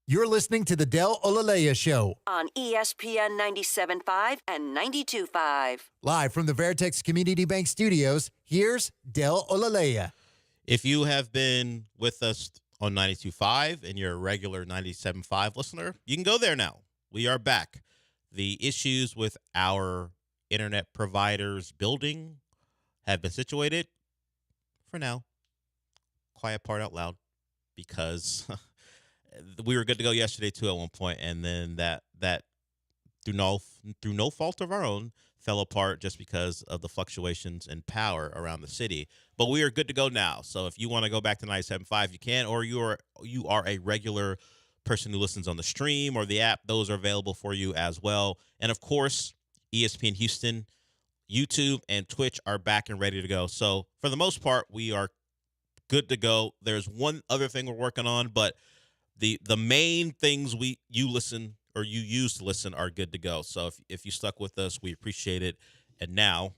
You're listening to the Olaleye Show. On ESPN 97.5 and 92.5. Live from the Veritex Community Bank Studios, here's Olaleye. If you have been with us on 92.5 and you're a regular 97.5 listener, you can go there now. We are back. The issues with our internet providers building have been situated for now. Quiet part out loud, because we were good to go yesterday too at one point, and then that through no fault of our own fell apart just because of the fluctuations in power around the city. But we are good to go now. So if you want to go back to 97.5, you can, or you are a regular person who listens on the stream or the app. Those are available for you as well. And of course, ESPN Houston, YouTube, and Twitch are back and ready to go. So for the most part, we are good to go. There's one other thing we're working on, but the main things you listen or you use to listen are good to go. So if you stuck with us, we appreciate it. And now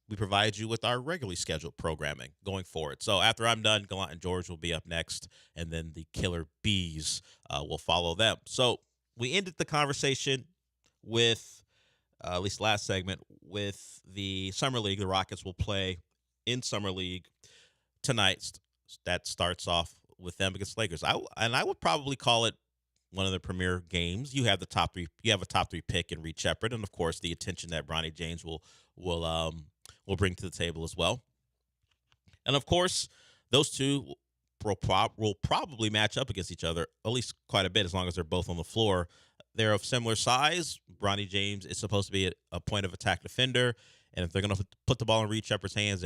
we provide you with our regularly scheduled programming going forward. So after I'm done, Gallant George will be up next, and then the Killer Bees will follow them. So we ended the conversation with, at least last segment, with the Summer League. The Rockets will play in Summer League tonight. That starts off with them against Lakers. I would probably call it one of the premier games. You have the top three. You have a top three pick in Reed Sheppard, and of course the attention that Bronny James will bring to the table as well. And of course, those two will probably match up against each other at least quite a bit, as long as they're both on the floor. They're of similar size. Bronny James is supposed to be a point of attack defender, and if they're going to put the ball in Reed Sheppard's hands,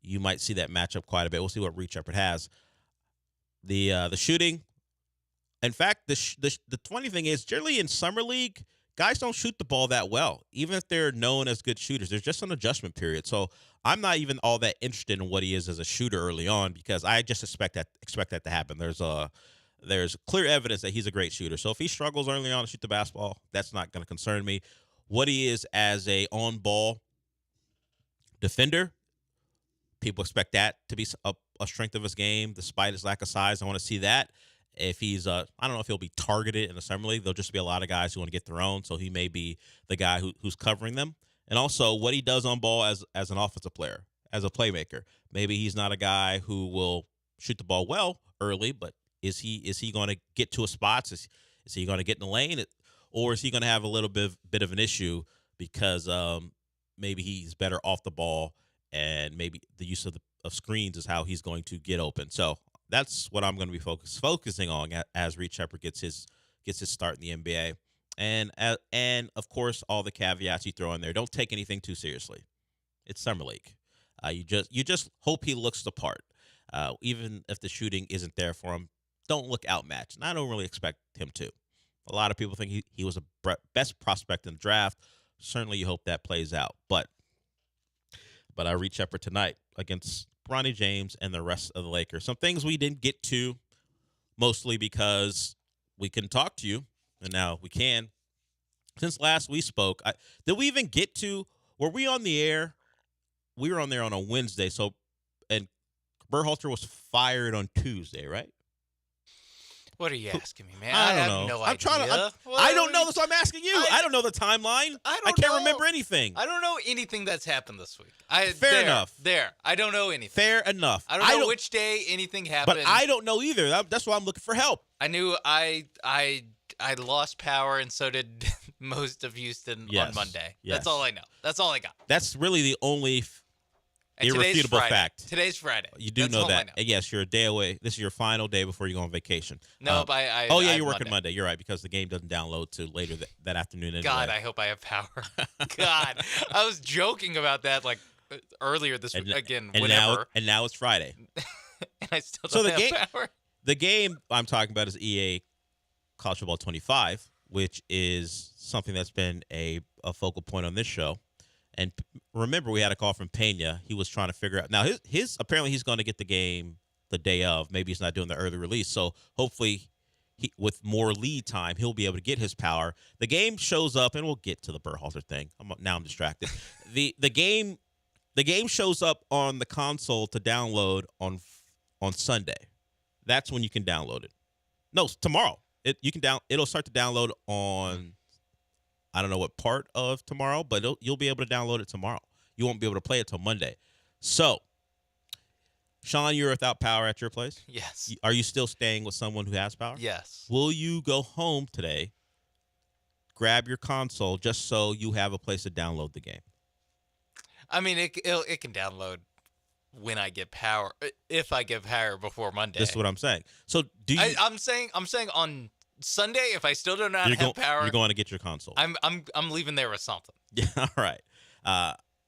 you might see that matchup quite a bit. We'll see what Reed Sheppard has. The shooting. In fact, the funny thing is, generally in Summer League, guys don't shoot the ball that well, even if they're known as good shooters. There's just an adjustment period. So I'm not even all that interested in what he is as a shooter early on, because I just expect that to happen. There's clear evidence that he's a great shooter. So if he struggles early on to shoot the basketball, that's not going to concern me. What he is as a on-ball defender, people expect that to be a strength of his game, despite his lack of size. I want to see that. If he's, I don't know if he'll be targeted in the Summer League. There'll just be a lot of guys who want to get their own, so he may be the guy who's covering them. And also what he does on ball as an offensive player, as a playmaker. Maybe he's not a guy who will shoot the ball well early, but is he going to get to a spot? Is he going to get in the lane? Or is he going to have a little bit of an issue because maybe he's better off the ball, and maybe the use of screens is how he's going to get open. So that's what I'm going to be focusing on as Reed Sheppard gets his start in the NBA. And of course, all the caveats you throw in there. Don't take anything too seriously. It's Summer League. You just hope he looks the part. Even if the shooting isn't there for him, don't look outmatched. And I don't really expect him to. A lot of people think he was a best prospect in the draft. Certainly you hope that plays out. But I Reed Sheppard tonight against Bronny James and the rest of the Lakers. Some things we didn't get to, mostly because we couldn't talk to you, and now we can. Since last we spoke, did we even get to, were we on the air? We were on there on a Wednesday, and Berhalter was fired on Tuesday, right? What are you asking me, man? I don't have know. no I'm idea. trying to. I don't know. That's why I'm asking you. I don't know the timeline. I can't remember anything. I don't know anything that's happened this week. Fair enough. I don't know anything. Fair enough. I don't know which day anything happened. But I don't know either. That's why I'm looking for help. I knew I lost power, and so did most of Houston on Monday. Yes. That's all I know. That's all I got. That's really the only And irrefutable fact. Today's Friday. You do know that. And yes, you're a day away. This is your final day before you go on vacation. No, but you're working Monday. You're right, because the game doesn't download till later that afternoon anyway. God, I hope I have power. God, I was joking about that earlier this week. Again, whenever. Now it's Friday. And I still don't have power. The game I'm talking about is EA College Football 25, which is something that's been a focal point on this show. And remember, we had a call from Pena. He was trying to figure out. Now, his apparently he's going to get the game the day of. Maybe he's not doing the early release. So hopefully, with more lead time, he'll be able to get his power. The game shows up, and we'll get to the Berhalter thing. I'm distracted. the game shows up on the console to download on Sunday. That's when you can download it. No, tomorrow. It'll start to download on, I don't know what part of tomorrow, but you'll be able to download it tomorrow. You won't be able to play it till Monday. So, Sean, you're without power at your place? Yes. Are you still staying with someone who has power? Yes. Will you go home today, grab your console, just so you have a place to download the game? I mean, it can download when I get power, if I get power before Monday. This is what I'm saying. So do you? I'm saying on Sunday, if I still do not have power, you're going to get your console. I'm leaving there with something. Yeah. All right.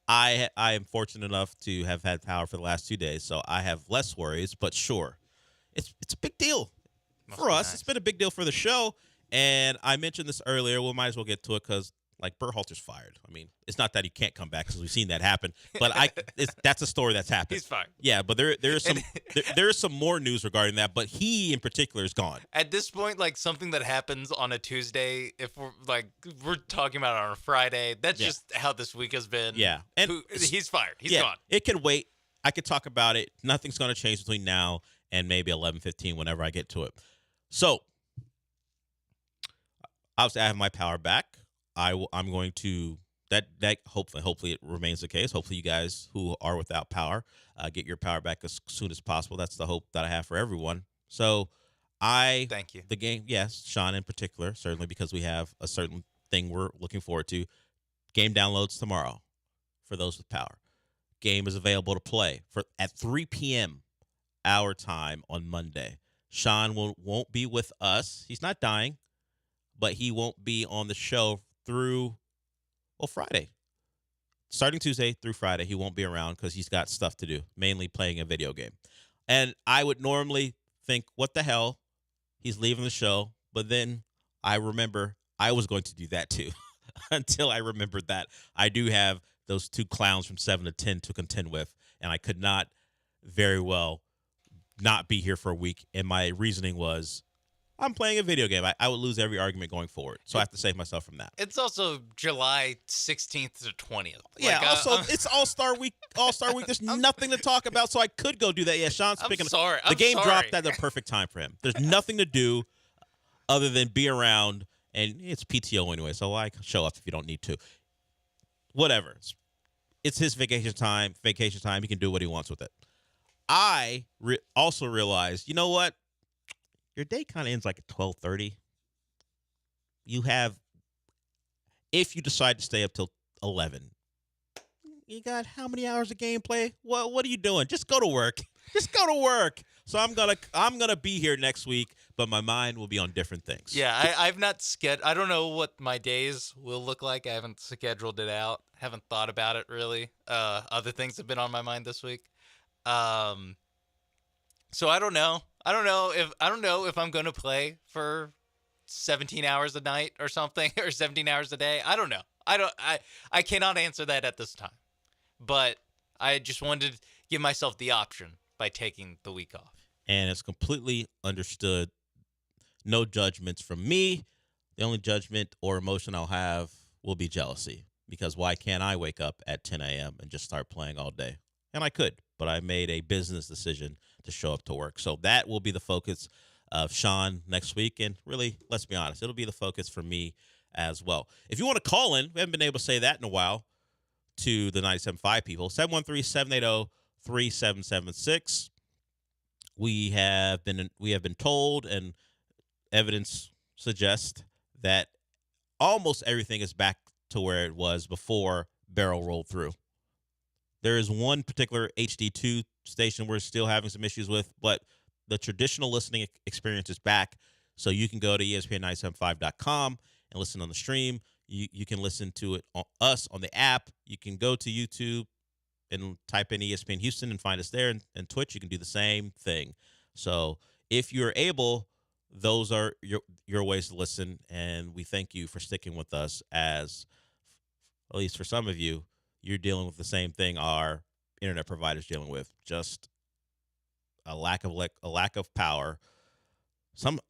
I am fortunate enough to have had power for the last 2 days, so I have less worries. But sure, it's a big deal for us. Nice. It's been a big deal for the show, and I mentioned this earlier. We might as well get to it because, like, Berhalter's fired. I mean, it's not that he can't come back because we've seen that happen, but that's a story that's happened. He's fired. Yeah, but there is some more news regarding that. But he in particular is gone. At this point, like something that happens on a Tuesday, if we're talking about it on a Friday, that's just how this week has been. Yeah, and he's fired. He's gone. It can wait. I could talk about it. Nothing's going to change between now and maybe 11:15 whenever I get to it. So, obviously, I have my power back. I'm going to that hopefully it remains the case. Hopefully, you guys who are without power get your power back as soon as possible. That's the hope that I have for everyone. So, Thank you. The game, yes, Sean in particular, certainly because we have a certain thing we're looking forward to. Game downloads tomorrow for those with power. Game is available to play at 3 p.m. our time on Monday. Sean won't be with us. He's not dying, but he won't be on the show through Friday. Starting Tuesday through Friday, he won't be around because he's got stuff to do, mainly playing a video game. And I would normally think, what the hell? He's leaving the show. But then I remember I was going to do that too until I remembered that I do have those two clowns from 7 to 10 to contend with, and I could not very well not be here for a week. And my reasoning was, I'm playing a video game. I would lose every argument going forward. So I have to save myself from that. It's also July 16th to 20th. Yeah, it's All-Star Week. All-Star Week. There's nothing to talk about, so I could go do that. Yeah, Sean, speaking of the game dropped at the perfect time for him. There's nothing to do other than be around, and it's PTO anyway, so why show up if you don't need to? Whatever. It's his vacation time. He can do what he wants with it. I also realized, you know what? Your day kind of ends like at 12:30. You have, if you decide to stay up till 11, you got how many hours of gameplay? What are you doing? Just go to work. Just go to work. So I'm gonna be here next week, but my mind will be on different things. Yeah, I've not I don't know what my days will look like. I haven't scheduled it out. Haven't thought about it really. Other things have been on my mind this week. So I don't know. I don't know if I'm going to play for 17 hours a night or something, or 17 hours a day. I don't know. I cannot answer that at this time. But I just wanted to give myself the option by taking the week off. And it's completely understood. No judgments from me. The only judgment or emotion I'll have will be jealousy, because why can't I wake up at 10 a.m. and just start playing all day? And I could, but I made a business decision to show up to work. So that will be the focus of Sean next week. And really, let's be honest, it'll be the focus for me as well. If you want to call in, we haven't been able to say that in a while, to the 97.5 people, 713-780-3776. We have been told, and evidence suggests that almost everything is back to where it was before Barrel rolled through. There is one particular HD2 station we're still having some issues with, but the traditional listening experience is back. So you can go to ESPN975.com and listen on the stream. You can listen to it on us on the app. You can go to YouTube and type in ESPN Houston and find us there. And Twitch, you can do the same thing. So if you're able, those are your ways to listen. And we thank you for sticking with us, as at least for some of you, you're dealing with the same thing our internet providers dealing with, just a lack of power.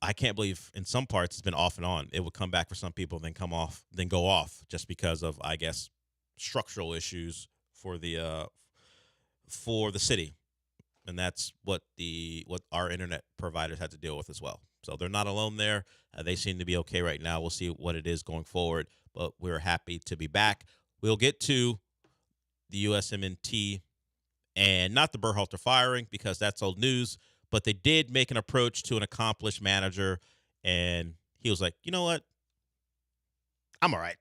I can't believe in some parts it's been off and on. It would come back for some people, then come off, then go off, just because of, I guess, structural issues for the city, and that's what our internet providers had to deal with as well. So they're not alone there. They seem to be okay right now. We'll see what it is going forward, but we're happy to be back. We'll get to the USMNT and not the Berhalter firing because that's old news, but they did make an approach to an accomplished manager, and he was like, you know what? I'm all right.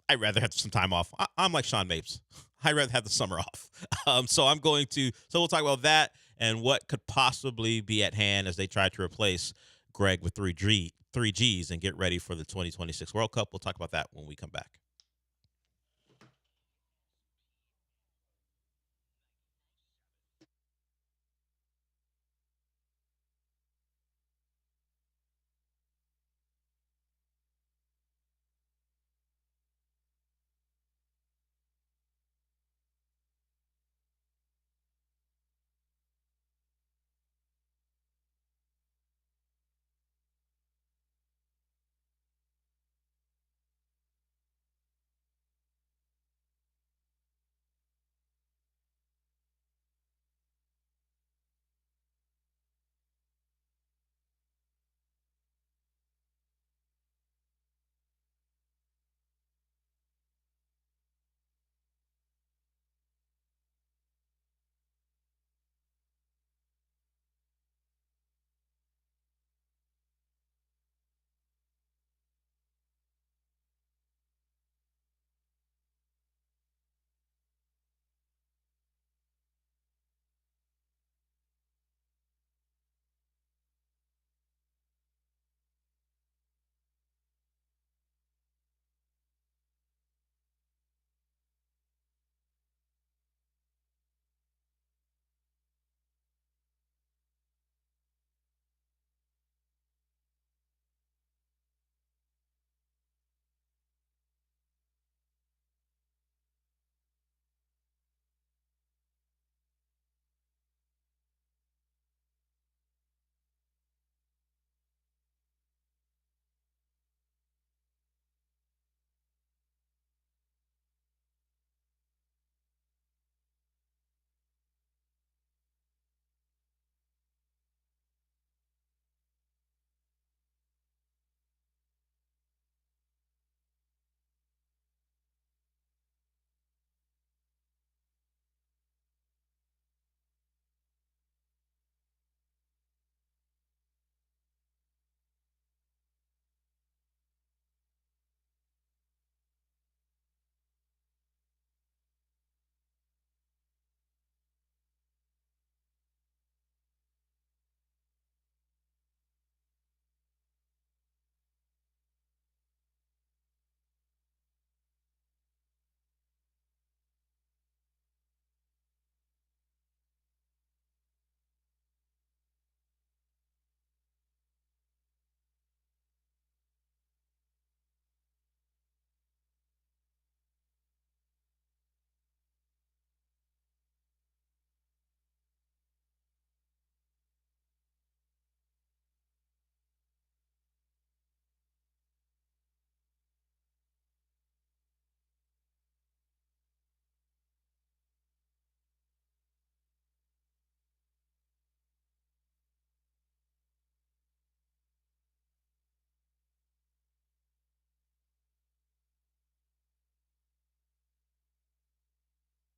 I'd rather have some time off. I'm like Sean Mapes. I'd rather have the summer off. So we'll talk about that and what could possibly be at hand as they try to replace Greg with three Gs and get ready for the 2026 World Cup. We'll talk about that when we come back.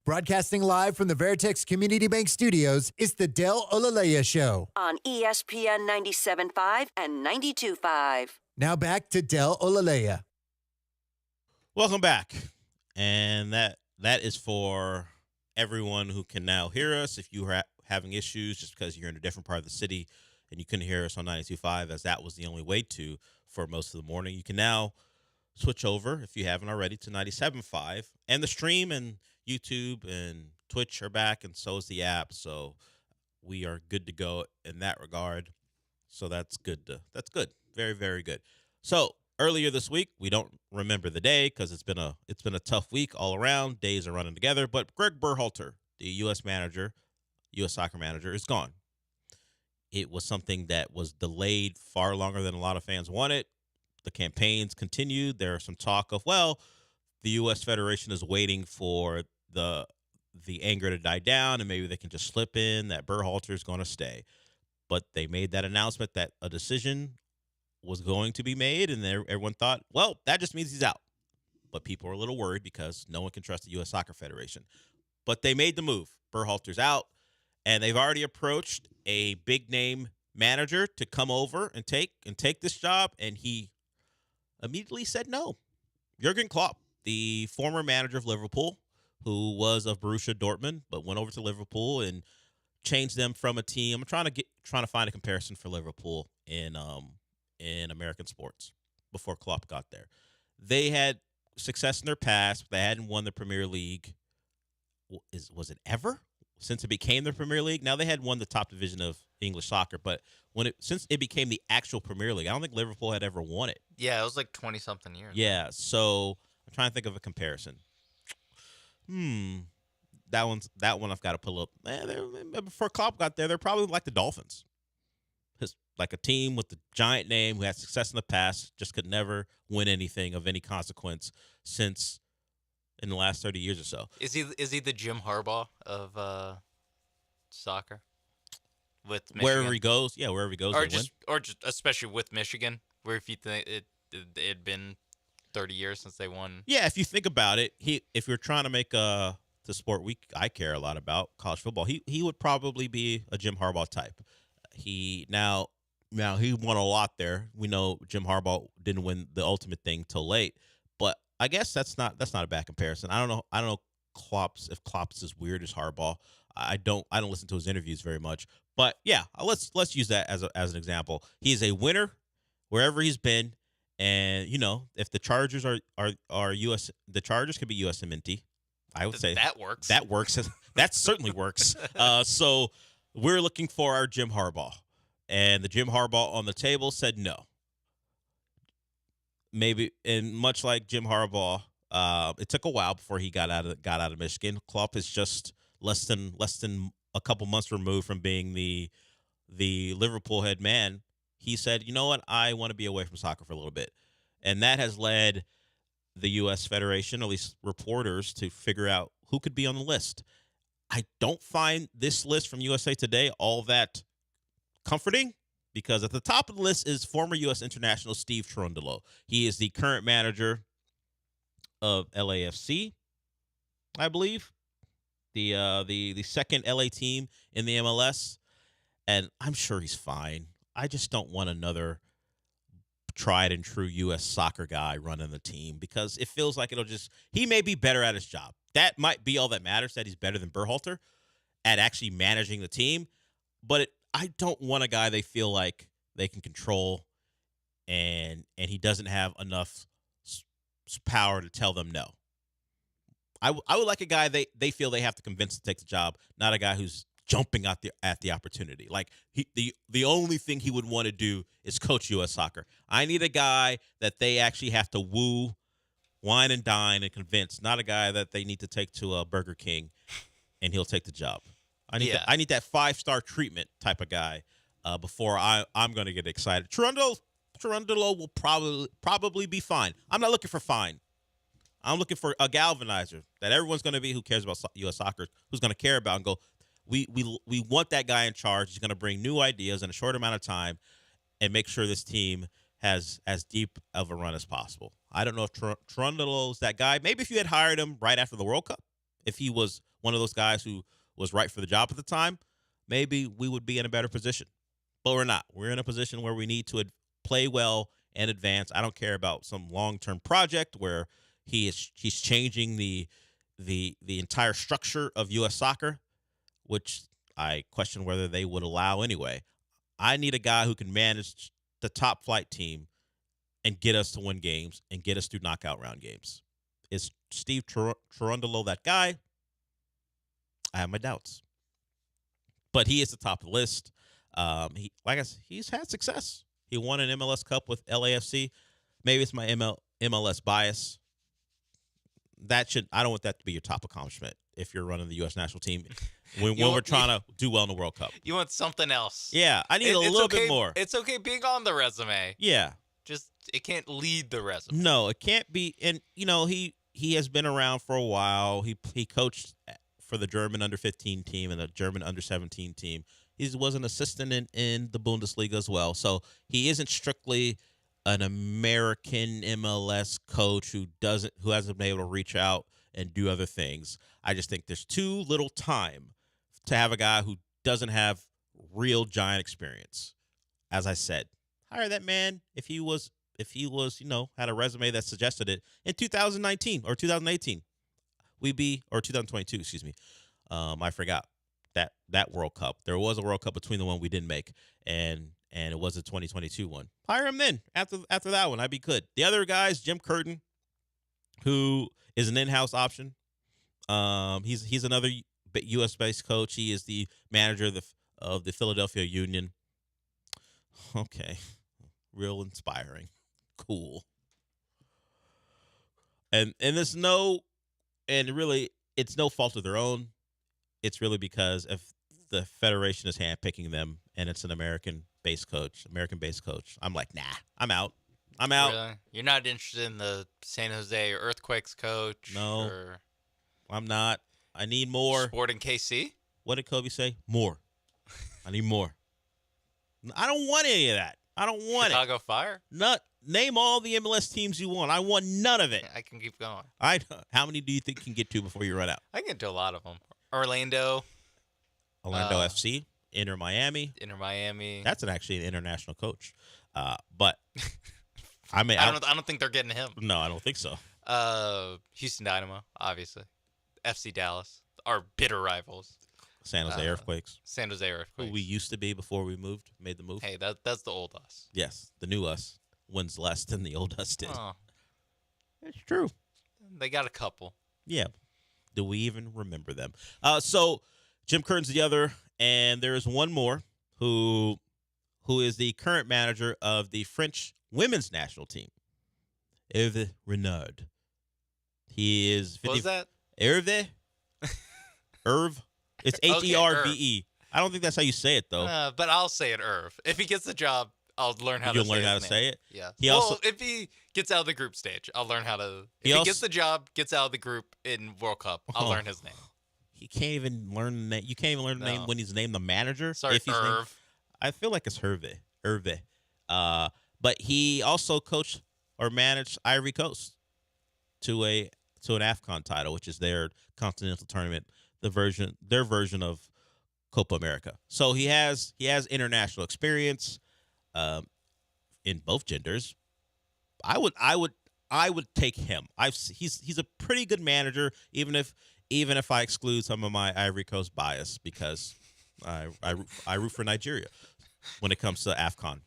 Broadcasting live from the Veritex Community Bank Studios, it's the Del Olaleye Show. On ESPN 97.5 and 92.5. Now back to Del Olaleye. Welcome back. And that is for everyone who can now hear us. If you are having issues just because you're in a different part of the city and you couldn't hear us on 92.5, as that was the only way to for most of the morning, you can now switch over, if you haven't already, to 97.5. And the stream and YouTube and Twitch are back, and so is the app. So we are good to go in that regard. So that's good. That's good. Very, very good. So earlier this week, we don't remember the day because it's been a tough week all around. Days are running together. But Greg Berhalter, the U.S. soccer manager, is gone. It was something that was delayed far longer than a lot of fans wanted. The campaigns continued. There are some talk of, well, the U.S. Federation is waiting for the anger to die down, and maybe they can just slip in that Berhalter is going to stay. But they made that announcement that a decision was going to be made, and everyone thought, well, that just means he's out. But people are a little worried because no one can trust the U.S. Soccer Federation. But they made the move. Berhalter's out, and they've already approached a big-name manager to come over and take this job, and he immediately said no. Jurgen Klopp, the former manager of Liverpool, who was of Borussia Dortmund, but went over to Liverpool and changed them from a team. I'm trying to find a comparison for Liverpool in American sports before Klopp got there. They had success in their past, but they hadn't won the Premier League. Was it ever since it became the Premier League? Now they had won the top division of English soccer, but since it became the actual Premier League, I don't think Liverpool had ever won it. Yeah, it was like 20-something years. Yeah, so I'm trying to think of a comparison. That one I've got to pull up. Before Klopp got there, they're probably like the Dolphins. Like a team with the giant name who had success in the past, just could never win anything of any consequence since in the last 30 years or so. Is he the Jim Harbaugh of soccer? With Michigan? Wherever he goes, or just especially with Michigan, where if you think it had been 30 years since they won. Yeah, if you think about it, if you're trying to make the sport I care a lot about, college football, he would probably be a Jim Harbaugh type. Now he won a lot there. We know Jim Harbaugh didn't win the ultimate thing till late, but I guess that's not a bad comparison. I don't know if Klopp's as weird as Harbaugh. I don't listen to his interviews very much, but yeah, let's use that as an example. He is a winner wherever he's been, and if the Chargers are US, the Chargers could be USMNT. I would say that works. That works. That certainly works. So we're looking for our Jim Harbaugh. And the Jim Harbaugh on the table said no. Maybe, and much like Jim Harbaugh, it took a while before he got out of Michigan. Klopp is just less than a couple months removed from being the Liverpool head man. He said, you know what, I want to be away from soccer for a little bit. And that has led the U.S. Federation, at least reporters, to figure out who could be on the list. I don't find this list from USA Today all that comforting, because at the top of the list is former U.S. international Steve Cherundolo. He is the current manager of LAFC, I believe, the second LA team in the MLS, and I'm sure he's fine. I just don't want another tried and true U.S. soccer guy running the team, because it feels like he may be better at his job. That might be all that matters, that he's better than Berhalter at actually managing the team, but I don't want a guy they feel like they can control, and he doesn't have enough power to tell them no. I would like a guy they feel they have to convince to take the job, not a guy who's jumping at the opportunity. Like the only thing he would want to do is coach U.S. soccer. I need a guy that they actually have to woo, wine and dine and convince, not a guy that they need to take to a Burger King and he'll take the job. I need that 5-star treatment type of guy before I'm going to get excited. Cherundolo will probably be fine. I'm not looking for fine. I'm looking for a galvanizer that everyone's going to be who cares about U.S. soccer, who's going to care about and go, we want that guy in charge. He's going to bring new ideas in a short amount of time and make sure this team has as deep of a run as possible. I don't know if Cherundolo's that guy. Maybe if you had hired him right after the World Cup, if he was one of those guys who was right for the job at the time, maybe we would be in a better position. But we're not. We're in a position where we need to play well and advance. I don't care about some long-term project where he's changing the entire structure of U.S. soccer, which I question whether they would allow anyway. I need a guy who can manage the top flight team and get us to win games and get us through knockout round games. Is Steve Cherundolo that guy? I have my doubts, but he is the top of the list. He's had success. He won an MLS Cup with LAFC. Maybe it's my MLS bias. I don't want that to be your top accomplishment if you're running the U.S. national team when we're trying to do well in the World Cup. You want something else. Yeah, I need a little bit more. It's okay being on the resume. Yeah. Just it can't lead the resume. No, it can't be. And he has been around for a while. He coached for the German under-15 team and the German under-17 team. He was an assistant in the Bundesliga as well. So he isn't strictly an American MLS coach who hasn't been able to reach out and do other things. I just think there's too little time to have a guy who doesn't have real giant experience. As I said, hire that man if he was, had a resume that suggested it in 2019 or 2018. Or 2022, excuse me. I forgot that World Cup. There was a World Cup between the one we didn't make and it was a 2022 one. Hire him then after that one. I'd be good. The other guys, Jim Curtin, who is an in-house option. He's another U.S. based coach. He is the manager of the Philadelphia Union. Okay, real inspiring, cool. And it's no fault of their own. It's really because if the federation is handpicking them and it's an American-based coach, I'm like, nah, I'm out. Really? You're not interested in the San Jose Earthquakes coach? No, or I'm not. I need more. Sporting KC? What did Kobe say? More. I need more. I don't want any of that. I don't want Chicago Fire? Name all the MLS teams you want. I want none of it. I can keep going. How many do you think you can get to before you run out? I can get to a lot of them. Orlando FC, Inter Miami. That's actually an international coach. But I don't think they're getting him. No, I don't think so. Houston Dynamo, obviously. FC Dallas, our bitter rivals. San Jose Earthquakes. Who we used to be before we made the move. Hey, that's the old us. Yes, the new us wins less than the old us did. Oh. It's true. They got a couple. Yeah. Do we even remember them? So Jim Curtin's the other, and there is one more who is the current manager of the French women's national team, Hervé Renard. He is 50, what was that? Hervé? It's Herve. I don't think that's how you say it, though. But I'll say it, Irv. If he gets the job, I'll learn how You'll learn how to say it? Yeah. If he gets out of the group stage, I'll learn how to. If he gets the job, gets out of the group in World Cup, I'll learn his name. He can't even learn the name. You can't even learn the name when he's named the manager. Sorry, Irv. I feel like it's Hervé. But he also coached or managed Ivory Coast to an AFCON title, which is their continental tournament, their version of Copa America. So he has international experience in both genders. I would take him. He's a pretty good manager, even if I exclude some of my Ivory Coast bias, because I root for Nigeria when it comes to AFCON.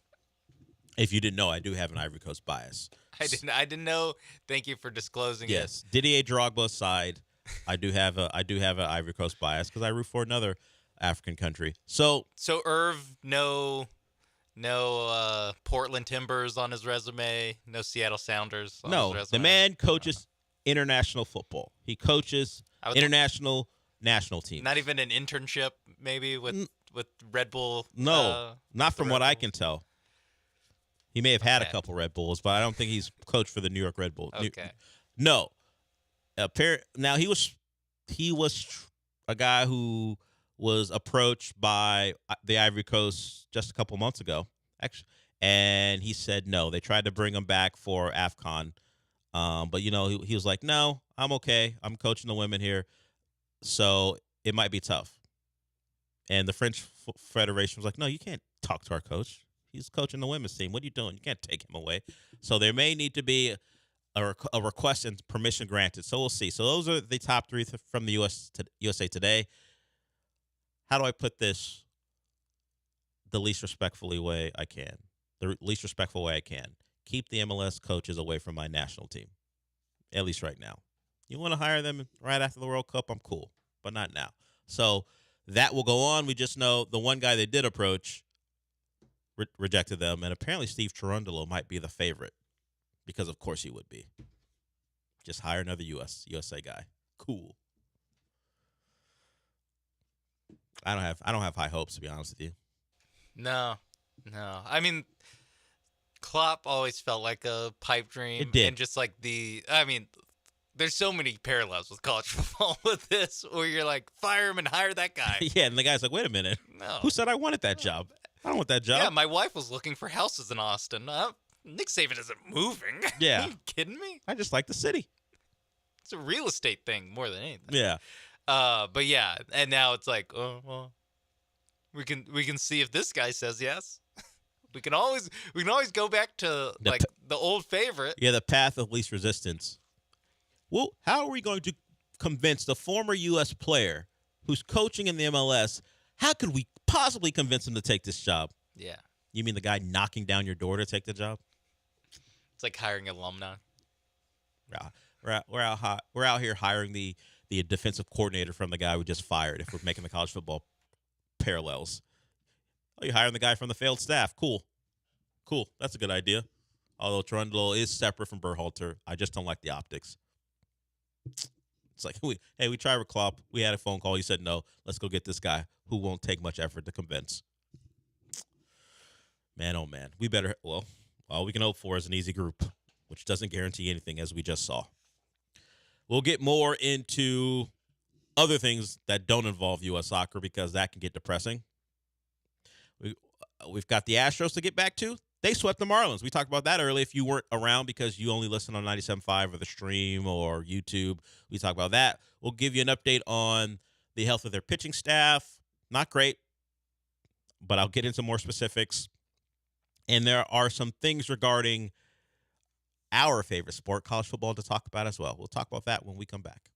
If you didn't know, I do have an Ivory Coast bias. I didn't know. Thank you for disclosing it. Yes, Didier Drogba aside, I do have an Ivory Coast bias because I root for another African country. So Irv, no Portland Timbers on his resume, no Seattle Sounders on his resume. The man coaches international football. He coaches international national teams. Not even an internship, maybe with Red Bull. No, not from what I can tell. He may have had a couple Red Bulls, but I don't think he's coached for the New York Red Bulls. Okay. No. Now he was a guy who was approached by the Ivory Coast just a couple months ago, actually, and he said no. They tried to bring him back for AFCON, but he was like, "No, I'm okay. I'm coaching the women here, so it might be tough." And the French Federation was like, "No, you can't talk to our coach. He's coaching the women's team. What are you doing? You can't take him away." So there may need to be a request and permission granted. So we'll see. So those are the top three from the USA Today. How do I put this the least respectful way I can? The least respectful way I can. Keep the MLS coaches away from my national team, at least right now. You want to hire them right after the World Cup, I'm cool, but not now. So that will go on. We just know the one guy they did approach rejected them, and apparently Steve Cherundolo might be the favorite because, of course, he would be. Just hire another USA guy. Cool. I don't have high hopes, to be honest with you. No. I mean, Klopp always felt like a pipe dream. It did. And just like there's so many parallels with college football with this, where you're like, fire him and hire that guy. Yeah, and the guy's like, wait a minute. No. Who said I wanted that job? I don't want that job. Yeah, my wife was looking for houses in Austin. Nick Saban isn't moving. Yeah. Are you kidding me? I just like the city. It's a real estate thing more than anything. Yeah. But yeah, and now it's like, oh well, we can see if this guy says yes. we can always go back to the old favorite. Yeah, the path of least resistance. Well, how are we going to convince the former U.S. player who's coaching in the MLS? How could we possibly convince him to take this job? Yeah. You mean the guy knocking down your door to take the job? It's like hiring alumni. Yeah, we're out here hiring the defensive coordinator from the guy we just fired. If we're making the college football parallels, you're hiring the guy from the failed staff. Cool. That's a good idea. Although Trundle is separate from Berhalter, I just don't like the optics. It's like we tried with Klopp. We had a phone call. He said no. Let's go get this guy who won't take much effort to convince. Man, oh man, we better. Well, all we can hope for is an easy group, which doesn't guarantee anything, as we just saw. We'll get more into other things that don't involve U.S. soccer because that can get depressing. We've got the Astros to get back to. They swept the Marlins. We talked about that earlier. If you weren't around because you only listen on 97.5 or the stream or YouTube, we talked about that. We'll give you an update on the health of their pitching staff. Not great, but I'll get into more specifics. And there are some things regarding our favorite sport, college football, to talk about as well. We'll talk about that when we come back.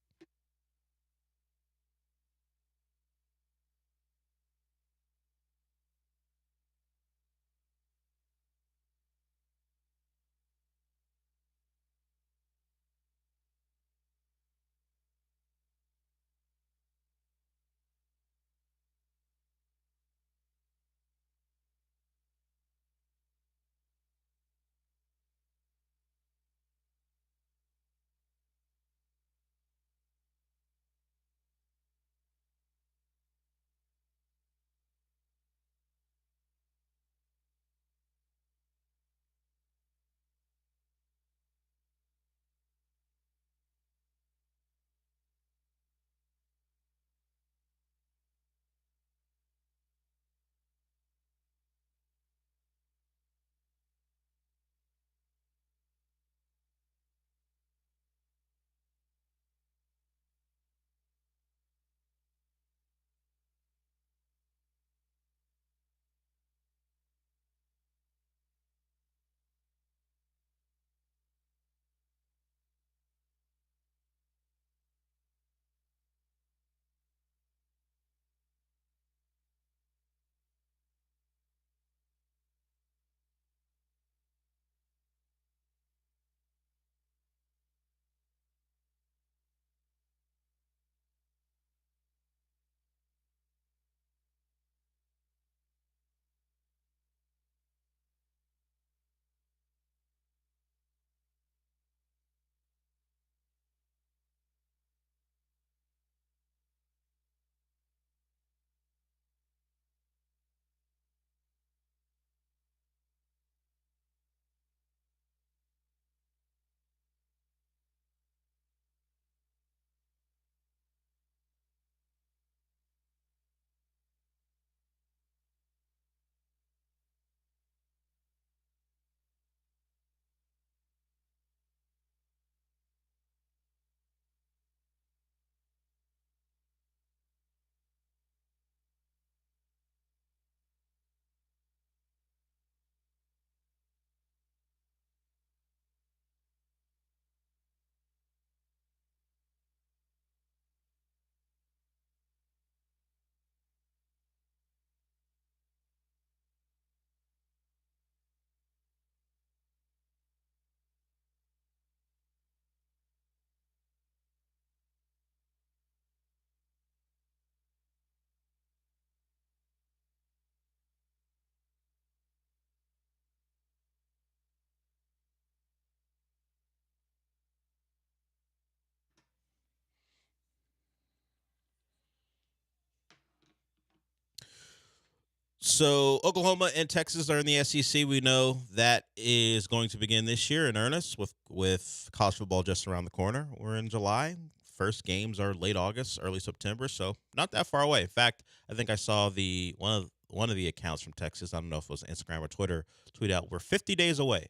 So Oklahoma and Texas are in the SEC. We know that is going to begin this year in earnest with college football just around the corner. We're in July. First games are late August, early September, so not that far away. In fact, I think I saw one of the accounts from Texas, I don't know if it was Instagram or Twitter, tweet out, we're 50 days away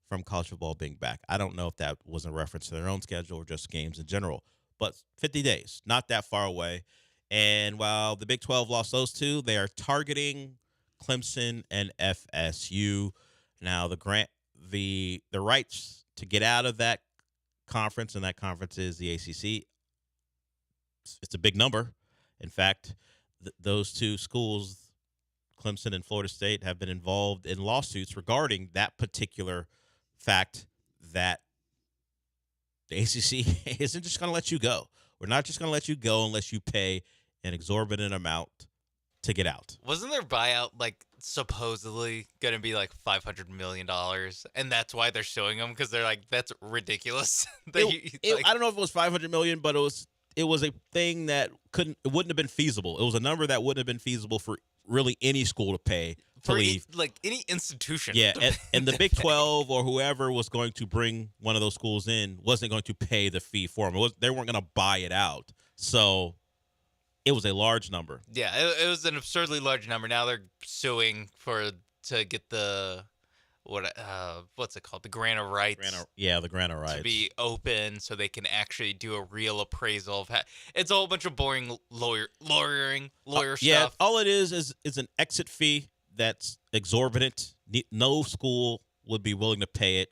from college football being back. I don't know if that was in reference to their own schedule or just games in general, but 50 days, not that far away. And while the Big 12 lost those two, they are targeting Clemson and FSU. Now the rights to get out of that conference, and that conference is the ACC. It's a big number. In fact, those two schools, Clemson and Florida State, have been involved in lawsuits regarding that particular fact that the ACC isn't just going to let you go. We're not just going to let you go unless you pay an exorbitant amount to get out. Wasn't their buyout like supposedly going to be like $500 million, and that's why they're suing them, because they're like, that's ridiculous. I don't know if it was $500 million, but it was a thing that it wouldn't have been feasible. It was a number that wouldn't have been feasible for really any school to pay to leave. Like any institution. Yeah, and the Big 12 or whoever was going to bring one of those schools in wasn't going to pay the fee for them. They weren't going to buy it out. So it was a large number. Yeah, it was an absurdly large number. Now they're suing to get the what's it called? The grant of rights. The grant of rights. To be open so they can actually do a real appraisal of it's a whole bunch of boring lawyer stuff. Yeah, all it is an exit fee that's exorbitant. No school would be willing to pay it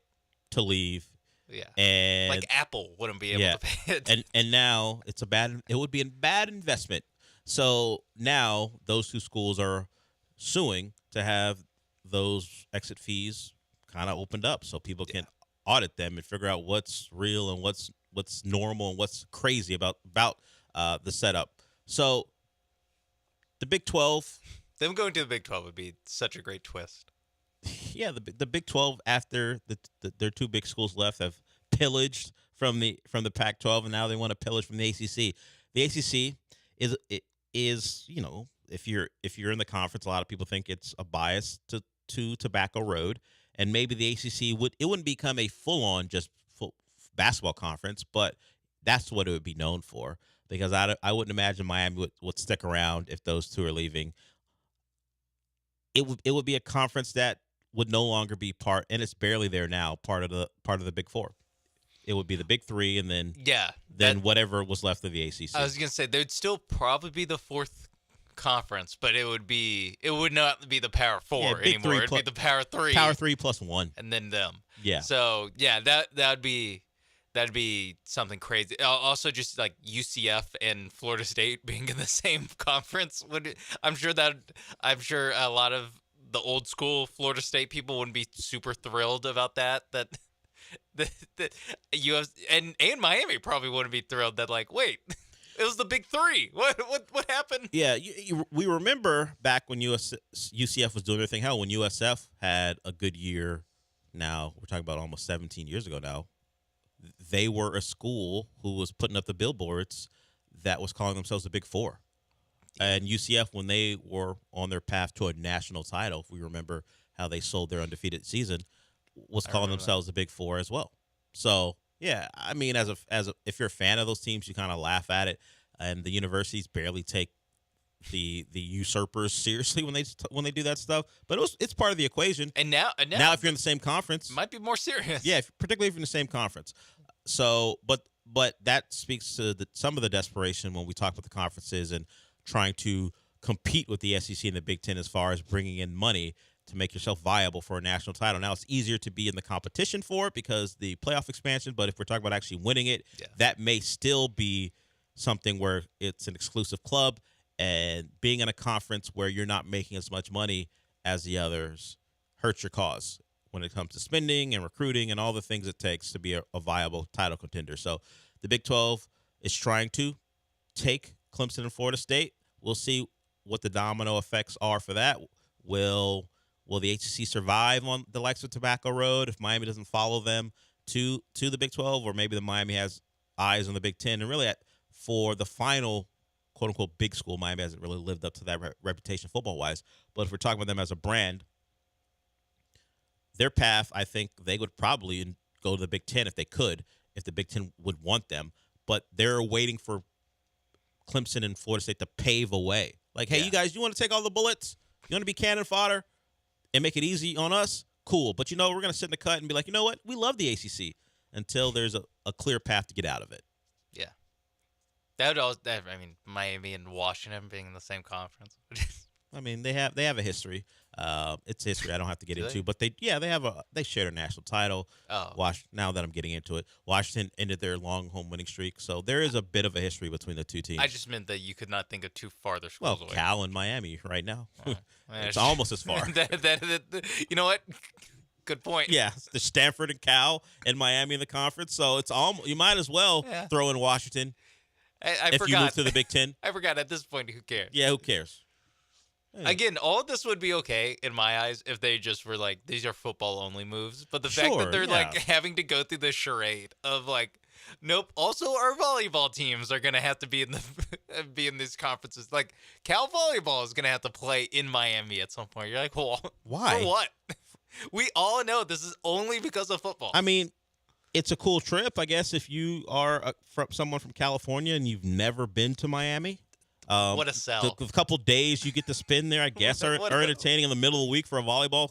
to leave. Yeah. And like Apple wouldn't be able to pay it. And now it would be a bad investment. So now those two schools are suing to have those exit fees kind of opened up so people can audit them and figure out what's real and what's normal and what's crazy about the setup. So the Big 12, them going to the Big 12 would be such a great twist. Yeah, the Big 12, after their two big schools left, have pillaged from the Pac-12, and now they want to pillage from the ACC. The ACC is if you're in the conference, a lot of people think it's a bias to Tobacco Road, and maybe the ACC wouldn't become a full basketball conference, but that's what it would be known for, because I wouldn't imagine Miami would stick around if those two are leaving. It would be a conference that would no longer be part, and it's barely there now, part of the Big Four. It would be the Big Three, and then whatever was left of the ACC. I was gonna say there'd still probably be the fourth conference, but it would not be the Power Four anymore. It'd be the Power Three. Power 3 plus 1, and then them. Yeah. So yeah, that'd be something crazy. Also, just like UCF and Florida State being in the same conference I'm sure a lot of the old school Florida State people wouldn't be super thrilled about that. That UF and Miami probably wouldn't be thrilled that, like, wait, it was the Big Three. What happened? Yeah, we remember back when UCF was doing their thing. Hell, when USF had a good year. Now we're talking about almost 17 years ago now. They were a school who was putting up the billboards that was calling themselves the Big Four. And UCF, when they were on their path to a national title, if we remember how they sold their undefeated season, was calling themselves the Big Four as well. So, yeah, I mean, if you're a fan of those teams, you kind of laugh at it. And the universities barely take the usurpers seriously when they do that stuff. But it's part of the equation. And now if you're in the same conference, it might be more serious. Yeah, particularly if you're in the same conference. So, but that speaks to some of the desperation when we talk about the conferences and trying to compete with the SEC and the Big Ten as far as bringing in money to make yourself viable for a national title. Now, it's easier to be in the competition for it because the playoff expansion, but if we're talking about actually winning it, that may still be something where it's an exclusive club, and being in a conference where you're not making as much money as the others hurts your cause when it comes to spending and recruiting and all the things it takes to be a viable title contender. So the Big 12 is trying to take Clemson and Florida State. We'll see what the domino effects are for that. Will the ACC survive on the likes of Tobacco Road if Miami doesn't follow them to the Big 12, or maybe the Miami has eyes on the Big 10? And really, for the final quote-unquote big school, Miami hasn't really lived up to that reputation football-wise. But if we're talking about them as a brand, their path, I think they would probably go to the Big 10 if they could, if the Big 10 would want them. But they're waiting for Clemson and Florida State to pave a way. Like, hey, you guys, you want to take all the bullets? You want to be cannon fodder and make it easy on us? cool. But, we're going to sit in the cut and be like, you know what? We love the ACC until there's a clear path to get out of it. Yeah. Miami and Washington being in the same conference. I mean, they have a history. It's history I don't have to get into, but they shared a national title. Now that I'm getting into it, Washington ended their long home winning streak, so there is a bit of a history between the two teams. I just meant that you could not think of two farther schools away. Cal and Miami right now. It's almost as far. You know what? Good point. Yeah, the Stanford and Cal and Miami in the conference, so it's you might as well throw in Washington. I forgot. You move to the Big Ten. I forgot. At this point, who cares? Yeah, who cares? Hey. Again, all of this would be okay in my eyes if they just were like, these are football-only moves. But the fact that they're like having to go through this charade of like, nope. Also, our volleyball teams are gonna have to be in these conferences. Like, Cal volleyball is gonna have to play in Miami at some point. You're like, well, why? For what? We all know this is only because of football. I mean, it's a cool trip, I guess, if you are someone from California and you've never been to Miami. What a sell! The couple days you get to spend there, I guess, are entertaining in the middle of the week for a volleyball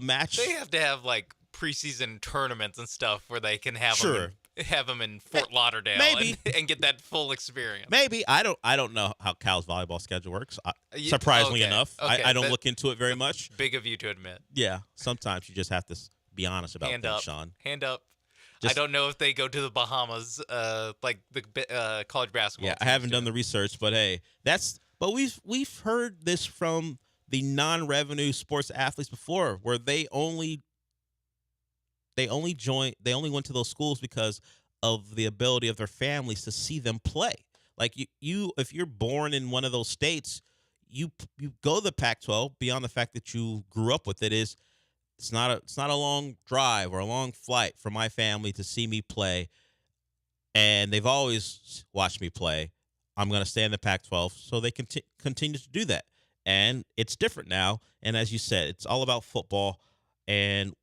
match. They have to have like preseason tournaments and stuff where they can have them in Fort Lauderdale and get that full experience. Maybe I don't know how Cal's volleyball schedule works. Surprisingly enough, I don't look into it very much. Big of you to admit. Yeah, sometimes you just have to be honest about things, Sean. Hand up. I don't know if they go to the Bahamas, like the college basketball. Yeah, I haven't done the research, but hey, but we've heard this from the non-revenue sports athletes before, where they only went to those schools because of the ability of their families to see them play. Like you if you're born in one of those states, you go to the Pac-12 beyond the fact that you grew up with it. It's not a long drive or a long flight for my family to see me play, and they've always watched me play. I'm going to stay in the Pac-12, so they continue to do that. And it's different now, and as you said, it's all about football. And,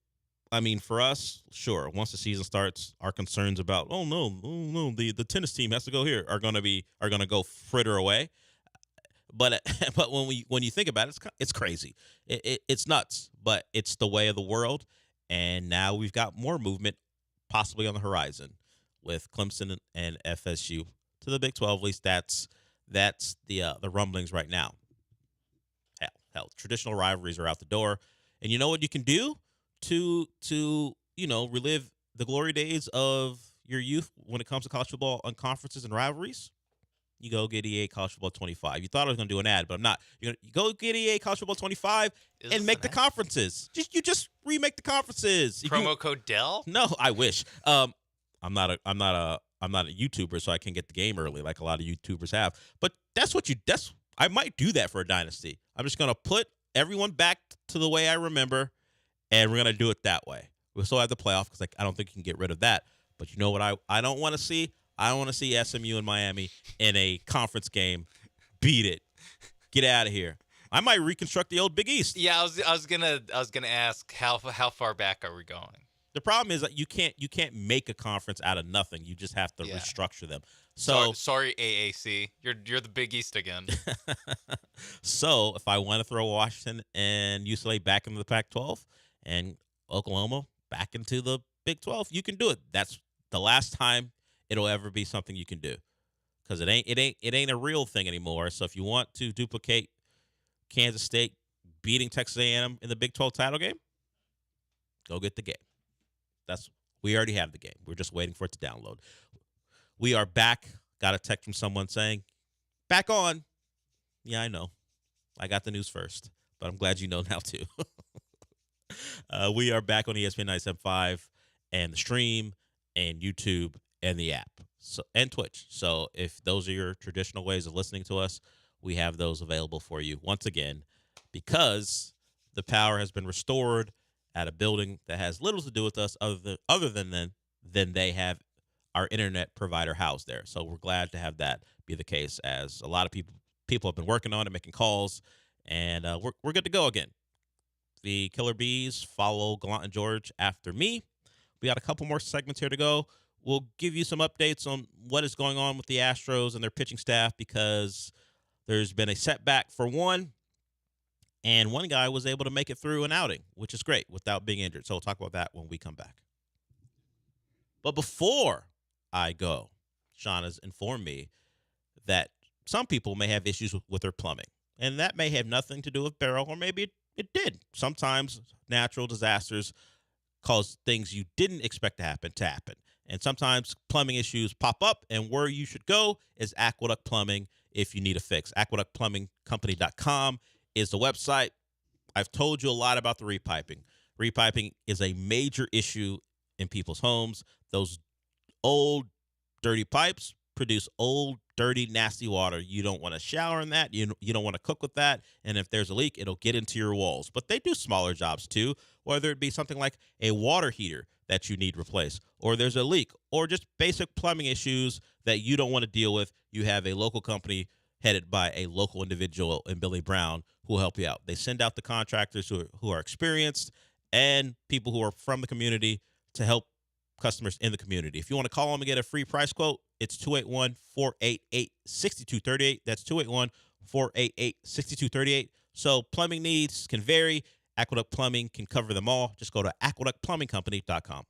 I mean, for us, sure, once the season starts, our concerns about, oh, no, the tennis team has to go here are going to go fritter away. But when you think about it, it's crazy. It's nuts, but it's the way of the world. And now we've got more movement possibly on the horizon with Clemson and FSU to the Big 12. At least that's the rumblings right now. Hell, traditional rivalries are out the door. And you know what you can do to relive the glory days of your youth when it comes to college football and conferences and rivalries? You go get EA College Football 25. You thought I was going to do an ad, but I'm not. You go get EA College Football 25 and make the conferences. You just remake the conferences. Promo code Dell? No, I wish. I'm not a YouTuber, so I can get the game early like a lot of YouTubers have. But I might do that for a dynasty. I'm just going to put everyone back to the way I remember, and we're going to do it that way. We'll still have the playoff because I don't think you can get rid of that. But you know what I don't want to see? I want to see SMU and Miami in a conference game. Beat it. Get out of here. I might reconstruct the old Big East. Yeah, I was gonna ask how far back are we going? The problem is that you can't make a conference out of nothing. You just have to restructure them. So sorry, AAC. You're the Big East again. So if I want to throw Washington and UCLA back into the Pac-12 and Oklahoma back into the Big 12, you can do it. That's the last time it'll ever be something you can do, because it ain't a real thing anymore. So if you want to duplicate Kansas State beating Texas A&M in the Big 12 title game, go get the game. We already have the game. We're just waiting for it to download. We are back. Got a text from someone saying, back on. Yeah, I know. I got the news first, but I'm glad you know now too. We are back on ESPN 97.5 and the stream and YouTube and the app and Twitch. So if those are your traditional ways of listening to us, we have those available for you once again, because the power has been restored at a building that has little to do with us other than they have our internet provider housed there. So we're glad to have that be the case, as a lot of people have been working on it, making calls, and we're good to go again. The Killer Bees follow Gallant George after me. We got a couple more segments here to go. We'll give you some updates on what is going on with the Astros and their pitching staff, because there's been a setback for one, And one guy was able to make it through an outing, which is great, without being injured. So we'll talk about that when we come back. But before I go, Sean has informed me that some people may have issues with their plumbing. And that may have nothing to do with Beryl, or maybe it did. Sometimes natural disasters cause things you didn't expect to happen. And sometimes plumbing issues pop up, and where you should go is Aqueduct Plumbing if you need a fix. AqueductPlumbingCompany.com is the website. I've told you a lot about the repiping. Repiping is a major issue in people's homes. Those old, dirty pipes produce old, dirty, nasty water. You don't want to shower in that. You don't want to cook with that. And if there's a leak, it'll get into your walls. But they do smaller jobs too, whether it be something like a water heater that you need replaced, or there's a leak, or just basic plumbing issues that you don't want to deal with. You have a local company headed by a local individual in Billy Brown who will help you out. They send out the contractors who are experienced and people who are from the community to help customers in the community. If you want to call them and get a free price quote, it's 281-488-6238. That's 281-488-6238. So plumbing needs can vary. Aqueduct Plumbing can cover them all. Just go to aqueductplumbingcompany.com.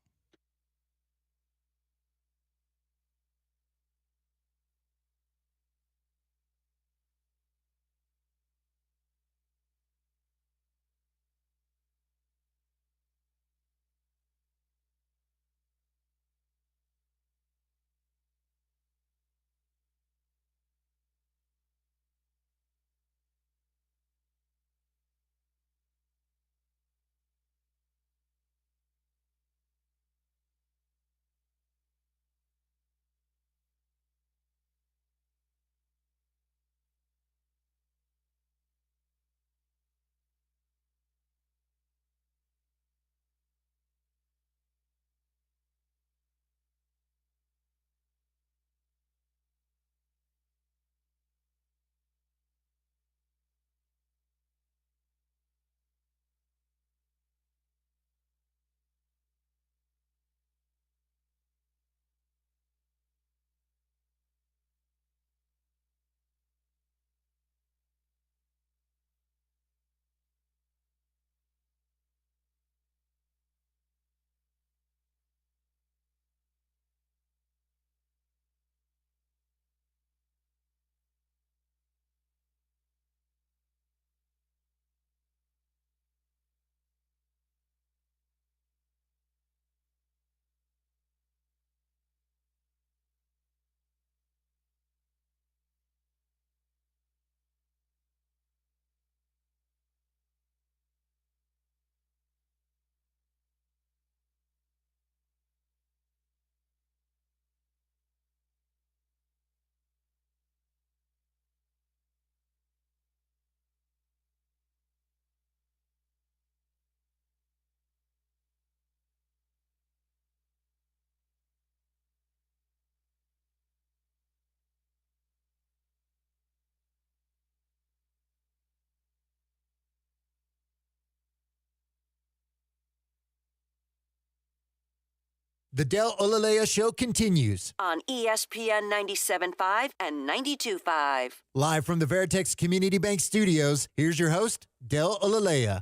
The Del Olaleye Show continues. On ESPN 97.5 and 92.5. Live from the Veritex Community Bank Studios, here's your host, Del Olaleye.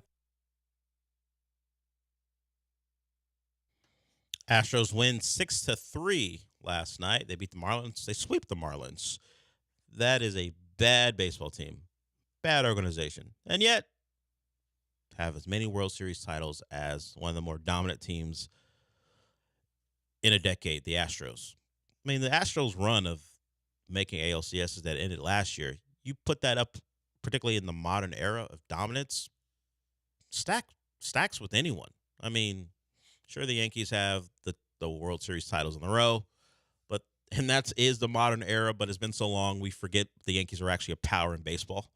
Astros win 6-3 last night. They beat the Marlins. They sweep the Marlins. That is a bad baseball team. Bad organization. And yet, have as many World Series titles as one of the more dominant teams in a decade, the Astros. I mean, the Astros' run of making ALCSs that ended last year, you put that up, particularly in the modern era of dominance, stacks with anyone. I mean, sure, the Yankees have the World Series titles in a row, and that is the modern era, but it's been so long we forget the Yankees are actually a power in baseball,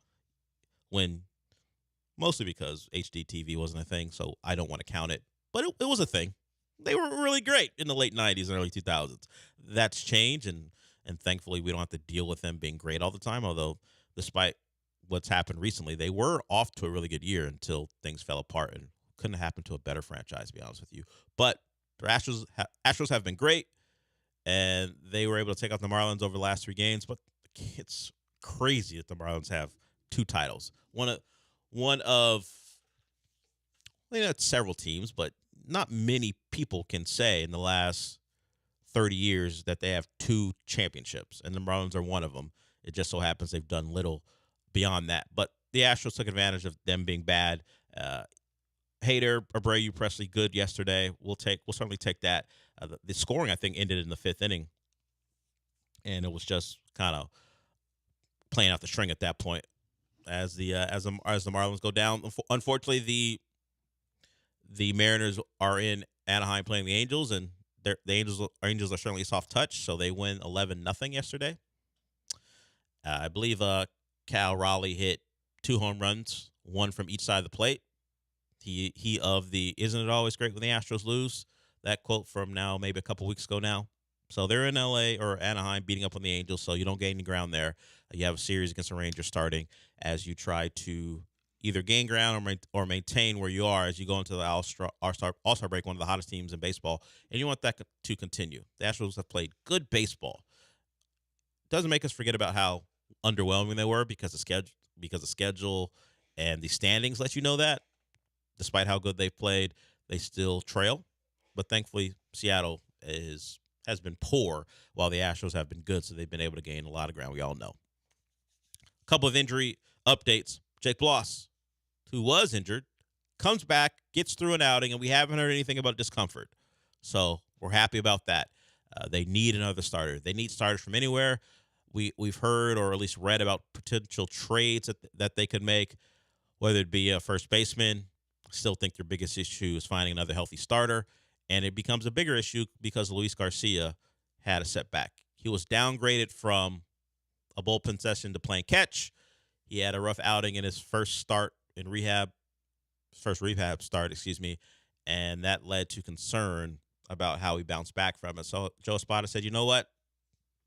mostly because HD TV wasn't a thing, so I don't want to count it. But it was a thing. They were really great in the late 90s and early 2000s. That's changed, and thankfully we don't have to deal with them being great all the time, although despite what's happened recently, they were off to a really good year until things fell apart, and couldn't have happened to a better franchise, to be honest with you. But the Astros have been great, and they were able to take out the Marlins over the last 3 games, but it's crazy that the Marlins have 2 titles. One one of, it's several teams, but not many people can say in the last 30 years that they have 2 championships, and the Marlins are one of them. It just so happens they've done little beyond that. But the Astros took advantage of them being bad. Hader, Abreu, Presley, good yesterday. We'll certainly take that. The scoring, I think, ended in the 5th inning, and it was just kind of playing out the string at that point as the Marlins go down. Unfortunately, the Mariners are in Anaheim playing the Angels, and the Angels are certainly a soft touch, so they win 11-0 yesterday. I believe Cal Raleigh hit 2 home runs, 1 from each side of the plate. He of the "Isn't it always great when the Astros lose?" That quote from now maybe a couple weeks ago now. So they're in L.A. or Anaheim beating up on the Angels, so you don't gain any ground there. You have a series against the Rangers starting as you try to either gain ground or maintain where you are as you go into the All-Star break, one of the hottest teams in baseball, and you want that to continue. The Astros have played good baseball. Doesn't make us forget about how underwhelming they were because the schedule and the standings let you know that. Despite how good they've played, they still trail. But thankfully, Seattle has been poor while the Astros have been good, so they've been able to gain a lot of ground, we all know. A couple of injury updates. Jake Bloss, who was injured, comes back, gets through an outing, and we haven't heard anything about discomfort. So we're happy about that. They need another starter. They need starters from anywhere. We've heard or at least read about potential trades that they could make, whether it be a first baseman. Still think their biggest issue is finding another healthy starter, and it becomes a bigger issue because Luis Garcia had a setback. He was downgraded from a bullpen session to playing catch. He had a rough outing in his first rehab start, and that led to concern about how he bounced back from it. So Joe Espada said, you know what?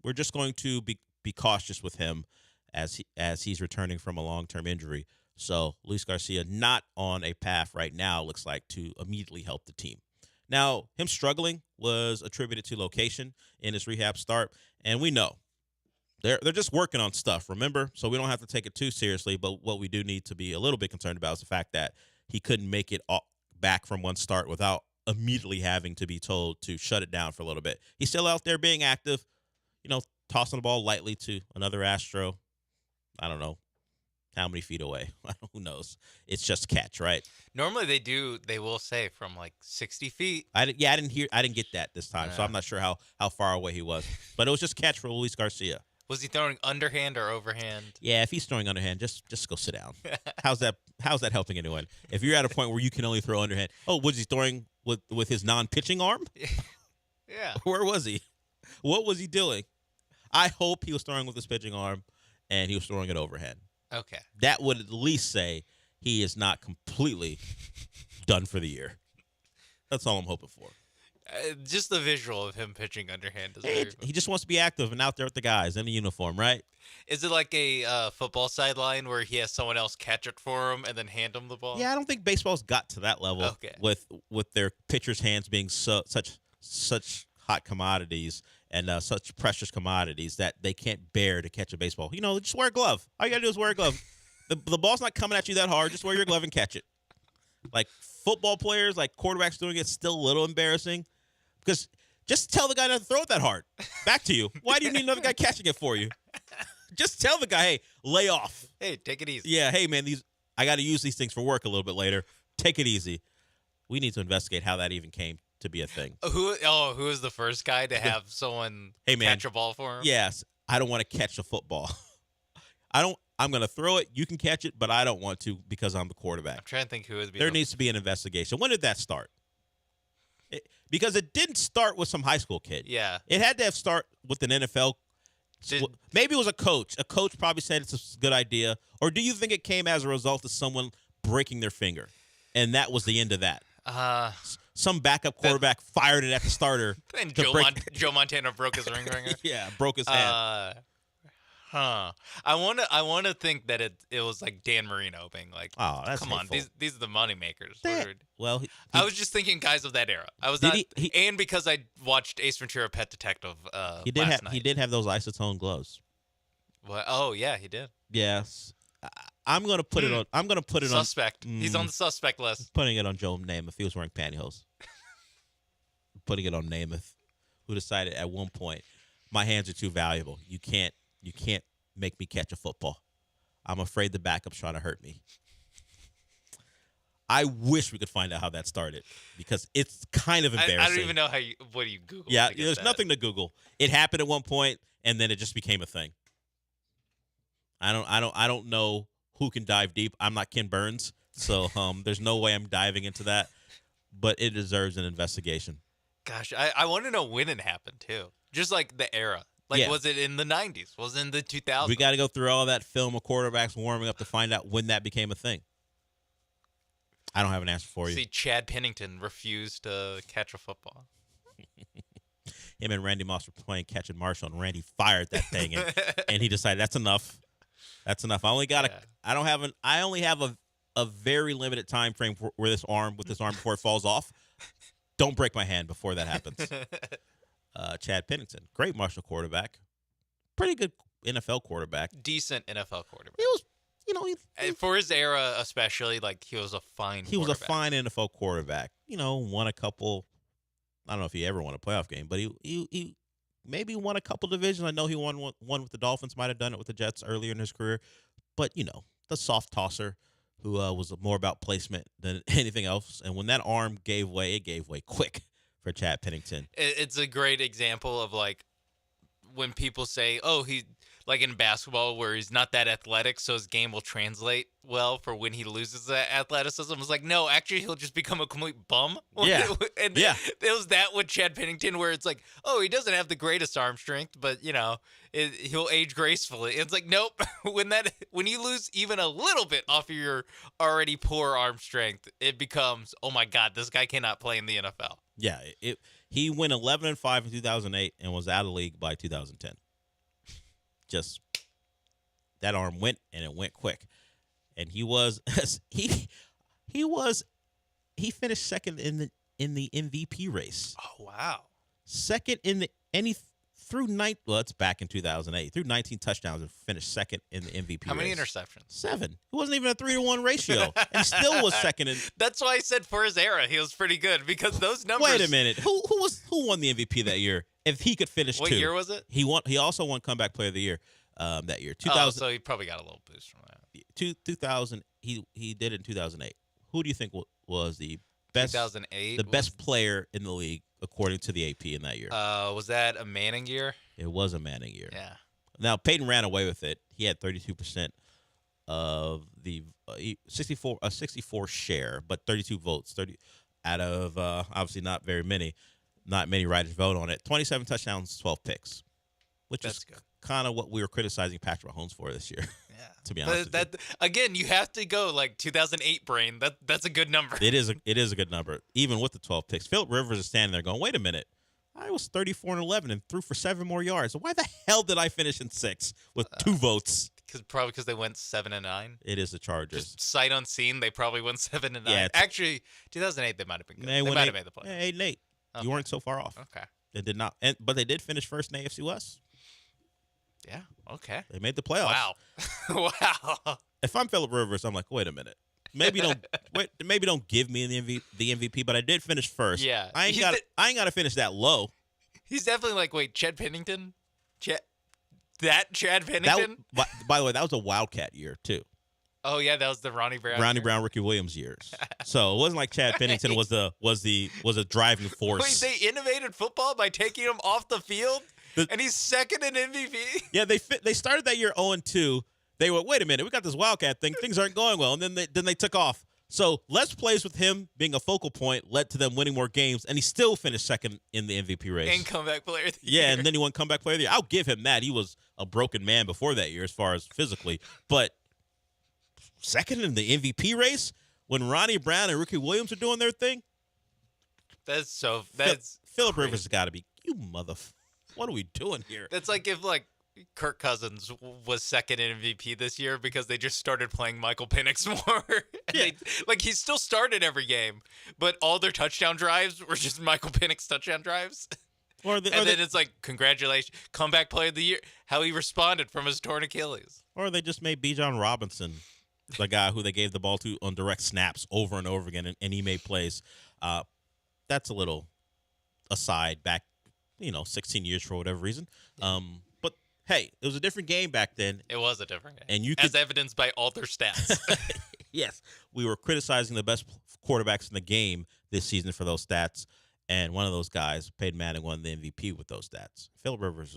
We're just going to be cautious with him as he's returning from a long-term injury. So Luis Garcia not on a path right now, looks like, to immediately help the team. Now, him struggling was attributed to location in his rehab start, and we know they're just working on stuff, remember? So we don't have to take it too seriously, but what we do need to be a little bit concerned about is the fact that he couldn't make it back from one start without immediately having to be told to shut it down for a little bit. He's still out there being active, tossing the ball lightly to another Astro. I don't know how many feet away. Who knows? It's just catch, right? Normally they will say from like 60 feet. I didn't get that this time, so I'm not sure how far away he was. But it was just catch for Luis Garcia. Was he throwing underhand or overhand? Yeah, if he's throwing underhand, just go sit down. How's that helping anyone? If you're at a point where you can only throw underhand. Oh, was he throwing with his non-pitching arm? Yeah. Where was he? What was he doing? I hope he was throwing with his pitching arm and he was throwing it overhand. Okay. That would at least say he is not completely done for the year. That's all I'm hoping for. Just the visual of him pitching underhand is Hey, he just wants to be active and out there with the guys in the uniform, right? Is it like a football sideline where he has someone else catch it for him and then hand him the ball? Yeah, I don't think baseball's got to that level with their pitchers' hands being such hot commodities and such precious commodities that they can't bear to catch a baseball. Just wear a glove. All you got to do is wear a glove. The ball's not coming at you that hard. Just wear your glove and catch it. Like football players, like quarterbacks doing it, still a little embarrassing. Because just tell the guy not to throw it that hard. Back to you. Why do you need another guy catching it for you? Just tell the guy, hey, lay off. Hey, take it easy. Yeah, hey, man, I got to use these things for work a little bit later. Take it easy. We need to investigate how that even came to be a thing. Who is the first guy to have someone catch a ball for him? Yes, I don't want to catch a football. I'm going to throw it. You can catch it, but I don't want to because I'm the quarterback. I'm trying to think who would be. There needs to be an investigation. When did that start? Because it didn't start with some high school kid. Yeah. It had to start with an NFL. Maybe it was a coach. A coach probably said it's a good idea. Or do you think it came as a result of someone breaking their finger? And that was the end of that. Some backup quarterback fired it at the starter. And Joe Montana broke his ring ringer. Yeah, broke his hand. I want to think that it was like Dan Marino being like, oh, that's come hateful. on, these are the money makers. Well, I was just thinking guys of that era. I was and because I watched Ace Ventura: Pet Detective. He did last night. He did have those isotone gloves. What? Oh yeah, he did. Yes, I'm gonna put it on. I'm gonna put it Suspect. on. He's on the suspect list. Putting it on Joe Namath. He was wearing pantyhose. Putting it on Namath, who decided at one point, my hands are too valuable. You can't make me catch a football. I'm afraid the backup's trying to hurt me. I wish we could find out how that started because it's kind of embarrassing. I don't even know what do you Google? Yeah, there's nothing to Google. It happened at one point, and then it just became a thing. I don't know who can dive deep. I'm not Ken Burns, so there's no way I'm diving into that. But it deserves an investigation. Gosh, I want to know when it happened too. Just like the era. Like, was it in the 90s? Was it in the 2000s? We got to go through all that film of quarterbacks warming up to find out when that became a thing. I don't have an answer for you. See, Chad Pennington refused to catch a football. Him and Randy Moss were playing catch and Marshall, and Randy fired that thing, and he decided that's enough. That's enough. I only have a very limited time frame with this arm before it falls off. Don't break my hand before that happens. Chad Pennington, great Marshall quarterback, pretty good NFL quarterback, decent NFL quarterback. He was, for his era especially, like he was a fine. He was a fine NFL quarterback. Won a couple. I don't know if he ever won a playoff game, but he maybe won a couple divisions. I know he won one with the Dolphins. Might have done it with the Jets earlier in his career, but the soft tosser who was more about placement than anything else. And when that arm gave way, it gave way quick for Chad Pennington. It's a great example of like when people say, "Oh, he." Like in basketball where he's not that athletic, so his game will translate well for when he loses that athleticism. It's like, no, actually, he'll just become a complete bum. Yeah. It was that with Chad Pennington where it's like, oh, he doesn't have the greatest arm strength, but, he'll age gracefully. It's like, nope. When you lose even a little bit off of your already poor arm strength, it becomes, oh, my God, this guy cannot play in the NFL. Yeah. He went 11-5 in 2008 and was out of the league by 2010. Just that arm went, and it went quick, and he finished second in the MVP race. Oh wow! Second it's back in 2008. Threw 19 touchdowns and finished second in the MVP. How many race. interceptions? 7. It wasn't even a 3-to-1 ratio, and still was second. That's why I said for his era he was pretty good because those numbers. Wait a minute, who won the MVP that year? If he could finish what 2. year was it? He won. He also won Comeback Player of the Year that year. 2000. So he probably got a little boost from that. 2000. He did it in 2008. Who do you think was the best? 2008. The best player in the league according to the AP in that year. Was that a Manning year? It was a Manning year. Yeah. Now Peyton ran away with it. He had 32% of the 64 share, but 32 votes. 30 out of obviously not very many. Not many writers vote on it. 27 touchdowns, 12 picks, which is kind of what we were criticizing Patrick Mahomes for this year. Yeah, to be honest. Again, you have to go like 2008 brain. That's a good number. It is a good number, even with the 12 picks. Phillip Rivers is standing there going, "Wait a minute, I was 34-11 and threw for 7 more yards. Why the hell did I finish in 6 with 2 votes?" Probably because they went 7-9. It is the Chargers. Just sight unseen, they probably went 7-9. Yeah, actually, 2008 they might have been good. They might have made the play. 8-8. Okay. You weren't so far off. Okay. They did not, but they did finish first in the AFC West. Yeah. Okay. They made the playoffs. Wow. Wow. If I'm Phillip Rivers, I'm like, wait a minute. Maybe don't give me the MVP, but I did finish first. Yeah. I ain't got to finish that low. He's definitely like, wait, Chad Pennington? Chad Pennington? By the way, that was a Wildcat year too. Oh yeah, that was the Ronnie Brown, Ricky Williams years. So it wasn't like Chad Pennington was a driving force. Wait, they innovated football by taking him off the field, and he's second in MVP. Yeah, they started that year 0-2. They were, wait a minute, we got this Wildcat thing. Things aren't going well, and then they took off. So less plays with him being a focal point led to them winning more games, and he still finished second in the MVP race. And comeback player of the year. Yeah, and then he won comeback player of the year. I'll give him that. He was a broken man before that year as far as physically, but second in the MVP race when Ronnie Brown and Ricky Williams are doing their thing. That's Phillip Rivers has got to be, you what are we doing here? That's like if Kirk Cousins was second in MVP this year because they just started playing Michael Penix more. Yeah. He still started every game, but all their touchdown drives were just Michael Penix touchdown drives. Then it's like, congratulations, comeback player of the year, how he responded from his torn Achilles. Or they just made Bijan Robinson the guy who they gave the ball to on direct snaps over and over again, and he made plays. That's a little aside back, 16 years for whatever reason. But hey, it was a different game back then. It was a different game, and as evidenced by all their stats. Yes, we were criticizing the best quarterbacks in the game this season for those stats, and one of those guys, Peyton Manning, won the MVP with those stats. Phil Rivers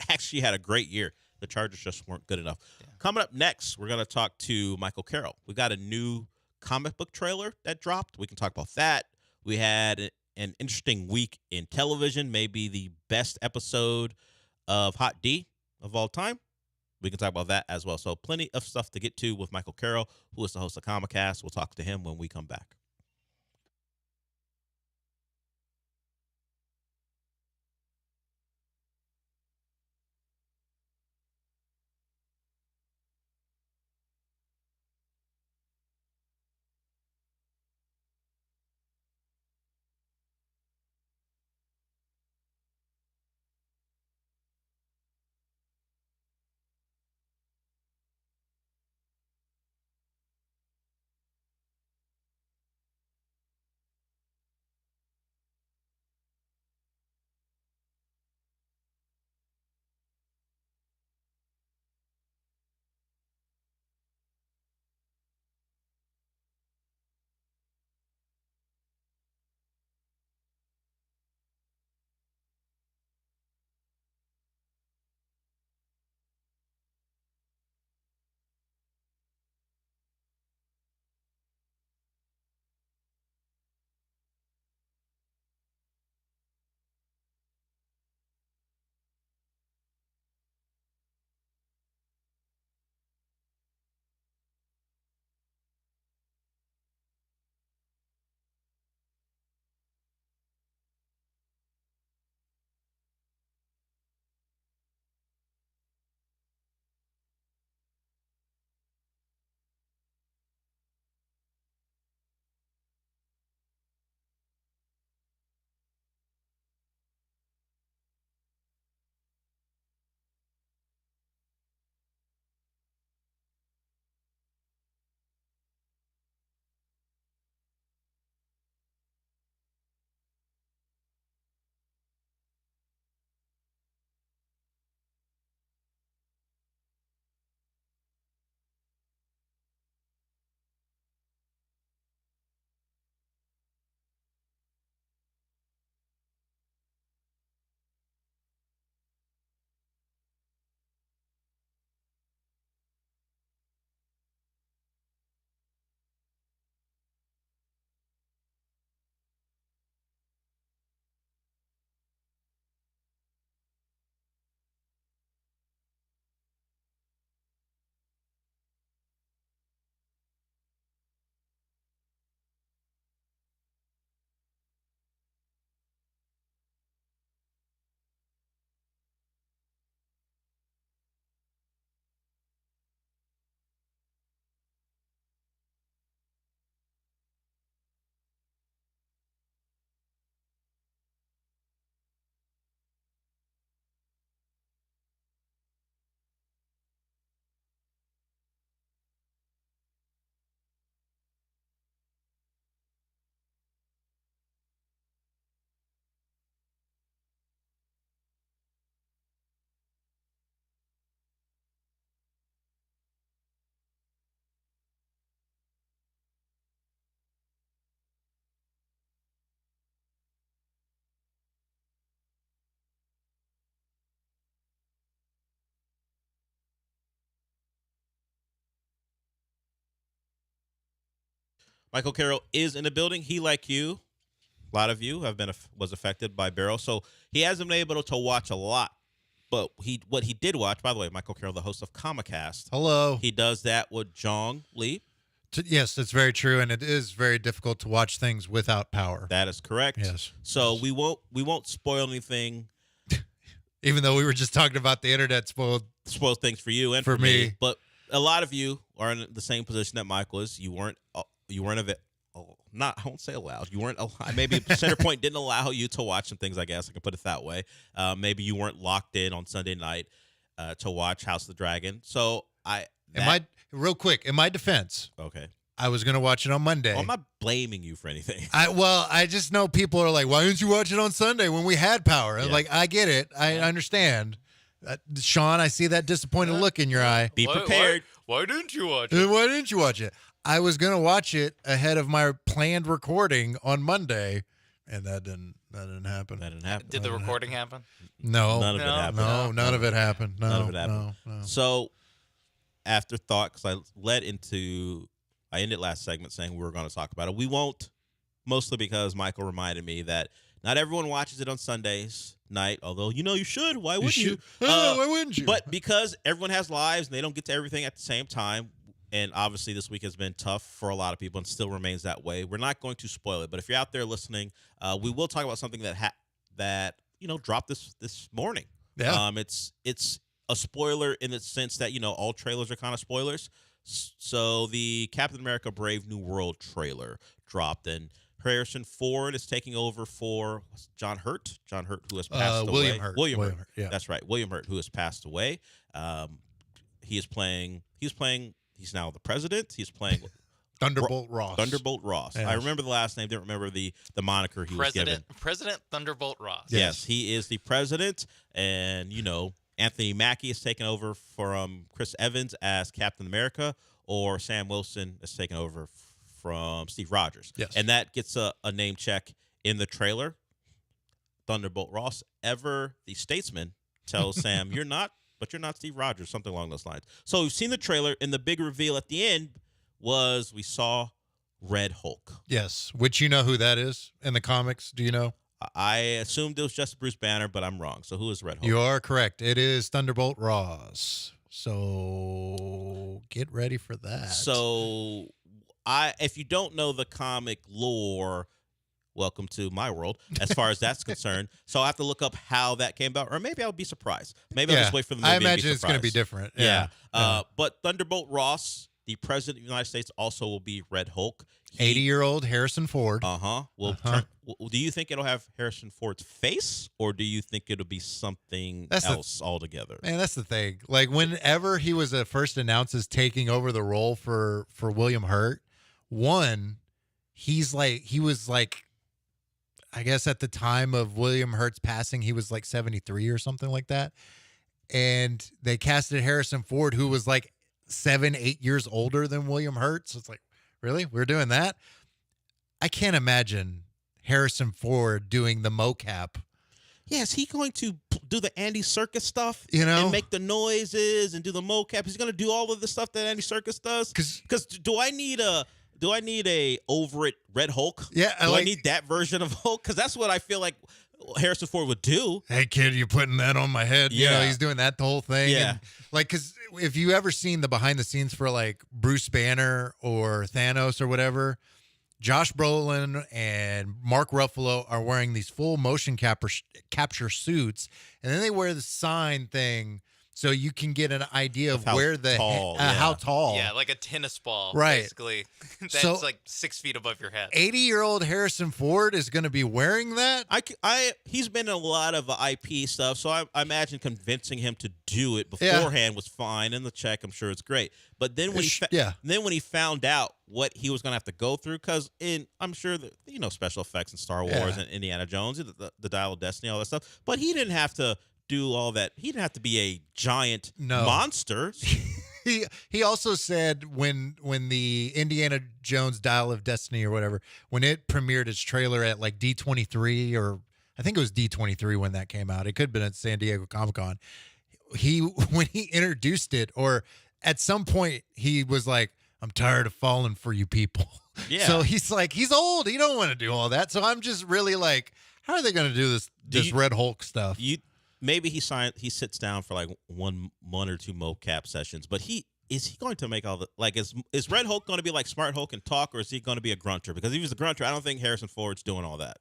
actually had a great year. The Chargers just weren't good enough. Yeah. Coming up next, we're going to talk to Michael Carroll. We got a new comic book trailer that dropped. We can talk about that. We had an interesting week in television, maybe the best episode of Hot D of all time. We can talk about that as well. So plenty of stuff to get to with Michael Carroll, who is the host of Comicast. We'll talk to him when we come back. Michael Carroll is in the building. He, like you, a lot of you was affected by Barrow, so he hasn't been able to watch a lot. But what he did watch, by the way, Michael Carroll, the host of Comicast. Hello. He does that with Jong Lee. Yes, that's very true, and it is very difficult to watch things without power. That is correct. Yes. So we won't spoil anything. Even though we were just talking about the internet spoiled Things for you and for me. But a lot of you are in the same position that Michael is. You weren't I won't say allowed. You weren't maybe Center Point didn't allow you to watch some things. I guess I can put it that way. Maybe you weren't locked in on Sunday night to watch House of the Dragon. So real quick, in my defense, Okay. I was going to watch it on Monday. Well, I'm not blaming you for anything. I just know people are like, why didn't you watch it on Sunday when we had power? And Yeah. like, I get it. I understand. Sean, I see that disappointed look in your eye. Be prepared. Why didn't you watch it? Why didn't you watch it? I was going to watch it ahead of my planned recording on Monday, and that didn't happen. That didn't happen. Did the recording happen? No. None of it happened. No, none of it happened. No, None of it happened. No. So, afterthought, because I ended last segment saying we were going to talk about it. We won't, mostly because Michael reminded me that not everyone watches it on Sundays night, although, you should. Why wouldn't you? Why wouldn't you? But because everyone has lives and they don't get to everything at the same time, and obviously this week has been tough for a lot of people and still remains that way, we're not going to spoil it. But if you're out there listening, we will talk about something that dropped this morning. Yeah. It's a spoiler in the sense that, all trailers are kind of spoilers. So the Captain America Brave New World trailer dropped, and Harrison Ford is taking over for John Hurt. John Hurt, who has passed away. William Hurt. William Hurt. Yeah. That's right. William Hurt, who has passed away. He's now the president. He's playing Thunderbolt Ross. Thunderbolt Ross. Yes. I remember the last name. Didn't remember the moniker he was given. President Thunderbolt Ross. Yes, he is the president, and Anthony Mackie is taking over from Chris Evans as Captain America, or Sam Wilson is taking over from Steve Rogers. Yes. And that gets a name check in the trailer. Thunderbolt Ross, ever the statesman, tells Sam, you're not Steve Rogers, something along those lines. So we've seen the trailer, and the big reveal at the end was we saw Red Hulk. Yes, which you know who that is in the comics. Do you know? I assumed it was just Bruce Banner, but I'm wrong. So who is Red Hulk? You are correct. It is Thunderbolt Ross. So get ready for that. So if you don't know the comic lore, welcome to my world as far as that's concerned. So I have to look up how that came about, or maybe I'll be surprised. Maybe I'll just wait for the movie. I and be imagine it's going to be surprised. different. Yeah. Yeah. But Thunderbolt Ross, the president of the United States, also will be Red Hulk. 80-year-old Harrison Ford. Do you think it'll have Harrison Ford's face, or do you think it'll be something else altogether? Man, that's the thing. Like, whenever he was first announced as taking over the role for William Hurt, he was like, I guess at the time of William Hurt's passing, he was like 73 or something like that. And they casted Harrison Ford, who was like 7-8 years older than William Hurt. So it's like, really? We're doing that? I can't imagine Harrison Ford doing the mocap. Yeah, is he going to do the Andy Serkis stuff? And make the noises and do the mocap? He's going to do all of the stuff that Andy Serkis does? Because do I need a over it Red Hulk? Yeah, I need that version of Hulk? Because that's what I feel like Harrison Ford would do. Hey, kid, you're putting that on my head. Yeah. He's doing that the whole thing. Yeah. And, because if you ever seen the behind the scenes for like Bruce Banner or Thanos or whatever, Josh Brolin and Mark Ruffalo are wearing these full motion capture suits, and then they wear the sign thing so you can get an idea of how tall. Yeah, like a tennis ball, right? Basically, that's So, like 6 feet above your head. 80-year-old Harrison Ford is going to be wearing that. He's been in a lot of IP stuff, so I imagine convincing him to do it beforehand was fine, and the check, I'm sure it's great. But then when he found out what he was going to have to go through, because I'm sure that special effects in Star Wars and Indiana Jones, the Dial of Destiny, all that stuff, but he didn't have to do all that. He didn't have to be a giant monster. He also said when the Indiana Jones Dial of Destiny or whatever, when it premiered its trailer at like D23, or I think it was D23 when that came out. It could have been at San Diego Comic-Con. When he introduced it, or at some point he was like, I'm tired of falling for you people. Yeah. So he's like, he's old. He don't want to do all that. So I'm just really like, how are they going to do this Red Hulk stuff? Maybe he sits down for like one or two mocap sessions, but is he going to make all the, like, is Red Hulk going to be like Smart Hulk and talk, or is he going to be a grunter? Because if he's a grunter, I don't think Harrison Ford's doing all that.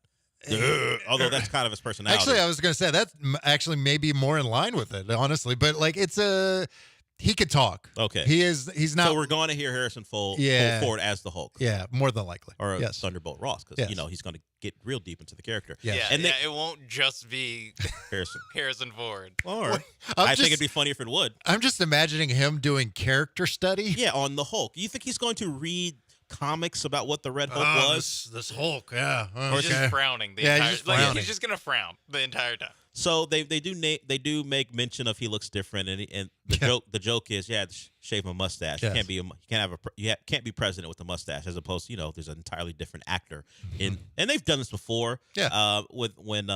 Although that's kind of his personality. Actually, I was going to say that's actually maybe more in line with it, honestly. But like, it's He could talk. Okay. He's not. So we're going to hear Harrison Ford as the Hulk. Yeah, more than likely. Or yes. Thunderbolt Ross, because he's going to get real deep into the character. Yes. Yeah, And it won't just be Harrison Ford. Or I think it'd be funny if it would. I'm just imagining him doing character study. Yeah, on the Hulk. You think he's going to read comics about what the Red Hulk was? This Hulk, yeah. He's just frowning the entire he's just frowning. he's just gonna frown the entire time. So they do make mention of he looks different, and the joke is shave a mustache. Yes. You can't be president with a mustache, as opposed to there's an entirely different actor and they've done this before. Yeah. When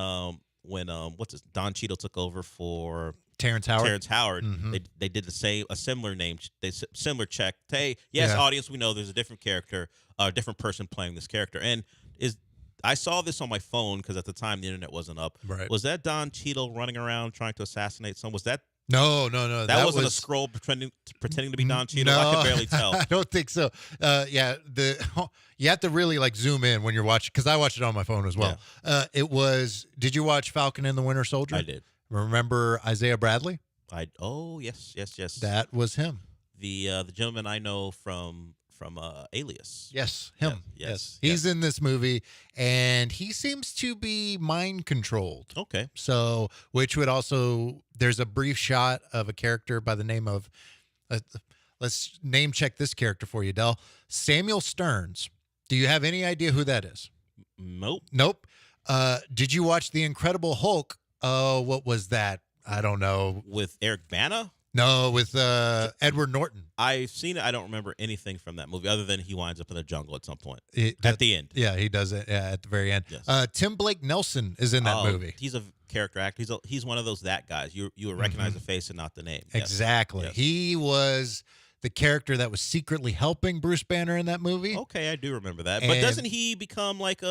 Don Cheadle took over for Terrence Howard. Mm-hmm. They did a similar check. Hey, yes, audience, we know there's a different character, a different person playing this character, and I saw this on my phone because at the time the internet wasn't up. Right. Was that Don Cheadle running around trying to assassinate someone? Was that? No. That wasn't a scroll pretending to be Don Cheadle. No, I could barely tell. I don't think so. You have to really zoom in when you're watching, because I watched it on my phone as well. Yeah. Did you watch Falcon and the Winter Soldier? I did. Remember Isaiah Bradley? Yes. That was him. The gentleman I know from Alias. Yes, him. Yes. He's in this movie, and he seems to be mind controlled. Okay. So, which would also, there's a brief shot of a character by the name of, let's name check this character for you, Del. Samuel Stearns. Do you have any idea who that is? Nope. Did you watch The Incredible Hulk? What was that? I don't know. With Eric Bana? No, with Edward Norton. I've seen it. I don't remember anything from that movie other than he winds up in the jungle at some point. At the end. Yeah, he does it at the very end. Yes. Tim Blake Nelson is in that movie. He's a character actor. He's one of those guys. You would recognize the face and not the name. Yes. Exactly. Yes. He was the character that was secretly helping Bruce Banner in that movie. Okay, I do remember that. But doesn't he become like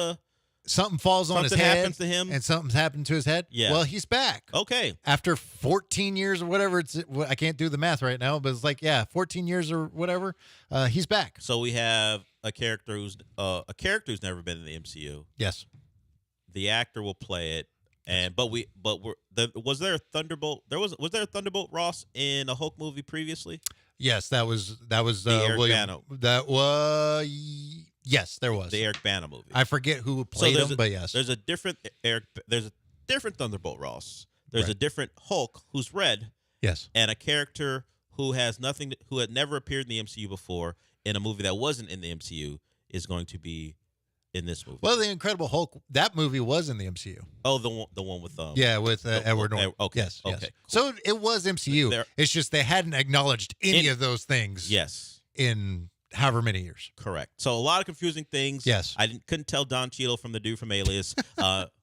something falls on his something head? happens to him? And something's happened to his head? Yeah. Well, he's back. Okay. After 14 years or whatever, I can't do the math right now, but it's 14 years or whatever, he's back. So we have a character who's never been in the MCU. Yes. The actor will play it, was there a Thunderbolt? Was there a Thunderbolt Ross in a Hulk movie previously? Yes, that was Eric William. Bana. That was yes, there was The Eric Bana movie. I forget who played him, but yes, there's a different Thunderbolt Ross. There's a different Hulk who's red. Yes, and a character who had never appeared in the MCU before in a movie that wasn't in the MCU is going to be in this movie. Well, the Incredible Hulk, that movie was in the MCU. Oh, the one with with Edward Norton. Okay, yes, okay. yes. Cool. So it was MCU. It's just they hadn't acknowledged any of those things. Yes, in however many years. Correct. So a lot of confusing things. Yes, I couldn't tell Don Cheadle from the dude from Alias,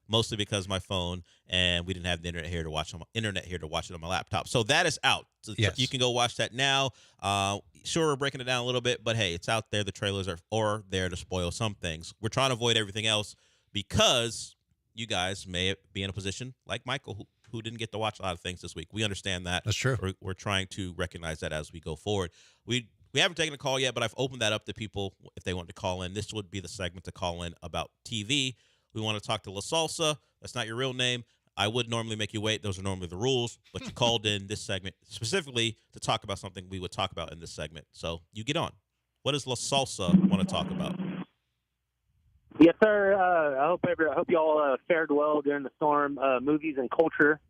mostly because of my phone, and we didn't have the internet here to watch it on my laptop. So that is out. So yes. You can go watch that now. Sure, we're breaking it down a little bit, but hey, it's out there. The trailers are there to spoil some things. We're trying to avoid everything else because you guys may be in a position like Michael, who didn't get to watch a lot of things this week. We understand that. That's true. We're trying to recognize that as we go forward. We haven't taken a call yet, but I've opened that up to people if they want to call in. This would be the segment to call in about TV. We want to talk to La Salsa. That's not your real name. I would normally make you wait. Those are normally the rules. But you called in this segment specifically to talk about something we would talk about in this segment. So you get on. What does La Salsa want to talk about? Yes, sir. I hope y'all fared well during the storm. Movies and culture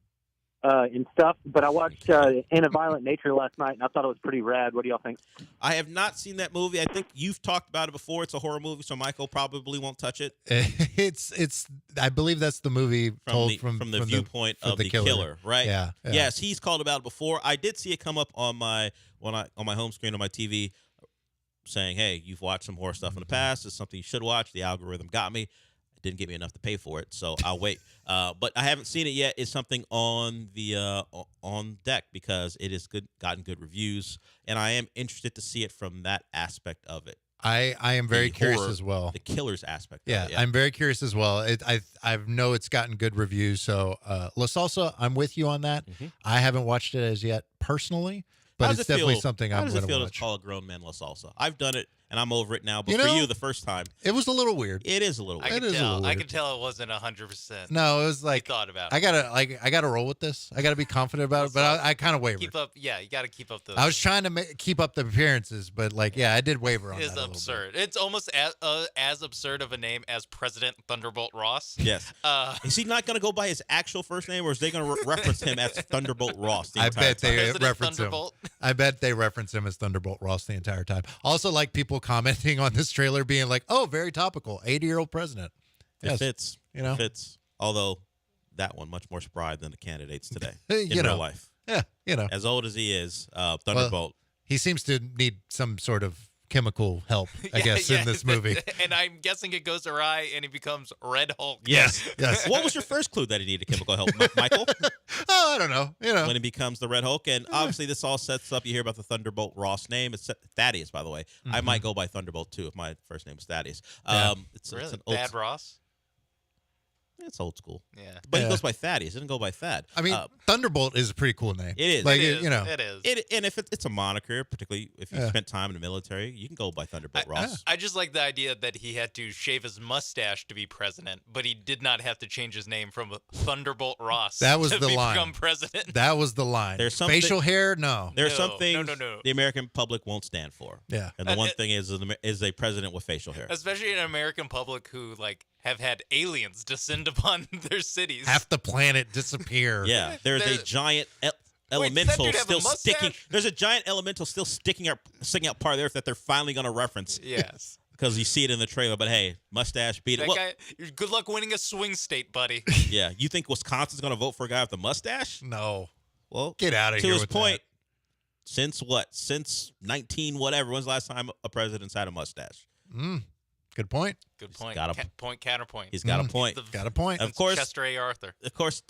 and stuff. But I watched In a Violent Nature last night, and I thought it was pretty rad. What do y'all think? I have not seen that movie. I think you've talked about it before. It's a horror movie, so Michael probably won't touch it. It's. I believe that's the movie told from the viewpoint of the killer, right? Yeah. Yes, he's called about it before. I did see it come up on my home screen on my TV, saying, "Hey, you've watched some horror stuff in the past. It's something you should watch." The algorithm got me. It didn't get me enough to pay for it, so I'll wait. But I haven't seen it yet. It's something on the on deck because it is gotten good reviews, and I am interested to see it from that aspect of it. I am very curious horror, as well. The killer's aspect. Yeah, of it, I'm very curious as well. I know it's gotten good reviews. So La Salsa, I'm with you on that. Mm-hmm. I haven't watched it as yet personally. but How it's does it definitely feel- something How I'm does going it to feel watch. to call a grown man La Salsa? I've done it, and I'm over it now. But You for know- you, the first time, It was a little weird. it is a little I weird. It can is a tell. little I weird. can tell it wasn't 100%. No, it was You like thought about I it. gotta roll with this. I gotta be confident about it, but I kind of wavered. Keep up. Yeah, you got to keep up the. I was trying to keep up the appearances, but like, yeah, I did waver on It's that a little bit. absurd. It's almost as absurd of a name as President Thunderbolt Ross. Yes. Is he not going to go by his actual first name, or is they going to reference him as Thunderbolt Ross the I entire bet time? they President reference him. Thunderbolt. I bet they reference him as Thunderbolt Ross the entire time. Also, like people commenting on this trailer, being like, "Oh, very topical. 80-year-old president." It Yes, fits. you know? It fits. Although that one much more spry than the candidates today You in real know. life. Yeah, As old as he is, Thunderbolt. he seems to need some sort of chemical help, I guess, in this movie. And I'm guessing it goes awry and he becomes Red Hulk. Yes. Yes. What was your first clue that he needed chemical help, Michael? Oh, I don't know. When he becomes the Red Hulk. And obviously, this all sets up. You hear about the Thunderbolt Ross name. It's Thaddeus, by the way. I might go by Thunderbolt too if my first name is Thaddeus. Yeah. It's Really? an old, Bad Ross? it's old school. Yeah. But Yeah. he goes by Thaddeus. He doesn't go by Thad. I mean, Thunderbolt is a pretty cool name. It is. Like, It is. you know, It is. And if it's a moniker, particularly if you Yeah. spent time in the military, you can go by Thunderbolt Ross. I just like the idea that he had to shave his mustache to be president, but he did not have to change his name from Thunderbolt Ross That was to the line. become president. that was the line. There's something- Facial hair, no. There are No, some no, things no. the American public won't stand for. Yeah. And the And one it- thing is a president with facial hair. Especially an American public who like have had aliens descend upon their cities. Half the planet disappear. Yeah, there's a There- giant that elemental dude have a still sticking. mustache? There's a giant elemental still sticking out part of the earth that they're finally going to reference Yes. because you see it in the trailer. But hey, mustache beat it. That Well, guy, good luck winning a swing state, buddy. yeah, you think Wisconsin's going to vote for a guy with a mustache? No. Well, Get out of to here his with point, since what? Since 19 whatever. When's the last time a president's had a mustache? that. Good point. Good point. got a- Point counterpoint. He's got a point. The- Got a point. Of course, Chester A. Arthur. of course,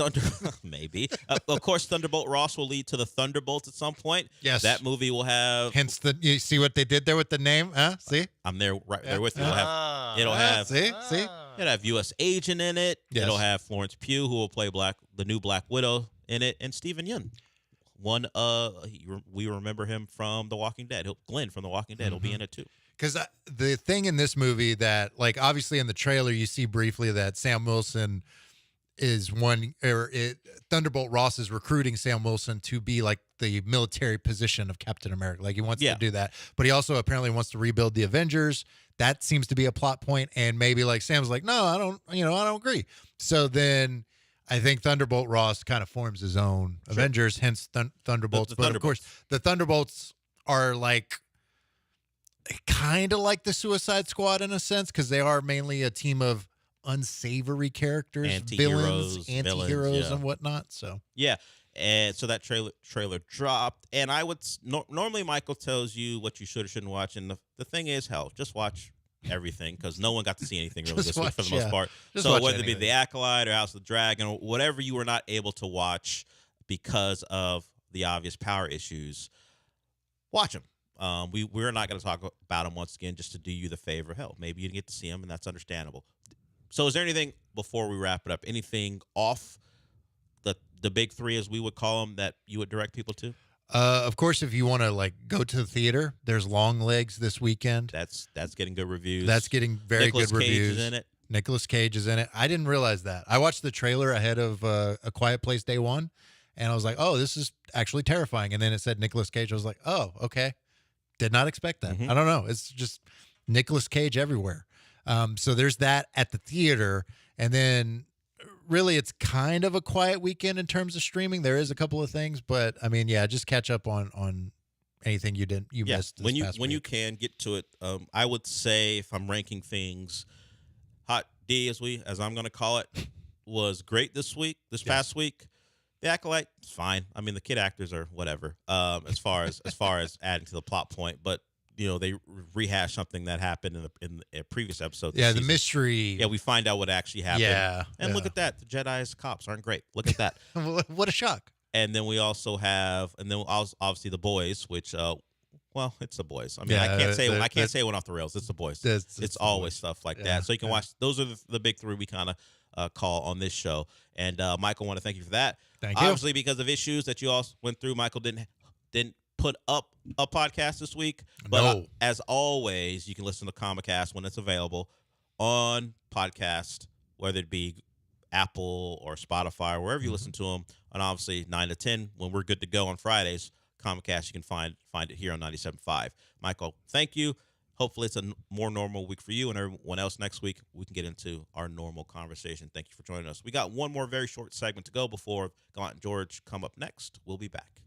maybe. Of course, Thunderbolt Ross will lead to the Thunderbolts at some point. Yes. That movie will have. Hence you see what they did there with the name? Huh? See? I'm there, right there with you. Ah. It'll have. See? It'll have U.S. Agent in it. Yes. It'll have Florence Pugh, who will play the new Black Widow in it, and Stephen Yeun. We remember him from The Walking Dead. Glenn from The Walking Dead. He'll be in it too. Because the thing in this movie that, like, obviously in the trailer, you see briefly that Sam Wilson is Thunderbolt Ross is recruiting Sam Wilson to be like the military position of Captain America. Like, he wants Yeah. to do that. But he also apparently wants to rebuild the Avengers. That seems to be a plot point. And maybe like Sam's like, no, I don't agree. So then I think Thunderbolt Ross kind of forms his own Avengers, hence Thunderbolts. The But of course, the Thunderbolts are like kind of like the Suicide Squad in a sense, because they are mainly a team of unsavory characters, Anti-heroes, villains, anti-heroes, villains, yeah. and whatnot. So Yeah, and so that trailer dropped, and I would normally Michael tells you what you should or shouldn't watch, and the thing is, hell, just watch everything because no one got to see anything really Just this week for the watch, most yeah. part. Just So watch whether it be anything. The Acolyte or House of the Dragon or whatever you were not able to watch because of the obvious power issues, watch them. We're not going to talk about them once again just to do you the favor. Hell, maybe you didn't get to see them, and that's understandable. So is there anything, before we wrap it up, anything off the big three, as we would call them, that you would direct people to? of course, if you want to like go to the theater, there's Long Legs this weekend. That's getting good reviews. That's getting very Nicolas good Cage reviews. is in it. Nicolas Cage is in it. I didn't realize that. I watched the trailer ahead of A Quiet Place Day One, and I was like, "Oh, this is actually terrifying." And then it said Nicolas Cage. I was like, "Oh, okay." Did not expect that. Mhm. I don't know. It's just Nicolas Cage everywhere. So there's that at the theater, and then really it's kind of a quiet weekend in terms of streaming. There is a couple of things, but I mean, yeah, just catch up on anything you missed. This when you past when you week. can get to it. I would say if I'm ranking things, Hot D as I'm going to call it, was great this past week. The Acolyte, it's fine. I mean, the kid actors are whatever. As far as adding to the plot point, but they rehash something that happened in a previous episode. this yeah, the season. mystery. Yeah, we find out what actually happened. Yeah, and yeah. look at that. The Jedi's cops aren't great. Look at that. What a shock. And then we also have, obviously the boys, which, well, it's the boys. I mean, Yeah, I can't say it went off the rails. It's the boys. It's It's the always boys. stuff like Yeah, that. So you can yeah. watch. Those are the big three we kind of call on this show. And Michael, want to thank you for that. Thank you. Obviously, because of issues that you all went through, Michael didn't put up a podcast this week. But No. as always, you can listen to Comicast when it's available on podcast, whether it be Apple or Spotify or wherever you listen to them. And obviously 9 to 10 when we're good to go on Fridays. Comicast, you can find it here on 97.5. Michael, thank you. Hopefully it's a more normal week for you and everyone else next week. We can get into our normal conversation. Thank you for joining us. We got one more very short segment to go before Gallant George come up next. We'll be back.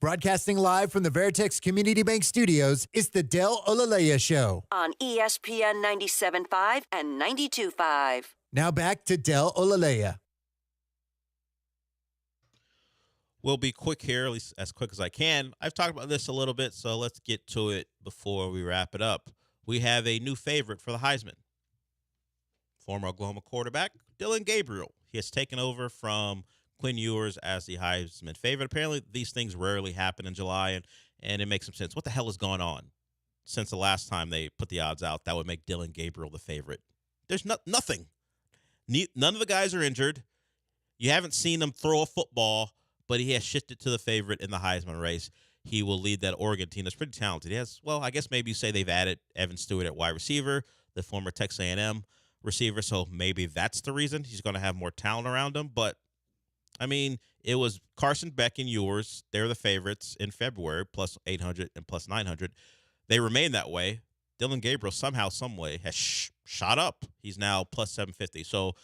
Broadcasting live from the Veritex Community Bank Studios, it's the Del Olaleye Show. On ESPN 97.5 and 92.5. Now back to Del Olaleye. We'll be quick here, at least as quick as I can. I've talked about this a little bit, so let's get to it before we wrap it up. We have a new favorite for the Heisman. Former Oklahoma quarterback, Dillon Gabriel. He has taken over from Quinn Ewers as the Heisman favorite. Apparently, these things rarely happen in July, and it makes some sense. What the hell has gone on since the last time they put the odds out that would make Dillon Gabriel the favorite? There's nothing. None of the guys are injured. You haven't seen him throw a football, but he has shifted to the favorite in the Heisman race. He will lead that Oregon team that's pretty talented. He has, well, I guess maybe you say they've added Evan Stewart at wide receiver, the former Texas A&M receiver, so maybe that's the reason he's going to have more talent around him. But, I mean, it was Carson Beck and Ewers. They're the favorites in February, plus 800 and plus 900. They remain that way. Dillon Gabriel somehow, some way, has shot up. He's now plus 750. So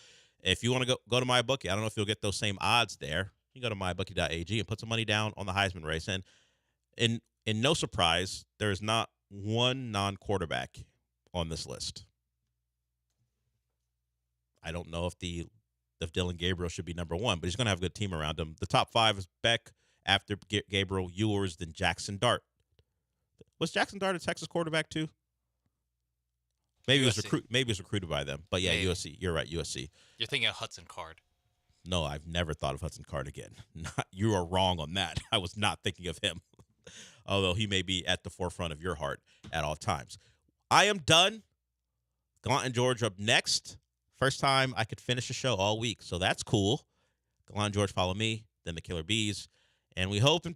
if you want to go to MyBookie, I don't know if you'll get those same odds there. You can go to mybookie.ag and put some money down on the Heisman race. And in no surprise, there is not one non-quarterback on this list. I don't know if Dillon Gabriel should be number one, but he's going to have a good team around him. The top five is Beck, after Gabriel, Ewers, then Jackson Dart. Was Jackson Dart a Texas quarterback too? Maybe he was recruited by them. But yeah, maybe. USC. You're right, USC. You're thinking of Hudson Card. No, I've never thought of Hudson Card again. You are wrong on that. I was not thinking of him, although he may be at the forefront of your heart at all times. I am done. Gallant and George up next. First time I could finish a show all week, so that's cool. Gallant and George follow me, then the Killer Bees, and we hope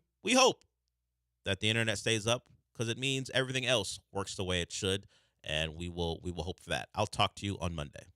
that the internet stays up because it means everything else works the way it should, and we will hope for that. I'll talk to you on Monday.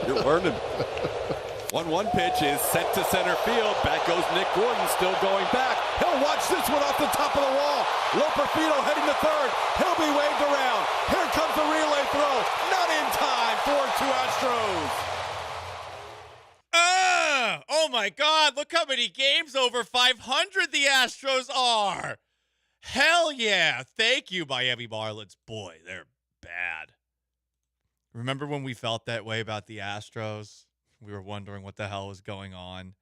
You're learning. 1-1 pitch is sent to center field. Back goes Nick Gordon, still going back. He'll watch this one off the top of the wall. Loperfido heading to third. He'll be waved around. Here comes the relay throw. Not in time. 4-2 Astros. Oh my God, look how many games over 500 the Astros are. Hell yeah. Thank you, Miami Marlins. Boy, they're bad. Remember when we felt that way about the Astros? We were wondering what the hell was going on.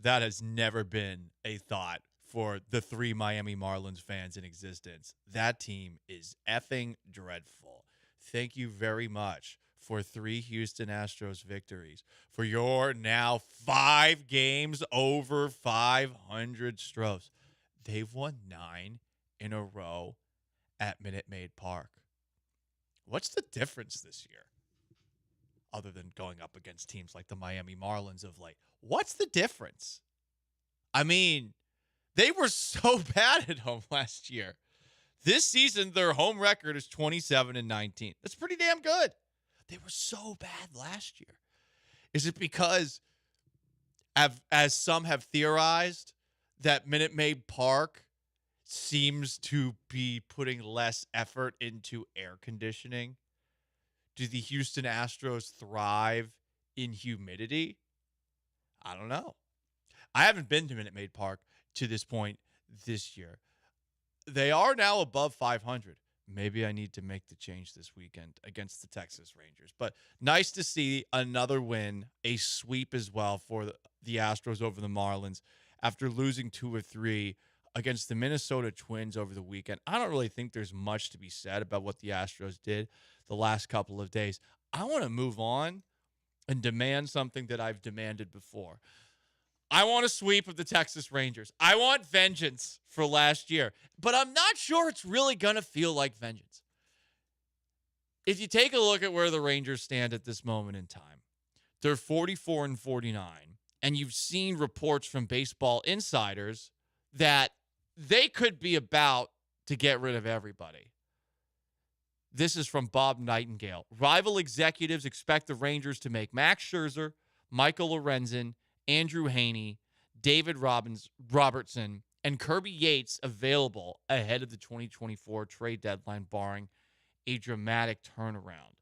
That has never been a thought for the 3 Miami Marlins fans in existence. That team is effing dreadful. Thank you very much for 3 Houston Astros victories, for your now 5 games over 500 Stros. They've won 9 in a row at Minute Maid Park. What's the difference this year? Other than going up against teams like the Miami Marlins of late. What's the difference? I mean, they were so bad at home last year. This season, their home record is 27-19. That's pretty damn good. They were so bad last year. Is it because, as some have theorized, that Minute Maid Park seems to be putting less effort into air conditioning? Do the Houston Astros thrive in humidity? I don't know. I haven't been to Minute Maid Park to this point this year. They are now above 500. Maybe I need to make the change this weekend against the Texas Rangers. But nice to see another win, a sweep as well for the Astros over the Marlins after losing 2 or 3 against the Minnesota Twins over the weekend. I don't really think there's much to be said about what the Astros did the last couple of days. I want to move on and demand something that I've demanded before. I want a sweep of the Texas Rangers. I want vengeance for last year, but I'm not sure it's really going to feel like vengeance. If you take a look at where the Rangers stand at this moment in time, they're 44-49, and you've seen reports from baseball insiders that they could be about to get rid of everybody. This is from Bob Nightingale. Rival executives expect the Rangers to make Max Scherzer, Michael Lorenzen, Andrew Haney, David Robertson, and Kirby Yates available ahead of the 2024 trade deadline, barring a dramatic turnaround.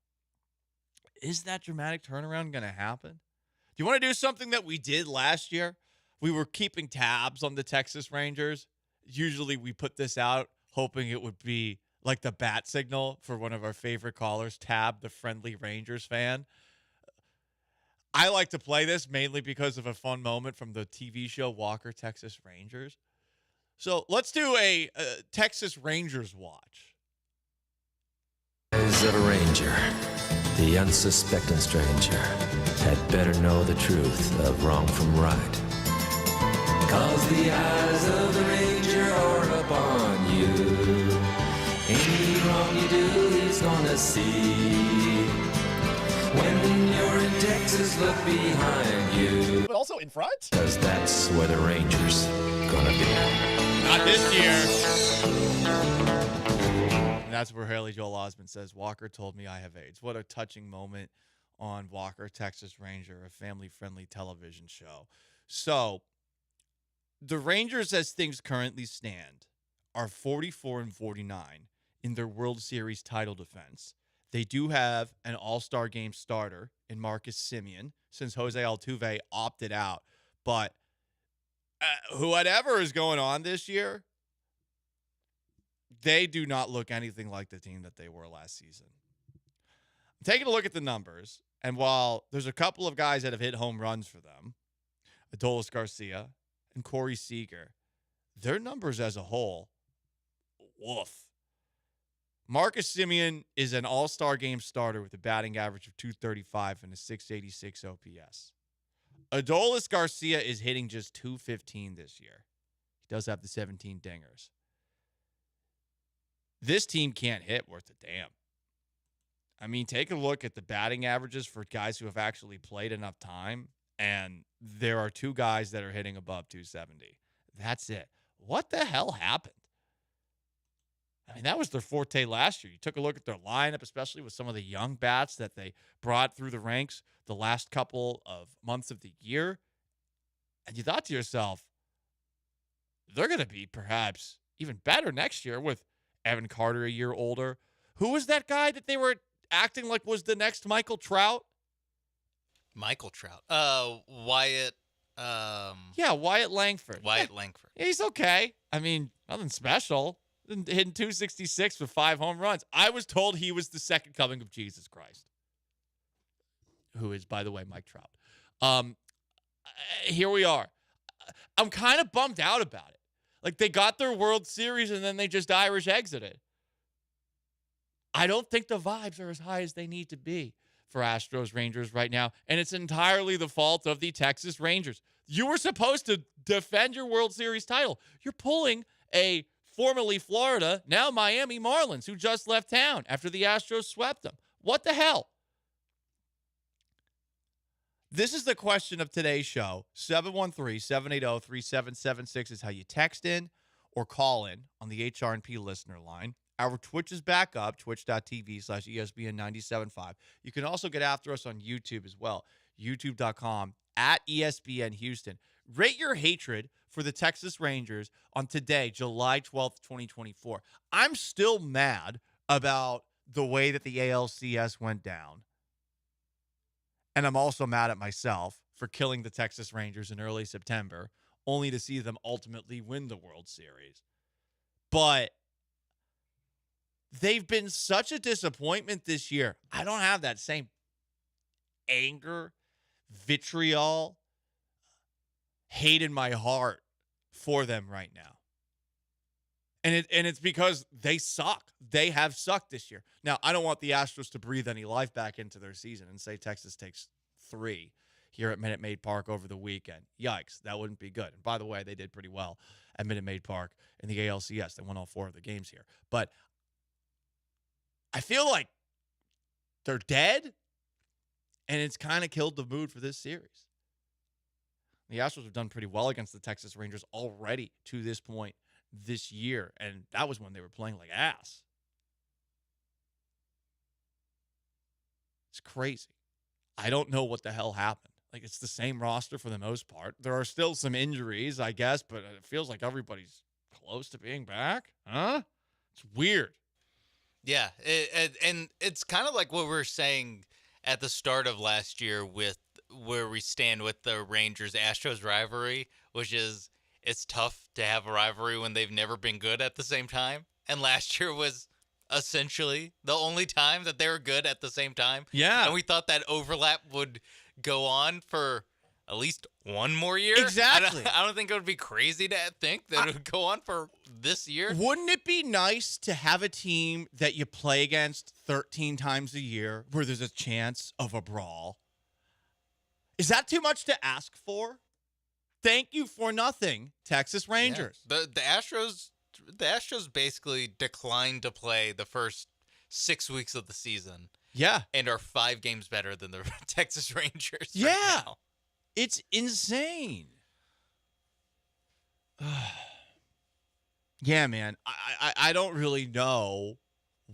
Is that dramatic turnaround going to happen? Do you want to do something that we did last year? We were keeping tabs on the Texas Rangers. Usually we put this out hoping it would be like the bat signal for one of our favorite callers, Tab, the friendly Rangers fan. I like to play this mainly because of a fun moment from the TV show Walker, Texas Rangers. So let's do a Texas Rangers watch. Eyes of a ranger, the unsuspecting stranger, had better know the truth of wrong from right. 'Cause the eyes of the ranger are upon you. Any wrong you do, he's gonna see. When you're in Texas, look behind you. But also in front? 'Cause that's where the Rangers gonna be. Not this year. And that's where Haley Joel Osment says, Walker told me I have AIDS. What a touching moment on Walker, Texas Ranger, a family-friendly television show. So, the Rangers, as things currently stand, are 44-49 in their World Series title defense. They do have an all-star game starter in Marcus Semien since Jose Altuve opted out. But whatever is going on this year, they do not look anything like the team that they were last season. I'm taking a look at the numbers, and while there's a couple of guys that have hit home runs for them, Adolis Garcia and Corey Seager, their numbers as a whole, woof. Marcus Semien is an all-star game starter with a batting average of .235 and a .686 OPS. Adolis Garcia is hitting just .215 this year. He does have the 17 dingers. This team can't hit worth a damn. I mean, take a look at the batting averages for guys who have actually played enough time, and there are 2 guys that are hitting above .270. That's it. What the hell happened? I mean, that was their forte last year. You took a look at their lineup, especially with some of the young bats that they brought through the ranks the last couple of months of the year. And you thought to yourself, they're going to be perhaps even better next year with Evan Carter a year older. Who was that guy that they were acting like was the next Michael Trout? Michael Trout. Wyatt. Wyatt Langford. Wyatt Langford. Yeah, he's okay. I mean, nothing special. Hitting 266 with 5 home runs. I was told he was the second coming of Jesus Christ, who is, by the way, Mike Trout. Here we are. I'm kind of bummed out about it. Like, they got their World Series and then they just Irish exited. I don't think the vibes are as high as they need to be for Astros Rangers right now, and it's entirely the fault of the Texas Rangers. You were supposed to defend your World Series title. You're pulling a formerly Florida, now Miami Marlins, who just left town after the Astros swept them. What the hell? This is the question of today's show. 713-780-3776 is how you text in or call in on the HRNP listener line. Our Twitch is back up, twitch.tv/ESPN975. You can also get after us on YouTube as well, youtube.com/ESPN Houston. Rate your hatred for the Texas Rangers on today, July 12th, 2024. I'm still mad about the way that the ALCS went down. And I'm also mad at myself for killing the Texas Rangers in early September, only to see them ultimately win the World Series. But they've been such a disappointment this year. I don't have that same anger, vitriol, hate in my heart for them right now. And it's because they suck. They have sucked this year. Now, I don't want the Astros to breathe any life back into their season and say Texas takes 3 here at Minute Maid Park over the weekend. Yikes, that wouldn't be good. And by the way, they did pretty well at Minute Maid Park in the ALCS. They won all 4 of the games here. But I feel like they're dead, and it's kind of killed the mood for this series. The Astros have done pretty well against the Texas Rangers already to this point this year, and that was when they were playing like ass. It's crazy. I don't know what the hell happened. Like, it's the same roster for the most part. There are still some injuries, I guess, but it feels like everybody's close to being back. Huh? It's weird. Yeah, and it's kind of like what we were saying at the start of last year with where we stand with the Rangers-Astros rivalry, which is it's tough to have a rivalry when they've never been good at the same time. And last year was essentially the only time that they were good at the same time. Yeah. And we thought that overlap would go on for at least one more year. Exactly. I don't think it would be crazy to think that it would go on for this year. Wouldn't it be nice to have a team that you play against 13 times a year where there's a chance of a brawl? Is that too much to ask for? Thank you for nothing, Texas Rangers. Yeah. The Astros basically declined to play the first 6 weeks of the season. Yeah. And are 5 games better than the Texas Rangers. Yeah. Right now. It's insane. Yeah, man. I don't really know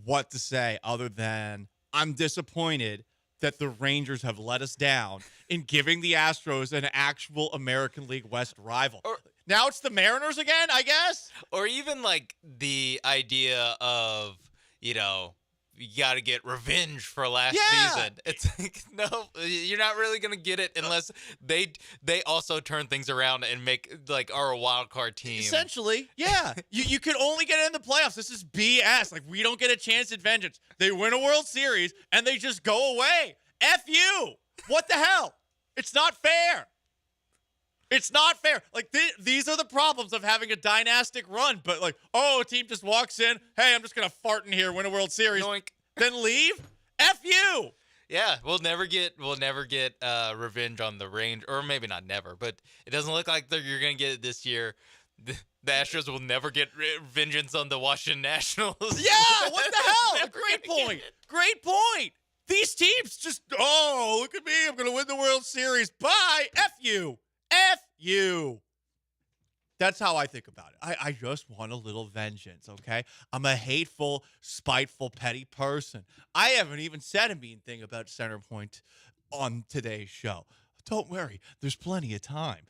what to say other than I'm disappointed that the Rangers have let us down in giving the Astros an actual American League West rival. Now it's the Mariners again, I guess? Or even like the idea of, you got to get revenge for last season. It's like, no, you're not really going to get it unless they also turn things around and make are a wild card team. Essentially, yeah. you can only get in the playoffs. This is BS. Like, we don't get a chance at vengeance. They win a World Series and they just go away. F you. What the hell? It's not fair. It's not fair. Like, these are the problems of having a dynastic run. But, a team just walks in. Hey, I'm just going to fart in here, win a World Series. Yoink. Then leave? F you. Yeah, we'll never get revenge on the Rangers. Or maybe not never, but it doesn't look like you're going to get it this year. The Astros will never get vengeance on the Washington Nationals. Yeah, what the hell? Great point. Great point. These teams just, look at me. I'm going to win the World Series. Bye. F you. F you. That's how I think about it. I just want a little vengeance, okay? I'm a hateful, spiteful, petty person. I haven't even said a mean thing about Center Point on today's show. Don't worry, there's plenty of time.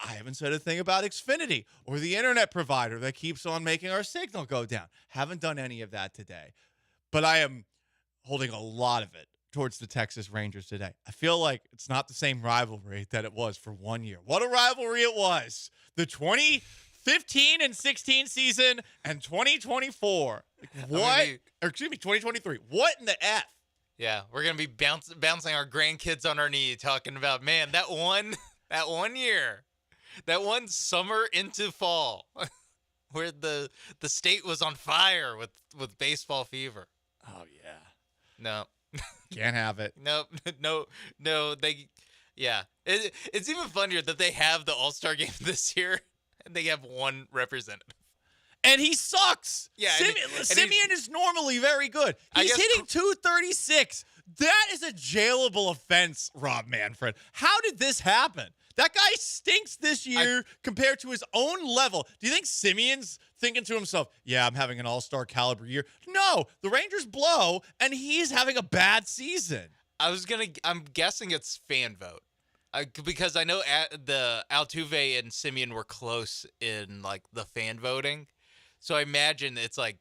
I haven't said a thing about Xfinity or the internet provider that keeps on making our signal go down. Haven't done any of that today. But I am holding a lot of it towards the Texas Rangers today. I feel like it's not the same rivalry that it was for 1 year. What a rivalry it was. The 2015 and 16 season and 2024. What? Or excuse me, 2023. What in the F? Yeah, we're gonna be bouncing our grandkids on our knee, talking about, man, that one year, that one summer into fall, where the state was on fire with baseball fever. Oh yeah. No, Can't have it. no. It's even funnier that they have the All-Star game this year and they have one representative. And he sucks. Yeah, Simeon is normally very good. He's hitting 236. That is a jailable offense, Rob Manfred. How did this happen? That guy stinks this year compared to his own level. Do you think Simeon's thinking to himself, yeah, I'm having an all-star caliber year? No, the Rangers blow, and he's having a bad season. I'm guessing it's fan vote. Because I know the Altuve and Simeon were close in like the fan voting. So I imagine it's like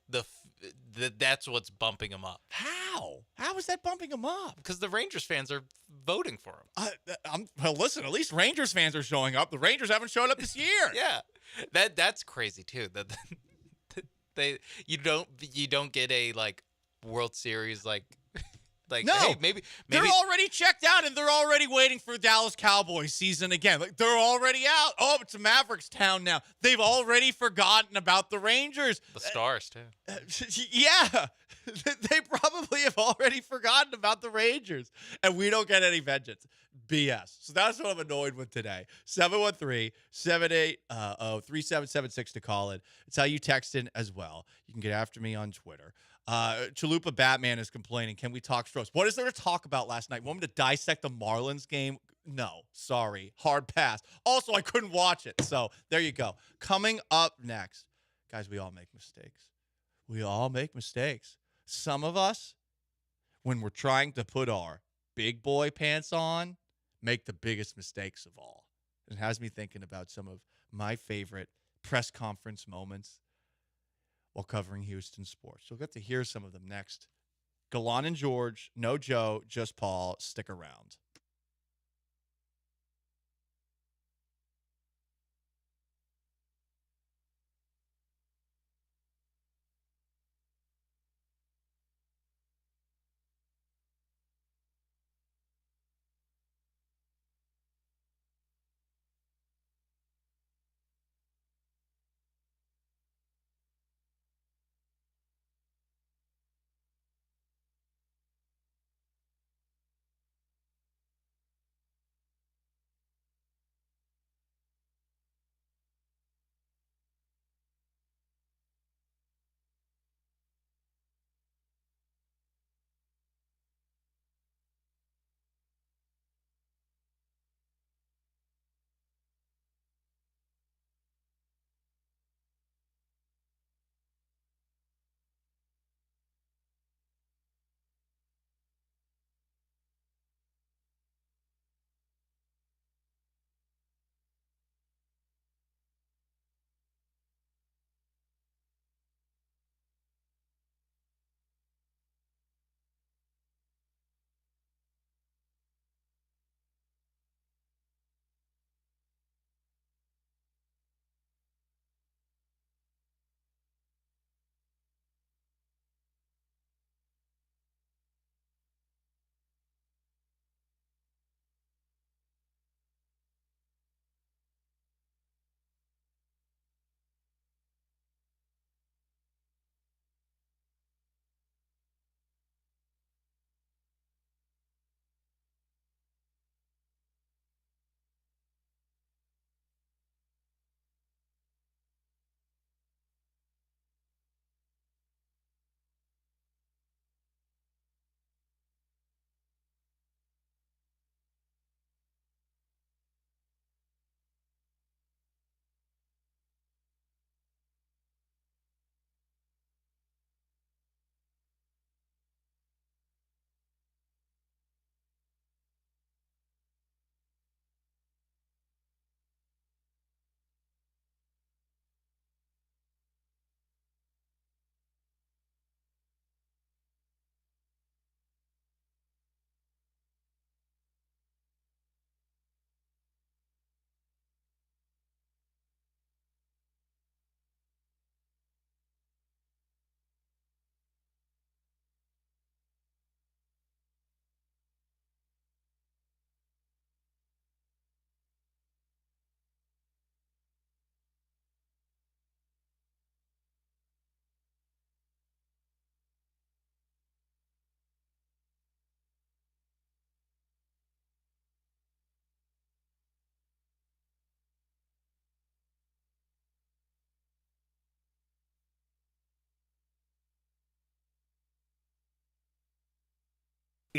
that's what's bumping him up. How? How is that bumping him up? Because the Rangers fans are voting for him. Well, listen, at least Rangers fans are showing up. The Rangers haven't showed up this year. Yeah, that's crazy too. That you don't get a like World Series like no, hey, maybe they're already checked out and they're already waiting for Dallas Cowboys season again. Like they're already out. Oh, it's a Mavericks town now. They've already forgotten about the Rangers. The Stars too. Yeah, they probably have already forgotten about the Rangers, and we don't get any vengeance. BS. So that's what I'm annoyed with today. 713-780-3776 to call it. It's how you text in as well. You can get after me on Twitter. Chalupa Batman is complaining. Can we talk Stros? What is there to talk about last night? Want me to dissect the Marlins game? No, sorry. Hard pass. Also, I couldn't watch it. So there you go. Coming up next. Guys, we all make mistakes. We all make mistakes. Some of us, when we're trying to put our big boy pants on, make the biggest mistakes of all. It has me thinking about some of my favorite press conference moments while covering Houston sports. You'll get to hear some of them next. Gallant George, no Joe, just Paul. Stick around.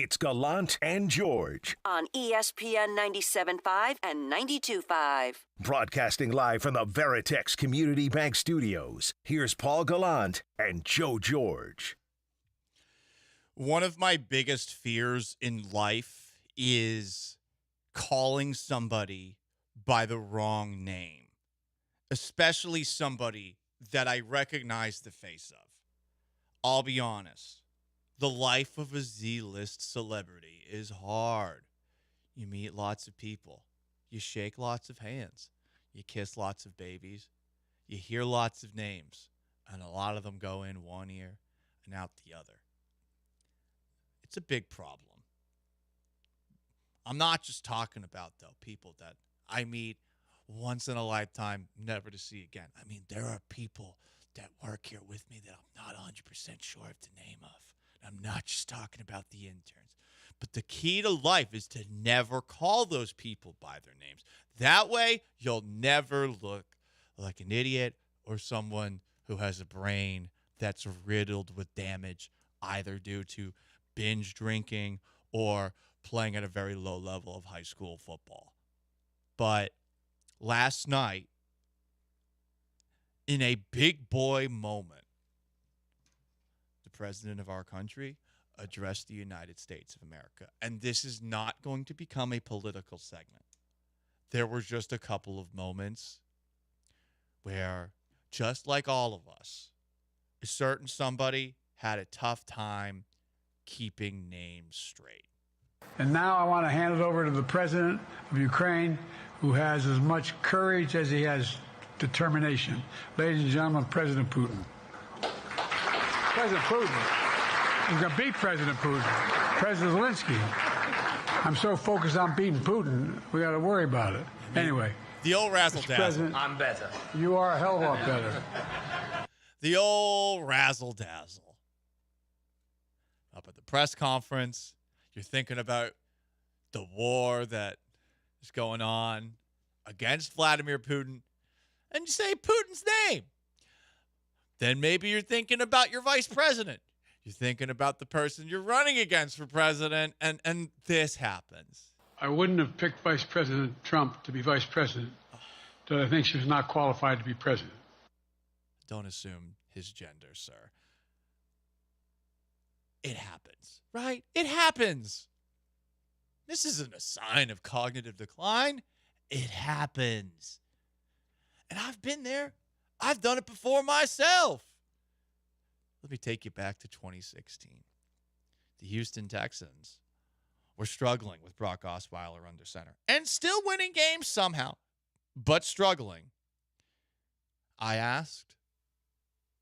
It's Gallant and George. On ESPN 97.5 and 92.5. Broadcasting live from the Veritex Community Bank Studios. Here's Paul Gallant and Joe George. One of my biggest fears in life is calling somebody by the wrong name, especially somebody that I recognize the face of. I'll be honest. The life of a Z-list celebrity is hard. You meet lots of people. You shake lots of hands. You kiss lots of babies. You hear lots of names. And a lot of them go in one ear and out the other. It's a big problem. I'm not just talking about, though, people that I meet once in a lifetime, never to see again. I mean, there are people that work here with me that I'm not 100% sure of the name of. I'm not just talking about the interns. But the key to life is to never call those people by their names. That way, you'll never look like an idiot or someone who has a brain that's riddled with damage, either due to binge drinking or playing at a very low level of high school football. But last night, in a big boy moment, the president of our country addressed the United States of America. And this is not going to become a political segment. There were just a couple of moments where, just like all of us, a certain somebody had a tough time keeping names straight. And now I want to hand it over to the president of Ukraine, who has as much courage as he has determination. Ladies and gentlemen, President Putin. President Putin. He's going to beat President Putin. President Zelensky. I'm so focused on beating Putin, we got to worry about it. Anyway. The old razzle-dazzle. I'm better. You are a hell of a lot better. The old razzle-dazzle. Up at the press conference, you're thinking about the war that is going on against Vladimir Putin, and you say Putin's name. Then maybe you're thinking about your vice president. You're thinking about the person you're running against for president, and this happens. I wouldn't have picked Vice President Trump to be vice president, but I think she was not qualified to be president. Don't assume his gender, sir. It happens, right? It happens. This isn't a sign of cognitive decline. It happens. And I've been there. I've done it before myself. Let me take you back to 2016. The Houston Texans were struggling with Brock Osweiler under center and still winning games somehow, but struggling. I asked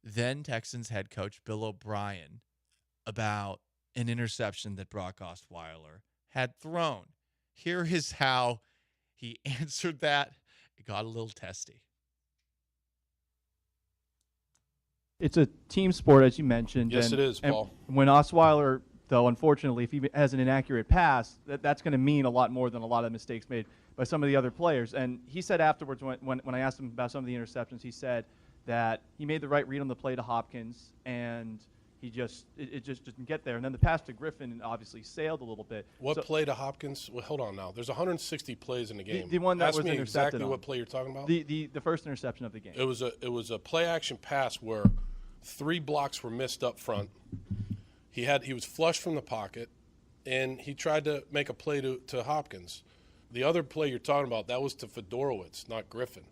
then Texans head coach Bill O'Brien about an interception that Brock Osweiler had thrown. Here is how he answered that. It got a little testy. It's a team sport, as you mentioned. Yes, it is, Paul. When Osweiler, though, unfortunately, if he has an inaccurate pass, that's going to mean a lot more than a lot of mistakes made by some of the other players. And he said afterwards, when I asked him about some of the interceptions, he said that he made the right read on the play to Hopkins, and it just didn't get there. And then the pass to Griffin obviously sailed a little bit. What play to Hopkins? Well, hold on now. There's 160 plays in the game. The one that Ask was me intercepted exactly on. what play you're talking about? The first interception of the game. It was a play action pass where 3 blocks were missed up front. He was flushed from the pocket, and he tried to make a play to Hopkins. The other play you're talking about, that was to Fedorowicz, not Griffin.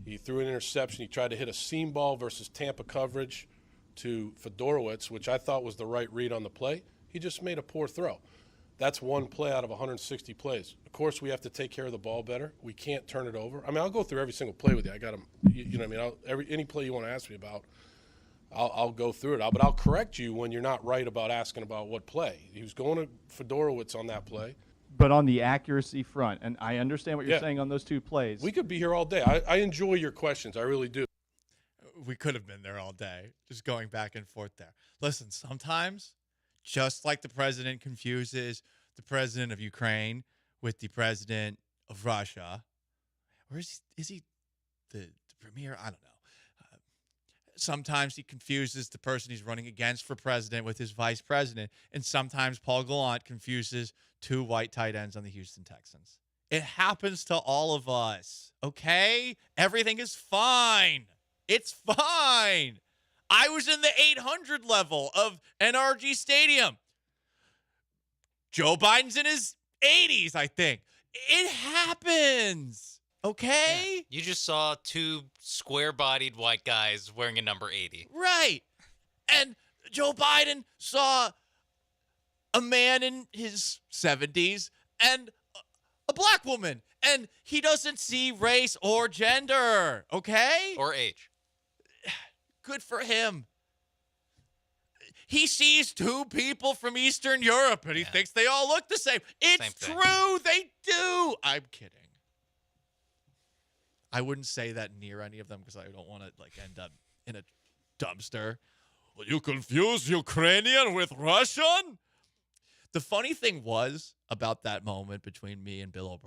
He threw an interception. He tried to hit a seam ball versus Tampa coverage to Fedorowicz, which I thought was the right read on the play. He just made a poor throw. That's one play out of 160 plays. Of course, we have to take care of the ball better. We can't turn it over. I mean, I'll go through every single play with you. I got them. You know what I mean? Any play you want to ask me about, I'll go through it. But I'll correct you when you're not right about asking about what play. He was going to Fedorowicz on that play. But on the accuracy front, and I understand what you're saying on those 2 plays. We could be here all day. I enjoy your questions. I really do. We could have been there all day, just going back and forth there. Listen, sometimes, just like the president confuses the president of Ukraine with the president of Russia, or is he the premier? I don't know. Sometimes he confuses the person he's running against for president with his vice president. And sometimes Paul Gallant confuses two white tight ends on the Houston Texans. It happens to all of us, okay? Everything is fine. It's fine. I was in the 800 level of NRG Stadium. Joe Biden's in his 80s, I think. It happens, okay? Yeah. You just saw two square-bodied white guys wearing a number 80. Right. And Joe Biden saw a man in his 70s and a black woman. And he doesn't see race or gender, okay? Or age. Good for him. He sees two people from Eastern Europe and he thinks they all look the same. It's true. They do. I'm kidding. I wouldn't say that near any of them because I don't want to end up in a dumpster. Well, you confuse Ukrainian with Russian? The funny thing was about that moment between me and Bill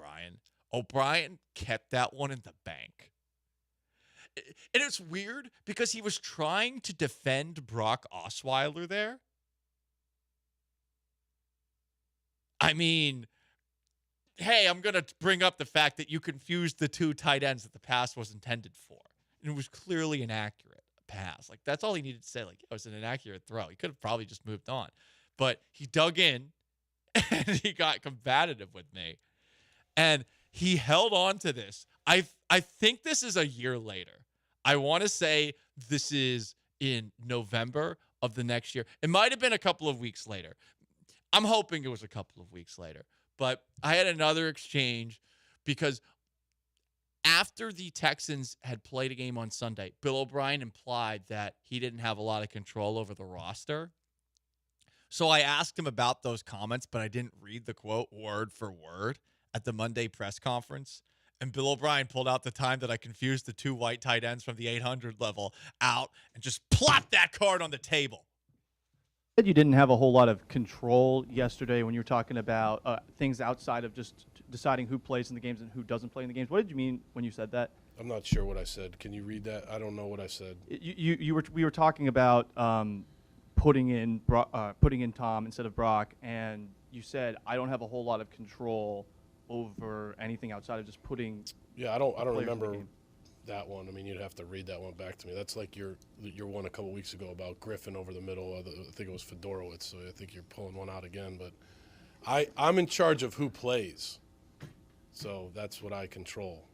O'Brien kept that one in the bank. And it's weird because he was trying to defend Brock Osweiler there. I mean, hey, I'm going to bring up the fact that you confused the two tight ends that the pass was intended for. And it was clearly an accurate pass. That's all he needed to say. It was an inaccurate throw. He could have probably just moved on. But he dug in and he got combative with me. And he held on to this. I think this is a year later. I want to say this is in November of the next year. It might have been a couple of weeks later. I'm hoping it was a couple of weeks later. But I had another exchange because after the Texans had played a game on Sunday, Bill O'Brien implied that he didn't have a lot of control over the roster. So I asked him about those comments, but I didn't read the quote word for word at the Monday press conference. And Bill O'Brien pulled out the time that I confused the two white tight ends from the 800 level out and just plopped that card on the table. You didn't have a whole lot of control yesterday when you were talking about things outside of just deciding who plays in the games and who doesn't play in the games. What did you mean when you said that? I'm not sure what I said. Can you read that? I don't know what I said. We were talking about putting in Tom instead of Brock, and you said I don't have a whole lot of control over anything outside of just putting. Yeah, I don't remember that one. I mean, you'd have to read that one back to me. That's like your one a couple weeks ago about Griffin over the middle. I think it was Fedorowicz, so I think you're pulling one out again. But I'm in charge of who plays, so that's what I control.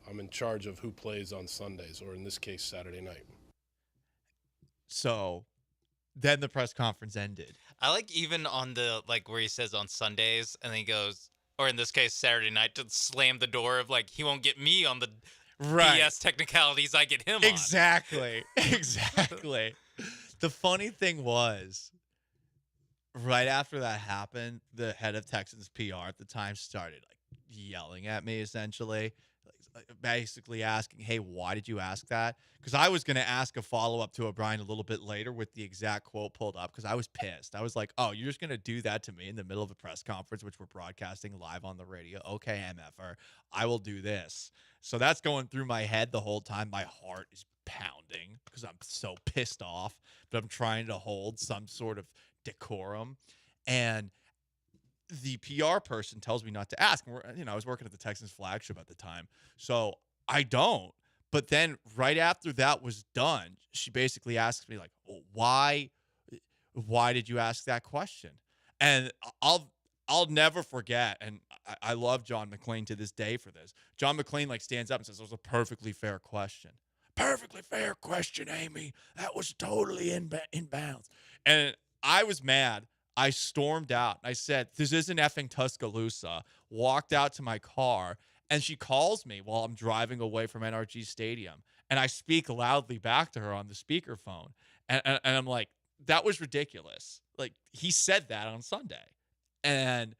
I'm in charge of who plays on Sundays, or in this case, Saturday night. So then the press conference ended. I like even on the where he says on Sundays, and then he goes, or in this case, Saturday night, to slam the door of he won't get me on the BS technicalities, I get him Exactly. Exactly. The funny thing was, right after that happened, the head of Texans PR at the time started yelling at me, essentially, basically asking, hey, why did you ask that? Because I was going to ask a follow-up to O'Brien a little bit later with the exact quote pulled up because I was pissed. I was like, oh, you're just going to do that to me in the middle of a press conference, which we're broadcasting live on the radio. Okay, MFR, I will do this. So that's going through my head the whole time. My heart is pounding because I'm so pissed off, but I'm trying to hold some sort of decorum. And the PR person tells me not to ask. I was working at the Texans flagship at the time, so I don't. But then right after that was done, she basically asks me well, why did you ask that question? And I'll never forget. And I love John McClain to this day for this. John McClain stands up and says, it was a perfectly fair question. Perfectly fair question, Amy. That was totally in bounds. And I was mad. I stormed out. I said, this isn't effing Tuscaloosa. Walked out to my car, and she calls me while I'm driving away from NRG Stadium. And I speak loudly back to her on the speakerphone. And I'm like, that was ridiculous. He said that on Sunday. And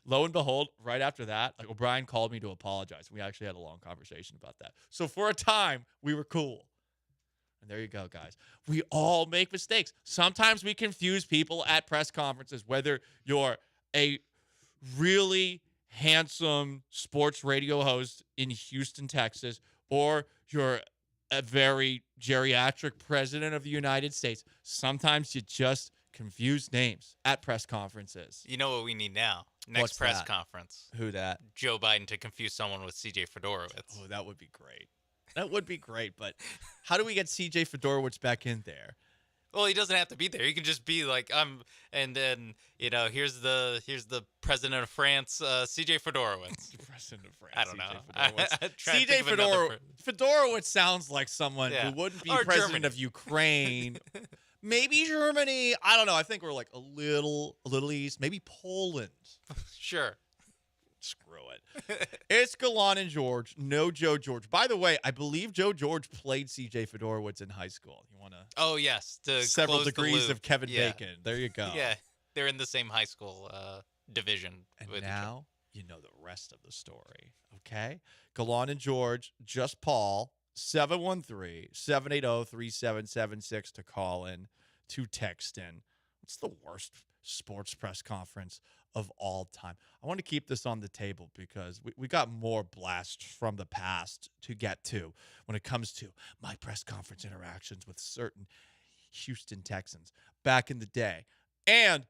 lo and behold, right after that, O'Brien called me to apologize. We actually had a long conversation about that. So for a time, we were cool. And there you go, guys. We all make mistakes. Sometimes we confuse people at press conferences, whether you're a really handsome sports radio host in Houston, Texas, or you're a very geriatric president of the United States. Sometimes you just confuse names at press conferences. You know what we need now? Next What's press that? conference. Who that? Joe Biden to confuse someone with CJ Fedorowicz. Oh, that would be great. That would be great. But how do we get CJ Fedorowicz back in there? Well, he doesn't have to be there. He can just be like, and then, here's the president of France, CJ Fedorowicz. President of France. I don't know. CJ Fedorowicz sounds like someone Yeah. who wouldn't be Or president Germany. of Ukraine. Maybe Germany. I don't know. I think we're like a little east. Maybe Poland. Sure. Screw it. It's Gallant George. No Joe George. By the way, I believe Joe George played CJ Fedorowicz in high school. You want to? Oh, yes. To Several close the degrees loop. of Kevin Yeah. Bacon. There you go. Yeah. They're in the same high school division. And with each now you know the rest of the story. Okay? Gallant George, just Paul, 713-780-3776 to call in, to text in. What's the worst sports press conference of all time? I want to keep this on the table because we got more blasts from the past to get to when it comes to my press conference interactions with certain Houston Texans back in the day. And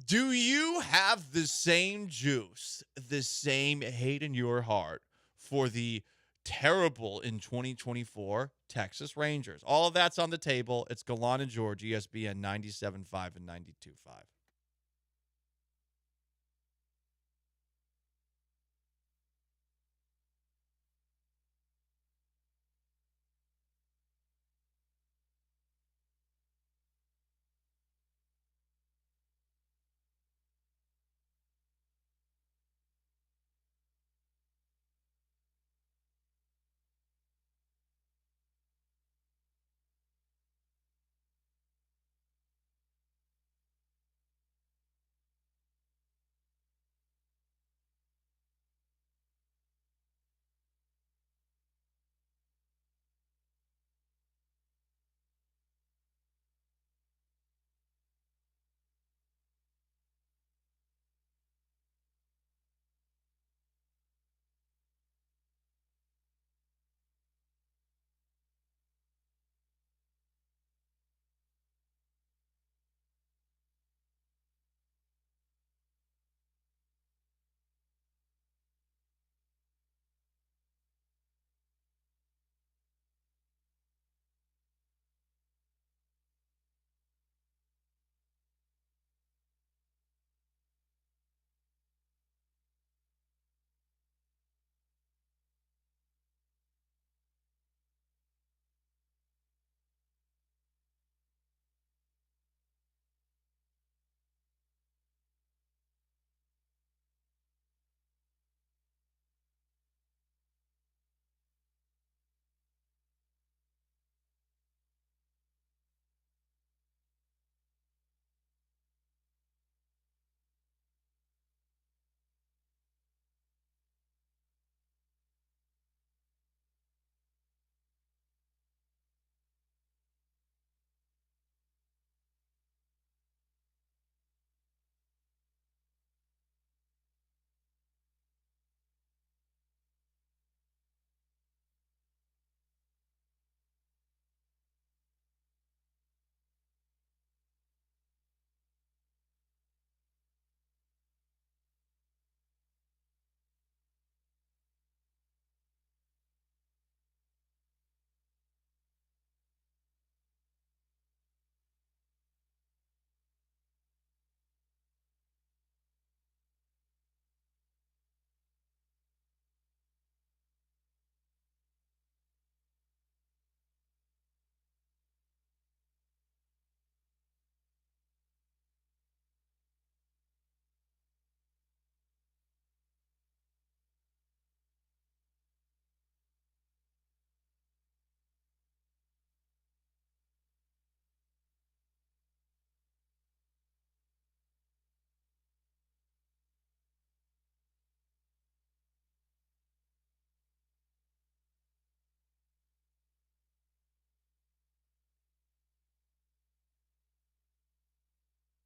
do you have the same juice, the same hate in your heart for the terrible in 2024 Texas Rangers? All of that's on the table. It's Gallant George, ESPN 97.5 and 92.5.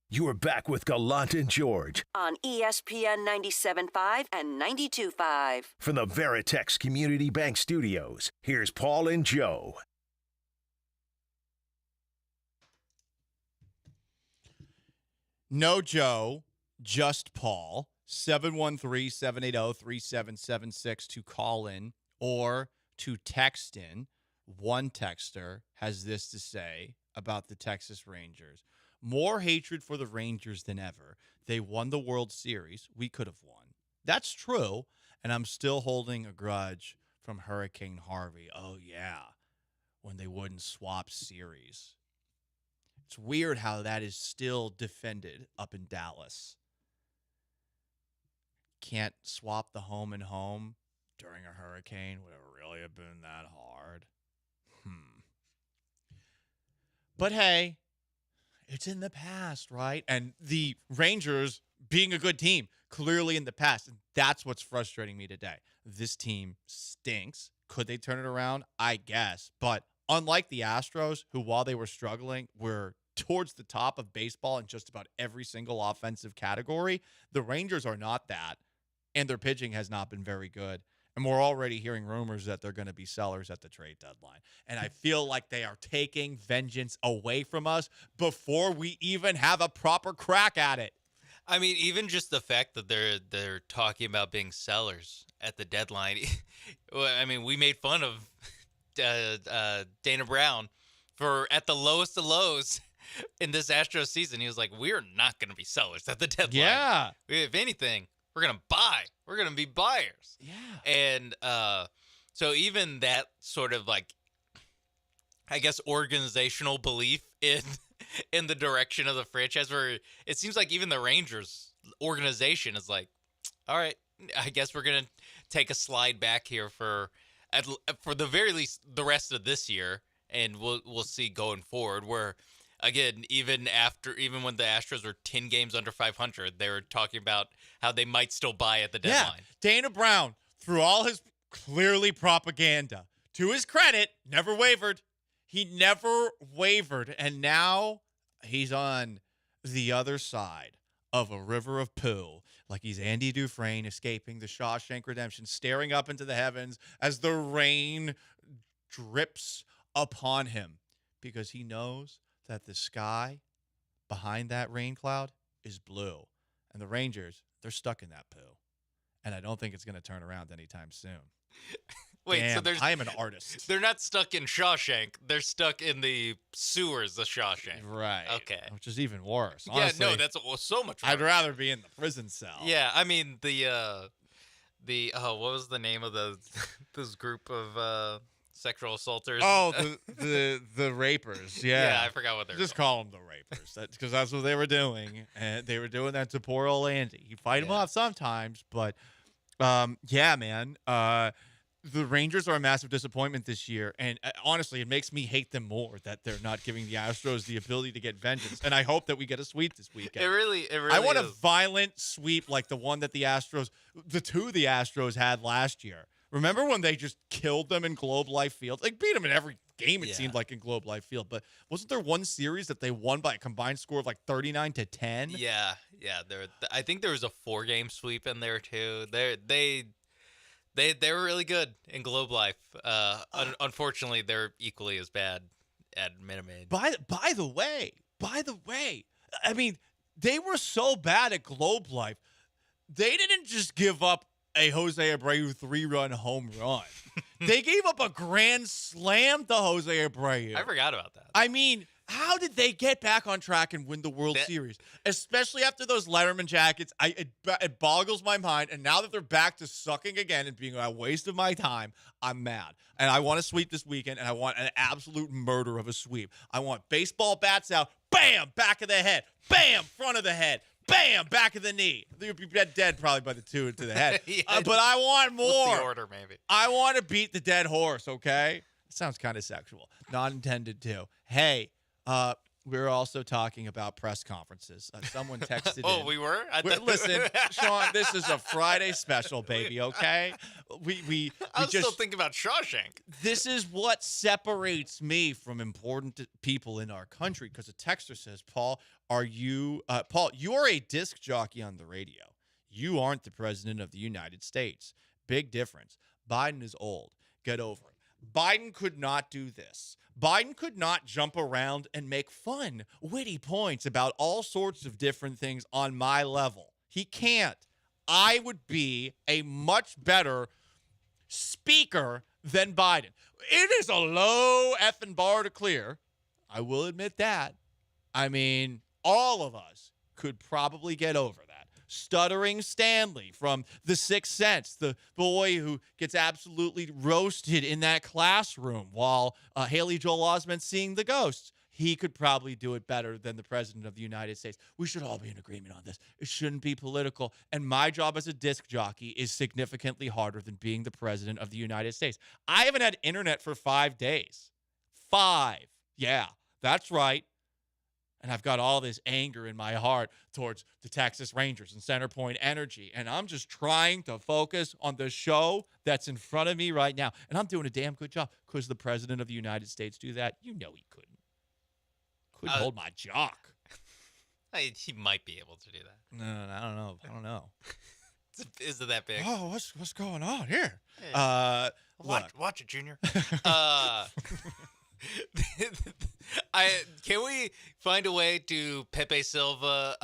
You are back with Gallant and George On ESPN 97.5 and 92.5. from the Veritex Community Bank Studios. Here's Paul and Joe. No Joe, just Paul. 713-780-3776 to call in or to text in. One texter has this to say about the Texas Rangers. More hatred for the Rangers than ever. They won the World Series. We could have won. That's true, and I'm still holding a grudge from Hurricane Harvey. Oh, yeah, when they wouldn't swap series. It's weird how that is still defended up in Dallas. Can't swap the home and home during a hurricane. Would it really have been that hard? But hey, it's in the past, right? And the Rangers being a good team, clearly in the past. And that's what's frustrating me today. This team stinks. Could they turn it around? I guess. But unlike the Astros, who while they were struggling, were towards the top of baseball in just about every single offensive category, the Rangers are not that. And their pitching has not been very good. And we're already hearing rumors that they're going to be sellers at the trade deadline. And I feel like they are taking vengeance away from us before we even have a proper crack at it. I mean, even just the fact that they're talking about being sellers at the deadline. I mean, we made fun of Dana Brown for at the lowest of lows in this Astros season. He was like, we're not going to be sellers at the deadline. Yeah. If anything, we're going to buy. We're going to be buyers. Yeah. And so even that sort of like, I guess, organizational belief in the direction of the franchise, where it seems like even the Rangers organization is like, all right, I guess we're going to take a slide back here for the very least the rest of this year. And we'll see going forward where, again, even when the Astros were 10 games under 500, they were talking about how they might still buy at the deadline. Yeah. Dana Brown, through all his clearly propaganda, to his credit, never wavered. He never wavered. And now he's on the other side of a river of poo, like he's Andy Dufresne escaping the Shawshank Redemption, staring up into the heavens as the rain drips upon him, because he knows that the sky behind that rain cloud is blue. And the Rangers, they're stuck in that poo. And I don't think it's going to turn around anytime soon. Wait, Damn, so I am an artist. They're not stuck in Shawshank. They're stuck in the sewers of Shawshank. Right. Okay. Which is even worse. Yeah, Honestly, no, that's so much worse. I'd rather be in the prison cell. Yeah, I mean, what was the name of this group of sexual assaulters? Oh, the rapers. Yeah. Yeah, I forgot what they're Just call them the rapers. Because that's what they were doing. And they were doing that to poor old Andy. You fight him off sometimes, but yeah, man. The Rangers are a massive disappointment this year, and honestly, it makes me hate them more that they're not giving the Astros the ability to get vengeance. And I hope that we get a sweep this weekend. It really I want is. a violent sweep like the one that the two the Astros had last year. Remember when they just killed them in Globe Life Field? Like, beat them in every game, it seemed like, in Globe Life Field. But wasn't there one series that they won by a combined score of like 39-10? Yeah. I think there was a 4-game sweep in there too. They were really good in Globe Life. Unfortunately, they're equally as bad at Minute Maid. By the way, I mean, they were so bad at Globe Life, they didn't just give up a Jose Abreu 3-run home run. They gave up a grand slam to Jose Abreu. I forgot about that. I mean, how did they get back on track and win the World Series? Especially after those Letterman jackets. It boggles my mind. And now that they're back to sucking again and being a waste of my time, I'm mad. And I want a sweep this weekend, and I want an absolute murder of a sweep. I want baseball bats out. Bam! Back of the head. Bam! Front of the head. Bam! Back of the knee. You'd be dead probably by the 2 to the head. But I want more. What's the order, maybe? I want to beat the dead horse, okay? It sounds kind of sexual. Not intended to. Hey, we're also talking about press conferences. Someone texted in. We were? Listen, Sean, this is a Friday special, baby, okay? I was still thinking about Shawshank. This is what separates me from important people in our country, because a texter says, Paul, are you, Paul, you are a disc jockey on the radio. You aren't the president of the United States. Big difference. Biden is old. Get over it. Biden could not do this. Biden could not jump around and make fun, witty points about all sorts of different things on my level. He can't. I would be a much better speaker than Biden. It is a low effing bar to clear. I will admit that. I mean, all of us could probably get over that. Stuttering Stanley from The Sixth Sense, the boy who gets absolutely roasted in that classroom while Haley Joel Osment's seeing the ghosts. He could probably do it better than the president of the United States. We should all be in agreement on this. It shouldn't be political. And my job as a disc jockey is significantly harder than being the president of the United States. I haven't had internet for 5 days. 5. Yeah, that's right. And I've got all this anger in my heart towards the Texas Rangers and Centerpoint Energy. And I'm just trying to focus on the show that's in front of me right now. And I'm doing a damn good job. Could the president of the United States do that? You know he couldn't. Couldn't hold my jock. He might be able to do that. No, I don't know. Is it that big? Oh, what's going on here? Watch it, Junior. Can we find a way to Pepe Silva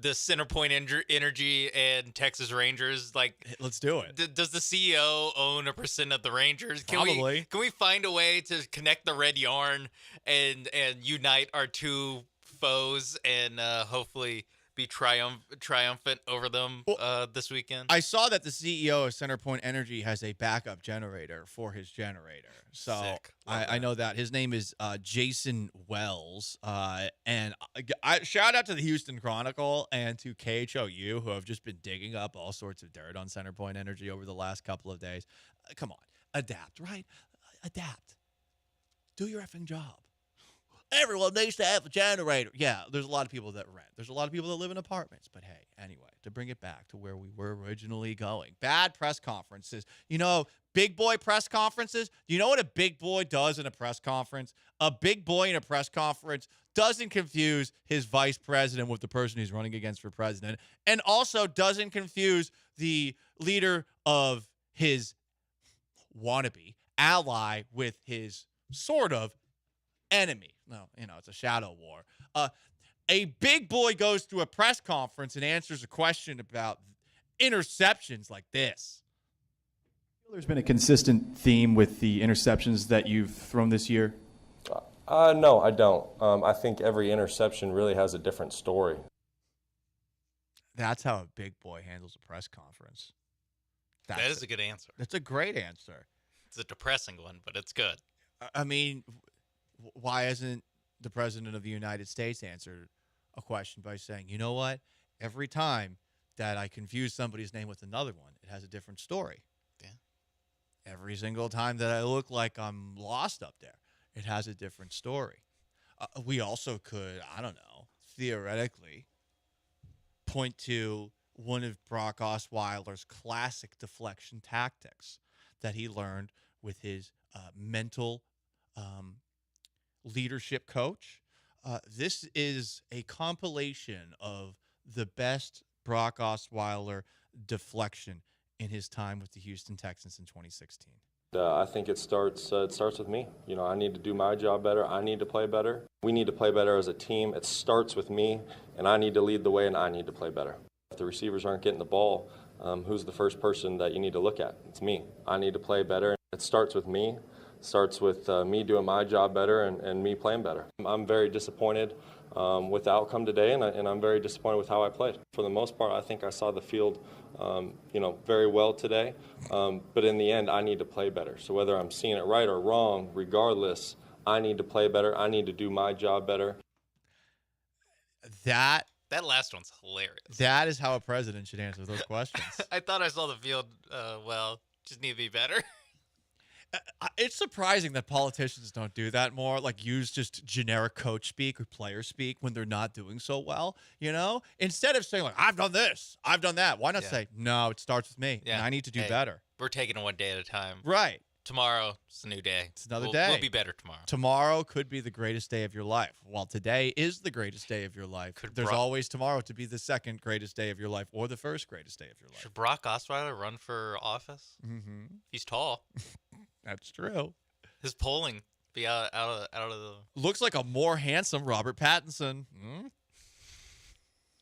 the Centerpoint Energy and Texas Rangers? Like, let's do it. Does the CEO own 1% of the Rangers? Probably. Can we find a way to connect the red yarn and unite our two foes and hopefully be triumphant over them this weekend? I saw that the CEO of Centerpoint Energy has a backup generator for his generator. So I know that. His name is Jason Wells. And I shout out to the Houston Chronicle and to KHOU, who have just been digging up all sorts of dirt on Centerpoint Energy over the last couple of days. Come on. Adapt, right? Adapt. Do your effing job. Everyone needs to have a generator. Yeah, there's a lot of people that rent. There's a lot of people that live in apartments. But hey, anyway, to bring it back to where we were originally going. Bad press conferences. You know, big boy press conferences. You know what a big boy does in a press conference? A big boy in a press conference doesn't confuse his vice president with the person he's running against for president, and also doesn't confuse the leader of his wannabe ally with his sort of enemy. No, it's a shadow war. A big boy goes to a press conference and answers a question about interceptions like this. There's been a consistent theme with the interceptions that you've thrown this year? No, I don't. I think every interception really has a different story. That's how a big boy handles a press conference. That is a good answer. That's a great answer. It's a depressing one, but it's good. I mean, why hasn't the president of the United States answered a question by saying, you know what? Every time that I confuse somebody's name with another one, it has a different story. Yeah. Every single time that I look like I'm lost up there, it has a different story. We also could, I don't know, theoretically point to one of Brock Osweiler's classic deflection tactics that he learned with his mental leadership coach. This is a compilation of the best Brock Osweiler deflection in his time with the Houston Texans in 2016. I think it starts with me. I need to do my job better. I need to play better. We need to play better as a team. It starts with me, and I need to lead the way, and I need to play better. If the receivers aren't getting the ball, who's the first person that you need to look at? It's me. I need to play better. It starts with me. It starts with me doing my job better and me playing better. I'm very disappointed with the outcome today, and I'm very disappointed with how I played. For the most part, I think I saw the field very well today, but in the end, I need to play better. So whether I'm seeing it right or wrong, regardless, I need to play better. I need to do my job better. That last one's hilarious. That is how a president should answer those questions. I thought I saw the field just need to be better. It's surprising that politicians don't do that more, like use just generic coach speak or player speak when they're not doing so well, Instead of saying, like, I've done this, I've done that, why not say, no, it starts with me, and I need to do better. We're taking it one day at a time. Right. tomorrow is a new day. It's another We'll- day. We'll be better tomorrow. Tomorrow could be the greatest day of your life. While today is the greatest day of your life, there's always tomorrow to be the second greatest day of your life or the first greatest day of your life. Should Brock Osweiler run for office? Mm-hmm. He's tall. That's true. His polling be out of the. Looks like a more handsome Robert Pattinson.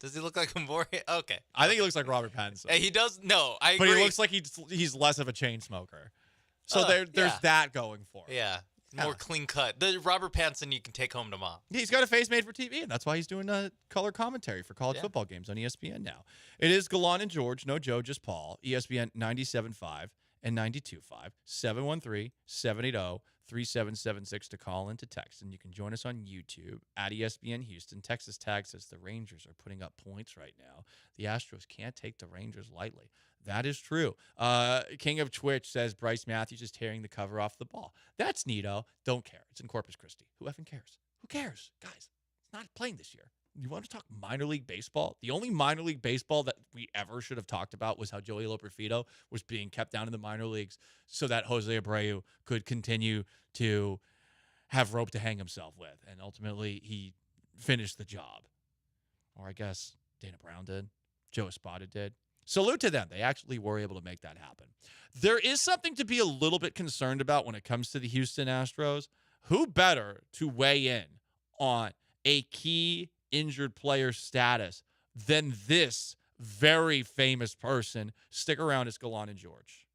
Does he look like a more? Okay. I think he looks like Robert Pattinson. Hey, he does. No, I But agree. he looks like he's less of a chain smoker. So there's yeah. that going for him. Yeah. More clean cut. The Robert Pattinson you can take home to mom. He's got a face made for TV, and that's why he's doing color commentary for college football games on ESPN now. It is Gallant and George, no Joe, just Paul. ESPN 97.5 and 92.5, 713-780-3776 to call and to text. And you can join us on YouTube at ESPN Houston. Texas Tag says the Rangers are putting up points right now. The Astros can't take the Rangers lightly. That is true. King of Twitch says Bryce Matthews is tearing the cover off the ball. That's neato. Don't care. It's in Corpus Christi. Who effing cares? Who cares? Guys, it's not playing this year. You want to talk minor league baseball? The only minor league baseball that we ever should have talked about was how Joey Loperfido was being kept down in the minor leagues so that Jose Abreu could continue to have rope to hang himself with. And ultimately, he finished the job. Or I guess Dana Brown did. Joe Espada did. Salute to them. They actually were able to make that happen. There is something to be a little bit concerned about when it comes to the Houston Astros. Who better to weigh in on a key injured player status than this very famous person? Stick around. It's Gallant and George.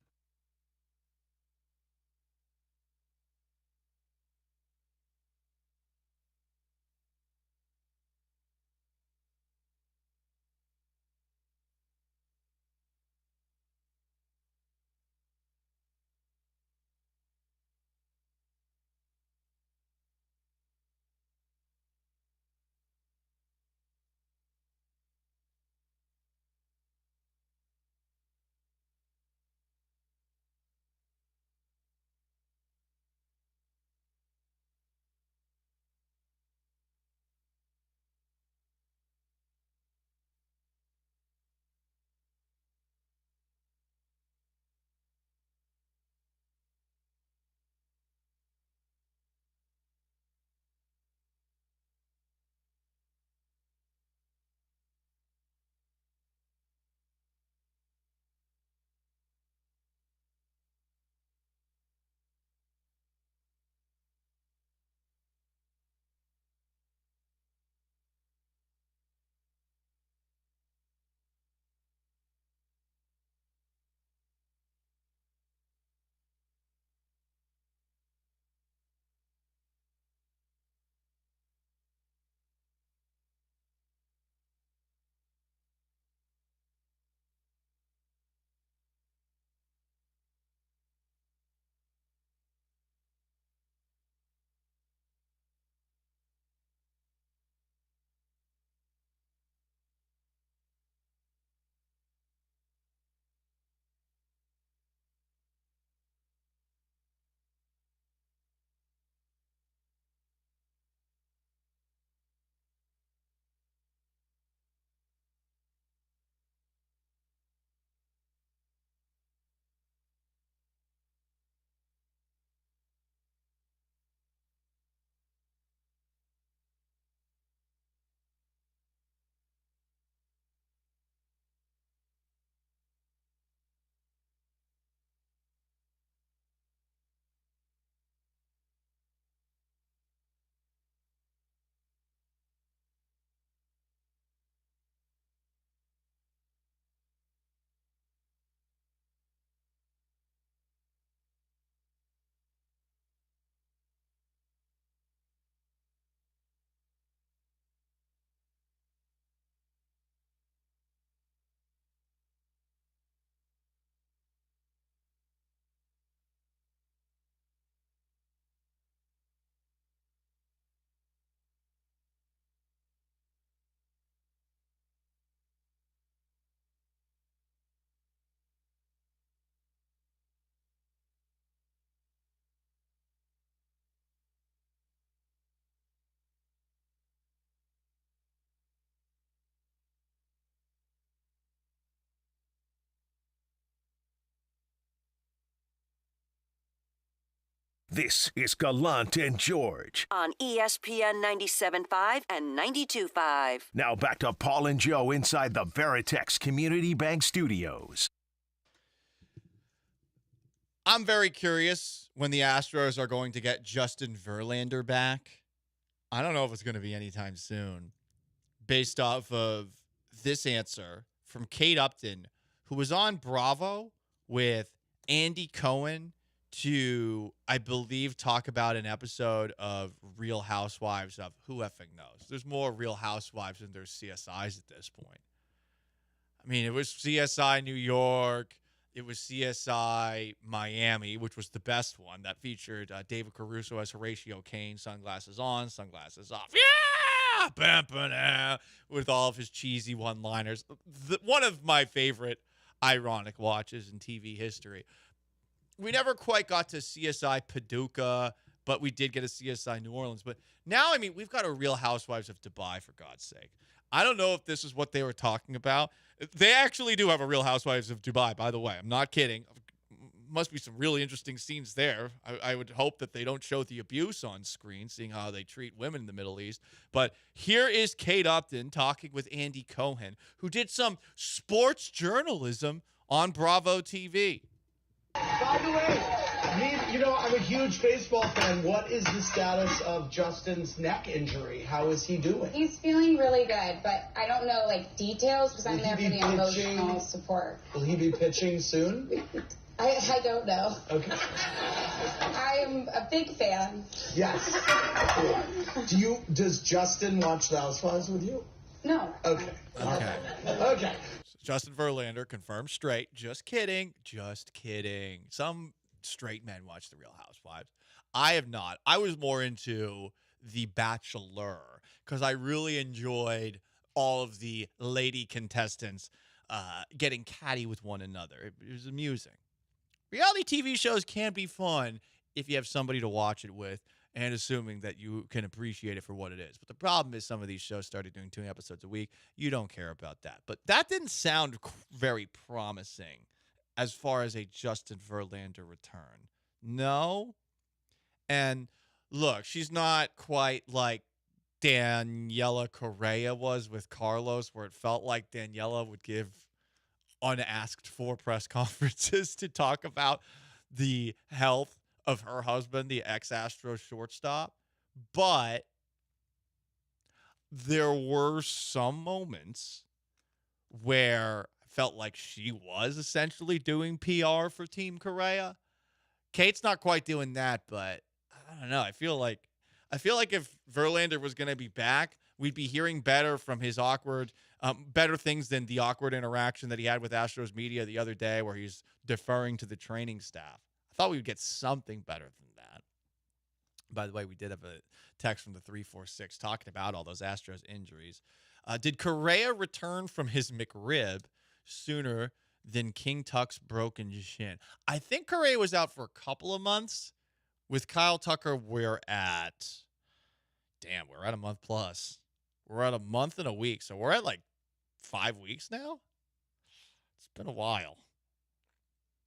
This is Gallant and George. On ESPN 97.5 and 92.5. Now back to Paul and Joe inside the Veritex Community Bank Studios. I'm very curious when the Astros are going to get Justin Verlander back. I don't know if it's going to be anytime soon. Based off of this answer from Kate Upton, who was on Bravo with Andy Cohen to, I believe, talk about an episode of Real Housewives of who effing knows. There's more Real Housewives than there's CSIs at this point. I mean, it was CSI New York. It was CSI Miami, which was the best one. That featured David Caruso as Horatio Kane, sunglasses on, sunglasses off. Yeah! Bam, bam, with all of his cheesy one-liners. One of my favorite ironic watches in TV history. We never quite got to CSI Paducah, but we did get a CSI New Orleans. But now, I mean, we've got a Real Housewives of Dubai, for God's sake. I don't know if this is what they were talking about. They actually do have a Real Housewives of Dubai, by the way. I'm not kidding. Must be some really interesting scenes there. I would hope that they don't show the abuse on screen, seeing how they treat women in the Middle East. But here is Kate Upton talking with Andy Cohen, who did some sports journalism on Bravo TV. By the way, I'm a huge baseball fan. What is the status of Justin's neck injury? How is he doing? He's feeling really good, but I don't know details because I'm there for the emotional support. Will he be pitching soon? I don't know. Okay. I'm a big fan. Yes. Does Justin watch The Housewives with you? No. Okay. Justin Verlander confirmed straight. Just kidding. Just kidding. Some straight men watch The Real Housewives. I have not. I was more into The Bachelor because I really enjoyed all of the lady contestants getting catty with one another. It was amusing. Reality TV shows can be fun if you have somebody to watch it with and assuming that you can appreciate it for what it is. But the problem is some of these shows started doing 2 episodes a week. You don't care about that. But that didn't sound very promising as far as a Justin Verlander return. No? And look, she's not quite like Daniela Correa was with Carlos, where it felt like Daniela would give unasked for press conferences to talk about the health of her husband, the ex-Astros shortstop. But there were some moments where I felt like she was essentially doing PR for Team Correa. Kate's not quite doing that, but I don't know. I feel like if Verlander was going to be back, we'd be hearing better from his better things than the awkward interaction that he had with Astros media the other day where he's deferring to the training staff. I thought we would get something better than that. By the way, we did have a text from the 346 talking about all those Astros injuries. Did Correa return from his McRib sooner than King Tuck's broken shin? I think Correa was out for a couple of months. With Kyle Tucker, we're at a month plus. We're at a month and a week. So we're at 5 weeks now. It's been a while.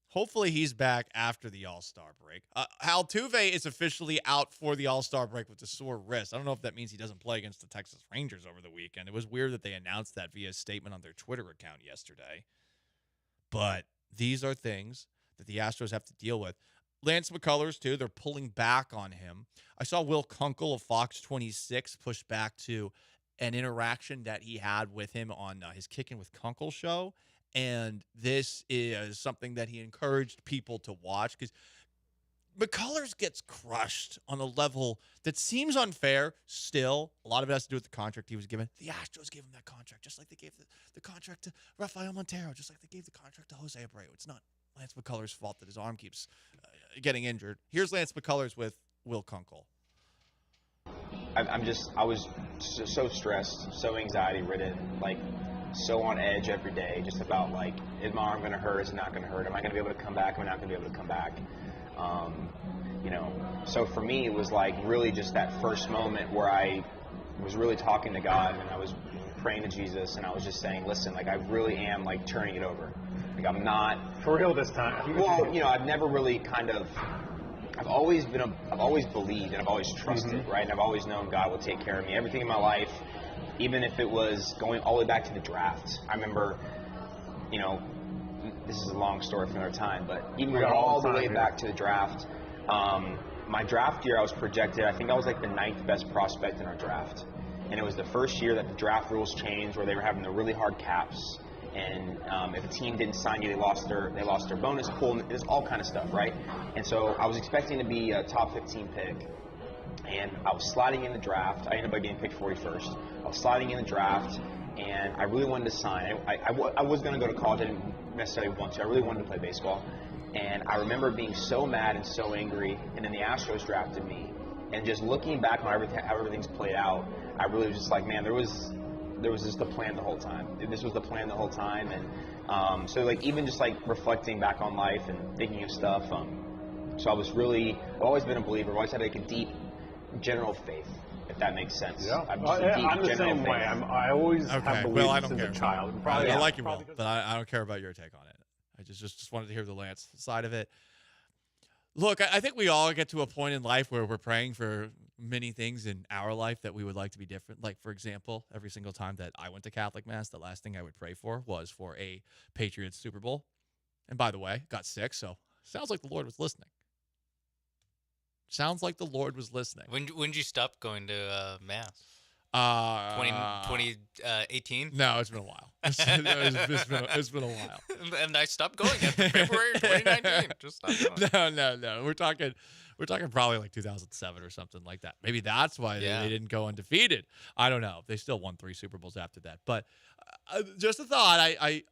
Hopefully he's back after the All-Star break. Altuve is officially out for the All-Star break with a sore wrist. I don't know if that means he doesn't play against the Texas Rangers over the weekend. It was weird that they announced that via statement on their Twitter account yesterday. But these are things that the Astros have to deal with. Lance McCullers, too, they're pulling back on him. I saw Will Kunkel of Fox 26 push back to an interaction that he had with him on his Kickin' with Kunkel show. And this is something that he encouraged people to watch because McCullers gets crushed on a level that seems unfair still. A lot of it has to do with the contract he was given. The Astros gave him that contract, just like they gave the contract to Rafael Montero, just like they gave the contract to Jose Abreu. It's not Lance McCullers' fault that his arm keeps getting injured. Here's Lance McCullers with Will Kunkel. I was so stressed, so anxiety-ridden, so on edge every day, just about is my arm going to hurt? Is it not going to hurt? Am I going to be able to come back? Am I not going to be able to come back? So for me, it was really just that first moment where I was really talking to God and I was praying to Jesus and I was just saying, listen, I really am turning it over. I'm not for real this time. Well, I've never really kind of I've always believed and I've always trusted, right? And I've always known God will take care of me. Everything in my life, even if it was going all the way back to the draft. I remember, this is a long story for another time, but even going all the way back to the draft, my draft year I was projected, I think I was like the 9th best prospect in our draft. And it was the first year that the draft rules changed where they were having the really hard caps. And if a team didn't sign you, they lost their bonus pool. There's all kind of stuff, right? And so I was expecting to be a top 15 pick. And I was sliding in the draft. I ended up getting picked 41st. I was sliding in the draft, and I really wanted to sign. I was going to go to college. I didn't necessarily want to. I really wanted to play baseball. And I remember being so mad and so angry, and then the Astros drafted me. And just looking back on how everything's played out, I really was just like, man, there was just a plan the whole time. This was the plan the whole time. And so like even just like reflecting back on life and thinking of stuff. So I've always been a believer. I've always had like a deep general faith, if that makes sense. Yeah, I'm the same way. I always have believed since a child. I like you, Will, but I don't care about your take on it. I just wanted to hear the Lance side of it. Look, I think we all get to a point in life where we're praying for many things in our life that we would like to be different. Like, for example, every single time that I went to Catholic Mass, the last thing I would pray for was for a Patriots Super Bowl. And by the way, got sick, so sounds like the Lord was listening. Sounds like the Lord was listening. When did you stop going to Mass? 2018? No, it's been a while. It's been a while. And I stopped going after February 2019. Just stopped going. No. We're talking probably like 2007 or something like that. Maybe that's why they didn't go undefeated. I don't know. They still won 3 Super Bowls after that. But just a thought. I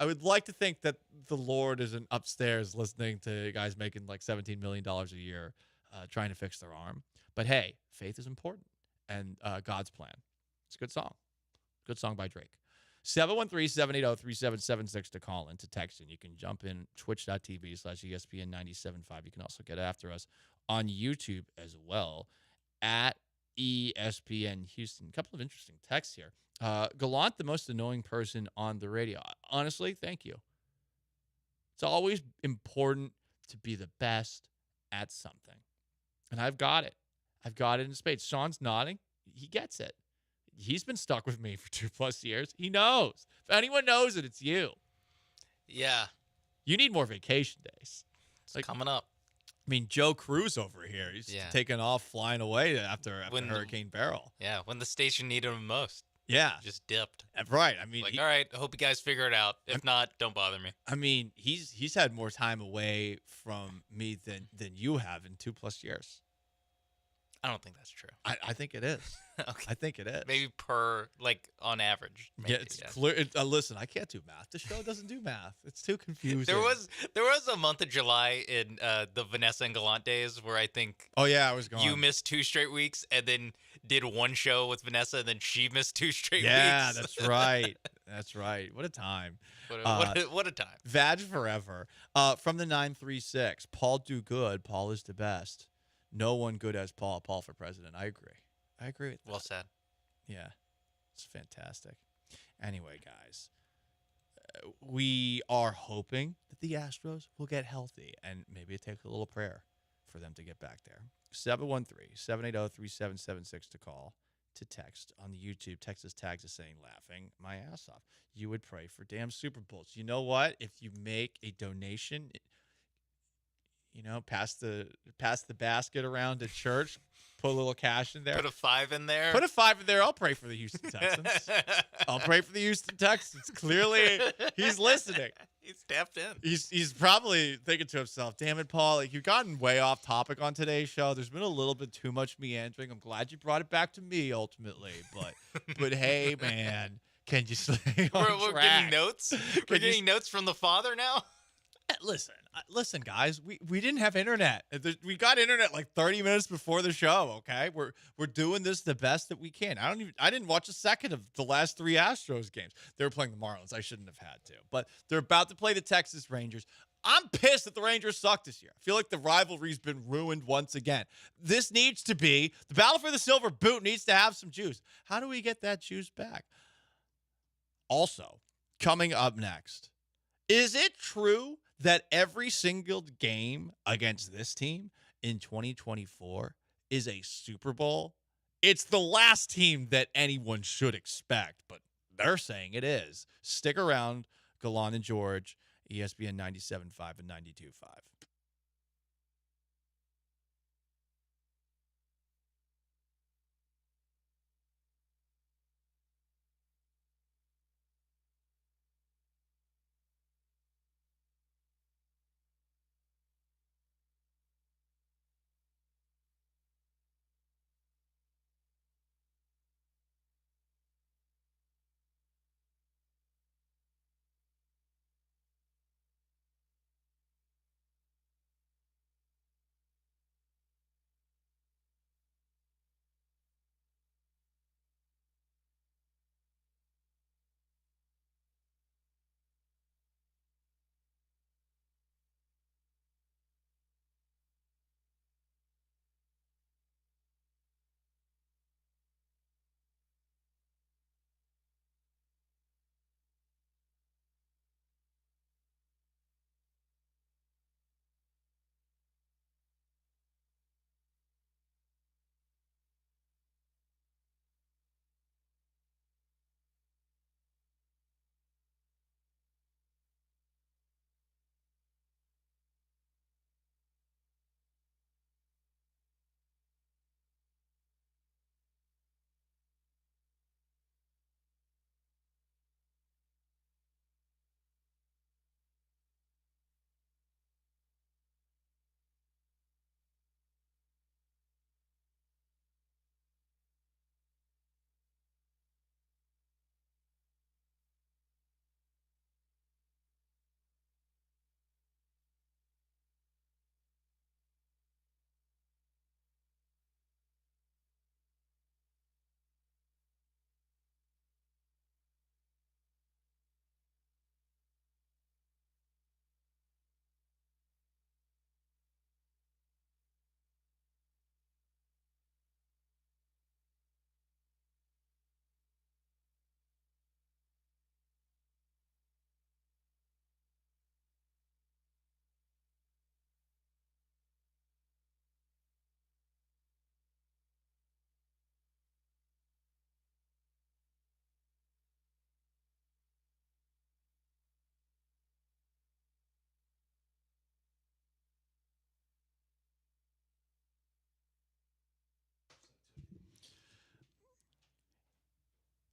would like to think that the Lord isn't upstairs listening to guys making like $17 million a year trying to fix their arm. But hey, faith is important. And God's Plan. It's a good song. Good song by Drake. 713-780-3776 to call in, to text in. You can jump in twitch.tv/ESPN975. You can also get after us on YouTube as well at ESPN Houston. A couple of interesting texts here. Gallant, the most annoying person on the radio. Honestly, thank you. It's always important to be the best at something. And I've got it. I've got it in spades. Sean's nodding. He gets it. He's been stuck with me for 2+ years. He knows. If anyone knows it, it's you. Yeah. You need more vacation days. It's like, coming up. I mean, Joe Cruz over here. He's taking off, flying away after Hurricane Beryl. Yeah, when the station needed him most. Yeah. Just dipped. Right. I mean, all right, I hope you guys figure it out. If not, don't bother me. I mean, he's had more time away from me than you have in 2+ years. I don't think that's true. I think it is. Okay. I think it is. Maybe on average. Maybe, yeah, it's clear. Listen, I can't do math. The show doesn't do math. It's too confusing. There was a month of July in the Vanessa and Gallant days where I think. Oh yeah, I was gone. You missed 2 straight weeks and then did one show with Vanessa and then she missed 2 straight weeks. Yeah, that's right. That's right. What a time. What a time. Vag forever. From the 936, Paul do good. Paul is the best. No one good as Paul. Paul for president. I agree with that. Well said. Yeah. It's fantastic. Anyway, guys, we are hoping that the Astros will get healthy, and maybe it takes a little prayer for them to get back there. 713-780-3776 to call, to text. On the YouTube, Texas tags is saying, laughing my ass off. You would pray for damn Super Bowls. You know what? If you make a donation, pass the basket around at church, put a little cash in there. Put a 5 in there. Put a 5 in there. I'll pray for the Houston Texans. I'll pray for the Houston Texans. Clearly, he's listening. He's tapped in. He's probably thinking to himself, damn it, Paul, like, you've gotten way off topic on today's show. There's been a little bit too much meandering. I'm glad you brought it back to me ultimately. But hey, man, can you stay on track? We're getting notes? We're getting notes from the father now? Listen, guys. We didn't have internet. We got internet like 30 minutes before the show. Okay, we're doing this the best that we can. I didn't watch a second of the last 3 Astros games. They were playing the Marlins. I shouldn't have had to, but they're about to play the Texas Rangers. I'm pissed that the Rangers suck this year. I feel like the rivalry's been ruined once again. This needs to be the battle for the silver boot. Needs to have some juice. How do we get that juice back? Also, coming up next, is it true that every single game against this team in 2024 is a Super Bowl, it's the last team that anyone should expect, but they're saying it is. Stick around, Gallant and George, ESPN 97.5 and 92.5.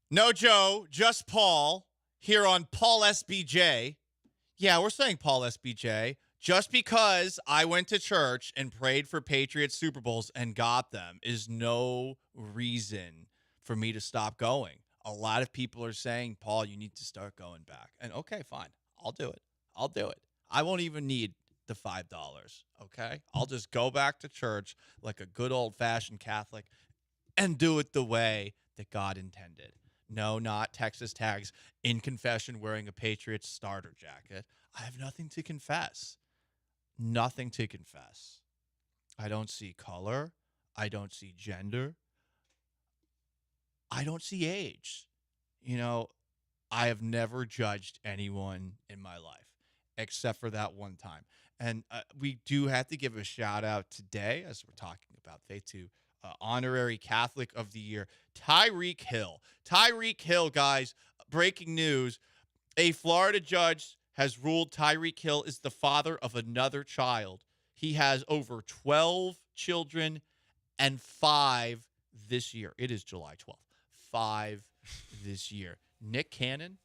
No Joe, just Paul here on Paul SBJ. Yeah, we're saying Paul SBJ. Just because I went to church and prayed for Patriots Super Bowls and got them is no reason for me to stop going. A lot of people are saying, Paul, you need to start going back. And okay, fine. I'll do it. I'll do it. I won't even need the $5, okay? I'll just go back to church like a good old-fashioned Catholic and do it the way that God intended. No, not Texas tags in confession wearing a Patriots starter jacket. I have nothing to confess. Nothing to confess. I don't see color. I don't see gender. I don't see age. You know, I have never judged anyone in my life except for that one time. And we do have to give a shout out today, as we're talking about faith, to honorary Catholic of the Year, Tyreek Hill. Tyreek Hill, guys, breaking news. A Florida judge has ruled Tyreek Hill is the father of another child. He has over 12 children and 5 this year. It is July 12th. 5 this year. Nick Cannon,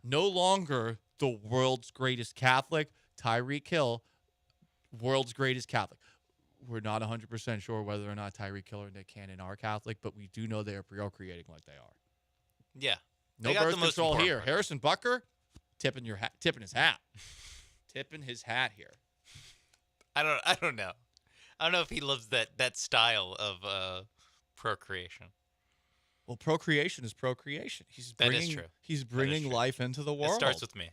no longer the world's greatest Catholic. Tyreek Hill, world's greatest Catholic. We're not 100% sure whether or not Tyreek Hill or Nick Cannon are Catholic, but we do know they are procreating like they are. Yeah. No birth control here. Harrison Butker, tipping his hat. Tipping his hat here. I don't know. I don't know if he loves that style of procreation. Well, procreation is procreation. That is true. He's bringing life into the world. It starts with me.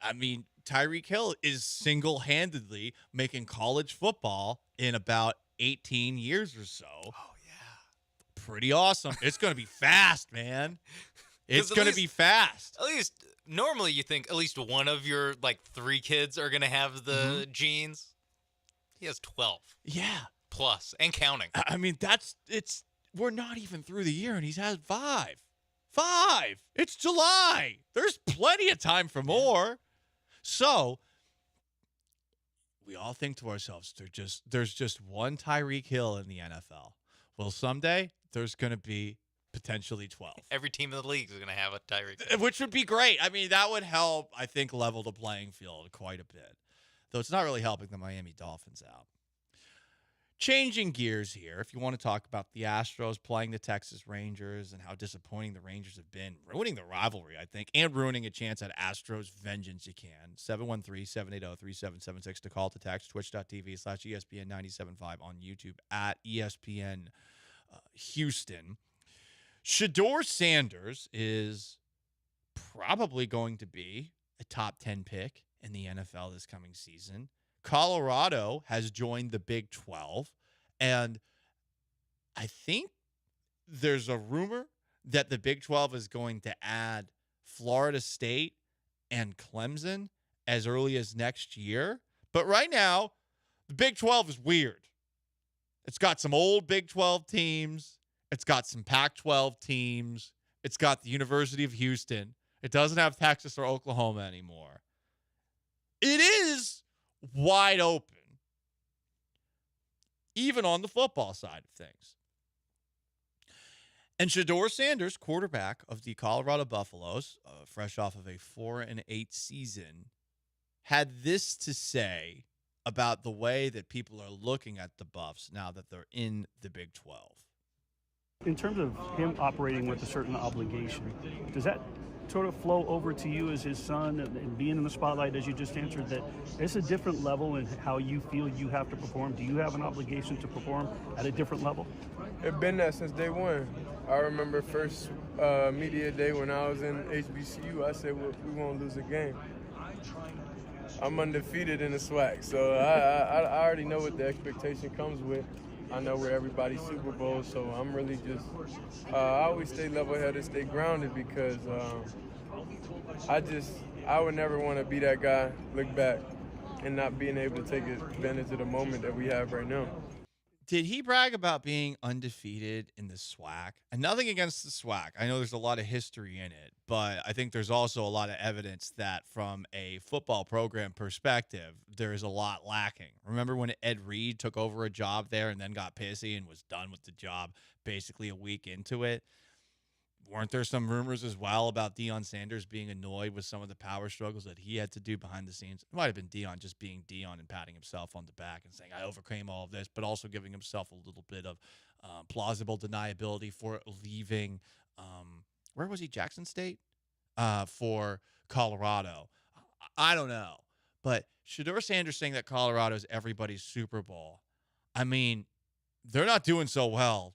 I mean, Tyreek Hill is single-handedly making college football in about 18 years or so. Oh, yeah. Pretty awesome. It's going to be fast, man. It's going to be fast. At least, normally you think at least one of your, 3 kids are going to have the genes. He has 12. Yeah. Plus and counting. I mean, we're not even through the year and he's had 5. 5. It's July. There's plenty of time for more. So we all think to ourselves, there's just one Tyreek Hill in the NFL. Well, someday there's going to be potentially 12. Every team in the league is going to have a Tyreek Hill. Which would be great. I mean, that would help, I think, level the playing field quite a bit. Though it's not really helping the Miami Dolphins out. Changing gears here, if you want to talk about the Astros playing the Texas Rangers and how disappointing the Rangers have been, ruining the rivalry, I think, and ruining a chance at Astros vengeance, you can. 713-780-3776 to call, to text, twitch.tv/ESPN975 on YouTube, at ESPN Houston. Shedeur Sanders is probably going to be a top 10 pick in the NFL this coming season. Colorado has joined the Big 12, and I think there's a rumor that the Big 12 is going to add Florida State and Clemson as early as next year. But right now, the Big 12 is weird. It's got some old Big 12 teams. It's got some Pac-12 teams. It's got the University of Houston. It doesn't have Texas or Oklahoma anymore. It is wide open, even on the football side of things. And Shedeur Sanders, quarterback of the Colorado Buffaloes, fresh off of a 4-8 season, had this to say about the way that people are looking at the Buffs now that they're in the Big 12. In terms of him operating with a certain obligation, does that sort of flow over to you as his son and being in the spotlight, as you just answered, that it's a different level in how you feel you have to perform? Do you have an obligation to perform at a different level? It's been that since day one. I remember first media day when I was in HBCU, I said, well, we won't lose a game. I'm undefeated in the SWAC, so I already know what the expectation comes with. I know where everybody's Super Bowl, so I'm really just, I always stay level-headed, stay grounded, because I would never want to be that guy, look back, and not being able to take advantage of the moment that we have right now. Did he brag about being undefeated in the SWAC? And nothing against the SWAC. I know there's a lot of history in it, but I think there's also a lot of evidence that from a football program perspective, there is a lot lacking. Remember when Ed Reed took over a job there and then got pissy and was done with the job basically a week into it? Weren't there some rumors as well about Deion Sanders being annoyed with some of the power struggles that he had to do behind the scenes? It might have been Deion just being Deion and patting himself on the back and saying, I overcame all of this, but also giving himself a little bit of plausible deniability for leaving, where was he, Jackson State? For Colorado. I don't know. But Shedeur Sanders saying that Colorado is everybody's Super Bowl. I mean, they're not doing so well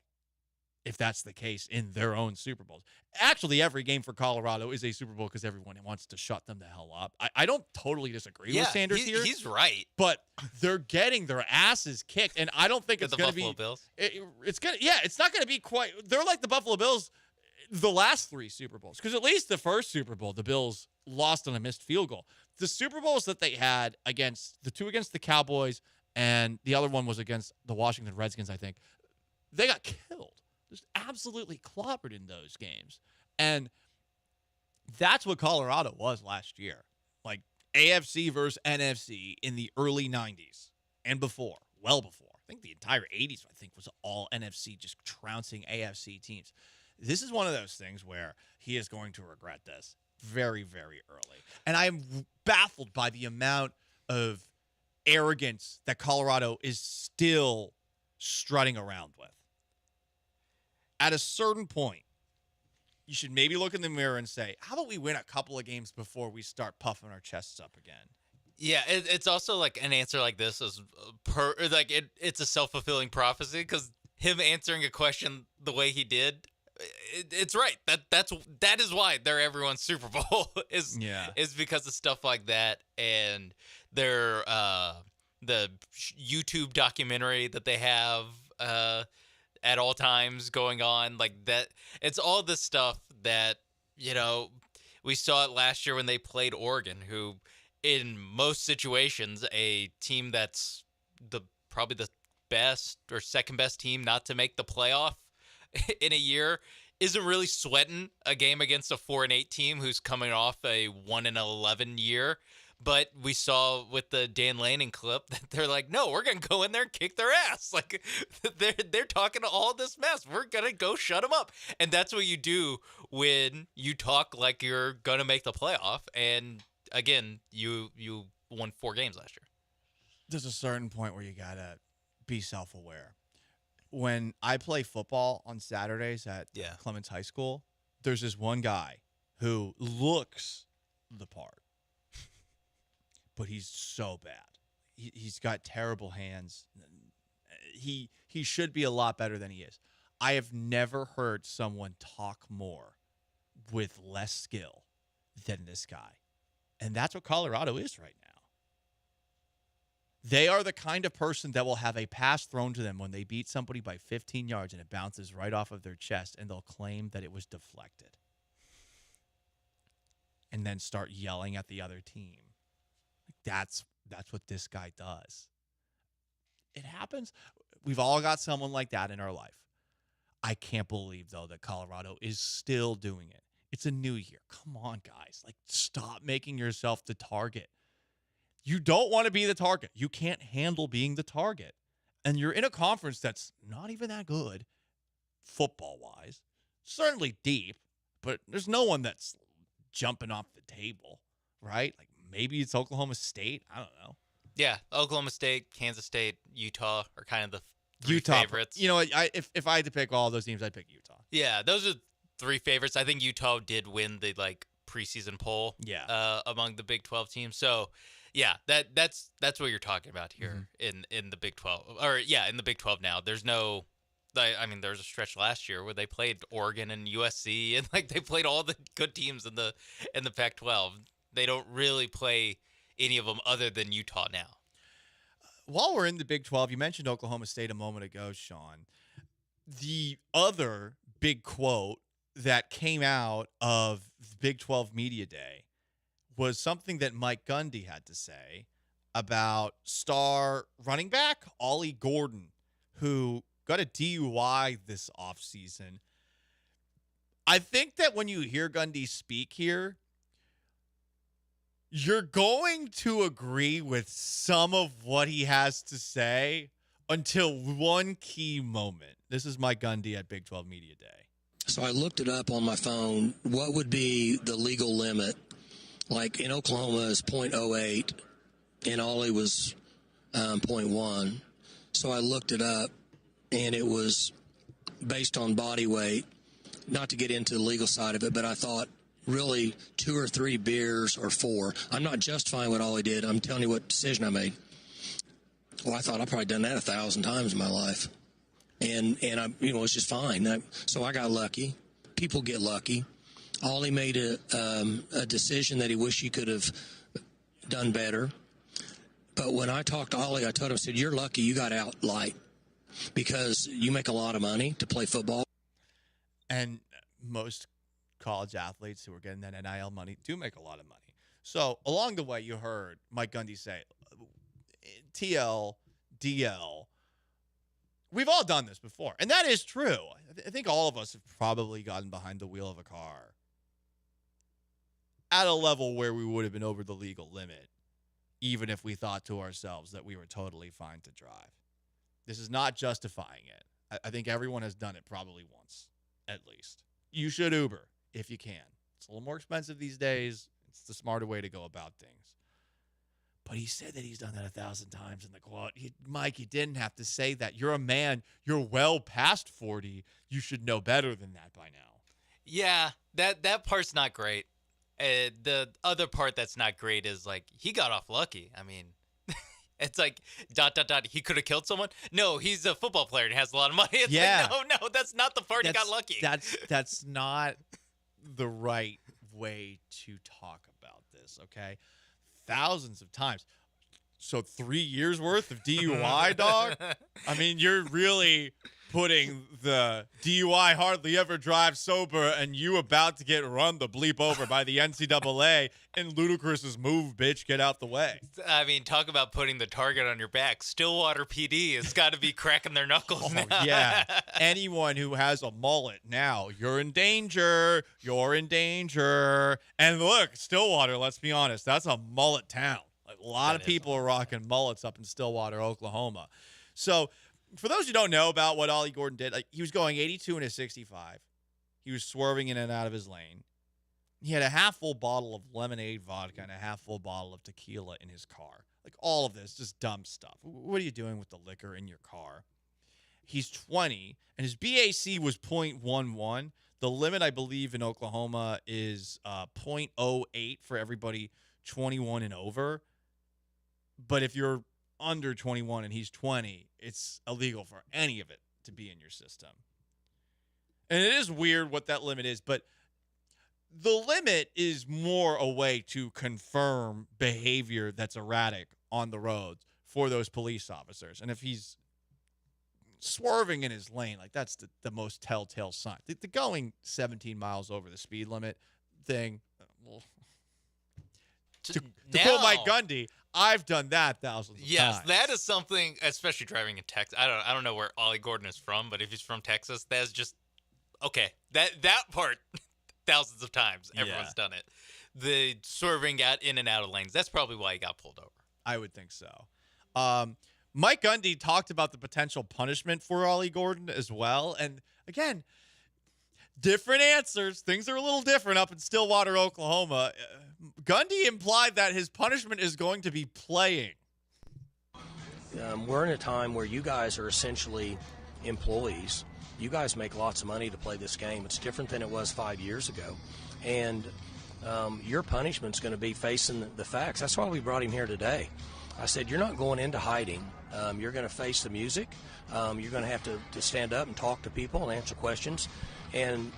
if that's the case in their own Super Bowls. Actually, every game for Colorado is a Super Bowl because everyone wants to shut them the hell up. I don't totally disagree with Sanders here. He's right. But they're getting their asses kicked, and I don't think it's going to be. The Buffalo Bills? It's not going to be quite. They're like the Buffalo Bills the last 3 Super Bowls, because at least the first Super Bowl, the Bills lost on a missed field goal. The Super Bowls that they had the 2 against the Cowboys, and the other one was against the Washington Redskins, I think, they got killed. Just absolutely clobbered in those games. And that's what Colorado was last year. Like AFC versus NFC in the early 90s and before, well before. I think the entire 80s, was all NFC, just trouncing AFC teams. This is one of those things where he is going to regret this very, very early. And I am baffled by the amount of arrogance that Colorado is still strutting around with. At a certain point, you should maybe look in the mirror and say, how about we win a couple of games before we start puffing our chests up again? Yeah, it's also like an answer like this is it's a self-fulfilling prophecy, because him answering a question the way he did, it's right. That is why they're everyone's Super Bowl is because of stuff like that, and their the YouTube documentary that they have at all times going on, like that. It's all this stuff that, we saw it last year when they played Oregon, who in most situations, a team that's the probably the best or second best team not to make the playoff in a year, isn't really sweating a game against a 4-8 team who's coming off a 1-11 year. But we saw with the Dan Lanning clip that they're like, no, we're going to go in there and kick their ass. Like, they're talking to all this mess. We're going to go shut them up. And that's what you do when you talk like you're going to make the playoff. And, again, you won 4 games last year. There's a certain point where you got to be self-aware. When I play football on Saturdays at Clements High School, there's this one guy who looks the part. But he's so bad. He's got terrible hands. He should be a lot better than he is. I have never heard someone talk more with less skill than this guy. And that's what Colorado is right now. They are the kind of person that will have a pass thrown to them when they beat somebody by 15 yards and it bounces right off of their chest, and they'll claim that it was deflected. And then start yelling at the other team. That's what this guy does. It happens. We've all got someone like that in our life. I can't believe, though, that Colorado is still doing it. It's a new year. Come on, guys. Like, stop making yourself the target. You don't want to be the target. You can't handle being the target. And you're in a conference that's not even that good, football-wise. Certainly deep, but there's no one that's jumping off the table, right? Like, maybe it's Oklahoma State. I don't know. Yeah, Oklahoma State, Kansas State, Utah are kind of the three favorites. You know, if I had to pick all those teams, I'd pick Utah. Yeah, those are 3 favorites. I think Utah did win the preseason poll. Among the Big 12 teams. So, yeah, that's what you're talking about here in the Big 12. Or in the Big 12 now. There's no. I mean, there was a stretch last year where they played Oregon and USC, and they played all the good teams in the Pac-12. They don't really play any of them other than Utah now. While we're in the Big 12, you mentioned Oklahoma State a moment ago, Sean. The other big quote that came out of the Big 12 Media Day was something that Mike Gundy had to say about star running back Ollie Gordon, who got a DUI this offseason. I think that when you hear Gundy speak here, you're going to agree with some of what he has to say until one key moment. This is Mike Gundy at Big 12 Media Day. So I looked it up on my phone. What would be the legal limit? Like in Oklahoma is 0.08, and Ollie was 0.1. So I looked it up, and it was based on body weight. Not to get into the legal side of it, but I thought, really 2 or 3 beers or 4. I'm not justifying what Ollie did. I'm telling you what decision I made. Well, I thought I've probably done that 1,000 times in my life. And I, it's just fine. So I got lucky. People get lucky. Ollie made a decision that he wished he could have done better. But when I talked to Ollie, I told him, I said, you're lucky you got out light because you make a lot of money to play football. And most college athletes who are getting that NIL money do make a lot of money. So along the way, you heard Mike Gundy say, TL, DL, we've all done this before. And that is true. I think all of us have probably gotten behind the wheel of a car at a level where we would have been over the legal limit, even if we thought to ourselves that we were totally fine to drive. This is not justifying it. I think everyone has done it probably once, at least. You should Uber if you can. It's a little more expensive these days. It's the smarter way to go about things. But he said that he's done that 1,000 times in the quote. Mike, you didn't have to say that. You're a man. You're well past 40. You should know better than that by now. Yeah, that part's not great. The other part that's not great is, he got off lucky. I mean, it's like, ... he could have killed someone? No, he's a football player and has a lot of money. It's no, that's not the part he got lucky. That's not the right way to talk about this, okay? Thousands of times. So 3 years worth of DUI, dog? I mean, you're really putting the DUI hardly ever drive sober and you about to get run the bleep over by the NCAA in Ludacris's move, bitch, get out the way. I mean, talk about putting the target on your back. Stillwater PD has got to be cracking their knuckles now. Yeah. Anyone who has a mullet now, you're in danger. You're in danger. And look, Stillwater, let's be honest, that's a mullet town. Like, a lot of people are rocking mullets up in Stillwater, Oklahoma. So, for those who don't know about what Ollie Gordon did, like, he was going 82 and a 65. He was swerving in and out of his lane. He had a half-full bottle of lemonade vodka and a half-full bottle of tequila in his car. Like, all of this, just dumb stuff. What are you doing with the liquor in your car? He's 20, and his BAC was .11. The limit, I believe, in Oklahoma is .08 for everybody 21 and over. But if you're under 21 and he's 20, it's illegal for any of it to be in your system. And it is weird what that limit is, but the limit is more a way to confirm behavior that's erratic on the roads for those police officers. And if he's swerving in his lane, like, that's the most telltale sign. The going 17 miles over the speed limit thing, well, to quote Mike Gundy, I've done that thousands of times. Yes, that is something, especially driving in Texas. I don't know where Ollie Gordon is from, but if he's from Texas, that's just okay. That part, thousands of times, everyone's done it. The swerving in and out of lanes, that's probably why he got pulled over. I would think so. Mike Gundy talked about the potential punishment for Ollie Gordon as well. And again, different answers. Things are a little different up in Stillwater, Oklahoma. Gundy implied that his punishment is going to be playing. We're in a time where you guys are essentially employees. You guys make lots of money to play this game. It's different than it was 5 years ago. And your punishment's going to be facing the facts. That's why we brought him here today. I said, you're not going into hiding. You're going to face the music. You're going to have to stand up and talk to people and answer questions. And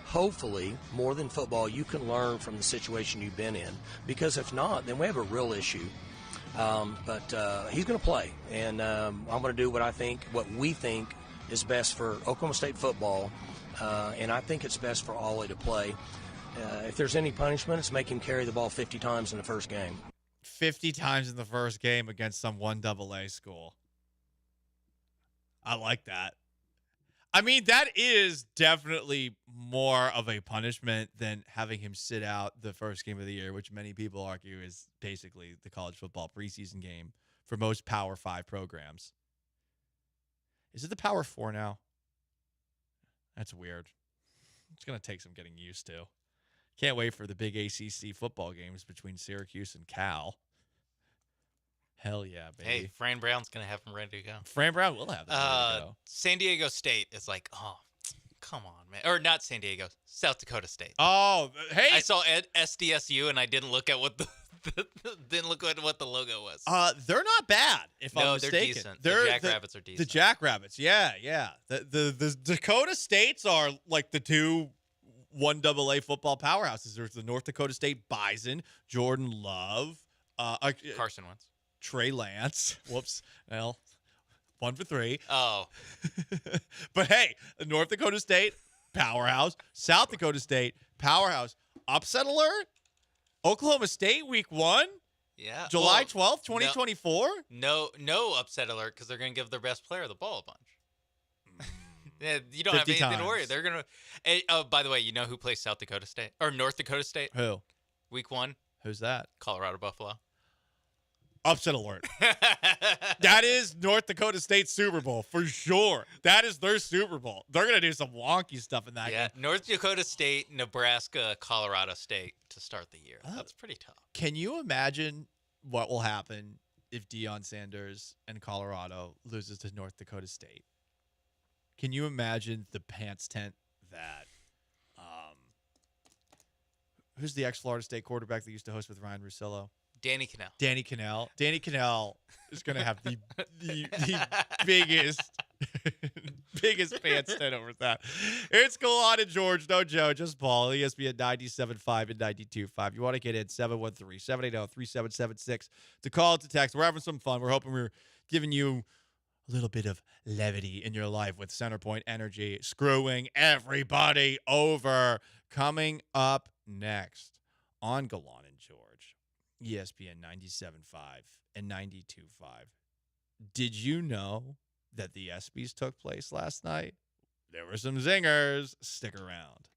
hopefully, more than football, you can learn from the situation you've been in. Because if not, then we have a real issue. But he's going to play. And I'm going to do what we think is best for Oklahoma State football. And I think it's best for Ollie to play. If there's any punishment, it's make him carry the ball 50 times in the first game. 50 times in the first game against some 1AA school. I like that. I mean, that is definitely more of a punishment than having him sit out the first game of the year, which many people argue is basically the college football preseason game for most Power 5 programs. Is it the Power 4 now? That's weird. It's going to take some getting used to. Can't wait for the big ACC football games between Syracuse and Cal. Hell yeah, baby. Hey, Fran Brown's going to have them ready to go. Fran Brown will have them ready to go. San Diego State is like, oh, come on, man. Or not San Diego, South Dakota State. Oh, hey. I saw SDSU and I didn't look at what the logo was. They're not bad, if I'm mistaken. They're decent. The Jackrabbits are decent. The Jackrabbits, yeah. The Dakota States are like the two 1AA football powerhouses. There's the North Dakota State Bison, Jordan Love, Carson Wentz, Trey Lance. Whoops. Well, 1 for 3. Oh. But hey, the North Dakota State powerhouse, South Dakota State powerhouse. Upset alert? Oklahoma State week 1? Yeah. July 12th, 2024? No upset alert because they're going to give their best player the ball a bunch. Yeah, you don't have anything to worry. They're going to. Oh, by the way, you know who plays South Dakota State? Or North Dakota State? Who? Week 1. Who's that? Colorado Buffalo. Upset alert. That is North Dakota State Super Bowl for sure. That is their Super Bowl. They're going to do some wonky stuff in that game. North Dakota State, Nebraska, Colorado State to start the year. That's pretty tough. Can you imagine what will happen if Deion Sanders and Colorado loses to North Dakota State? Can you imagine the pants tent that who's the ex-Florida State quarterback that used to host with Ryan Russillo? Danny Cannell. Danny Cannell is going to have the biggest Biggest pants tent over that. It's Gallant George, no Joe, just Paul. ESPN 97.5 and 92.5. You want to get in 713-780-3776 to call, to text. We're having some fun. We're hoping we're giving you a little bit of levity in your life with Centerpoint Energy, screwing everybody over. Coming up next on Gallant and George, ESPN 97.5 and 92.5. Did you know that the ESPYs took place last night? There were some zingers. Stick around.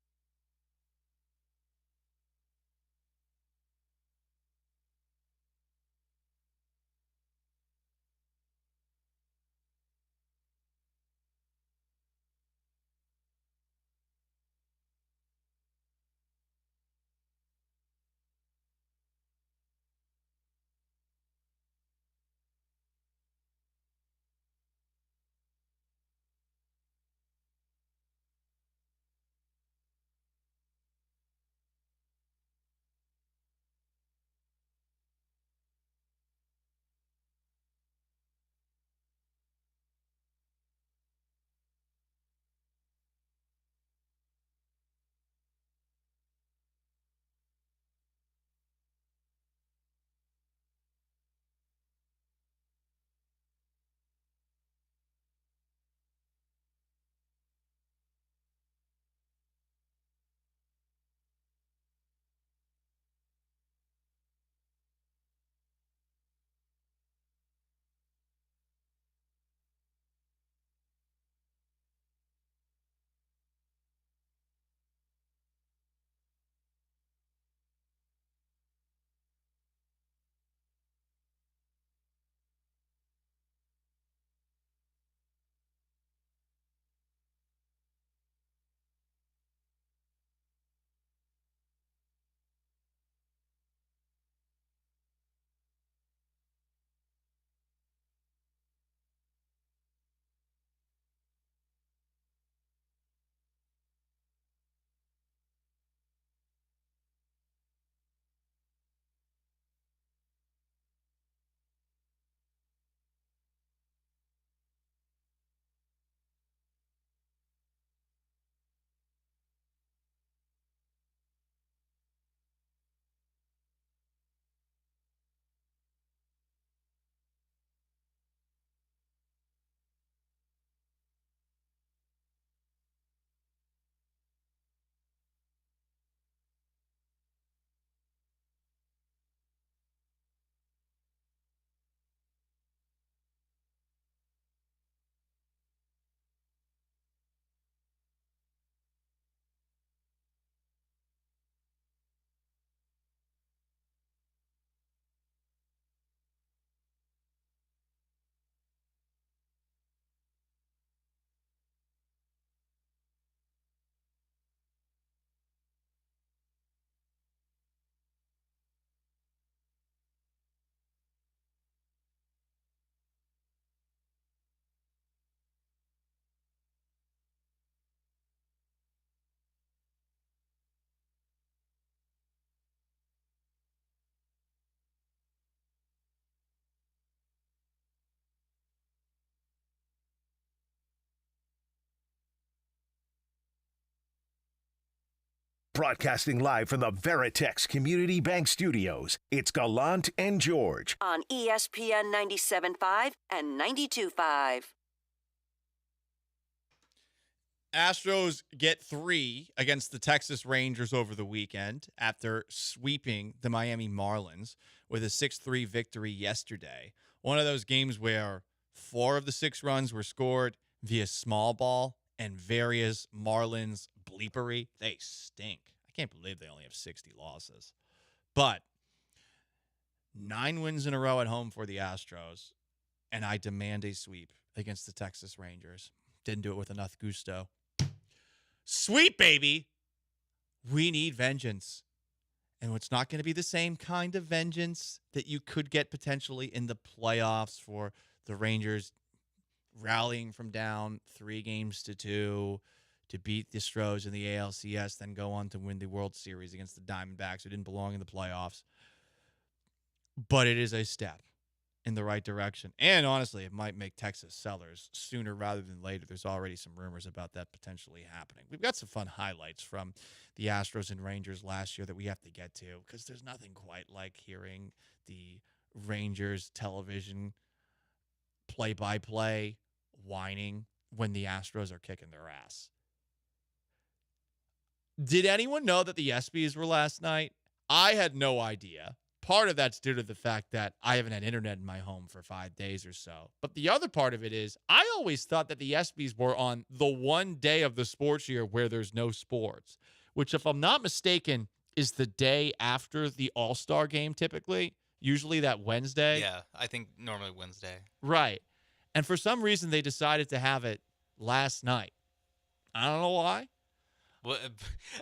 Broadcasting live from the Veritex Community Bank Studios, it's Gallant and George. On ESPN 97.5 and 92.5. Astros get 3 against the Texas Rangers over the weekend after sweeping the Miami Marlins with a 6-3 victory yesterday. One of those games where 4 of the 6 runs were scored via small ball and various Marlins bleepery. They stink. I can't believe they only have 60 losses. But 9 wins in a row at home for the Astros, and I demand a sweep against the Texas Rangers. Didn't do it with enough gusto. Sweep, baby. We need vengeance. And it's not going to be the same kind of vengeance that you could get potentially in the playoffs for the Rangers rallying from down 3-2 to beat the Astros in the ALCS, then go on to win the World Series against the Diamondbacks, who didn't belong in the playoffs. But it is a step. in the right direction. And honestly, it might make Texas sellers sooner rather than later. There's already some rumors about that potentially happening. We've got some fun highlights from the Astros and Rangers last year that we have to get to because there's nothing quite like hearing the Rangers television play-by-play whining when the Astros are kicking their ass. Did anyone know that the ESPYs were last night? I had no idea. Part of that's due to the fact that I haven't had internet in my home for 5 days or so. But the other part of it is I always thought that the ESPYs were on the one day of the sports year where there's no sports, which, if I'm not mistaken, is the day after the All-Star game typically, usually that Wednesday. Yeah, I think normally Wednesday. Right. And for some reason, they decided to have it last night. I don't know why. Well,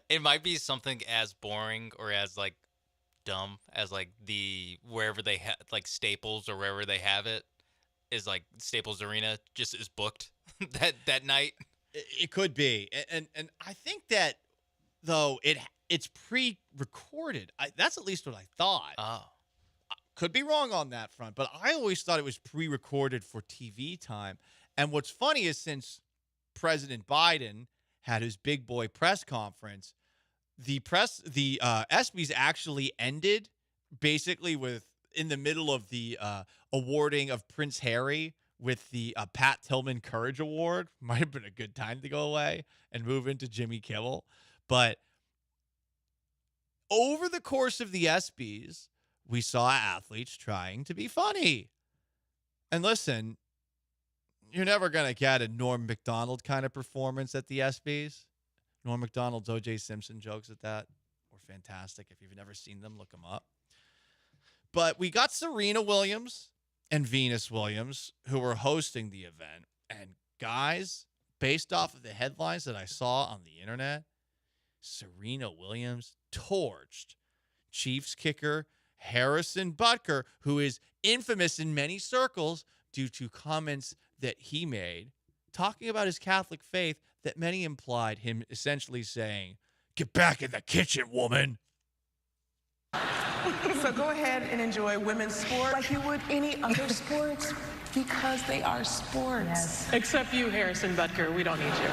it might be something as boring or as like dumb as like the wherever they have like Staples or wherever they have it is like Staples Arena just is booked that night. It could be, and I think that though it's pre-recorded. That's at least what I thought. Oh, could be wrong on that front, but I always thought it was pre-recorded for TV time. And what's funny is since President Biden had his big boy press conference, the ESPYs actually ended basically with in the middle of the awarding of Prince Harry with the Pat Tillman Courage Award. Might have been a good time to go away and move into Jimmy Kimmel. But over the course of the ESPYs, we saw athletes trying to be funny. And listen, you're never going to get a Norm Macdonald kind of performance at the ESPYs. Norm Macdonald's O.J. Simpson jokes at that were fantastic. If you've never seen them, look them up. But we got Serena Williams and Venus Williams who were hosting the event. And guys, based off of the headlines that I saw on the internet, Serena Williams torched Chiefs kicker Harrison Butker, who is infamous in many circles due to comments that he made talking about his Catholic faith that many implied him essentially saying, "Get back in the kitchen, woman." So go ahead and enjoy women's sport like you would any other sports because they are sports. Yes. Except you, Harrison Butker. We don't need you.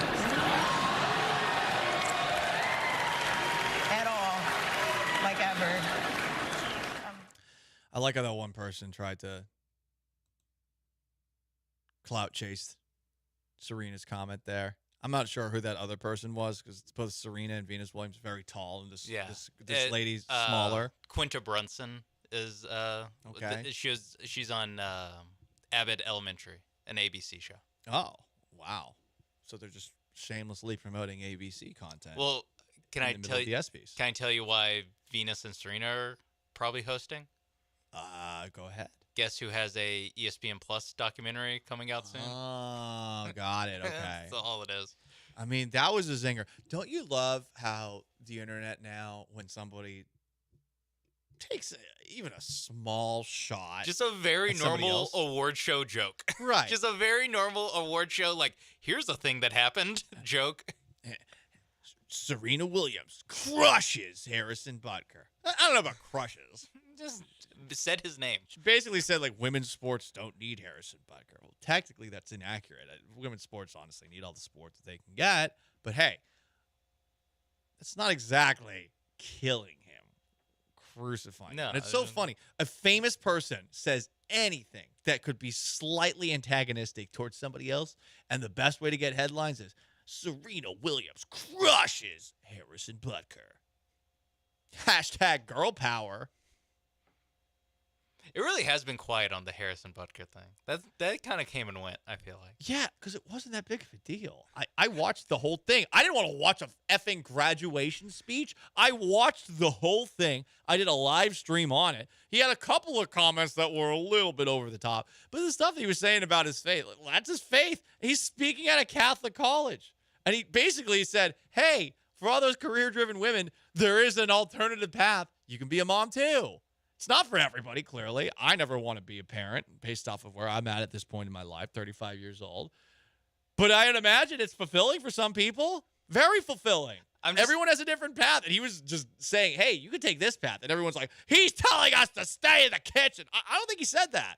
At all. Like ever. I like how that one person tried to clout chase Serena's comment there. I'm not sure who that other person was because it's both Serena and Venus Williams very tall and this lady's smaller. Quinta Brunson is okay. She's on Abbott Elementary, an ABC show. Oh, wow. So they're just shamelessly promoting ABC content. Well, can I tell you the ESPYs. Can I tell you why Venus and Serena are probably hosting? Go ahead. Guess who has a ESPN Plus documentary coming out soon? Oh, got it. Okay. That's all it is. I mean, that was a zinger. Don't you love how the internet now, when somebody takes even a small shot, just a very normal award show joke, right? Just a very normal award show, like, here's a thing that happened joke. Serena Williams crushes Harrison Butker. I don't know about crushes. Just said his name. She basically said, like, women's sports don't need Harrison Butker. Well, technically, that's inaccurate. Women's sports, honestly, need all the sports that they can get. But, hey, it's not exactly killing him, crucifying him. And it's so funny. A famous person says anything that could be slightly antagonistic towards somebody else, and the best way to get headlines is Serena Williams crushes Harrison Butker. Hashtag girl power. It really has been quiet on the Harrison Butker thing. That kind of came and went, I feel like. Yeah, because it wasn't that big of a deal. I watched the whole thing. I didn't want to watch a effing graduation speech. I watched the whole thing. I did a live stream on it. He had a couple of comments that were a little bit over the top. But the stuff he was saying about his faith, that's his faith. He's speaking at a Catholic college. And he basically said, hey, for all those career-driven women, there is an alternative path. You can be a mom too. It's not for everybody, clearly. I never want to be a parent based off of where I'm at this point in my life, 35 years old. But I would imagine it's fulfilling for some people. Very fulfilling. Everyone has a different path. And he was just saying, hey, you can take this path. And everyone's like, he's telling us to stay in the kitchen. I don't think he said that.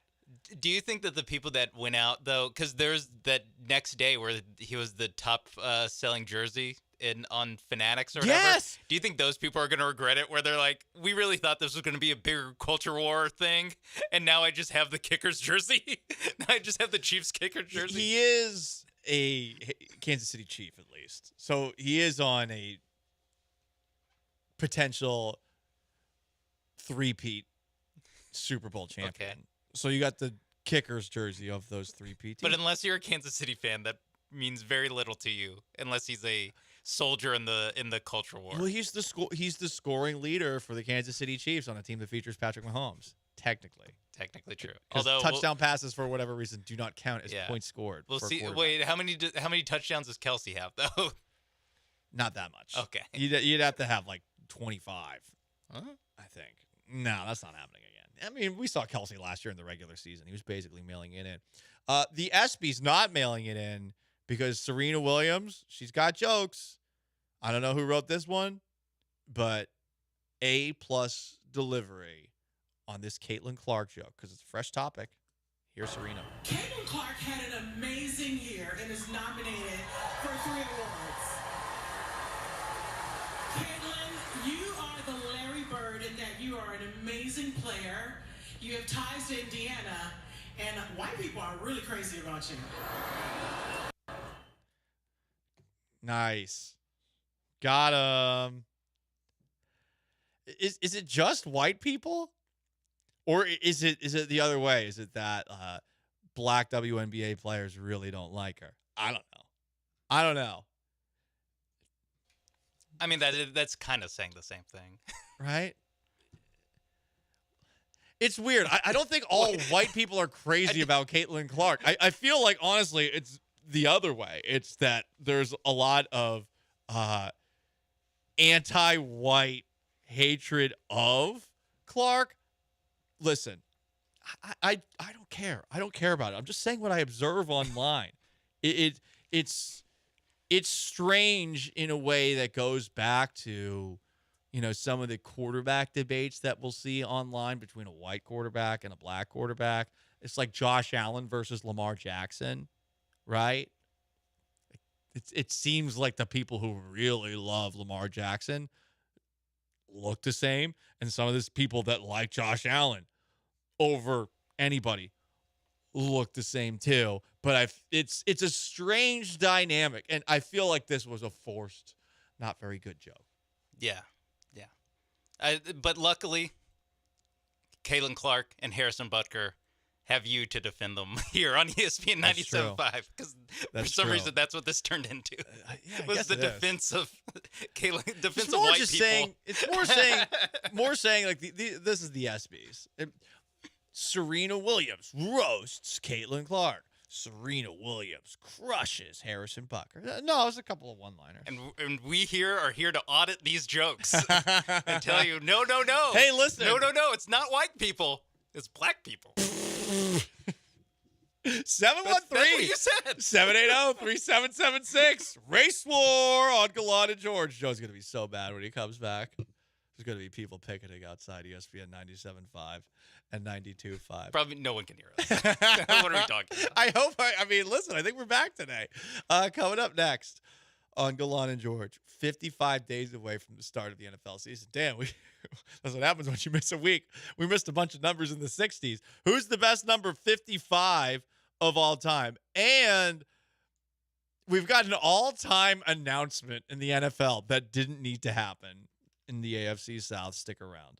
Do you think that the people that went out though, because there's that next day where he was the top selling jersey on Fanatics or whatever. Yes. Do you think those people are going to regret it? Where they're like, we really thought this was going to be a bigger culture war thing, and now I just have the Kickers jersey. Now I just have the Chiefs kicker jersey. He is a Kansas City Chief at least, so he is on a potential three-peat Super Bowl champion. Okay. So you got the Kickers jersey of those three-peat teams. But unless you're a Kansas City fan, that means very little to you. Unless he's a soldier in the culture war. Well, he's the scoring leader for the Kansas City Chiefs on a team that features Patrick Mahomes. Technically true. Although touchdown passes for whatever reason do not count as points scored. We'll see. Wait, how many touchdowns does Kelsey have though? Not that much. Okay. You'd have to have like 25. Huh? I think. No, that's not happening again. I mean, we saw Kelsey last year in the regular season. He was basically mailing it in. The ESPY's not mailing it in because Serena Williams, she's got jokes. I don't know who wrote this one, but A+ delivery on this Caitlin Clark joke because it's a fresh topic. Here's Serena. Caitlin Clark had an amazing year and is nominated for 3 awards. Caitlin, you are the Larry Bird in that you are an amazing player. You have ties to Indiana, and white people are really crazy about you. Nice. Got him. Is it just white people? Or is it the other way? Is it that black WNBA players really don't like her? I don't know. I mean, that's kind of saying the same thing. Right? It's weird. I don't think all white people are crazy about Caitlin Clark. I feel like, honestly, it's the other way. It's that there's a lot of anti-white hatred of Clark. Listen, I don't care. I don't care about it. I'm just saying what I observe online. It's strange in a way that goes back to, some of the quarterback debates that we'll see online between a white quarterback and a black quarterback. It's like Josh Allen versus Lamar Jackson, right? It seems like the people who really love Lamar Jackson look the same, and some of these people that like Josh Allen over anybody look the same too. But it's a strange dynamic, and I feel like this was a forced, not very good joke. Yeah. But luckily, Caitlin Clark and Harrison Butker have you to defend them here on ESPN 97.5 because for some reason that's what this turned into. Was the defense of Caitlin, defense of white people. It's more saying like this is the ESPYs. Serena Williams roasts Caitlin Clark. Serena Williams crushes Harrison Butker. No, it's a couple of one-liners. And we here are here to audit these jokes and tell you, no. Hey, listen. No, it's not white people. It's black people. 713-780-3776. Race war on Gallant George. Joe's going to be so bad when he comes back. There's going to be people picketing outside ESPN 97.5 and 92.5. Probably no one can hear us. What are we talking about? I mean, listen, I think we're back today. Coming up next on Gallant George, 55 days away from the start of the NFL season. Damn, that's what happens when you miss a week. We missed a bunch of numbers in the 60s. Who's the best number 55 of all time? And we've got an all-time announcement in the NFL that didn't need to happen in the AFC South. Stick around.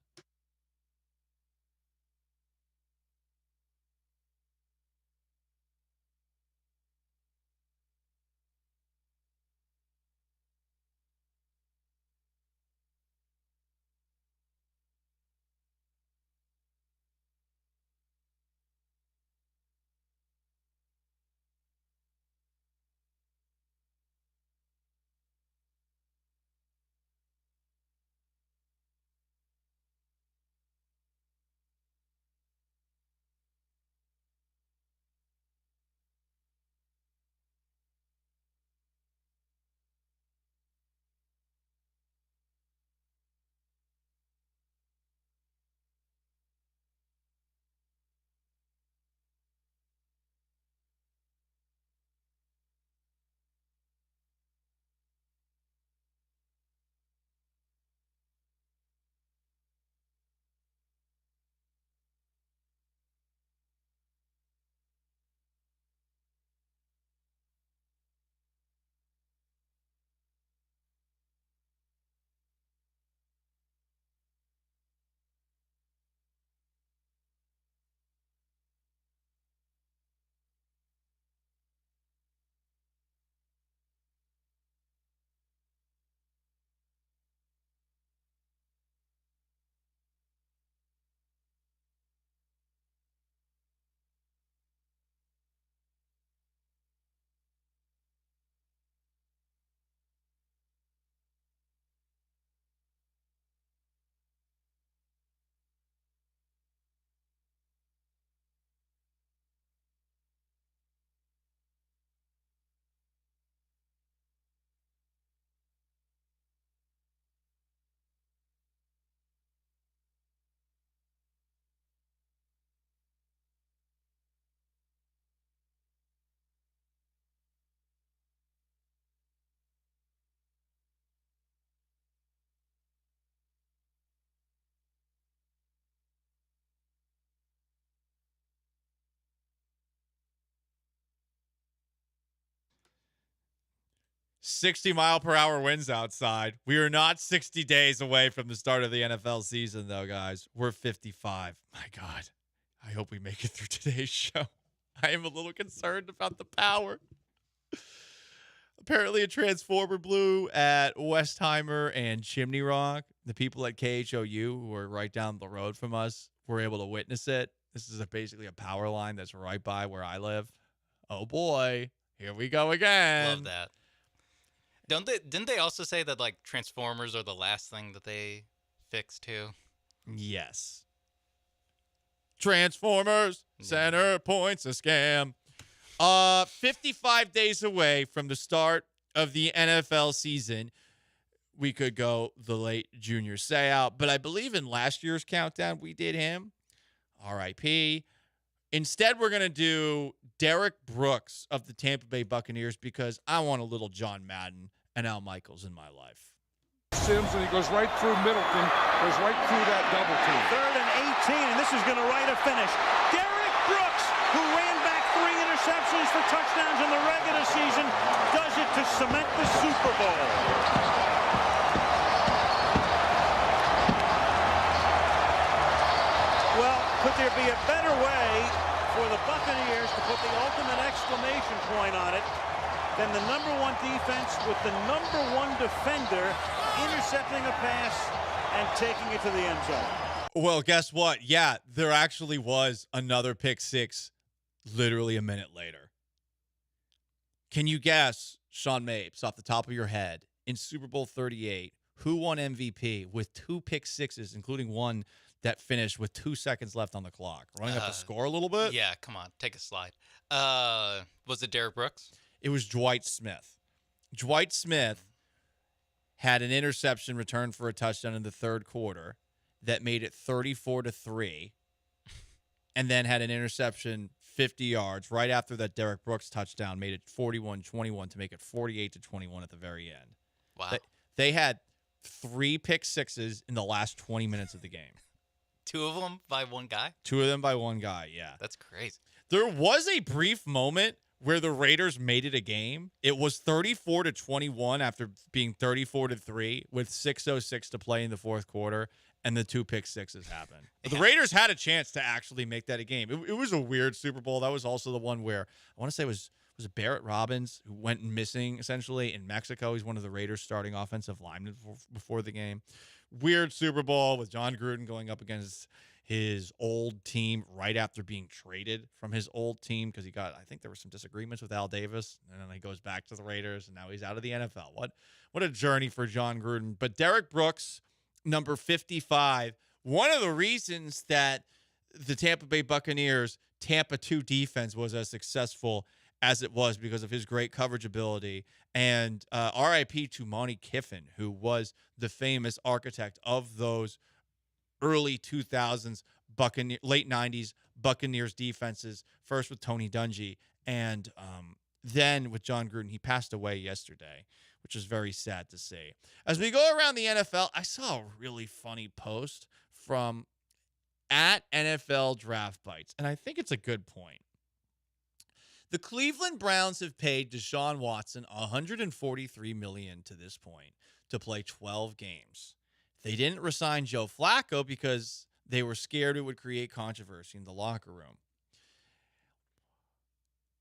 60-mile-per-hour winds outside. We are not 60 days away from the start of the NFL season, though, guys. We're 55. My God. I hope we make it through today's show. I am a little concerned about the power. Apparently, a transformer blew at Westheimer and Chimney Rock. The people at KHOU, who are right down the road from us, were able to witness it. This is basically a power line that's right by where I live. Oh, boy. Here we go again. Love that. Didn't they also say that, like, transformers are the last thing that they fix, too? Yes. Transformers, center point's a scam. 55 days away from the start of the NFL season. We could go the late Junior Seau, but I believe in last year's countdown, we did him. R.I.P. Instead, we're going to do Derek Brooks of the Tampa Bay Buccaneers because I want a little John Madden and Al Michaels in my life. Sims, and he goes right through Middleton, goes right through that double team. 3rd and 18, and this is going to write a finish. Derek Brooks, who ran back 3 interceptions for touchdowns in the regular season, does it to cement the Super Bowl. Well, could there be a better way for the Buccaneers to put the ultimate exclamation point on it than the number 1 defense with the number 1 defender intercepting a pass and taking it to the end zone? Well, guess what? Yeah, there actually was another pick six literally a minute later. Can you guess, Sean Mapes, off the top of your head, in Super Bowl 38, who won MVP with 2 pick sixes, including one that finished with 2 seconds left on the clock? Running up the score a little bit? Yeah, come on. Take a slide. Was it Derek Brooks? It was Dwight Smith. Dwight Smith had an interception return for a touchdown in the third quarter that made it 34-3, and then had an interception 50 yards right after that Derek Brooks touchdown, made it 41-21 to make it 48-21 at the very end. Wow. They had 3 pick sixes in the last 20 minutes of the game. 2 of them by one guy? 2 of them by one guy, yeah. That's crazy. There was a brief moment where the Raiders made it a game. It was 34-21 after being 34-3 with 6:06 to play in the fourth quarter, and the 2 pick sixes happened. But the Raiders had a chance to actually make that a game. It was a weird Super Bowl. That was also the one where I want to say was it Barrett Robbins who went missing essentially in Mexico. He's one of the Raiders' starting offensive linemen before the game. Weird Super Bowl with John Gruden going up against his old team right after being traded from his old team because I think there were some disagreements with Al Davis, and then he goes back to the Raiders, and now he's out of the NFL. What a journey for John Gruden. But Derek Brooks, number 55, one of the reasons that the Tampa Bay Buccaneers Tampa 2 defense was as successful as it was because of his great coverage ability. And RIP to Monty Kiffin, who was the famous architect of those early 2000s late 90s Buccaneers defenses, first with Tony Dungy and then with John Gruden. He passed away yesterday, which is very sad to see. As we go around the NFL, I saw a really funny post from at NFL Draft Bites, and I think it's a good point. The Cleveland Browns have paid Deshaun Watson $143 million to this point to play 12 games. They didn't resign Joe Flacco because they were scared it would create controversy in the locker room.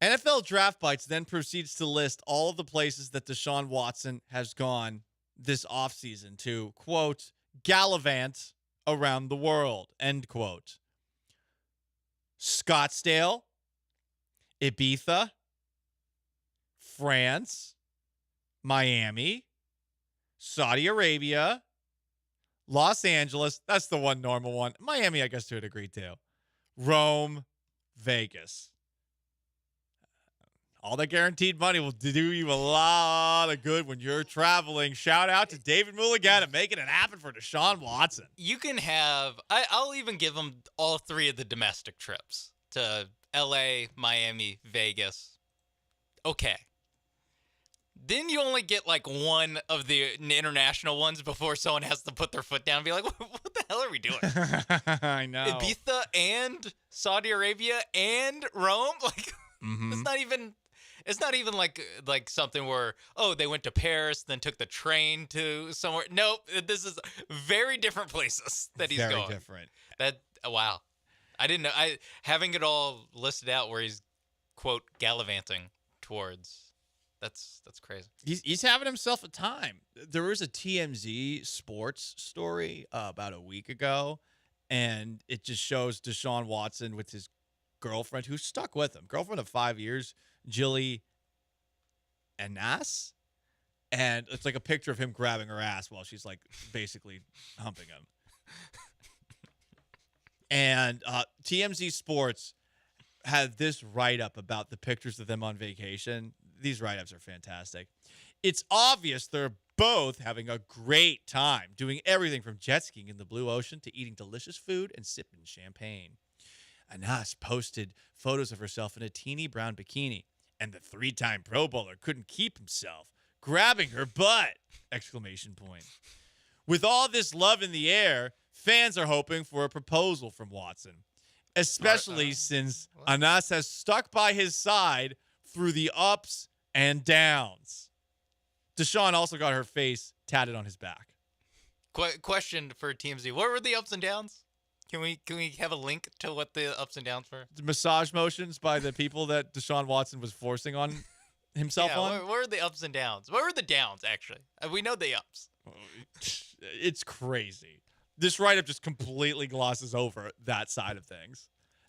NFL Draft Bites then proceeds to list all of the places that Deshaun Watson has gone this offseason to, quote, gallivant around the world, end quote. Scottsdale, Ibiza, France, Miami, Saudi Arabia, Los Angeles, that's the one normal one. Miami, I guess, to a degree, too. Rome, Vegas. All that guaranteed money will do you a lot of good when you're traveling. Shout out to David Mulligata making it happen for Deshaun Watson. You can have, I'll even give him all 3 of the domestic trips to LA, Miami, Vegas. Okay. Then you only get like one of the international ones before someone has to put their foot down and be like, what the hell are we doing? I know. Ibiza and Saudi Arabia and Rome? Like, it's not even, It's not even like something where, oh, they went to Paris, then took the train to somewhere. Nope, this is very different places that he's going. Very different. Wow. I didn't know. Having it all listed out where he's, quote, gallivanting towards. That's crazy. He's having himself a time. There was a TMZ sports story about a week ago, and it just shows Deshaun Watson with his girlfriend who stuck with him. Girlfriend of 5 years, Jilly Anas. And it's like a picture of him grabbing her ass while she's like basically humping him. And TMZ Sports had this write-up about the pictures of them on vacation. These write-ups are fantastic. It's obvious they're both having a great time doing everything from jet skiing in the blue ocean to eating delicious food and sipping champagne. Anas posted photos of herself in a teeny brown bikini, and the 3-time Pro Bowler couldn't keep himself, grabbing her butt! Exclamation point. With all this love in the air, fans are hoping for a proposal from Watson, especially since Anas has stuck by his side through the ups and downs. Deshaun also got her face tatted on his back. Question for TMZ: what were the ups and downs? Can we have a link to what the ups and downs were? The massage motions by the people that Deshaun Watson was forcing on himself on. What were the ups and downs? What were the downs, actually? We know the ups. It's crazy. This write-up just completely glosses over that side of things.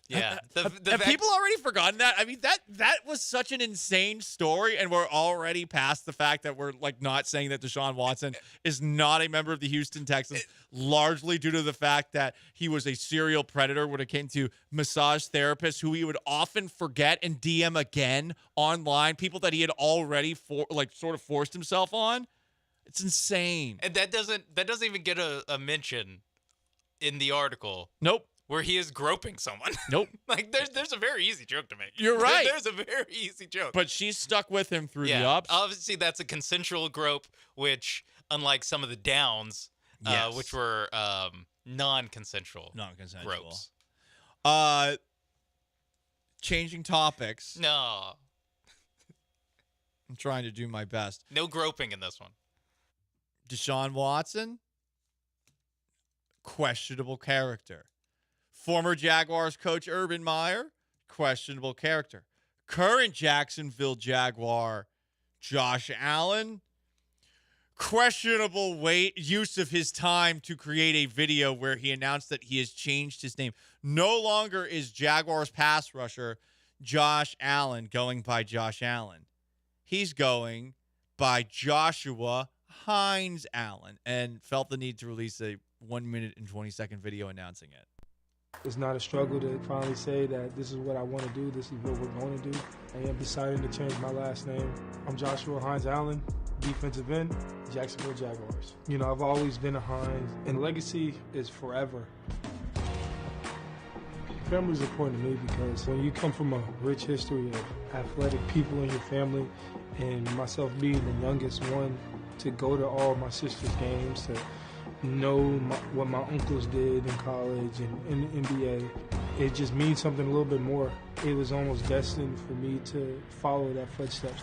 Yeah. Have people already forgotten that? I mean, that was such an insane story, and we're already past the fact that we're like not saying that Deshaun Watson is not a member of the Houston Texans, largely due to the fact that he was a serial predator when it came to massage therapists who he would often forget and DM again online, people that he had already sort of forced himself on. It's insane. And that doesn't even get a mention in the article. Nope. Where he is groping someone. Nope. Like there's a very easy joke to make. You're right. There's a very easy joke. But she's stuck with him through the ups. Obviously that's a consensual grope, which unlike some of the downs, which were non-consensual gropes. Changing topics. No. I'm trying to do my best. No groping in this one. Deshaun Watson, questionable character. Former Jaguars coach Urban Meyer, questionable character. Current Jacksonville Jaguar Josh Allen, questionable use of his time to create a video where he announced that he has changed his name. No longer is Jaguars pass rusher Josh Allen going by Josh Allen. He's going by Joshua Hines Allen, and felt the need to release a 1 minute and 20-second video announcing it. It's not a struggle to finally say that this is what I want to do, this is what we're going to do. I am deciding to change my last name. I'm Joshua Hines Allen, defensive end, Jacksonville Jaguars. You know, I've always been a Hines, and legacy is forever. Family is important to me because when you come from a rich history of athletic people in your family, and myself being the youngest one to go to all my sister's games, to know what my uncles did in college and in the NBA, it just means something a little bit more. It was almost destined for me to follow that footsteps.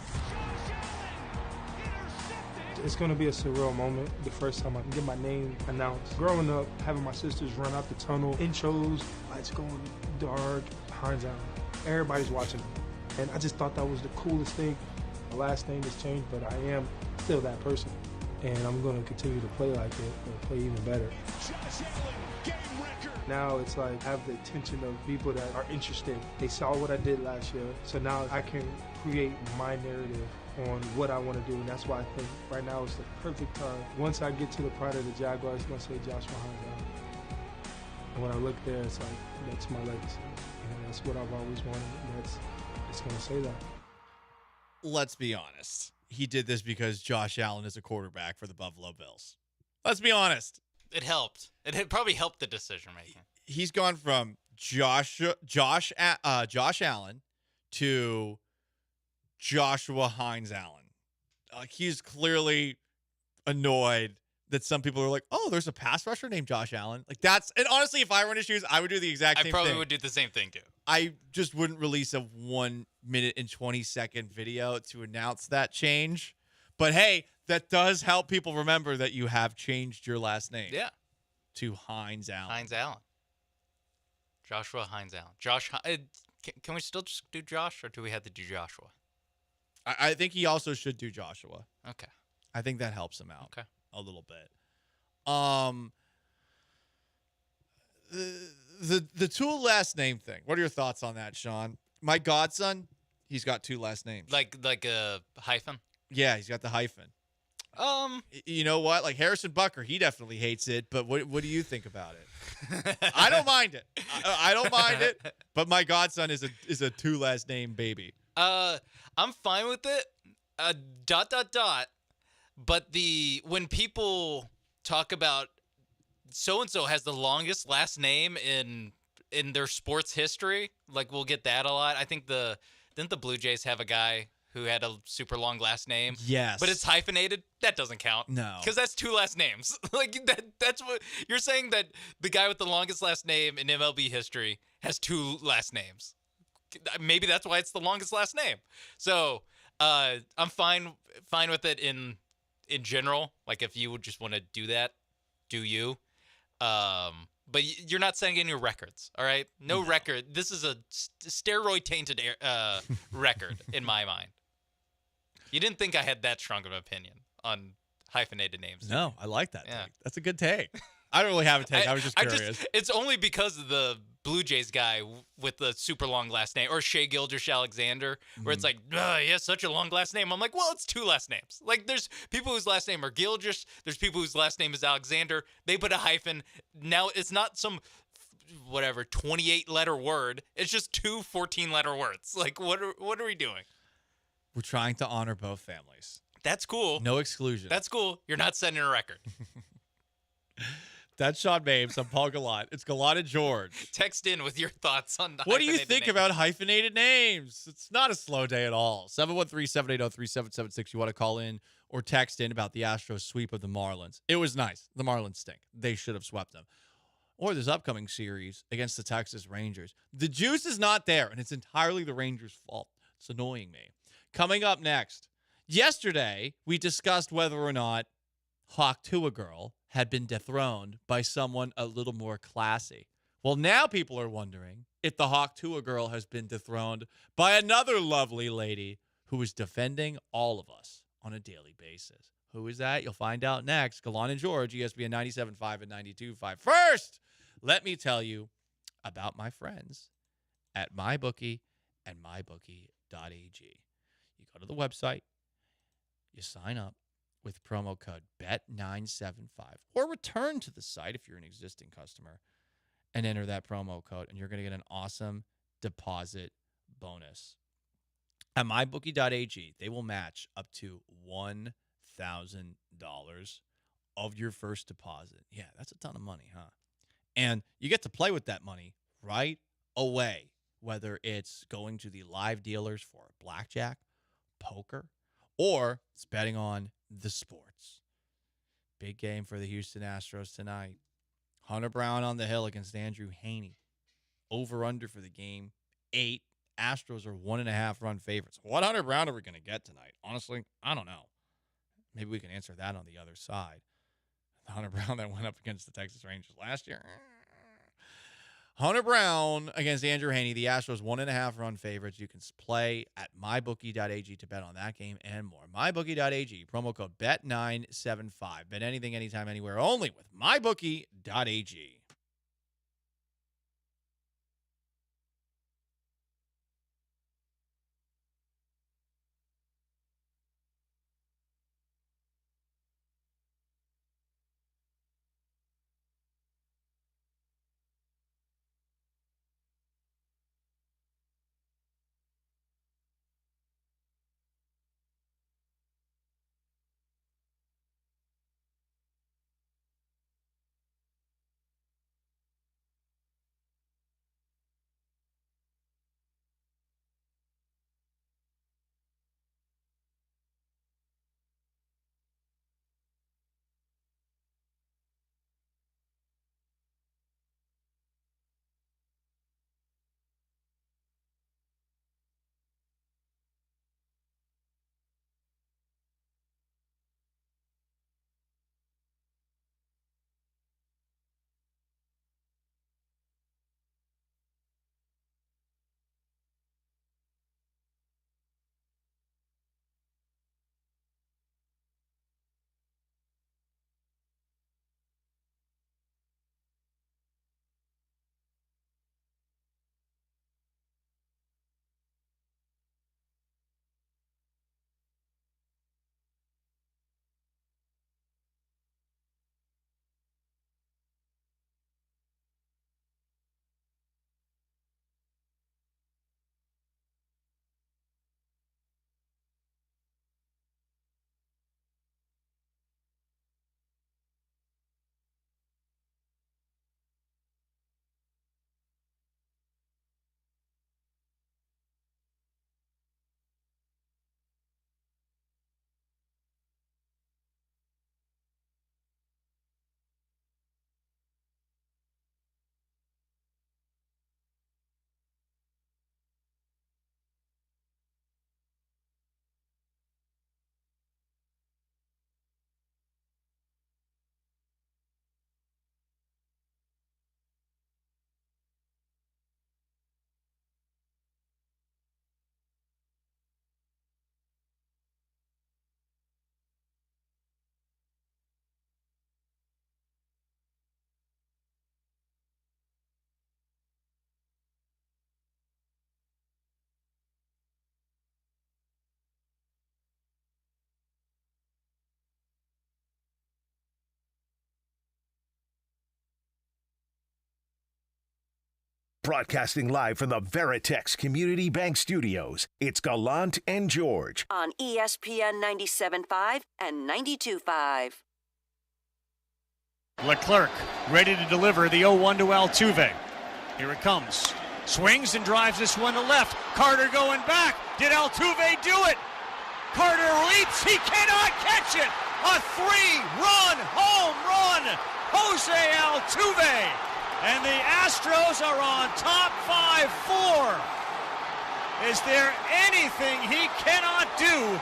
It's going to be a surreal moment, the first time I can get my name announced. Growing up, having my sisters run out the tunnel, intros, lights going dark, Hines Allen. Everybody's watching. And I just thought that was the coolest thing. My last name has changed, but I am still that person. And I'm going to continue to play like it and play even better. Now it's like I have the attention of people that are interested. They saw what I did last year, so now I can create my narrative on what I want to do, and that's why I think right now is the perfect time. Once I get to the pride of the Jaguars, it's going to say Joshua Hines Allen. And when I look there, it's like, that's my legacy. And that's what I've always wanted, and it's going to say that. Let's be honest. He did this because Josh Allen is a quarterback for the Buffalo Bills. Let's be honest. It helped. It probably helped the decision making. He's gone from Josh Allen to Joshua Hines Allen. He's clearly annoyed that some people are like, oh, there's a pass rusher named Josh Allen. Like and honestly, if I were in his shoes, I would do the exact same thing. I probably would do the same thing too. I just wouldn't release a 1 minute and 20-second video to announce that change. But hey, that does help people remember that you have changed your last name. Yeah. To Hines Allen. Hines Allen. Joshua Hines Allen. Josh. Can we still just do Josh, or do we have to do Joshua? I think he also should do Joshua. Okay. I think that helps him out. Okay. A little bit. The two last name thing. What are your thoughts on that, Sean? My godson, he's got two last names. Like a hyphen? Yeah, he's got the hyphen. You know what? Like Harrison Bucker, he definitely hates it. But what do you think about it? I don't mind it. I don't mind it. But my godson is a two last name baby. I'm fine with it. ... But when people talk about so and so has the longest last name in their sports history, like we'll get that a lot. I think didn't the Blue Jays have a guy who had a super long last name? Yes. But it's hyphenated. That doesn't count. No. Because that's two last names. Like that's what you're saying, that the guy with the longest last name in MLB history has two last names. Maybe that's why it's the longest last name. So I'm fine with it in general. Like if you would just want to do that, do you? But you're not setting any records, all right? No record. This is a steroid-tainted record in my mind. You didn't think I had that strong of an opinion on hyphenated names? No, I like that take. That's a good take. I don't really have a take. I was just curious. It's only because of the Blue Jays guy with the super long last name, or Shea Gilgeous-Alexander, where it's like, he has such a long last name. I'm like, well, it's two last names. Like, there's people whose last name are Gilgeous. There's people whose last name is Alexander. They put a hyphen. Now, it's not some, 28-letter word. It's just two 14-letter words. Like, what are we doing? We're trying to honor both families. That's cool. No exclusion. That's cool. You're not setting a record. That's Sean Mabes. I'm Paul Gallant. It's Gallant George. Text in with your thoughts on the What do you hyphenated think names. about hyphenated names? It's not a slow day at all. 713-780-3776. You want to call in or text in about the Astros sweep of the Marlins. It was nice. The Marlins stink. They should have swept them. Or this upcoming series against the Texas Rangers. The juice is not there, and it's entirely the Rangers' fault. It's annoying me. Coming up next, yesterday we discussed whether or not Hawk Tuah Girl had been dethroned by someone a little more classy. Well, now people are wondering if the Hawk Tuah Girl has been dethroned by another lovely lady who is defending all of us on a daily basis. Who is that? You'll find out next. Gallant and George, ESPN 97.5 and 92.5. First, let me tell you about my friends at MyBookie and MyBookie.ag. You go to the website, you sign up with promo code BET975, or return to the site if you're an existing customer and enter that promo code, and you're going to get an awesome deposit bonus. At MyBookie.ag, they will match up to $1,000 of your first deposit. Yeah, that's a ton of money, huh? And you get to play with that money right away, whether it's going to the live dealers for blackjack, poker, or it's betting on the sports. Big game for the Houston Astros tonight. Hunter Brown on the hill against Andrew Haney. Over-under for the game, 8. Astros are 1.5-run favorites. What Hunter Brown are we going to get tonight? Honestly, I don't know. Maybe we can answer that on the other side. The Hunter Brown that went up against the Texas Rangers last year. Hunter Brown against Andrew Haney. The Astros 1.5-run favorites. You can play at mybookie.ag to bet on that game and more. Mybookie.ag, promo code BET975. Bet anything, anytime, anywhere, only with mybookie.ag. Broadcasting live from the Veritex Community Bank Studios, it's Gallant and George. On ESPN 97.5 and 92.5. Leclerc ready to deliver the 0-1 to Altuve. Here it comes. Swings and drives this one to left. Carter going back. Did Altuve do it? Carter leaps. He cannot catch it. A 3-run home run. Jose Altuve. And the Astros are on top 5-4. Is there anything he cannot do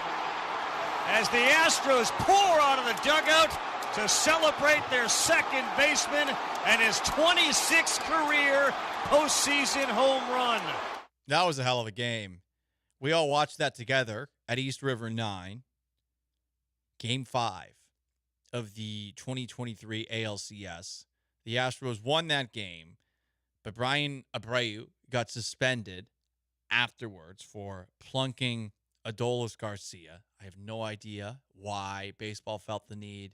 as the Astros pour out of the dugout to celebrate their second baseman and his 26th career postseason home run? That was a hell of a game. We all watched that together at East River 9. Game 5 of the 2023 ALCS. The Astros won that game, but Brian Abreu got suspended afterwards for plunking Adolis Garcia. I have no idea why baseball felt the need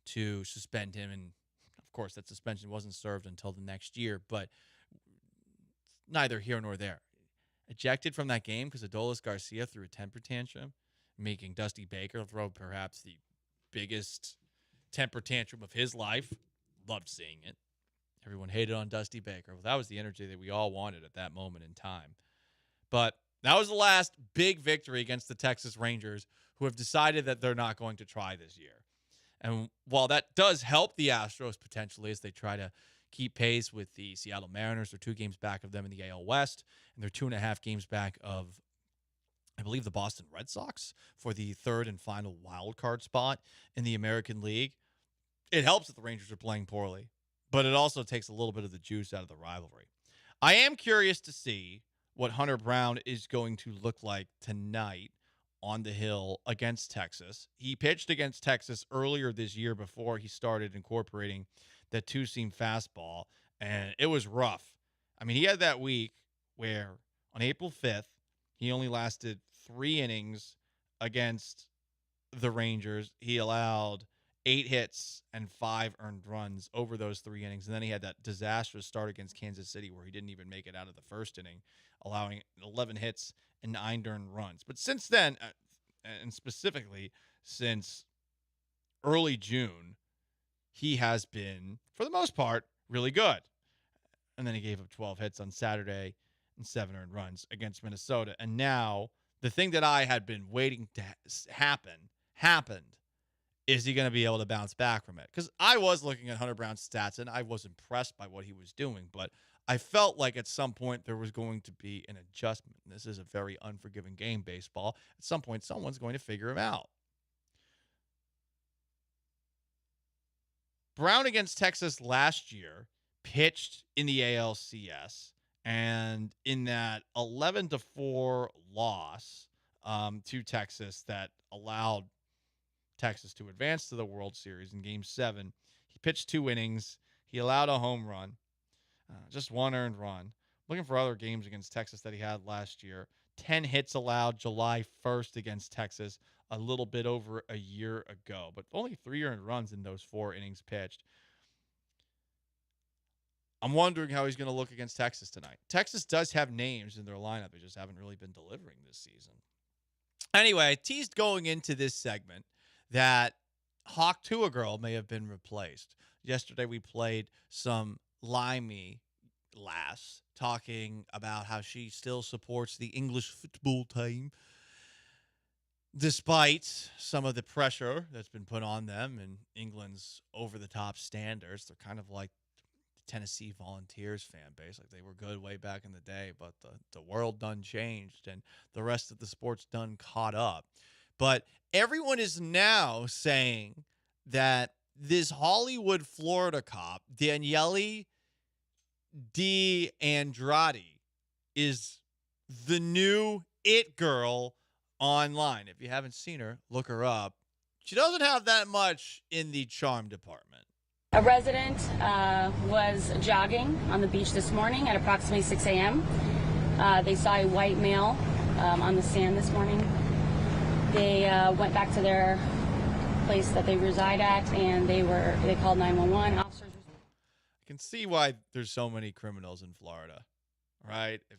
to suspend him, and of course that suspension wasn't served until the next year, but neither here nor there. Ejected from that game because Adolis Garcia threw a temper tantrum, making Dusty Baker throw perhaps the biggest temper tantrum of his life. Loved seeing it. Everyone hated on Dusty Baker. Well, that was the energy that we all wanted at that moment in time. But that was the last big victory against the Texas Rangers, who have decided that they're not going to try this year. And while that does help the Astros potentially as they try to keep pace with the Seattle Mariners, they're 2 games back of them in the AL West, and they're 2.5 games back of, I believe, the Boston Red Sox for the 3rd and final wild card spot in the American League. It helps that the Rangers are playing poorly, but it also takes a little bit of the juice out of the rivalry. I am curious to see what Hunter Brown is going to look like tonight on the Hill against Texas. He pitched against Texas earlier this year before he started incorporating that 2-seam fastball, and it was rough. I mean, he had that week where on April 5th, he only lasted 3 innings against the Rangers. He allowed 8 hits and 5 earned runs over those 3 innings. And then he had that disastrous start against Kansas City where he didn't even make it out of the first inning, allowing 11 hits and 9 earned runs. But since then, and specifically since early June, he has been, for the most part, really good. And then he gave up 12 hits on Saturday and 7 earned runs against Minnesota. And now the thing that I had been waiting to happened. Is he going to be able to bounce back from it? Because I was looking at Hunter Brown's stats, and I was impressed by what he was doing, but I felt like at some point there was going to be an adjustment. This is a very unforgiving game, baseball. At some point, someone's going to figure him out. Brown against Texas last year pitched in the ALCS, and in that 11-4 loss to Texas that allowed Texas to advance to the World Series in Game 7. He pitched 2 innings. He allowed a home run, just 1 earned run. Looking for other games against Texas that he had last year. 10 hits allowed July 1st against Texas, a little bit over a year ago, but only 3 earned runs in those 4 innings pitched. I'm wondering how he's going to look against Texas tonight. Texas does have names in their lineup. They just haven't really been delivering this season. Anyway, I teased going into this segment that Hawk Tua Girl may have been replaced. Yesterday we played some Limey Lass talking about how she still supports the English football team despite some of the pressure that's been put on them and England's over-the-top standards. They're kind of like the Tennessee Volunteers fan base. Like, they were good way back in the day, but the world done changed and the rest of the sport's done caught up. But everyone is now saying that this Hollywood, Florida cop, Daniele D'Andrade, is the new it girl online. If you haven't seen her, look her up. She doesn't have that much in the charm department. A resident was jogging on the beach this morning at approximately 6 a.m. They saw a white male on the sand this morning. They went back to their place that they reside at, and they called 911. Officers. I can see why there's so many criminals in Florida. right? If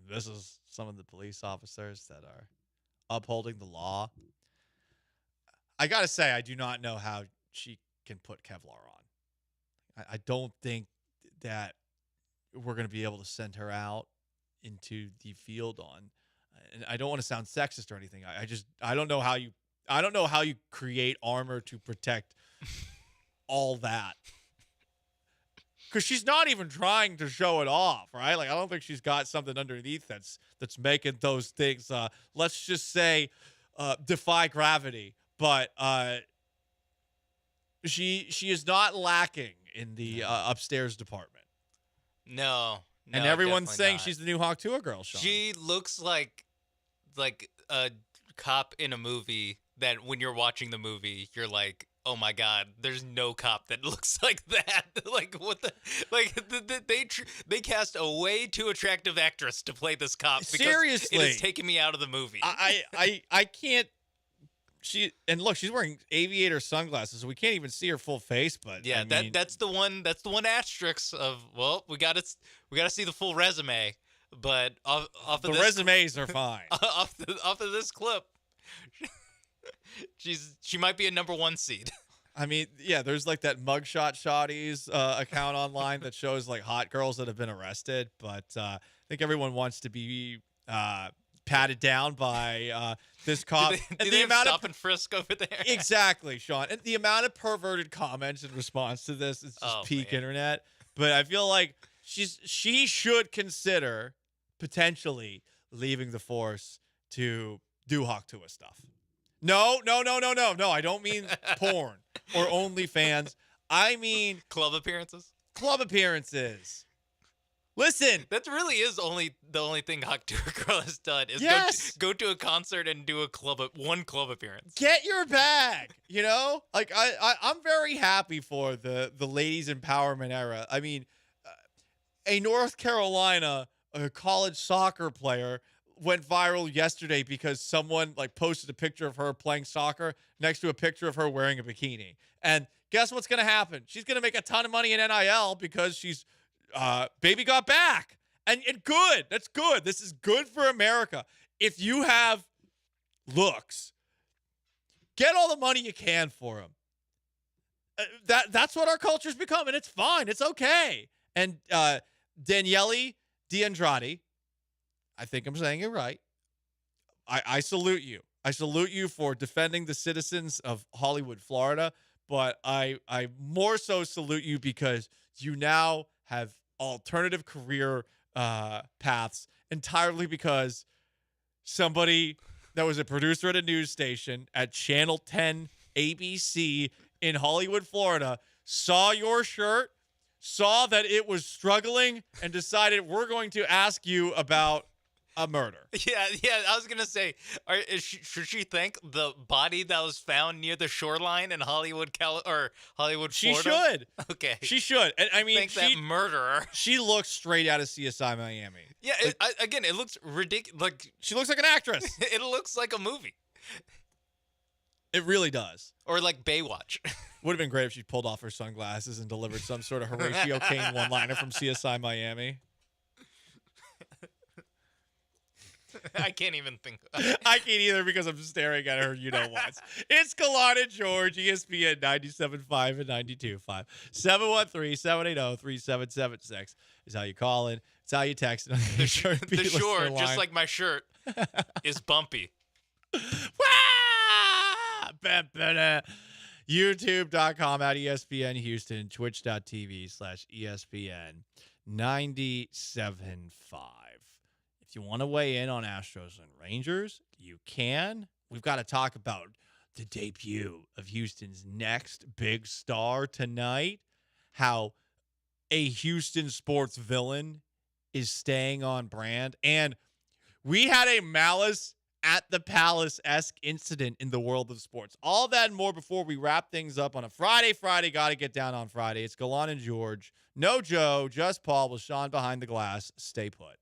this is some of the police officers that are upholding the law, I got to say, I do not know how she can put Kevlar on. I don't think that we're going to be able to send her out into the field on. And I don't want to sound sexist or anything. I don't know how you create armor to protect all that. Because she's not even trying to show it off, right? Like, I don't think she's got something underneath that's making those things, let's just say, defy gravity. But she is not lacking in the upstairs department. No, and everyone's saying not. she's the new Hawk Tuah girl, Sean. She looks like a cop in a movie that when you're watching the movie, you're like, oh my God, there's no cop that looks like that. Like, what the, like, they cast a way too attractive actress to play this cop. Because seriously, it has taken me out of the movie. I can't. Look, she's wearing aviator sunglasses, so we can't even see her full face. But yeah, I mean, that's the one asterisk of, well, we gotta see the full resume. But off of the this, resumes are fine. off of this clip, she might be a number 1 seed. I mean, yeah, there's like that mugshot shotties account online that shows like hot girls that have been arrested, but I think everyone wants to be patted down by this cop. Do they have stop and frisk over there? Exactly, Sean. And the amount of perverted comments in response to this is just peak internet. But I feel like she should consider potentially leaving the force to do Hawk Tuah stuff. No. I don't mean porn or OnlyFans. I mean club appearances. Listen, that really is the only thing Hawk Tuah girl has done is go to a concert and do one club appearance. Get your bag, you know? Like I'm very happy for the ladies empowerment era. I mean, a North Carolina college soccer player went viral yesterday because someone like posted a picture of her playing soccer next to a picture of her wearing a bikini. And guess what's going to happen? She's going to make a ton of money in NIL because she's baby got back. And good. That's good. This is good for America. If you have looks, get all the money you can for them. That's what our culture's become, and it's fine. It's okay. And Daniele D'Andrade, I think I'm saying it right. I salute you. I salute you for defending the citizens of Hollywood, Florida. But I more so salute you because you now have alternative career paths entirely because somebody that was a producer at a news station at Channel 10 ABC in Hollywood, Florida, saw your shirt, saw that it was struggling, and decided we're going to ask you about a murder. Yeah. I was gonna say, should she thank the body that was found near the shoreline in Hollywood, Florida? She should. Okay. She should. And I mean, thank that murderer. She looks straight out of CSI Miami. Yeah. Again, it looks ridiculous. Like she looks like an actress. It looks like a movie. It really does. Or like Baywatch. Would have been great if she pulled off her sunglasses and delivered some sort of Horatio Caine one-liner from CSI Miami. I can't even think. I can't either because I'm staring at her, you know what. It's Gallant George, ESPN 97.5 and 92.5. 713-780-3776 is how you call in. It's how you text it. The short, just like my shirt, is bumpy. YouTube.com at ESPN Houston, Twitch.tv/ESPN 97.5. If you want to weigh in on Astros and Rangers, you can. We've got to talk about the debut of Houston's next big star tonight, how a Houston sports villain is staying on brand. And we had a Malice at the Palace-esque incident in the world of sports. All that and more before we wrap things up on a Friday. Got to get down on Friday. It's Gallant and George. No Joe, just Paul with Sean behind the glass. Stay put.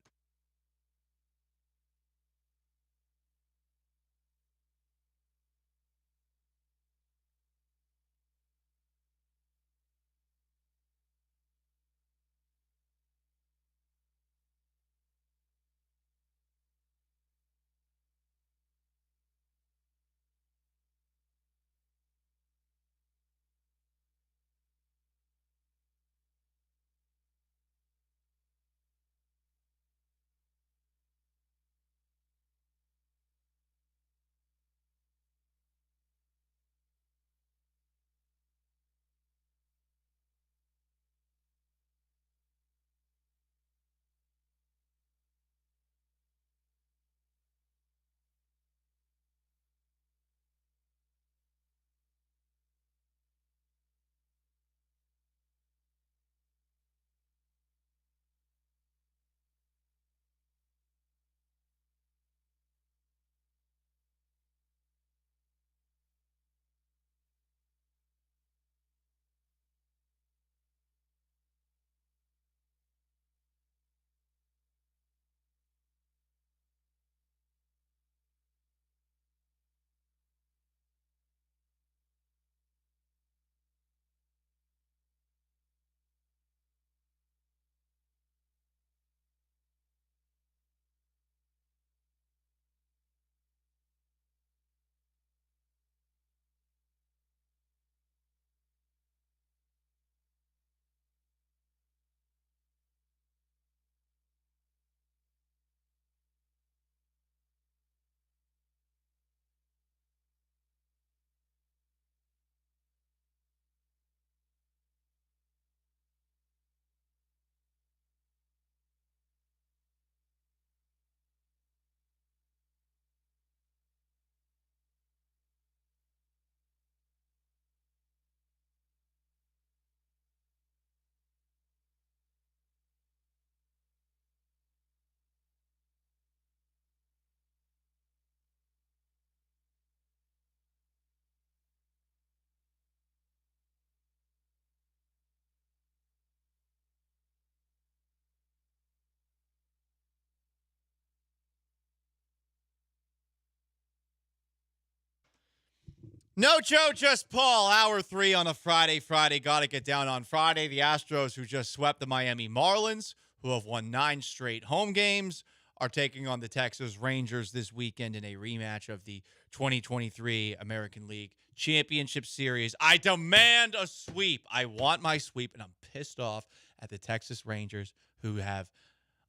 No Joe, just Paul. Hour 3 on a Friday. Got to get down on Friday. The Astros, who just swept the Miami Marlins, who have won 9 straight home games, are taking on the Texas Rangers this weekend in a rematch of the 2023 American League Championship Series. I demand a sweep. I want my sweep, and I'm pissed off at the Texas Rangers, who have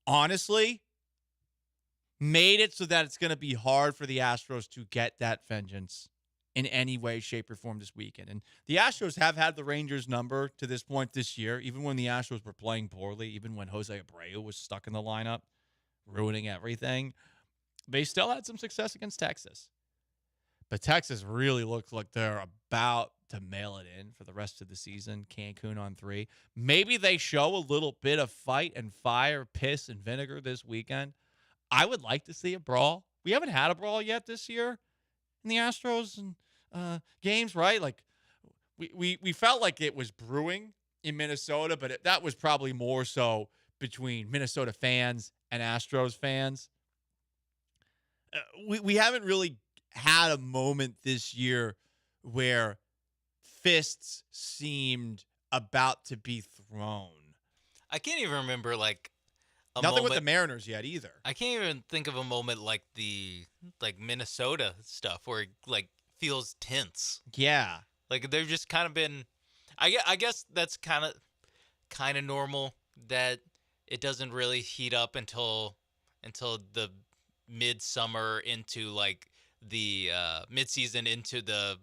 honestly made it so that it's going to be hard for the Astros to get that vengeance in any way, shape, or form this weekend. And the Astros have had the Rangers' number to this point this year, even when the Astros were playing poorly, even when Jose Abreu was stuck in the lineup, ruining everything. They still had some success against Texas. But Texas really looks like they're about to mail it in for the rest of the season. Cancun on 3. Maybe they show a little bit of fight and fire, piss and vinegar this weekend. I would like to see a brawl. We haven't had a brawl yet this year in the Astros and games, right? Like we felt like it was brewing in Minnesota, but that was probably more so between Minnesota fans and Astros fans. We haven't really had a moment this year where fists seemed about to be thrown. I can't even remember like nothing with the Mariners yet either. I can't even think of a moment like the Minnesota stuff where it like feels tense. Yeah, like they've just kind of been. I guess that's kind of normal that it doesn't really heat up until the midsummer into like the midseason into the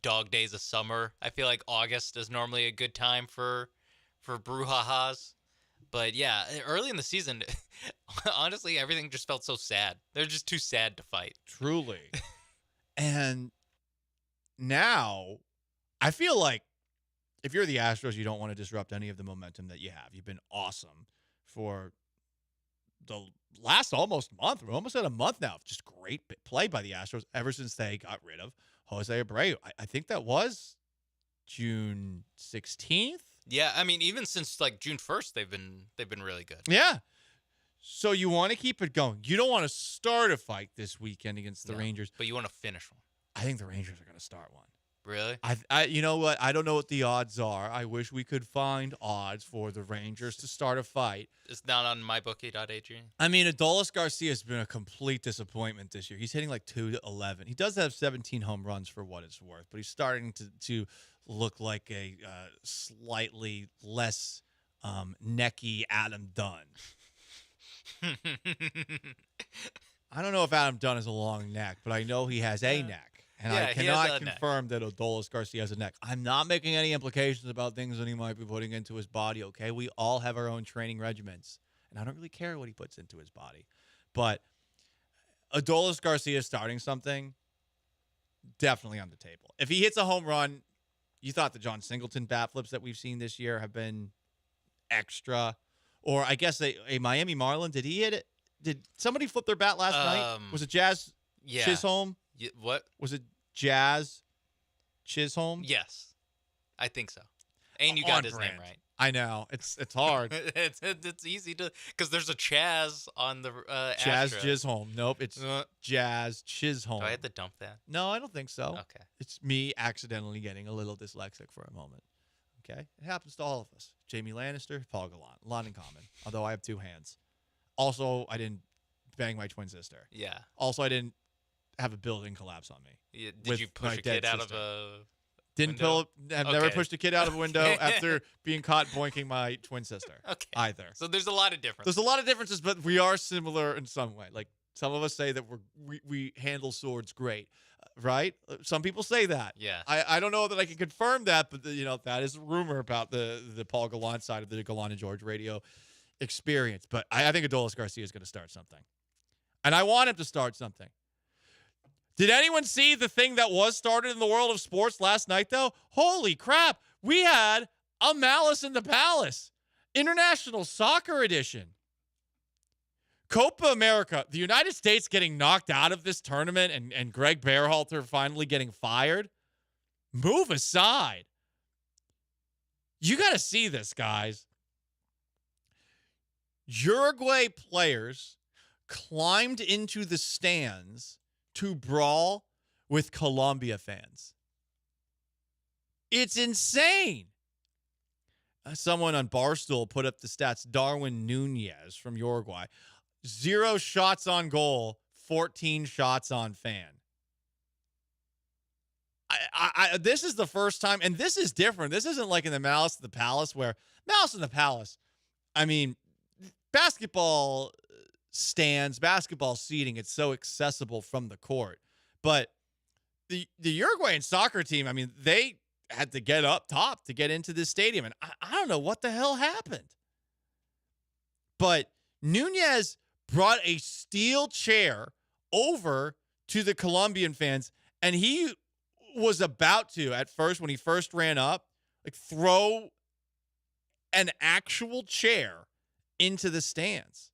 dog days of summer. I feel like August is normally a good time for brouhahas. But yeah, early in the season, honestly, everything just felt so sad. They're just too sad to fight. Truly. And now, I feel like if you're the Astros, you don't want to disrupt any of the momentum that you have. You've been awesome for the last almost month. We're almost at a month now. Just great play by the Astros ever since they got rid of Jose Abreu. I think that was June 16th. Yeah, I mean, even since like June 1st, they've been really good. Yeah. So you want to keep it going. You don't want to start a fight this weekend against the Rangers, but you want to finish one. I think the Rangers are going to start one. Really? I you know what? I don't know what the odds are. I wish we could find odds for the Rangers to start a fight. It's not on mybookie.ag. I mean, Adolis Garcia has been a complete disappointment this year. He's hitting like 2-11. He does have 17 home runs for what it's worth, but he's starting to look like a slightly less necky Adam Dunn. I don't know if Adam Dunn has a long neck, but I know he has a neck. And I cannot confirm that Adolis Garcia has a neck. I'm not making any implications about things that he might be putting into his body, okay? We all have our own training regimens, and I don't really care what he puts into his body. But Adolis Garcia starting something, definitely on the table. If he hits a home run, you thought the John Singleton bat flips that we've seen this year have been extra. Or I guess a Miami Marlin, did he hit it? Did somebody flip their bat last night? Was it Jazz Chisholm? What? Was it Jazz Chisholm? Yes. I think so. And you got his name right. I know. It's hard. it's easy to, because there's a Chaz on the Jazz Astros. Chisholm. Nope, it's Jazz Chisholm. Do I have to dump that? No, I don't think so. Okay. It's me accidentally getting a little dyslexic for a moment. Okay? It happens to all of us. Jamie Lannister, Paul Gallant. A lot in common, although I have 2 hands. Also, I didn't bang my twin sister. Yeah. Also, I didn't have a building collapse on me. Yeah, did you push a kid out of a window? I've never pushed a kid out of a window after being caught boinking my twin sister. Okay. Either. So there's a lot of differences. There's a lot of differences, but we are similar in some way. Like some of us say that we handle swords great, right? Some people say that. Yeah. I don't know that I can confirm that, but that is a rumor about the Paul Gallant side of the Gallant George radio experience. But I think Adolis Garcia is going to start something, and I want him to start something. Did anyone see the thing that was started in the world of sports last night, though? Holy crap. We had a Malice in the Palace. International Soccer Edition. Copa America. The United States getting knocked out of this tournament and Greg Berhalter finally getting fired. Move aside. You got to see this, guys. Uruguay players climbed into the stands to brawl with Colombia fans. It's insane. Someone on Barstool put up the stats. Darwin Nunez from Uruguay. 0 shots on goal, 14 shots on fan. This is the first time, and this is different. This isn't like in the Malice of the Palace, where Malice in the Palace, I mean, basketball stands, basketball seating, it's so accessible from the court. But the Uruguayan soccer team, I mean, they had to get up top to get into this stadium, and I don't know what the hell happened. But Nunez brought a steel chair over to the Colombian fans, and he was about to, at first, when he first ran up, like throw an actual chair into the stands.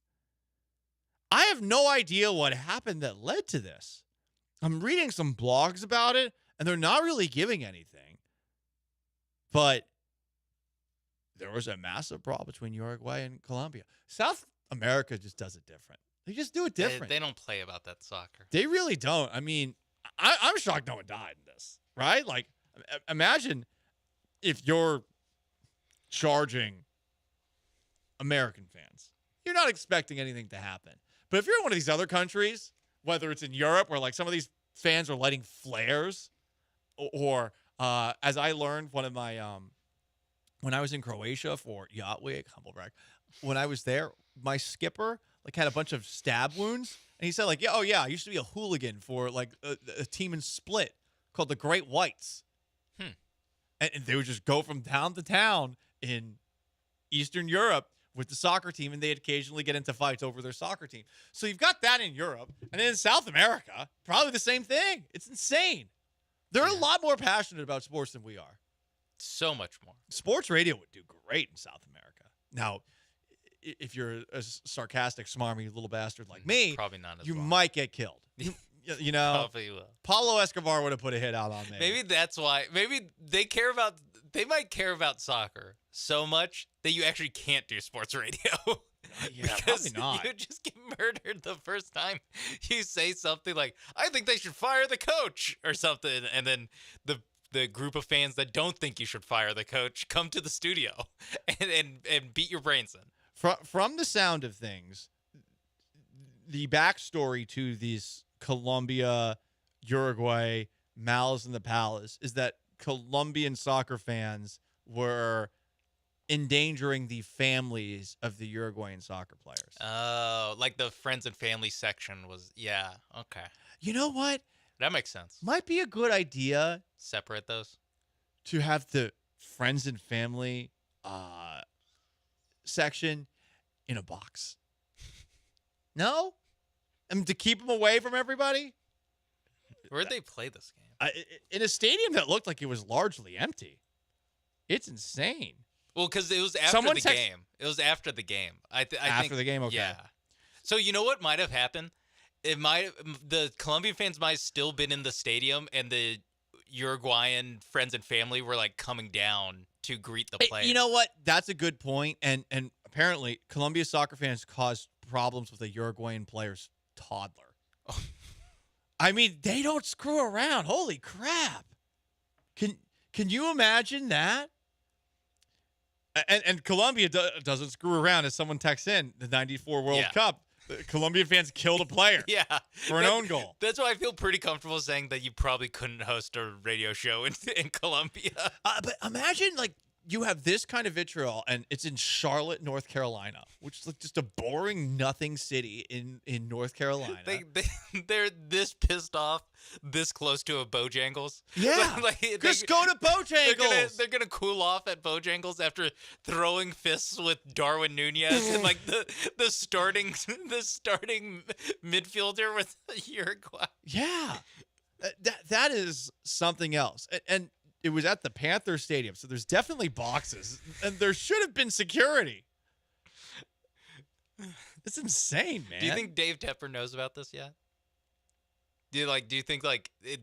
I have no idea what happened that led to this. I'm reading some blogs about it, and they're not really giving anything. But there was a massive brawl between Uruguay and Colombia. South America just does it different. They just do it different. They don't play about that soccer. They really don't. I mean, I'm shocked no one died in this, right? Like, imagine if you're charging American fans. You're not expecting anything to happen. But if you're in one of these other countries, whether it's in Europe where like some of these fans are lighting flares, or as I learned, one of my when I was in Croatia for Yacht Week, humble brag, when I was there, my skipper like had a bunch of stab wounds, and he said like, yeah, oh yeah, I used to be a hooligan for like a team in Split called the Great Whites, and they would just go from town to town in Eastern Europe with the soccer team, and they'd occasionally get into fights over their soccer team. So you've got that in Europe, and then in South America, probably the same thing. It's insane. They're a lot more passionate about sports than we are. So much more. Sports radio would do great in South America. Now, if you're a sarcastic, smarmy little bastard like me, probably not as you well. might get killed. You know, Probably will. Pablo Escobar would have put a hit out on me. Maybe that's why. Maybe they might care about soccer so much that you actually can't do sports radio. Yeah, because probably not. you just get murdered the first time you say something like, I think they should fire the coach or something. And then the group of fans that don't think you should fire the coach come to the studio and beat your brains in. From the sound of things, the backstory to these Colombia, Uruguay, Malice in the Palace is that Colombian soccer fans were endangering the families of the Uruguayan soccer players. Oh, like the friends and family section was, yeah, okay. You know what? That makes sense. Might be a good idea. Separate those? To have the friends and family section in a box. No? I mean, to keep them away from everybody? Where'd they play this game? In a stadium that looked like it was largely empty. It's insane. Well, because it was after the game. It was after the game. I think the game, okay. Yeah. So you know what might have happened? The Colombian fans might have still been in the stadium, and the Uruguayan friends and family were like coming down to greet the players. You know what? That's a good point. And apparently, Colombia soccer fans caused problems with a Uruguayan player's toddler. I mean, they don't screw around. Holy crap! Can you imagine that? And Colombia doesn't screw around. As someone texts in, the '94 World Cup, the Colombian fans killed a player for an own goal. That's why I feel pretty comfortable saying that you probably couldn't host a radio show in Colombia. But imagine, like, you have this kind of vitriol, and it's in Charlotte, North Carolina, which is like just a boring nothing city in North Carolina. They're this pissed off, this close to a Bojangles. Yeah, just go to Bojangles. They're gonna cool off at Bojangles after throwing fists with Darwin Nunez and like the starting midfielder with Uruguay. Yeah, that is something else, and it was at the Panther Stadium, so there's definitely boxes, and there should have been security. It's insane, man. Do you think Dave Tepper knows about this yet? Do you think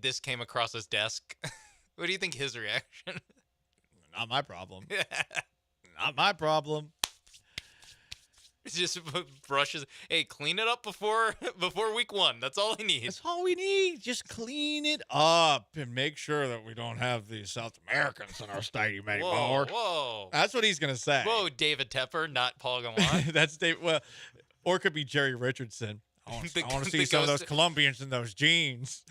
this came across his desk? What do you think his reaction? Not my problem. Not my problem. Just brushes. Hey, clean it up before week 1. That's all I need. That's all we need. Just clean it up and make sure that we don't have these South Americans in our stadium anymore. Whoa. That's what he's going to say. Whoa, David Tepper, not Paul Gallant. That's Dave. Well, or it could be Jerry Richardson. I want to see some of those Colombians in those jeans.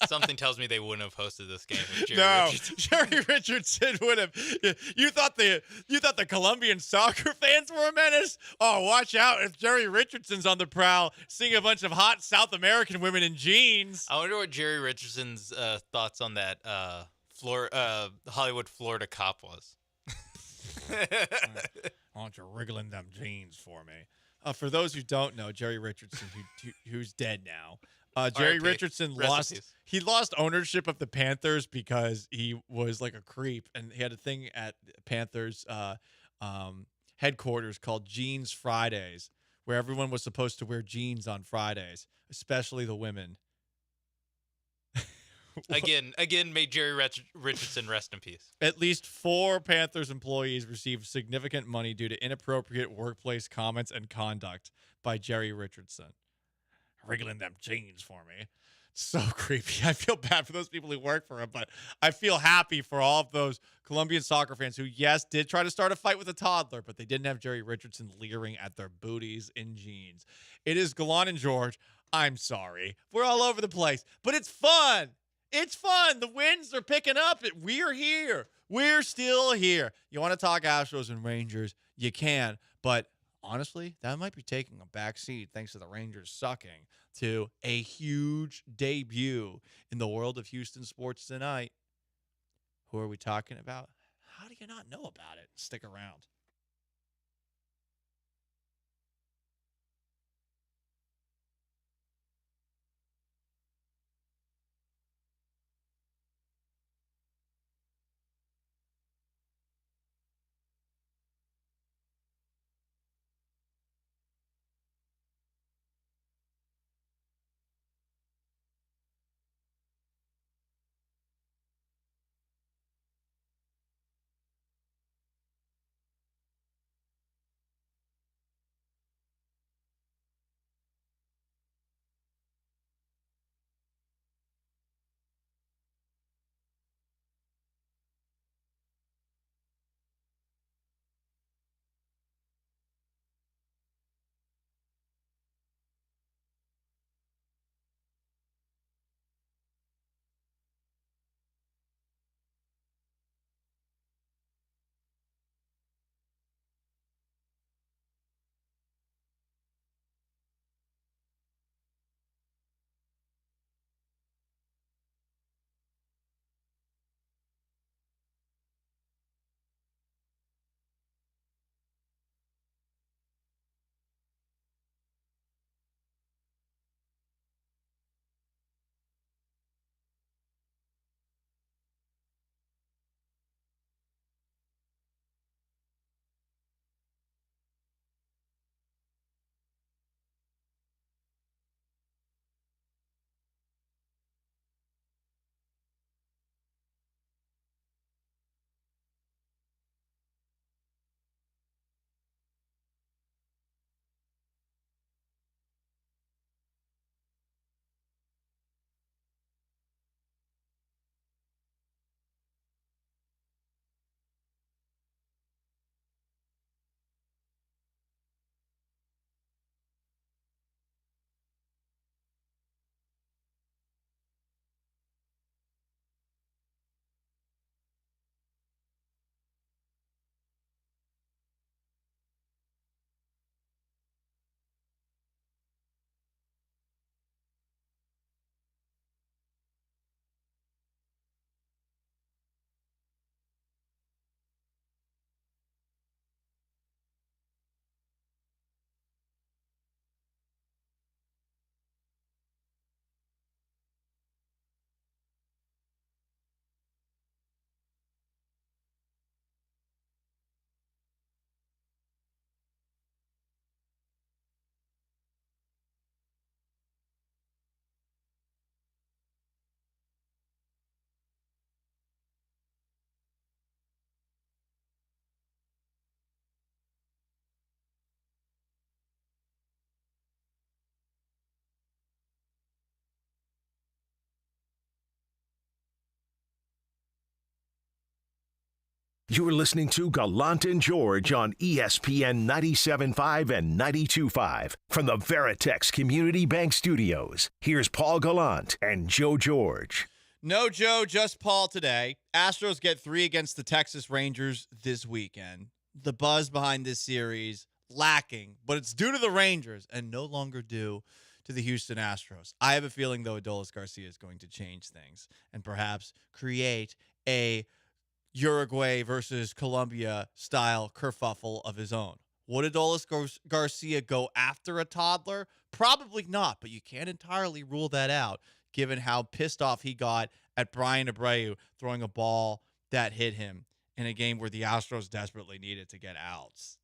Something tells me they wouldn't have hosted this game with Jerry Richardson. Jerry Richardson would have. You thought the Colombian soccer fans were a menace? Oh, watch out if Jerry Richardson's on the prowl, seeing a bunch of hot South American women in jeans. I wonder what Jerry Richardson's thoughts on that Hollywood, Florida cop was. I want you wriggling them jeans for me. For those who don't know, Jerry Richardson, who's dead now. Jerry Richardson lost ownership of the Panthers because he was like a creep, and he had a thing at Panthers headquarters called Jeans Fridays, where everyone was supposed to wear jeans on Fridays, especially the women. Again, may Jerry Richardson rest in peace. At least 4 Panthers employees received significant money due to inappropriate workplace comments and conduct by Jerry Richardson. Wriggling them jeans for me. So creepy. I feel bad for those people who work for him, but I feel happy for all of those Colombian soccer fans who, yes, did try to start a fight with a toddler, but they didn't have Jerry Richardson leering at their booties in jeans. It is Gallant and George. I'm sorry. We're all over the place, but it's fun. It's fun. The wins are picking up. We're here. We're still here. You want to talk Astros and Rangers? You can, but honestly, that might be taking a back seat thanks to the Rangers sucking to a huge debut in the world of Houston sports tonight. Who are we talking about? How do you not know about it? Stick around. You're listening to Gallant and George on ESPN 97.5 and 92.5 from the Veritex Community Bank Studios. Here's Paul Gallant and Joe George. No Joe, just Paul today. Astros get 3 against the Texas Rangers this weekend. The buzz behind this series lacking, but it's due to the Rangers and no longer due to the Houston Astros. I have a feeling, though, Adolis Garcia is going to change things and perhaps create a Uruguay versus Colombia style kerfuffle of his own. Would Adolis Garcia go after a toddler? Probably not, but you can't entirely rule that out given how pissed off he got at Brian Abreu throwing a ball that hit him in a game where the Astros desperately needed to get outs.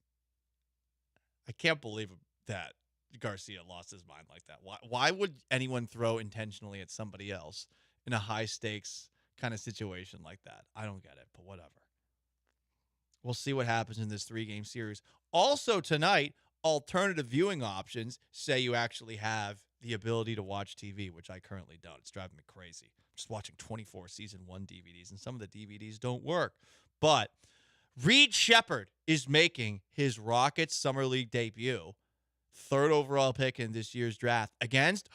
I can't believe that Garcia lost his mind like that. Why would anyone throw intentionally at somebody else in a high-stakes kind of situation like that? I don't get it, but whatever. We'll see what happens in this 3-game series. Also tonight, alternative viewing options say you actually have the ability to watch TV, which I currently don't. It's driving me crazy. I'm just watching 24 Season 1 DVDs, and some of the DVDs don't work. But Reed Shepherd is making his Rockets Summer League debut, 3rd overall pick in this year's draft, against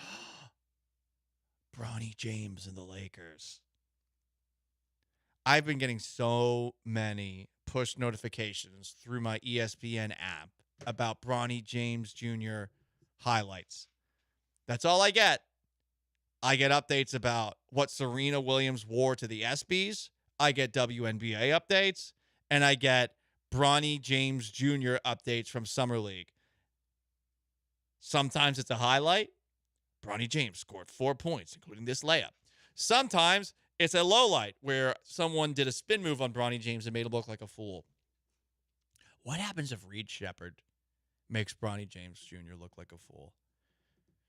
Bronny James and the Lakers. I've been getting so many push notifications through my ESPN app about Bronny James Jr. highlights. That's all I get. I get updates about what Serena Williams wore to the ESPYs. I get WNBA updates. And I get Bronny James Jr. updates from Summer League. Sometimes it's a highlight. Bronny James scored 4 points, including this layup. Sometimes it's a lowlight where someone did a spin move on Bronny James and made him look like a fool. What happens if Reed Shepherd makes Bronny James Jr. look like a fool?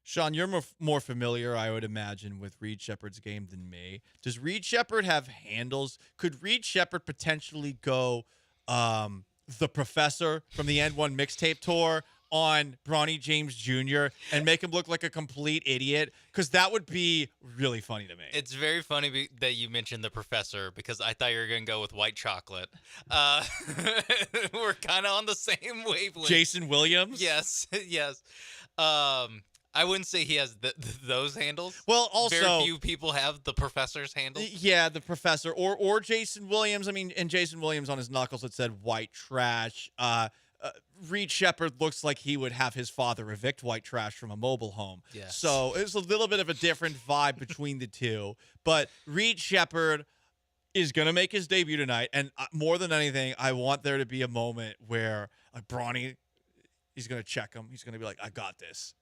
Sean, you're more familiar, I would imagine, with Reed Shepherd's game than me. Does Reed Shepherd have handles? Could Reed Shepherd potentially go the Professor from the N1 mixtape tour on Bronny James Jr. and make him look like a complete idiot? Because that would be really funny to me. It's very funny that you mentioned the Professor because I thought you were going to go with white chocolate. We're kind of on the same wavelength. Jason Williams? Yes, yes. I wouldn't say he has those handles. Well, also very few people have the Professor's handle. Yeah, the Professor or Jason Williams. I mean, and Jason Williams on his knuckles it said white trash. Reed Shepherd looks like he would have his father evict white trash from a mobile home. Yes. So it's a little bit of a different vibe between the two. But Reed Shepherd is going to make his debut tonight. And more than anything, I want there to be a moment where Bronny, he's going to check him. He's going to be like, I got this.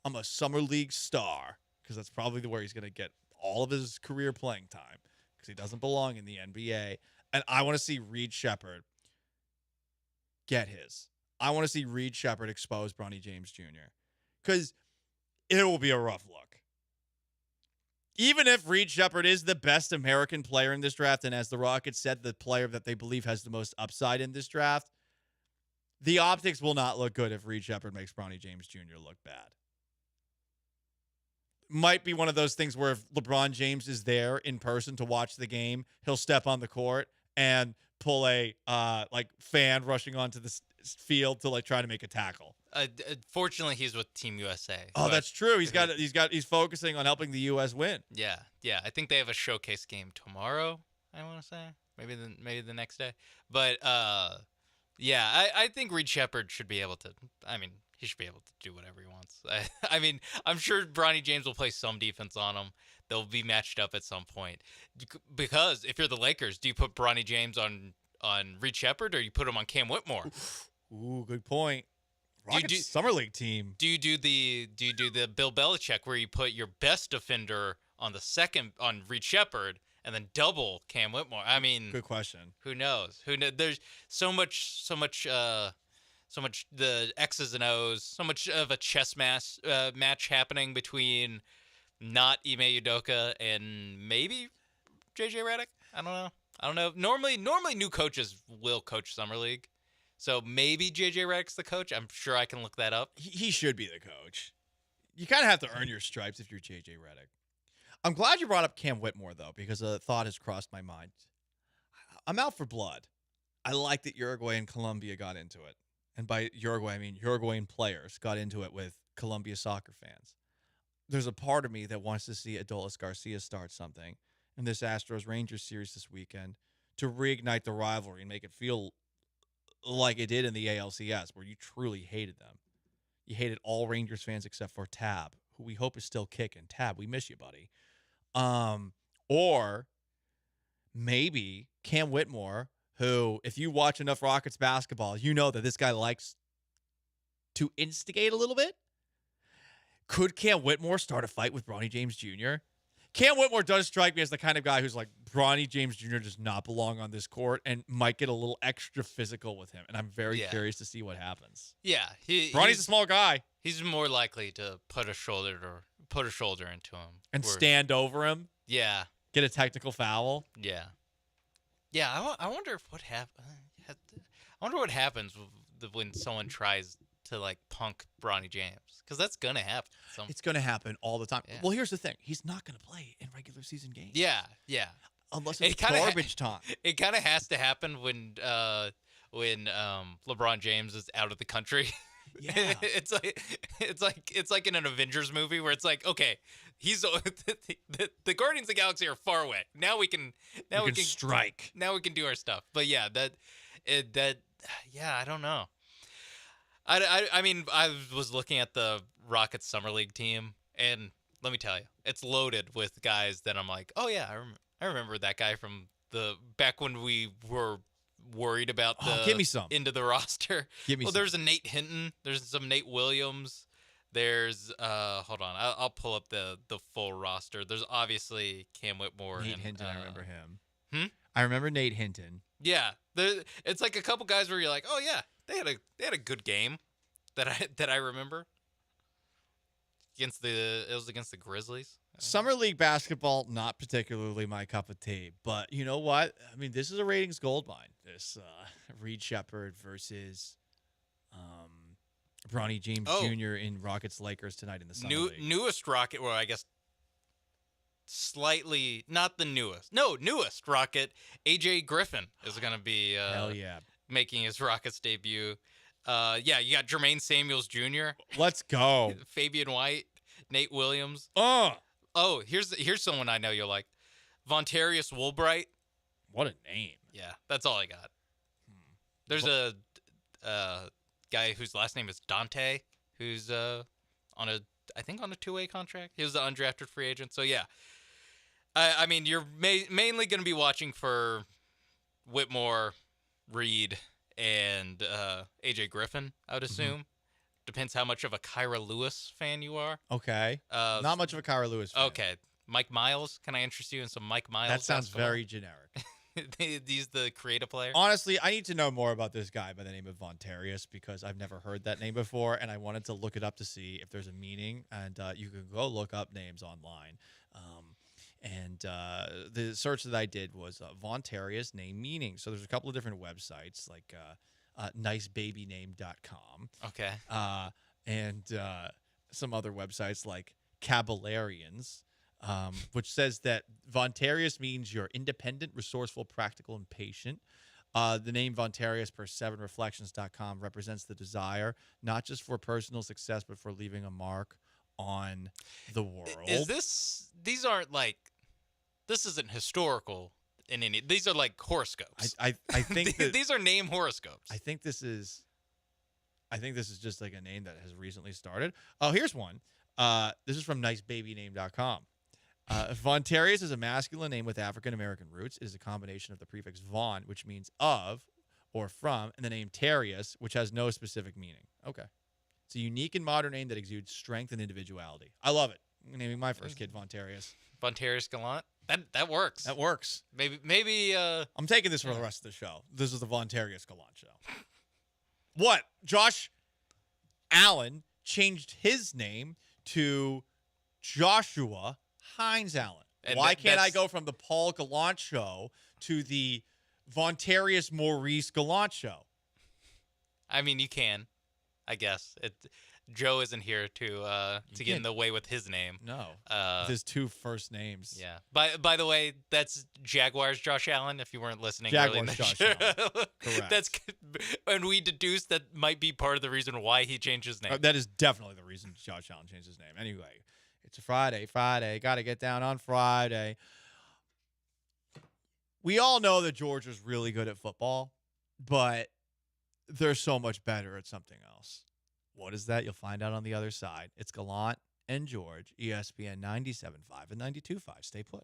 I'm a Summer League star, because that's probably where he's going to get all of his career playing time, because he doesn't belong in the NBA. And I want to see Reed Shepherd get his. I want to see Reed Shepherd expose Bronny James Jr. because it will be a rough look. Even if Reed Shepherd is the best American player in this draft, and as the Rockets said, the player that they believe has the most upside in this draft, the optics will not look good if Reed Shepherd makes Bronny James Jr. look bad. Might be one of those things where if LeBron James is there in person to watch the game, he'll step on the court and pull a fan rushing onto the field to try to make a tackle. Fortunately, he's with Team USA. Oh, that's true. He's focusing on helping the U.S. win. Yeah. I think they have a showcase game tomorrow. I want to say maybe the next day, but I think Reed Shepherd should be able to. I mean, he should be able to do whatever he wants. I mean, I'm sure Bronny James will play some defense on him. They'll be matched up at some point. Because if you're the Lakers, do you put Bronny James on Reed Shepherd or you put him on Cam Whitmore? Ooh, good point. Rockets Summer League team. Do you do the Bill Belichick where you put your best defender on Reed Shepherd and then double Cam Whitmore? I mean, good question. Who knows? There's so much the X's and O's, so much of a chess match happening between not Ime Udoka and maybe JJ Redick. I don't know. Normally new coaches will coach Summer League. So maybe JJ Redick's the coach. I'm sure I can look that up. He should be the coach. You kind of have to earn your stripes if you're JJ Redick. I'm glad you brought up Cam Whitmore, though, because a thought has crossed my mind. I'm out for blood. I like that Uruguay and Colombia got into it. And by Uruguay, I mean Uruguayan players got into it with Colombia soccer fans. There's a part of me that wants to see Adolis Garcia start something in this Astros-Rangers series this weekend to reignite the rivalry and make it feel like it did in the ALCS, where you truly hated them. You hated all Rangers fans except for Tab, who we hope is still kicking. Tab, we miss you, buddy. Or maybe Cam Whitmore, who, if you watch enough Rockets basketball, you know that this guy likes to instigate a little bit. Could Cam Whitmore start a fight with Bronny James Jr.? Cam Whitmore does strike me as the kind of guy who's like, Bronny James Jr. does not belong on this court and might get a little extra physical with him. And I'm very curious to see what happens. Yeah. Bronny's a small guy. He's more likely to put a shoulder into him. And stand over him. Yeah. Get a technical foul. Yeah. Yeah, I wonder what happens when someone tries to like punk Bronny James, because that's gonna happen. It's gonna happen all the time. Yeah. Well, here's the thing: he's not gonna play in regular season games. Yeah. Unless it's garbage time. It kind of has to happen when LeBron James is out of the country. Yeah. it's like in an Avengers movie where it's like, okay, he's the Guardians of the Galaxy are far away. Now we can strike. Now we can do our stuff. But yeah, I don't know. I mean, I was looking at the Rockets Summer League team, and let me tell you, it's loaded with guys that I'm like, oh yeah, I remember that guy from the back when we were worried about the give me some into the roster. Give me some. There's a Nate Hinton. There's some Nate Williams. There's hold on, I'll pull up the full roster. There's obviously Cam Whitmore. Nate and, Hinton, I remember him. I remember Nate Hinton. Yeah, it's like a couple guys where you're like, oh yeah, they had a good game that I remember. It was against the Grizzlies. Summer League basketball, not particularly my cup of tea. But you know what? I mean, this is a ratings gold mine. This Reed Shepherd versus Bronny James Jr. in Rockets Lakers tonight in the Summer League. Newest Rocket, well, I guess slightly, not the newest. No, newest Rocket. AJ Griffin is going to be hell yeah, making his Rockets debut. Yeah, you got Jermaine Samuels Jr. Let's go. Fabian White, Nate Williams. Oh, here's someone I know you'll like. Vontarius Woolbright. What a name. Yeah, that's all I got. There's a guy whose last name is Dante, who's on a two-way contract. He was an undrafted free agent. So yeah, I mean, you're mainly going to be watching for Whitmore, Reed, and AJ Griffin, I would assume. Depends how much of a Kyra Lewis fan you are. Okay. Not much of a Kyra Lewis fan. Okay. Mike Miles. Can I interest you in some Mike Miles? That sounds very generic. He's the creative player. Honestly, I need to know more about this guy by the name of Vontarius because I've never heard that name before, and I wanted to look it up to see if there's a meaning. And you can go look up names online. And the search that I did was Vontarius name meaning. So there's a couple of different websites like nicebabyname.com. Okay. And some other websites like Caballarians, which says that Vontarius means you're independent, resourceful, practical, and patient. The name Vontarius per 7reflections.com represents the desire not just for personal success, but for leaving a mark on the world. This isn't historical in any. These are like horoscopes. I think these are name horoscopes. I think this is just like a name that has recently started. Oh, here's one. This is from nicebabyname.com. Vontarius is a masculine name with African American roots. It is a combination of the prefix von, which means of or from, and the name Tarius, which has no specific meaning. Okay. It's a unique and modern name that exudes strength and individuality. I love it. I'm naming my first kid Vontarius. Vontarius Gallant. That works. That works. Maybe. I'm taking this for the rest of the show. This is the Vontarius Gallant show. What? Josh Allen changed his name to Joshua Hines Allen. And why can't I go from the Paul Gallant show to the Vontarius Maurice Gallant show? I mean, you can, I guess. Joe isn't here to get in the way with his name. No, with his two first names. Yeah. By the way, that's Jaguars Josh Allen. If you weren't listening, Jaguars Josh Allen. Correct. That's and we deduced that might be part of the reason why he changed his name. That is definitely the reason Josh Allen changed his name. Anyway, it's a Friday. Got to get down on Friday. We all know that Georgia's really good at football, but they're so much better at something else. What is that? You'll find out on the other side. It's Gallant and George, ESPN 97.5 and 92.5. Stay put.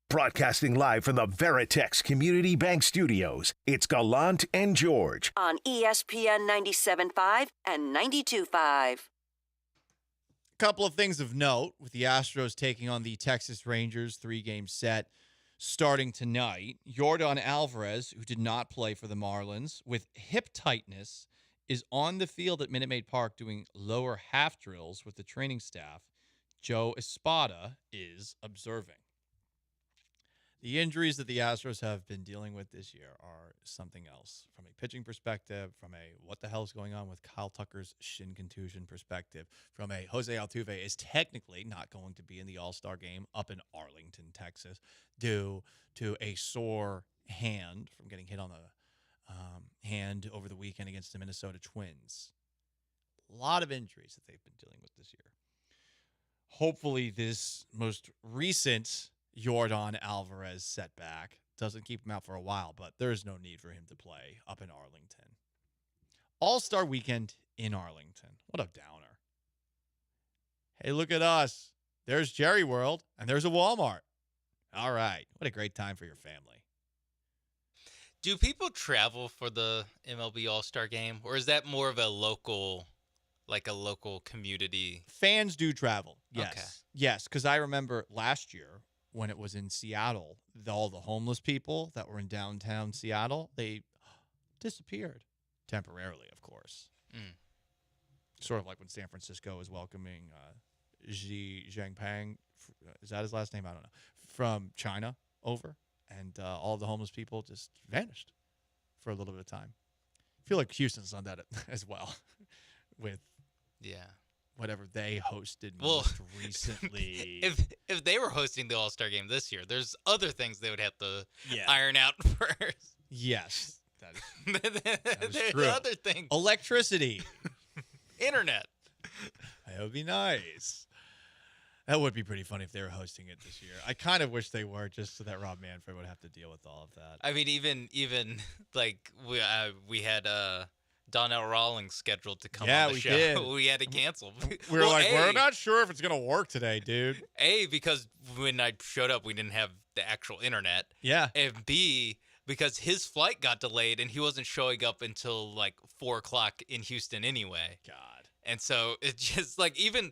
Broadcasting live from the Veritex Community Bank Studios, it's Gallant and George on ESPN 97.5 and 92.5. Couple of things of note with the Astros taking on the Texas Rangers 3-game set starting tonight. Yordan Alvarez, who did not play for the Marlins with hip tightness, is on the field at Minute Maid Park doing lower half drills with the training staff. Joe Espada is observing. The injuries that the Astros have been dealing with this year are something else. From a pitching perspective, from a what the hell is going on with Kyle Tucker's shin contusion perspective, from a Jose Altuve is technically not going to be in the All-Star game up in Arlington, Texas, due to a sore hand from getting hit on the hand over the weekend against the Minnesota Twins. A lot of injuries that they've been dealing with this year. Hopefully this most recent Yordan Alvarez setback doesn't keep him out for a while, but there is no need for him to play up in Arlington. All-Star Weekend in Arlington. What a downer. Hey, look at us. There's Jerry World, and there's a Walmart. All right. What a great time for your family. Do people travel for the MLB All-Star Game, or is that more of a local community? Fans do travel. Yes. Okay. Yes, because I remember last year when it was in Seattle, all the homeless people that were in downtown Seattle, they disappeared temporarily, of course. Sort of like when San Francisco is welcoming Xi Jinping. Is that his last name? I don't know. From China over. And all of the homeless people just vanished for a little bit of time. I feel like Houston's done that as well with whatever they hosted most recently. If they were hosting the All-Star Game this year, there's other things they would have to iron out first. Yes. That is There's true. other things. Electricity. Internet. That would be nice. That would be pretty funny if they were hosting it this year. I kind of wish they were, just so that Rob Manfred would have to deal with all of that. I mean, even like we had Donnell Rawlings scheduled to come on the show. Did. We had to cancel. We were we're not sure if it's going to work today, dude. A, because when I showed up, we didn't have the actual internet. Yeah. And B, because his flight got delayed and he wasn't showing up until like 4 o'clock in Houston anyway. God. And so it's just like even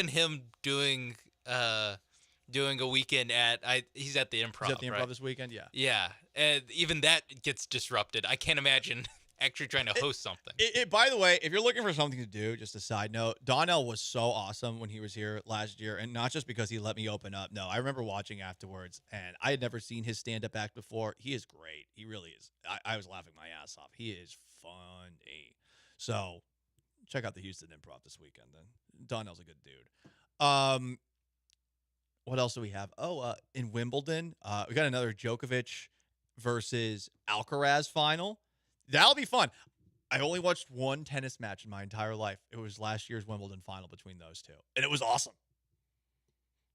him doing a weekend he's at the Improv. He's at the Improv right? this weekend, yeah. Yeah, and even that gets disrupted. I can't imagine actually trying to host something. By the way, if you're looking for something to do, just a side note, Donnell was so awesome when he was here last year, and not just because he let me open up. No, I remember watching afterwards, and I had never seen his stand-up act before. He is great. He really is. I was laughing my ass off. He is funny. So check out the Houston Improv this weekend. Then Donnell's a good dude. What else do we have? In Wimbledon, we got another Djokovic versus Alcaraz final. That'll be fun. I only watched one tennis match in my entire life. It was last year's Wimbledon final between those two, and it was awesome.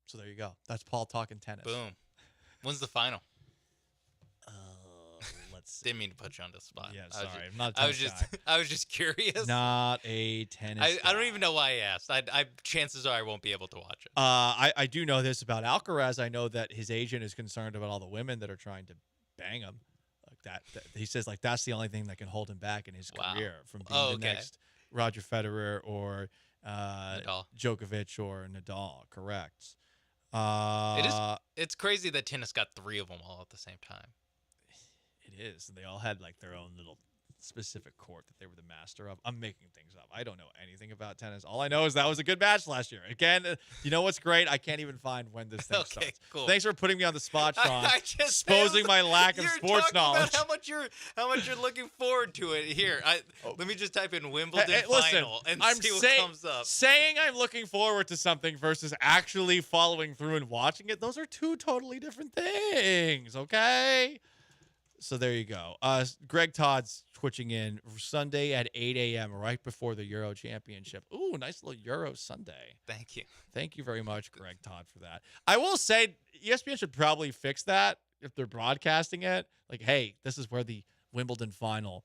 So there you go. That's Paul talking tennis. Boom. When's the final? Let's see. Didn't mean to put you on the spot. Yeah, sorry. I'm not a tennis guy. I was just curious. Not a tennis I don't even know why I asked. Chances are I won't be able to watch it. I do know this about Alcaraz. I know that his agent is concerned about all the women that are trying to bang him. Like that he says, like, that's the only thing that can hold him back in his career from being the next Roger Federer or Djokovic or Nadal. Correct. It's crazy that tennis got 3 of them all at the same time. It is. They all had like their own little specific court that they were the master of. I'm making things up. I don't know anything about tennis. All I know is that was a good match last year. Again, you know what's great? I can't even find when this thing starts. Cool. Thanks for putting me on the spot, Sean. Exposing my lack of sports knowledge. About how much you're looking forward to it. Here, let me just type in Wimbledon listen, final and I'm see what comes up. Saying I'm looking forward to something versus actually following through and watching it, those are two totally different things, okay? So there you go. Greg Todd's twitching in Sunday at 8 a.m. right before the Euro Championship. Ooh, nice little Euro Sunday. Thank you. Thank you very much, Greg Todd, for that. I will say ESPN should probably fix that if they're broadcasting it. Like, hey, this is where the Wimbledon final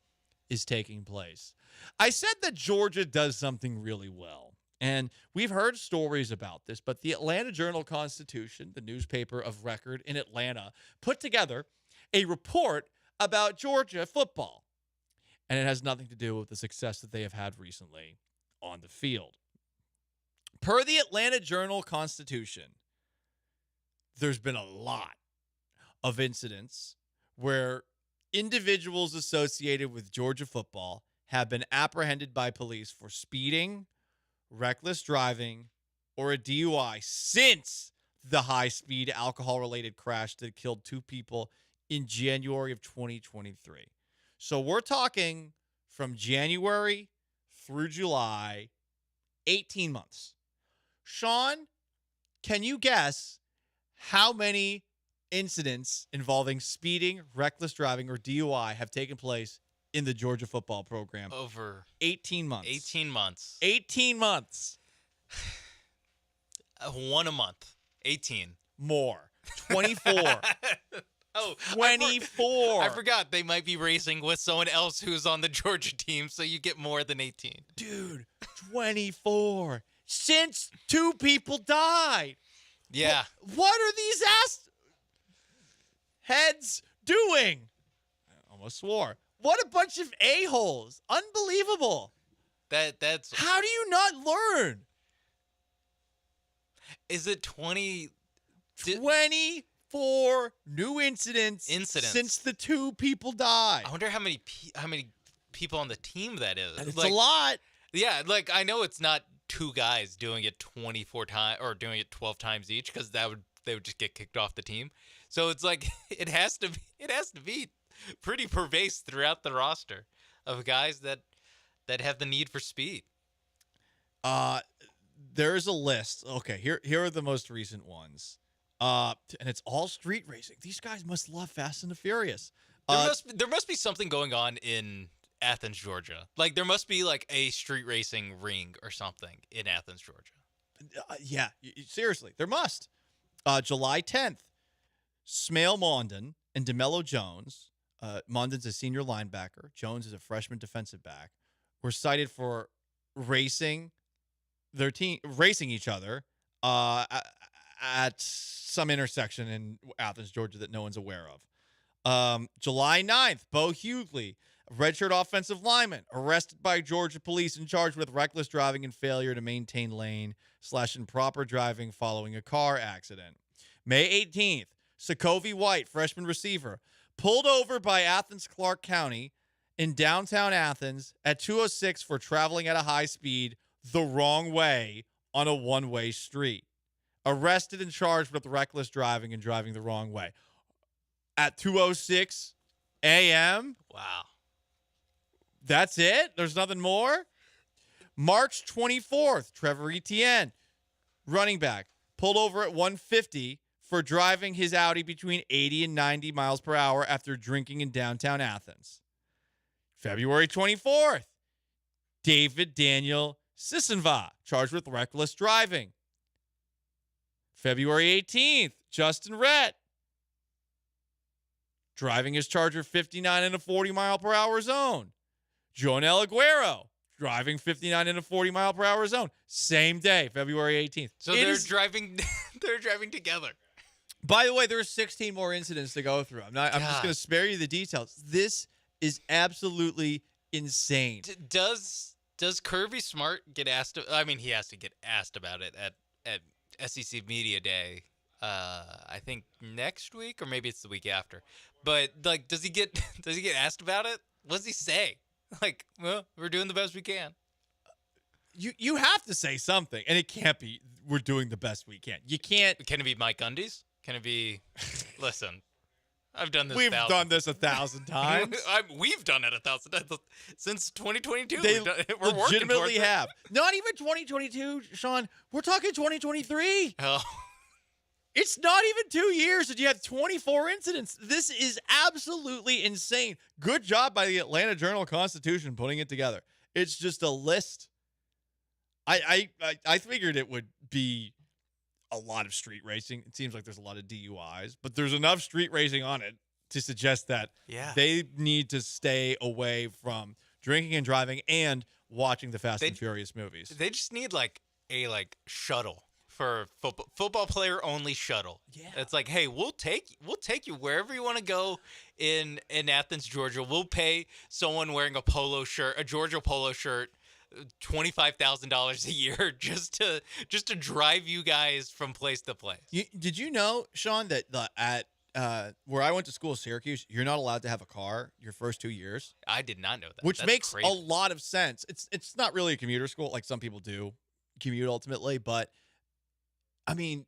is taking place. I said that Georgia does something really well. And we've heard stories about this, but the Atlanta Journal-Constitution, the newspaper of record in Atlanta, put together a report about Georgia football. And it has nothing to do with the success that they have had recently on the field. Per the Atlanta Journal-Constitution, there's been a lot of incidents where individuals associated with Georgia football have been apprehended by police for speeding, reckless driving, or a DUI since the high-speed alcohol-related crash that killed 2 people in January of 2023. So we're talking from January through July, 18 months. Sean, can you guess how many incidents involving speeding, reckless driving, or DUI have taken place in the Georgia football program? Over 18 months. 18 months. 18 months. 1 a month. 18. More. 24. Oh, 24. I forgot they might be racing with someone else who's on the Georgia team, so you get more than 18. Dude, 24. Since 2 people died. Yeah. What are these heads doing? I almost swore. What a bunch of a-holes. Unbelievable. That's. How do you not learn? Is it 20? 24 new incidents since the 2 people died. I wonder how many people on the team that is. It's a lot. Yeah, like I know it's not 2 guys doing it 24 times or doing it 12 times each, because they would just get kicked off the team. So it's like it has to be pretty pervasive throughout the roster of guys that have the need for speed. There's a list. Okay, here are the most recent ones. And it's all street racing. These guys must love Fast and the Furious. There must be something going on in Athens, Georgia. Like there must be like a street racing ring or something in Athens, Georgia. Yeah, seriously, there must. July 10th, Smale Mondon and DeMello Jones. Mondon's a senior linebacker. Jones is a freshman defensive back. Were cited for racing each other at some intersection in Athens, Georgia that no one's aware of. July 9th, Bo Hughley, redshirt offensive lineman, arrested by Georgia police and charged with reckless driving and failure to maintain lane / improper driving following a car accident. May 18th, Sokovie White, freshman receiver, pulled over by Athens Clark County in downtown Athens at 2:06 for traveling at a high speed the wrong way on a one-way street. Arrested and charged with reckless driving and driving the wrong way. At 2:06 a.m.? Wow. That's it? There's nothing more? March 24th, Trevor Etienne, running back, pulled over at 1:50 for driving his Audi between 80 and 90 miles per hour after drinking in downtown Athens. February 24th, David Daniel Sissenva, charged with reckless driving. February 18th, Justin Rhett, driving his Charger 59 in a 40-mile-per-hour zone. Jonel Aguero, driving 59 in a 40-mile-per-hour zone. Same day, February 18th. So they're driving together. By the way, there are 16 more incidents to go through. I'm just going to spare you the details. This is absolutely insane. Does Kirby Smart get asked? I mean, he has to get asked about it at SEC Media Day. I think next week or maybe it's the week after. But like, does he get asked about it? What does he say? Like, well, we're doing the best we can. You have to say something, and it can't be we're doing the best we can. You can't. Can it be Mike Gundy's? Can it be? Listen, I've done this. We've done this 1,000 times. We've done it 1,000 times since 2022. They we're legitimately have. Not even 2022, Sean. We're talking 2023. Oh. It's not even 2 years and you have 24 incidents. This is absolutely insane. Good job by the Atlanta Journal-Constitution putting it together. It's just a list. I figured it would be a lot of street racing. It seems like there's a lot of DUIs, but there's enough street racing on it to suggest that they need to stay away from drinking and driving and watching the Fast and Furious movies. They just need like a shuttle for football player only shuttle. Yeah. It's like, hey, we'll take you wherever you want to go in Athens, Georgia. We'll pay someone wearing a Georgia polo shirt, $25,000 a year just to drive you guys from place to place. Did you know, Sean, that at where I went to school, Syracuse, you're not allowed to have a car your first 2 years? I did not know that. Which That's makes crazy. a lot of sense. It's not really a commuter school like some people do commute ultimately, but I mean,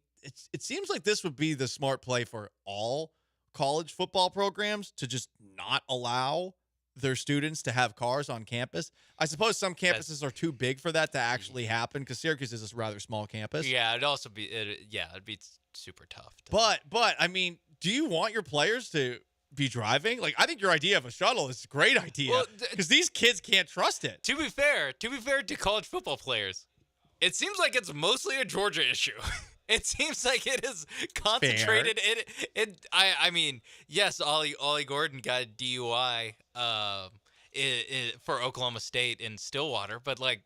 it seems like this would be the smart play for all college football programs to just not allow their students to have cars on campus. I suppose some campuses are too big for that to actually happen because Syracuse is a rather small campus. Yeah, it'd be super tough. But I mean, do you want your players to be driving? Like, I think your idea of a shuttle is a great idea because these kids can't trust it. To be fair to college football players, it seems like it's mostly a Georgia issue. It seems like it is concentrated. I mean, yes, Ollie Gordon got a DUI for Oklahoma State in Stillwater, but like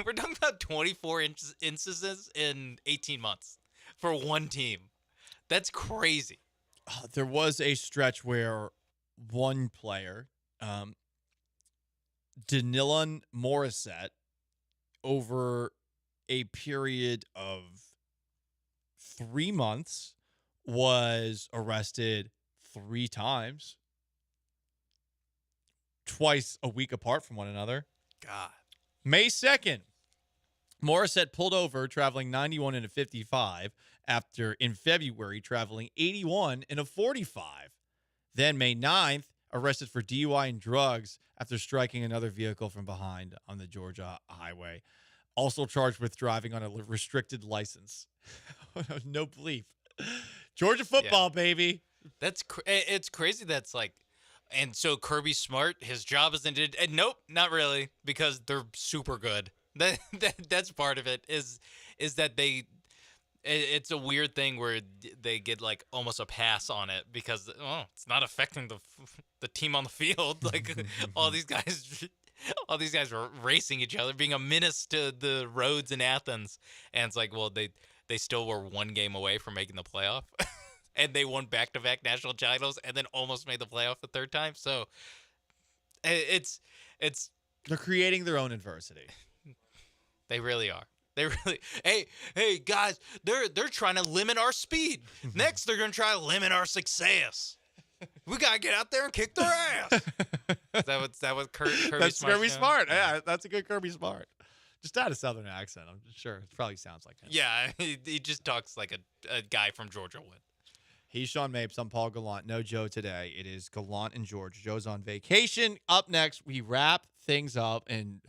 we're talking about 24 instances in 18 months for one team. That's crazy. There was a stretch where one player, Danilan Morissette, over a period of 3 months, was arrested 3 times, twice a week apart from one another. God. May 2nd, Morissette pulled over traveling 91 in a 55 after in February traveling 81 in a 45. Then May 9th, arrested for DUI and drugs after striking another vehicle from behind on the Georgia highway. Also charged with driving on a restricted license. No bleep. Georgia football, baby. It's crazy. That's like, and so Kirby Smart, his job isn't. And nope, not really, because they're super good. That's part of it. Is that they? It's a weird thing where they get like almost a pass on it because it's not affecting the team on the field. Like all these guys were racing each other, being a menace to the roads in Athens, and it's like, well, they still were one game away from making the playoff, and they won back-to-back national titles, and then almost made the playoff the third time. So it's they're creating their own adversity. They really are. They really. Hey, guys, they're trying to limit our speed. Next, they're gonna try to limit our success. We gotta get out there and kick their ass. That was Kirby Smart. That's Kirby Smart. Yeah, that's a good Kirby Smart. Just add a Southern accent. I'm sure it probably sounds like him. Yeah, he just talks like a guy from Georgia would. He's Sean Mapes. I'm Paul Gallant. No Joe today. It is Gallant and George. Joe's on vacation. Up next, we wrap things up, and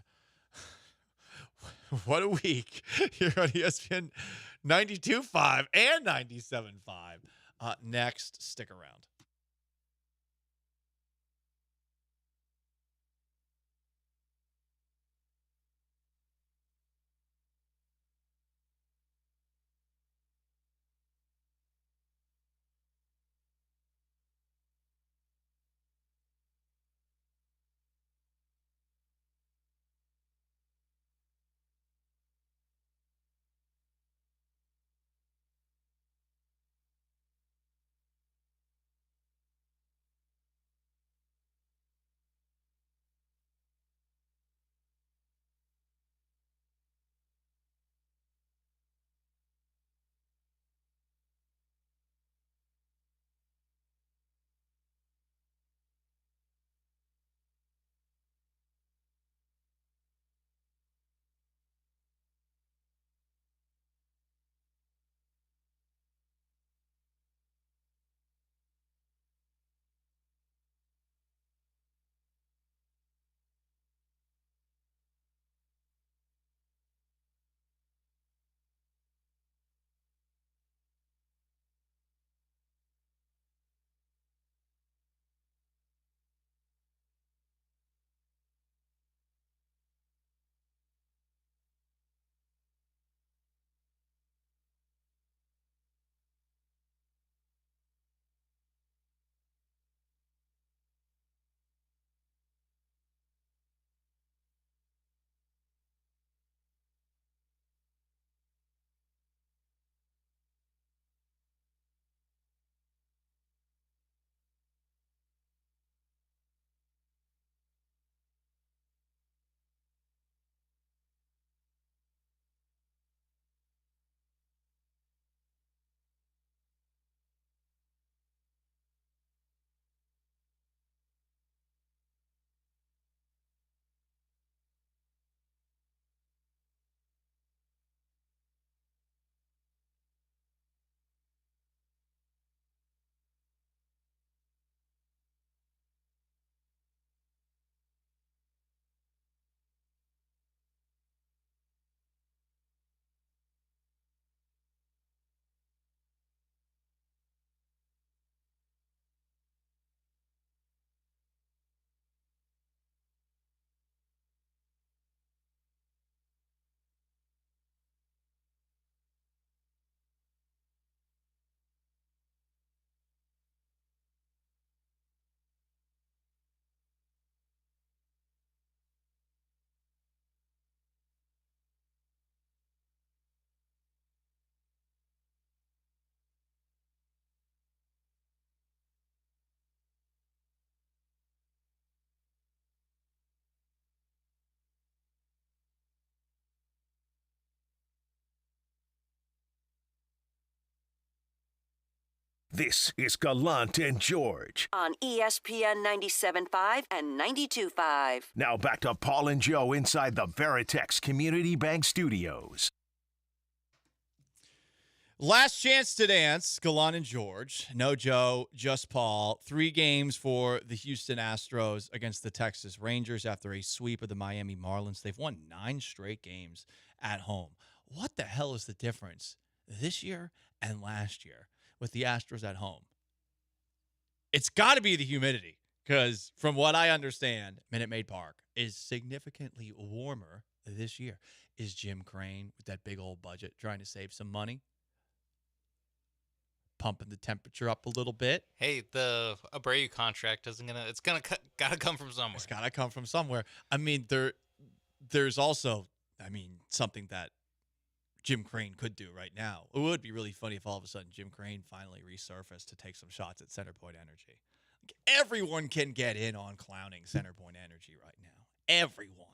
what a week here on ESPN 92.5 and 97.5. Next, stick around. This is Gallant and George. On ESPN 97.5 and 92.5. Now back to Paul and Joe inside the Veritex Community Bank Studios. Last chance to dance, Gallant and George. No Joe, just Paul. 3 games for the Houston Astros against the Texas Rangers after a sweep of the Miami Marlins. They've won 9 straight games at home. What the hell is the difference this year and last year with the Astros at home? It's got to be the humidity, because from what I understand, Minute Maid Park is significantly warmer this year. Is Jim Crane, with that big old budget, trying to save some money, pumping the temperature up a little bit? Hey, the Abreu contract gotta come from somewhere. It's gotta come from somewhere. I mean, there's also, something that Jim Crane could do right now. It would be really funny if all of a sudden Jim Crane finally resurfaced to take some shots at Centerpoint Energy. Everyone can get in on clowning Centerpoint Energy right now. Everyone.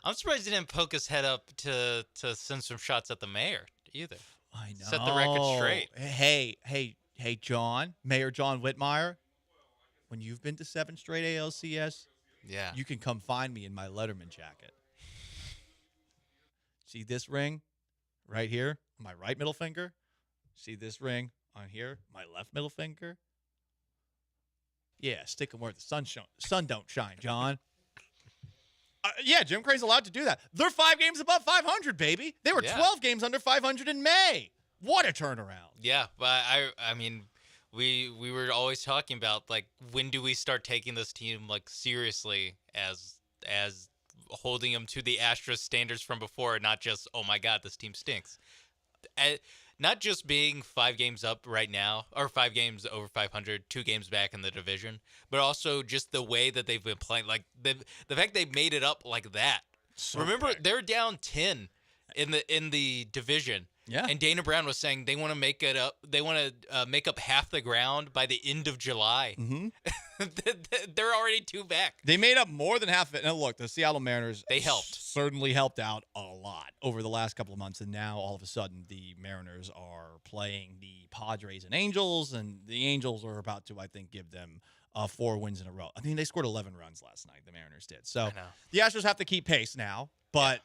I'm surprised he didn't poke his head up to send some shots at the mayor either. I know. Set the record straight. Hey, John, Mayor John Whitmire, when you've been to 7 straight ALCS, you can come find me in my Letterman jacket. See this ring right here, my right middle finger? See this ring on here, my left middle finger? Yeah, stick them where the sun don't shine, John. Jim Crane's allowed to do that. They're 5 games above 500, baby. They were 12 games under 500 in May. What a turnaround. Yeah, but I mean, we were always talking about, like, when do we start taking this team, like, seriously as holding them to the Astros standards from before, not just, oh my God, this team stinks. Not just being 5 games up right now, or 5 games over 500, 2 games back in the division, but also just the way that they've been playing. Like, the fact they made it up like that. So remember, they're down 10 in the division. Yeah. And Dana Brown was saying they want to make it up. They want to make up half the ground by the end of July. Mm-hmm. They're already 2 back. They made up more than half of it. Now, look, the Seattle Mariners certainly helped out a lot over the last couple of months, and now all of a sudden the Mariners are playing the Padres and Angels, and the Angels are about to, I think, give them 4 wins in a row. I mean, they scored 11 runs last night. The Mariners did. So the Astros have to keep pace now, but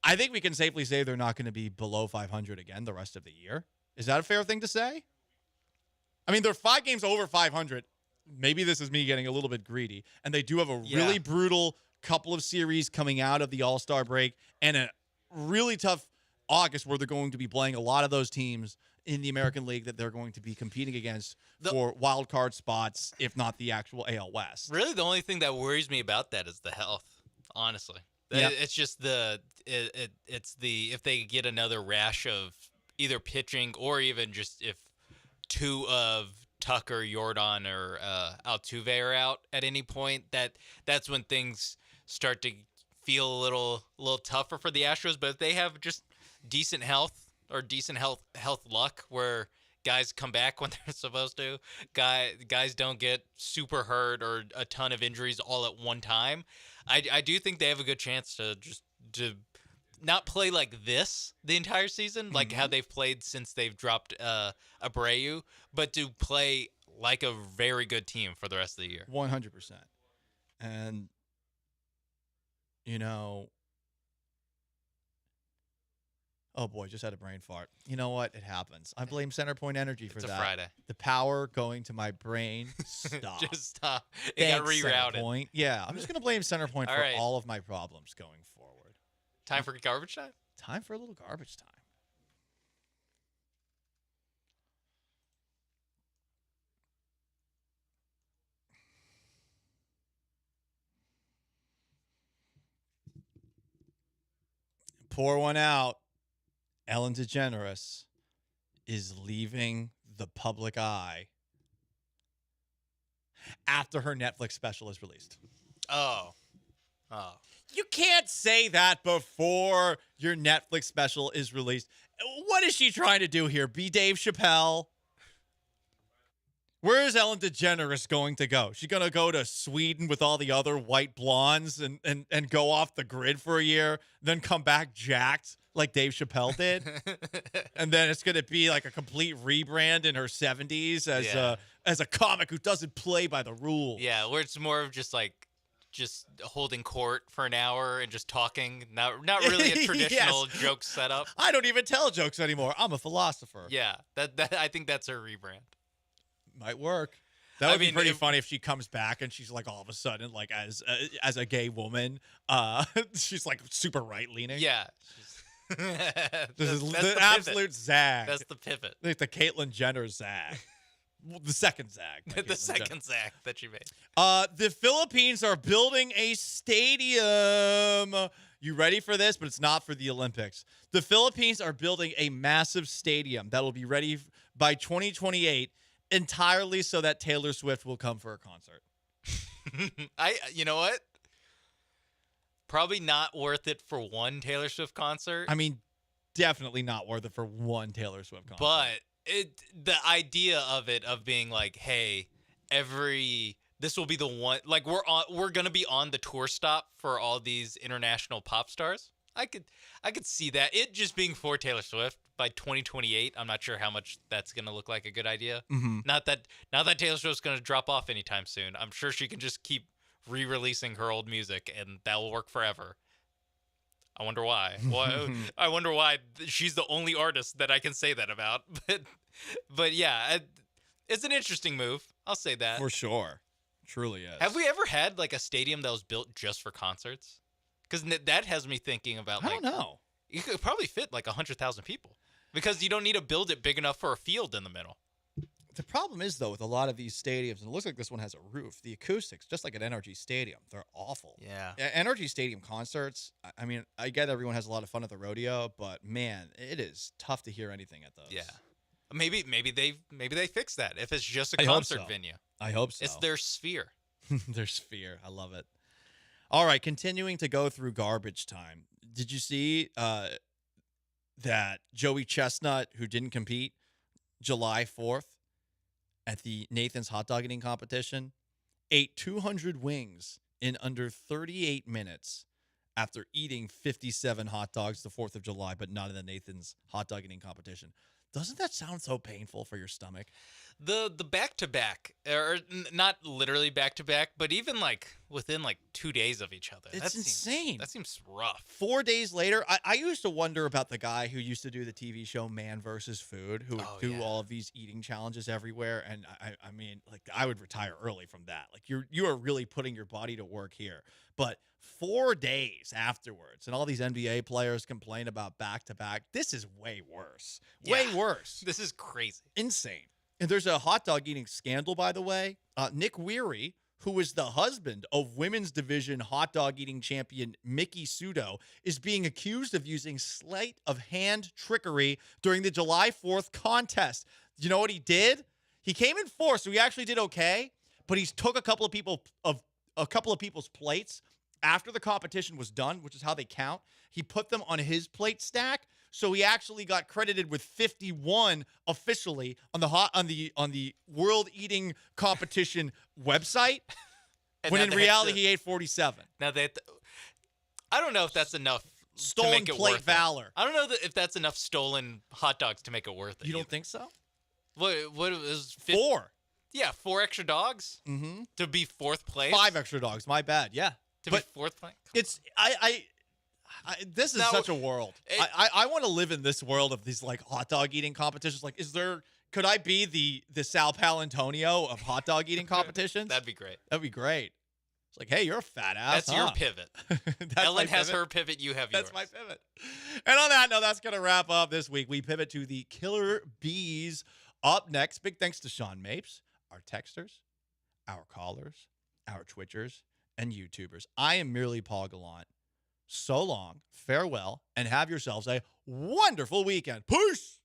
I think we can safely say they're not going to be below 500 again the rest of the year. Is that a fair thing to say? I mean, they're 5 games over 500. Maybe this is me getting a little bit greedy. And they do have a really brutal couple of series coming out of the All-Star break and a really tough August where they're going to be playing a lot of those teams in the American League that they're going to be competing against for wild card spots, if not the actual AL West. Really, the only thing that worries me about that is the health, honestly. Yep. It's just if they get another rash of either pitching or even just if 2 of Tucker, Yordan, or Altuve are out at any point, that's when things start to feel a little tougher for the Astros. But if they have just decent health or decent health luck where guys come back when they're supposed to, guys don't get super hurt or a ton of injuries all at one time, I do think they have a good chance to not play like this the entire season, like how they've played since they've dropped Abreu, but to play like a very good team for the rest of the year. 100%. And, oh boy, just had a brain fart. You know what? It happens. I blame Centerpoint Energy for that. It's a Friday. The power going to my brain. Stop. Just stop. It got rerouted. Centerpoint. Yeah, I'm just going to blame Centerpoint for all of my problems going forward. Time for garbage time? Time for a little garbage time. Pour one out. Ellen DeGeneres is leaving the public eye after her Netflix special is released. Oh. You can't say that before your Netflix special is released. What is she trying to do here? Be Dave Chappelle? Where is Ellen DeGeneres going to go? She's going to go to Sweden with all the other white blondes and go off the grid for a year, then come back jacked like Dave Chappelle did? And then it's going to be like a complete rebrand in her 70s as a comic who doesn't play by the rules. Yeah, where it's more of just holding court for an hour and just talking. Not really a traditional joke setup. I don't even tell jokes anymore. I'm a philosopher. Yeah, that I think that's her rebrand. Might work. That would be pretty funny if she comes back and she's like all of a sudden like as a gay woman, she's like super right leaning. Yeah. This is the absolute zag. That's the pivot. Like the Caitlyn Jenner zag. The second zag. The second zag that she made. The Philippines are building a stadium. You ready for this? But it's not for the Olympics. The Philippines are building a massive stadium that will be ready by 2028 entirely so that Taylor Swift will come for a concert. You know what? Probably not worth it for one Taylor Swift concert. I mean, definitely not worth it for one Taylor Swift concert. But the idea of it, of being like, hey, this will be the one, like we're gonna be on the tour stop for all these international pop stars. I could see that. It just being for Taylor Swift by 2028. I'm not sure how much that's gonna look like a good idea. Mm-hmm. Not that Taylor Swift's gonna drop off anytime soon. I'm sure she can just keep re-releasing her old music and that will work forever. I wonder why. I wonder why she's the only artist that I can say that about. But yeah, it's an interesting move. I'll say that. For sure. Truly is. Have we ever had like a stadium that was built just for concerts? Because that has me thinking about I don't know. You could probably fit like 100,000 people because you don't need to build it big enough for a field in the middle. The problem is, though, with a lot of these stadiums, and it looks like this one has a roof, the acoustics, just like at NRG Stadium, they're awful. Yeah. NRG Stadium concerts, I mean, I get everyone has a lot of fun at the rodeo, but, man, it is tough to hear anything at those. Yeah. Maybe they fix that if it's just a I hope concert so. venue. I hope so. It's their sphere. Their sphere. I love it. All right, continuing to go through garbage time. Did you see that Joey Chestnut, who didn't compete July 4th at the Nathan's hot dog eating competition, ate 200 wings in under 38 minutes after eating 57 hot dogs the 4th of July, but not in the Nathan's hot dog eating competition? Doesn't that sound so painful for your stomach? The back-to-back, or not literally back-to-back, but even like within like 2 days of each other. It's insane. That seems rough. 4 days later, I used to wonder about the guy who used to do the TV show Man vs. Food, who would do all of these eating challenges everywhere. And I mean, like, I would retire early from that. Like, you are really putting your body to work here. But 4 days afterwards, and all these NBA players complain about back-to-back. This is way worse. Way worse. This is crazy. Insane. And there's a hot dog eating scandal, by the way. Nick Weary, who is the husband of women's division hot dog eating champion Mickey Sudo, is being accused of using sleight of hand trickery during the July 4th contest. You know what he did? He came in fourth, so he actually did okay, but he took a couple of people's plates after the competition was done, which is how they count. He put them on his plate stack. So he actually got credited with 51 officially on the World Eating Competition website, when in reality he ate 47. Now I don't know if that's enough stolen to make it plate worth valor. It. I don't know if that's enough stolen hot dogs to make it worth it. You don't think so? What was 4? Yeah, 4 extra dogs to be fourth place. 5 extra dogs. My bad. Yeah, be fourth place. It's this is such a world. I want to live in this world of these like hot dog eating competitions. Like, could I be the Sal Palantonio of hot dog eating competitions? That'd be great. That'd be great. It's like, hey, you're a fat ass. That's your pivot. Ellen has her pivot. You have yours. That's my pivot. And on that note, that's going to wrap up this week. We pivot to the Killer Bees up next. Big thanks to Sean Mapes, our texters, our callers, our Twitchers, and YouTubers. I am merely Paul Gallant. So long, farewell, and have yourselves a wonderful weekend. Peace!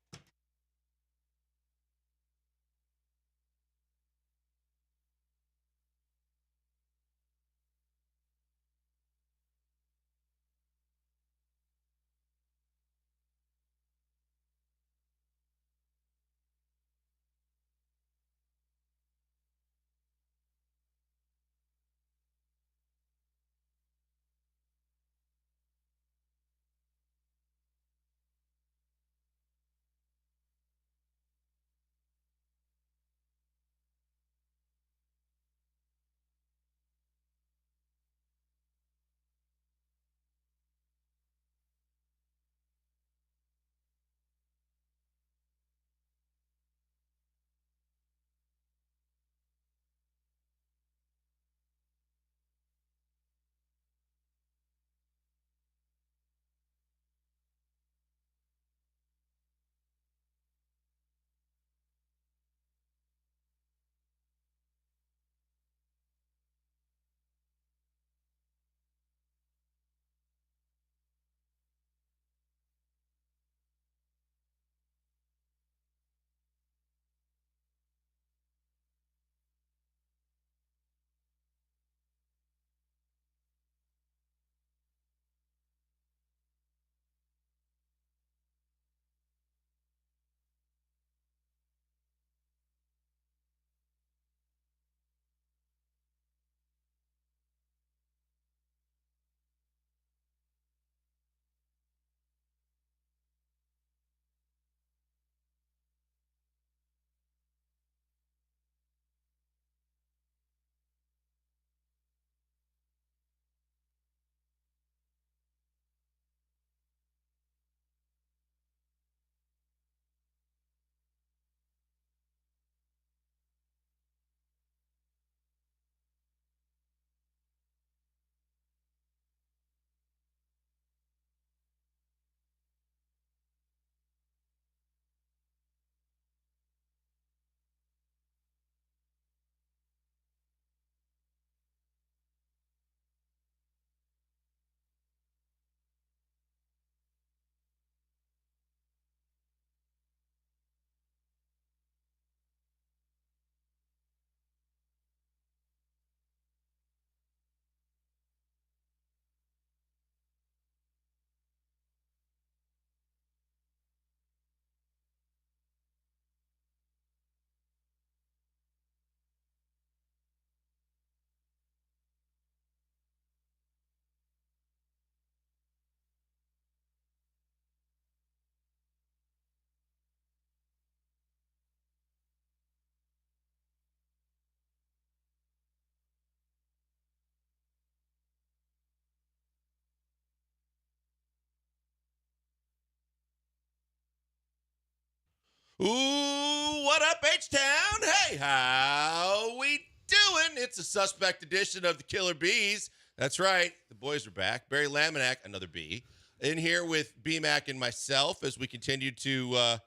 Ooh, what up, H-Town? Hey, how we doing? It's a suspect edition of the Killer Bees. That's right. The boys are back. Barry Laminack, another bee, in here with B-Mac and myself as we continue to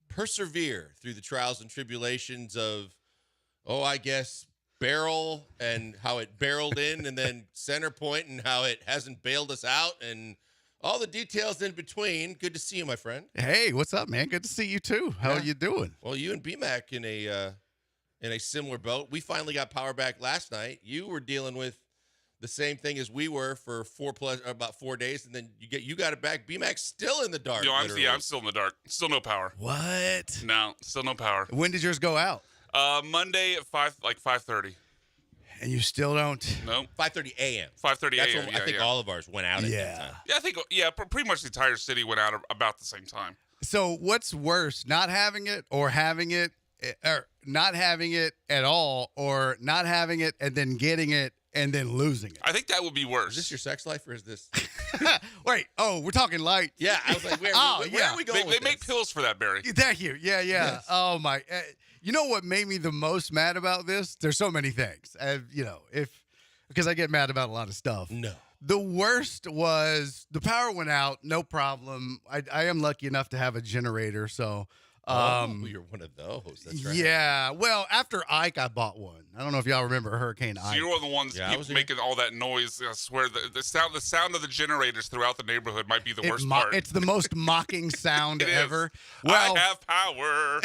persevere through the trials and tribulations of, I guess, barrel and how it barreled in, and then center point and how it hasn't bailed us out, and all the details in between. Good to see you, my friend. Hey, what's up, man? Good to see you too. How are you doing? Well, you and B-Mac in a similar boat. We finally got power back last night. You were dealing with the same thing as we were for about 4 days, and then you got it back. B-Mac's still in the dark. Yo, I'm still in the dark. Still no power. What? No, still no power. When did yours go out? Monday at 5:30. And you still don't? Nope. 5:30 a.m. 5:30 a.m. I think all of ours went out at that time. Yeah, I think pretty much the entire city went out about the same time. So what's worse, not having it or having it, or not having it at all, or not having it and then getting it and then losing it? I think that would be worse. Is this your sex life, or is this? Wait, we're talking light. Yeah, I was like, where are we going? They make pills for that, Barry. Thank you. Yeah. Yes. Oh my. You know what made me the most mad about this? There's so many things. Because I get mad about a lot of stuff. No. The worst was the power went out, no problem. I am lucky enough to have a generator, so. You're one of those. That's right. Yeah. Well, after Ike, I bought one. I don't know if y'all remember Hurricane Ike. So you're one of the ones making all that noise. I swear, the sound of the generators throughout the neighborhood might be the worst part. It's the most mocking sound ever. Well, I have power.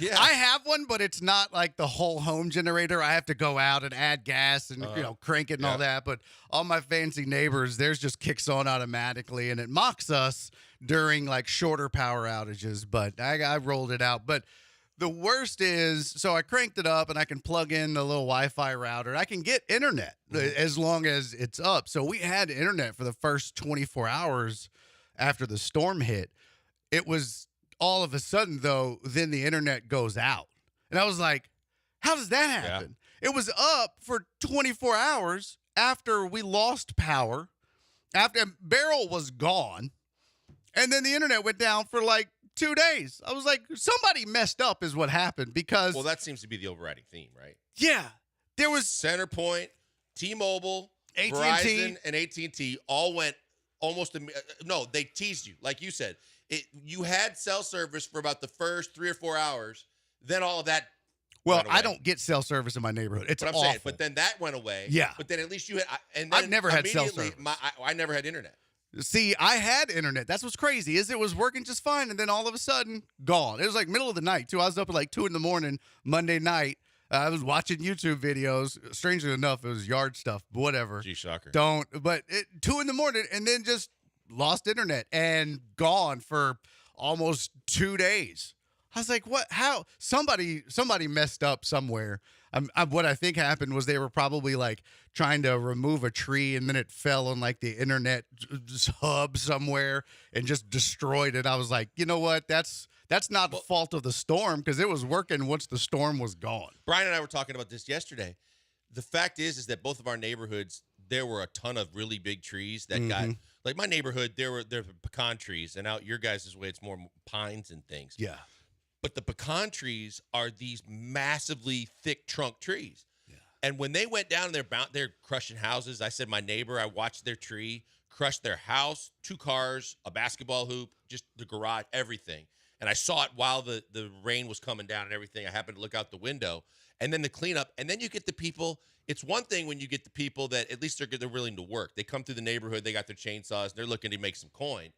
Yeah. I have one, but it's not like the whole home generator. I have to go out and add gas and crank it and all that. But all my fancy neighbors, theirs just kicks on automatically, and it mocks us during like shorter power outages. But I rolled it out. But the worst is, so I cranked it up and I can plug in the little Wi-Fi router. I can get internet as long as it's up. So we had internet for the first 24 hours after the storm hit. It was all of a sudden, though, then the internet goes out. And I was like, how does that happen? Yeah. It was up for 24 hours after we lost power, after Beryl was gone, and then the internet went down for like 2 days. I was like, somebody messed up is what happened, because... Well, that seems to be the overriding theme, right? Yeah. There was... Centerpoint, T-Mobile, AT&T. Verizon, and AT&T all went almost... No, they teased you. Like you said, you had cell service for about the first 3 or 4 hours. Then all of that... Well, I don't get cell service in my neighborhood. It's awful. Saying, but then that went away. Yeah. But then at least you had... And then I've never had cell service. I never had internet. See, I had internet. That's what's crazy, is it was working just fine, and then all of a sudden, gone. It was like middle of the night, too. I was up at like 2 in the morning Monday night. I was watching YouTube videos. Strangely enough, it was yard stuff, but whatever. Gee, shocker. 2 in the morning, and then just lost internet and gone for almost 2 days. I was like, what? How? Somebody messed up somewhere. What I think happened was they were probably like trying to remove a tree, and then it fell on like the internet hub somewhere and just destroyed it. I was like, you know what? That's not the fault of the storm, because it was working once the storm was gone. Brian and I were talking about this yesterday. The fact is that both of our neighborhoods, there were a ton of really big trees that got, like my neighborhood, there were pecan trees, and out your guys' way, it's more pines and things. Yeah. But the pecan trees are these massively thick trunk trees. Yeah. And when they went down, they're crushing houses. I said, my neighbor, I watched their tree crush their house, 2 cars, a basketball hoop, just the garage, everything. And I saw it while the rain was coming down and everything. I happened to look out the window. And then the cleanup. And then you get the people. It's one thing when you get the people that at least they're willing to work. They come through the neighborhood. They got their chainsaws. They're looking to make some coin.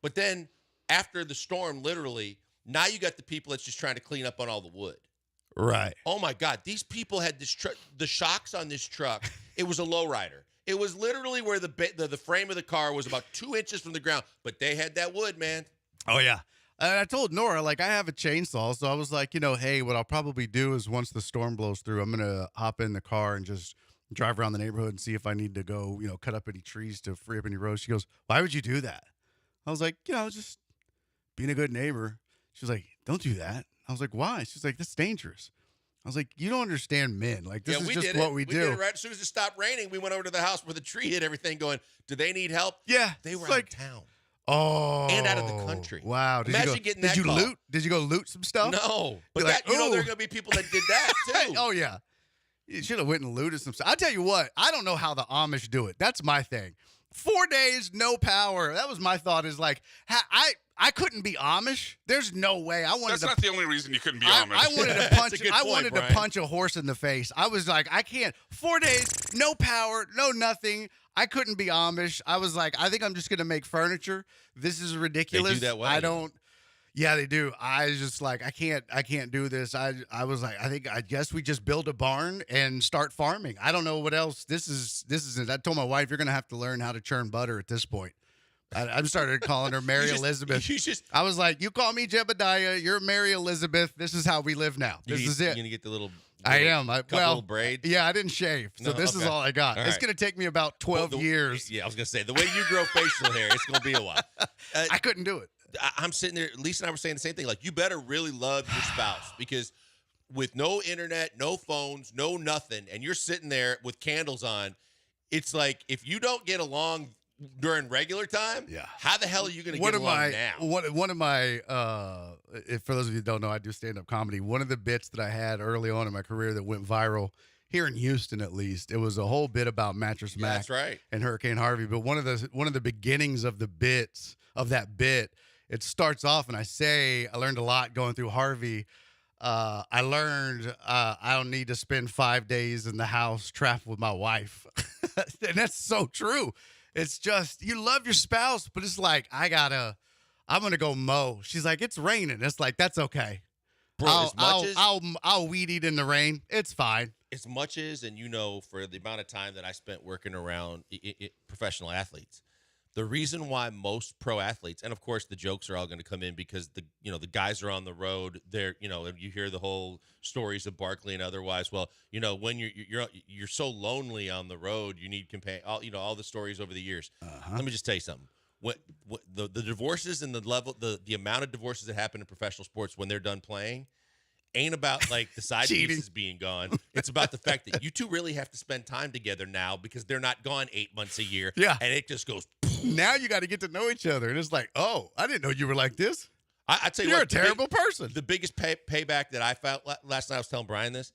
But then after the storm, literally, now you got the people that's just trying to clean up on all the wood. Right. Oh, my God. These people had the shocks on this truck. It was a lowrider. It was literally where the frame of the car was about 2 inches from the ground. But they had that wood, man. Oh, yeah. And I told Nora, like, I have a chainsaw. So I was like, hey, what I'll probably do is once the storm blows through, I'm going to hop in the car and just drive around the neighborhood and see if I need to go, cut up any trees to free up any roads. She goes, why would you do that? I was like, just being a good neighbor. She was like, don't do that. I was like, why? She's like, that's dangerous. I was like, you don't understand men. Like, this is just what we do. We did it right as soon as it stopped raining. We went over to the house where the tree hit everything going, do they need help? Yeah. They were out of town. and out of the country. Wow! Imagine getting that Did you call. loot? Did you go loot some stuff? No, but You're that, like, there are "Ooh." going to be people that did that too. Oh yeah. You should have went and looted some stuff. I'll tell you what, I don't know how the Amish do it. That's my thing. 4 days, no power. That was my thought is like, I couldn't be Amish. There's no way. That's not the only reason you couldn't be Amish. I wanted to punch. That's a good I point, wanted to Brian. punch a horse in the face. I was like, I can't. 4 days, no power, no nothing. I couldn't be Amish. I was like, I think I'm just gonna make furniture. This is ridiculous. They do that way. I don't. Yeah, they do. I was just like, I can't do this. I was like, I guess we just build a barn and start farming. I don't know what else. This is. I told my wife, you're gonna have to learn how to churn butter at this point. I started calling her Mary Elizabeth. I was like, you call me Jebediah, you're Mary Elizabeth. This is how we live now. This is it. You're gonna get the little. I am. Couple braids. Yeah, I didn't shave, so this is all I got. All It's right. gonna take me about 12 years. Yeah, I was gonna say the way you grow facial hair, it's gonna be a while. I couldn't do it. I'm sitting there. Lisa and I were saying the same thing. Like, you better really love your spouse because with no internet, no phones, no nothing, and you're sitting there with candles on, it's like if you don't get along during regular time, how the hell are you going to get along now? One of my, for those of you who don't know, I do stand-up comedy. One of the bits that I had early on in my career that went viral here in Houston, at least, it was a whole bit about Mattress Mac. That's right. And Hurricane Harvey. But one of the beginnings of that bit, it starts off, and I learned a lot going through Harvey. I learned I don't need to spend 5 days in the house trapped with my wife. And that's so true. It's just, you love your spouse, but it's like, I'm going to go mow. She's like, it's raining. It's like, that's okay. Bro, I'll weed eat in the rain. It's fine. As much as, and for the amount of time that I spent working around professional athletes, the reason why most pro athletes, and of course the jokes are all going to come in because the guys are on the road. They're and you hear the whole stories of Barkley and otherwise. Well, when you're so lonely on the road, you need companion. All the stories over the years. Let me just tell you something. What the divorces and the amount of divorces that happen in professional sports when they're done playing ain't about like the side pieces being gone. It's about the fact that you two really have to spend time together now because they're not gone 8 months a year. Yeah. And it just goes. Now you got to get to know each other. And it's like, oh, I didn't know you were like this. I tell you You're what, a terrible person. The biggest payback that I felt last night, I was telling Brian this.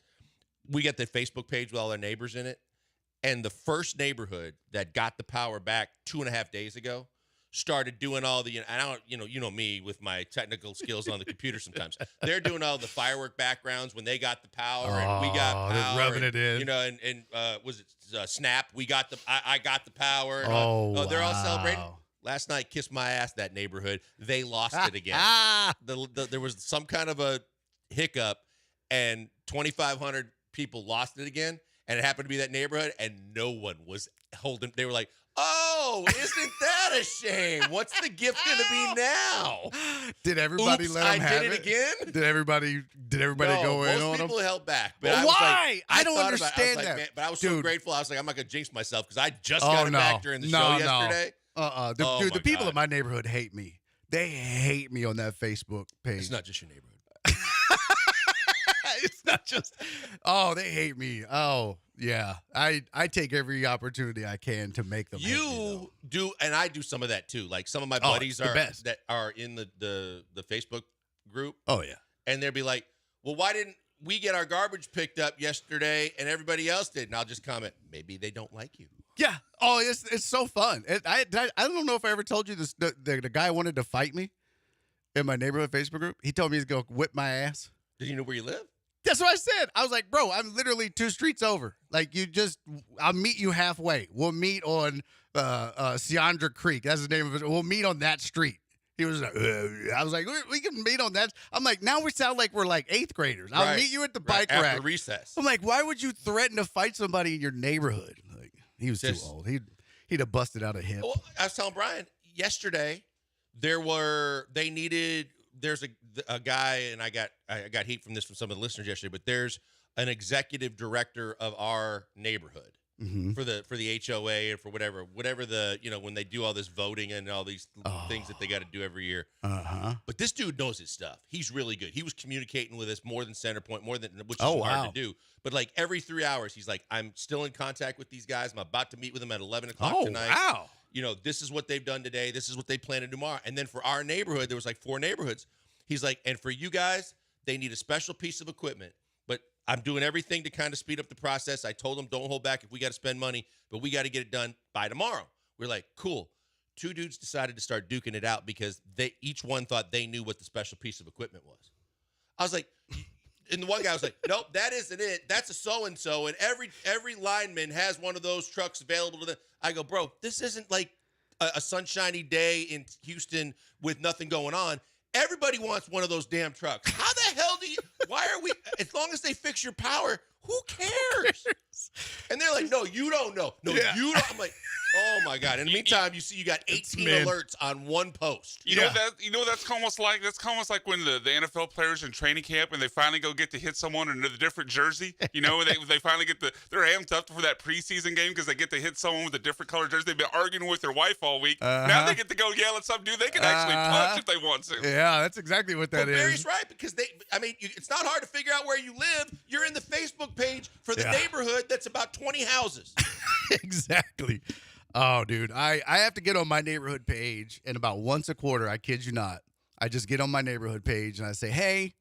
We got the Facebook page with all our neighbors in it. And the first neighborhood that got the power back 2.5 days ago started doing all the, and I don't, you know me with my technical skills on the computer sometimes. They're doing all the firework backgrounds when they got the power and we got power. They're rubbing it in. And was it Snap? We got I got the power. And they're all celebrating. Last night, kissed my ass, that neighborhood. They lost it again. There was some kind of a hiccup and 2,500 people lost it again. And it happened to be that neighborhood and no one was holding. They were like, oh, isn't that a shame? What's the gift going to be now? Did everybody let them have I did it again? Did everybody go in on them? Most people held back. But Well, why? I was like, I don't thought about it. understand I was like, that. man, but I was Dude. so grateful. I was like, I'm not going to jinx myself because I just got it back during the show yesterday. The people in my neighborhood hate me. They hate me on that Facebook page. It's not just your neighborhood. It's not just. Oh, they hate me. Oh, yeah. I take every opportunity I can to make them. hate me, Do, and I do some of that too. Like some of my buddies it's the best. that are in the Facebook group. Oh yeah. And they'll be like, well, why didn't we get our garbage picked up yesterday and everybody else did? And I'll just comment, maybe they don't like you. Yeah. Oh, it's so fun. I don't know if I ever told you this. The guy wanted to fight me in my neighborhood Facebook group. He told me he's going to whip my ass. Did you know where you live? That's what I said. I was like, bro, I'm literally 2 streets over. Like, I'll meet you halfway. We'll meet on Siandra Creek. That's the name of it. We'll meet on that street. He was like, I was like, we can meet on that. I'm like, now we sound like we're like 8th graders. I'll meet you at the bike rack. After recess. I'm like, why would you threaten to fight somebody in your neighborhood? Like, he was too old. He'd have busted out a hip. Well, I was telling Brian yesterday, there's a guy, and I got heat from this from some of the listeners yesterday, but there's an executive director of our neighborhood for the HOA and for whatever the, when they do all this voting and all these things that they got to do every year. But this dude knows his stuff. He's really good. He was communicating with us more than Centerpoint, which is hard to do. But like every 3 hours, he's like, I'm still in contact with these guys. I'm about to meet with them at 11 o'clock tonight. Wow. this is what they've done today. This is what they plan to do tomorrow. And then for our neighborhood, there was like 4 neighborhoods. He's like, and for you guys, they need a special piece of equipment. But I'm doing everything to kind of speed up the process. I told them, don't hold back if we got to spend money, but we got to get it done by tomorrow. We're like, cool. 2 dudes decided to start duking it out because each one thought they knew what the special piece of equipment was. I was like, and the one guy was like, nope, that isn't it. That's a so-and-so, and every lineman has one of those trucks available to them. I go, bro, this isn't like a sunshiny day in Houston with nothing going on. Everybody wants one of those damn trucks. How the hell why are we, as long as they fix your power, who cares? And they're like, no, you don't know. No, you don't. I'm like, oh my God. In the meantime, you got 18 alerts on one post. You know that's almost like when the NFL players in training camp and they finally go get to hit someone in a different jersey. They finally get they're amped up for that preseason game because they get to hit someone with a different color jersey. They've been arguing with their wife all week. Now they get to go yell at some dude they can actually punch if they want to. Yeah, that's exactly what that is. Barry's right, because it's not hard to figure out where you live. You're in the Facebook page for the neighborhood that's about 20 houses. Exactly. Oh, dude, I have to get on my neighborhood page, and about once a quarter, I kid you not, I just get on my neighborhood page and I say, hey,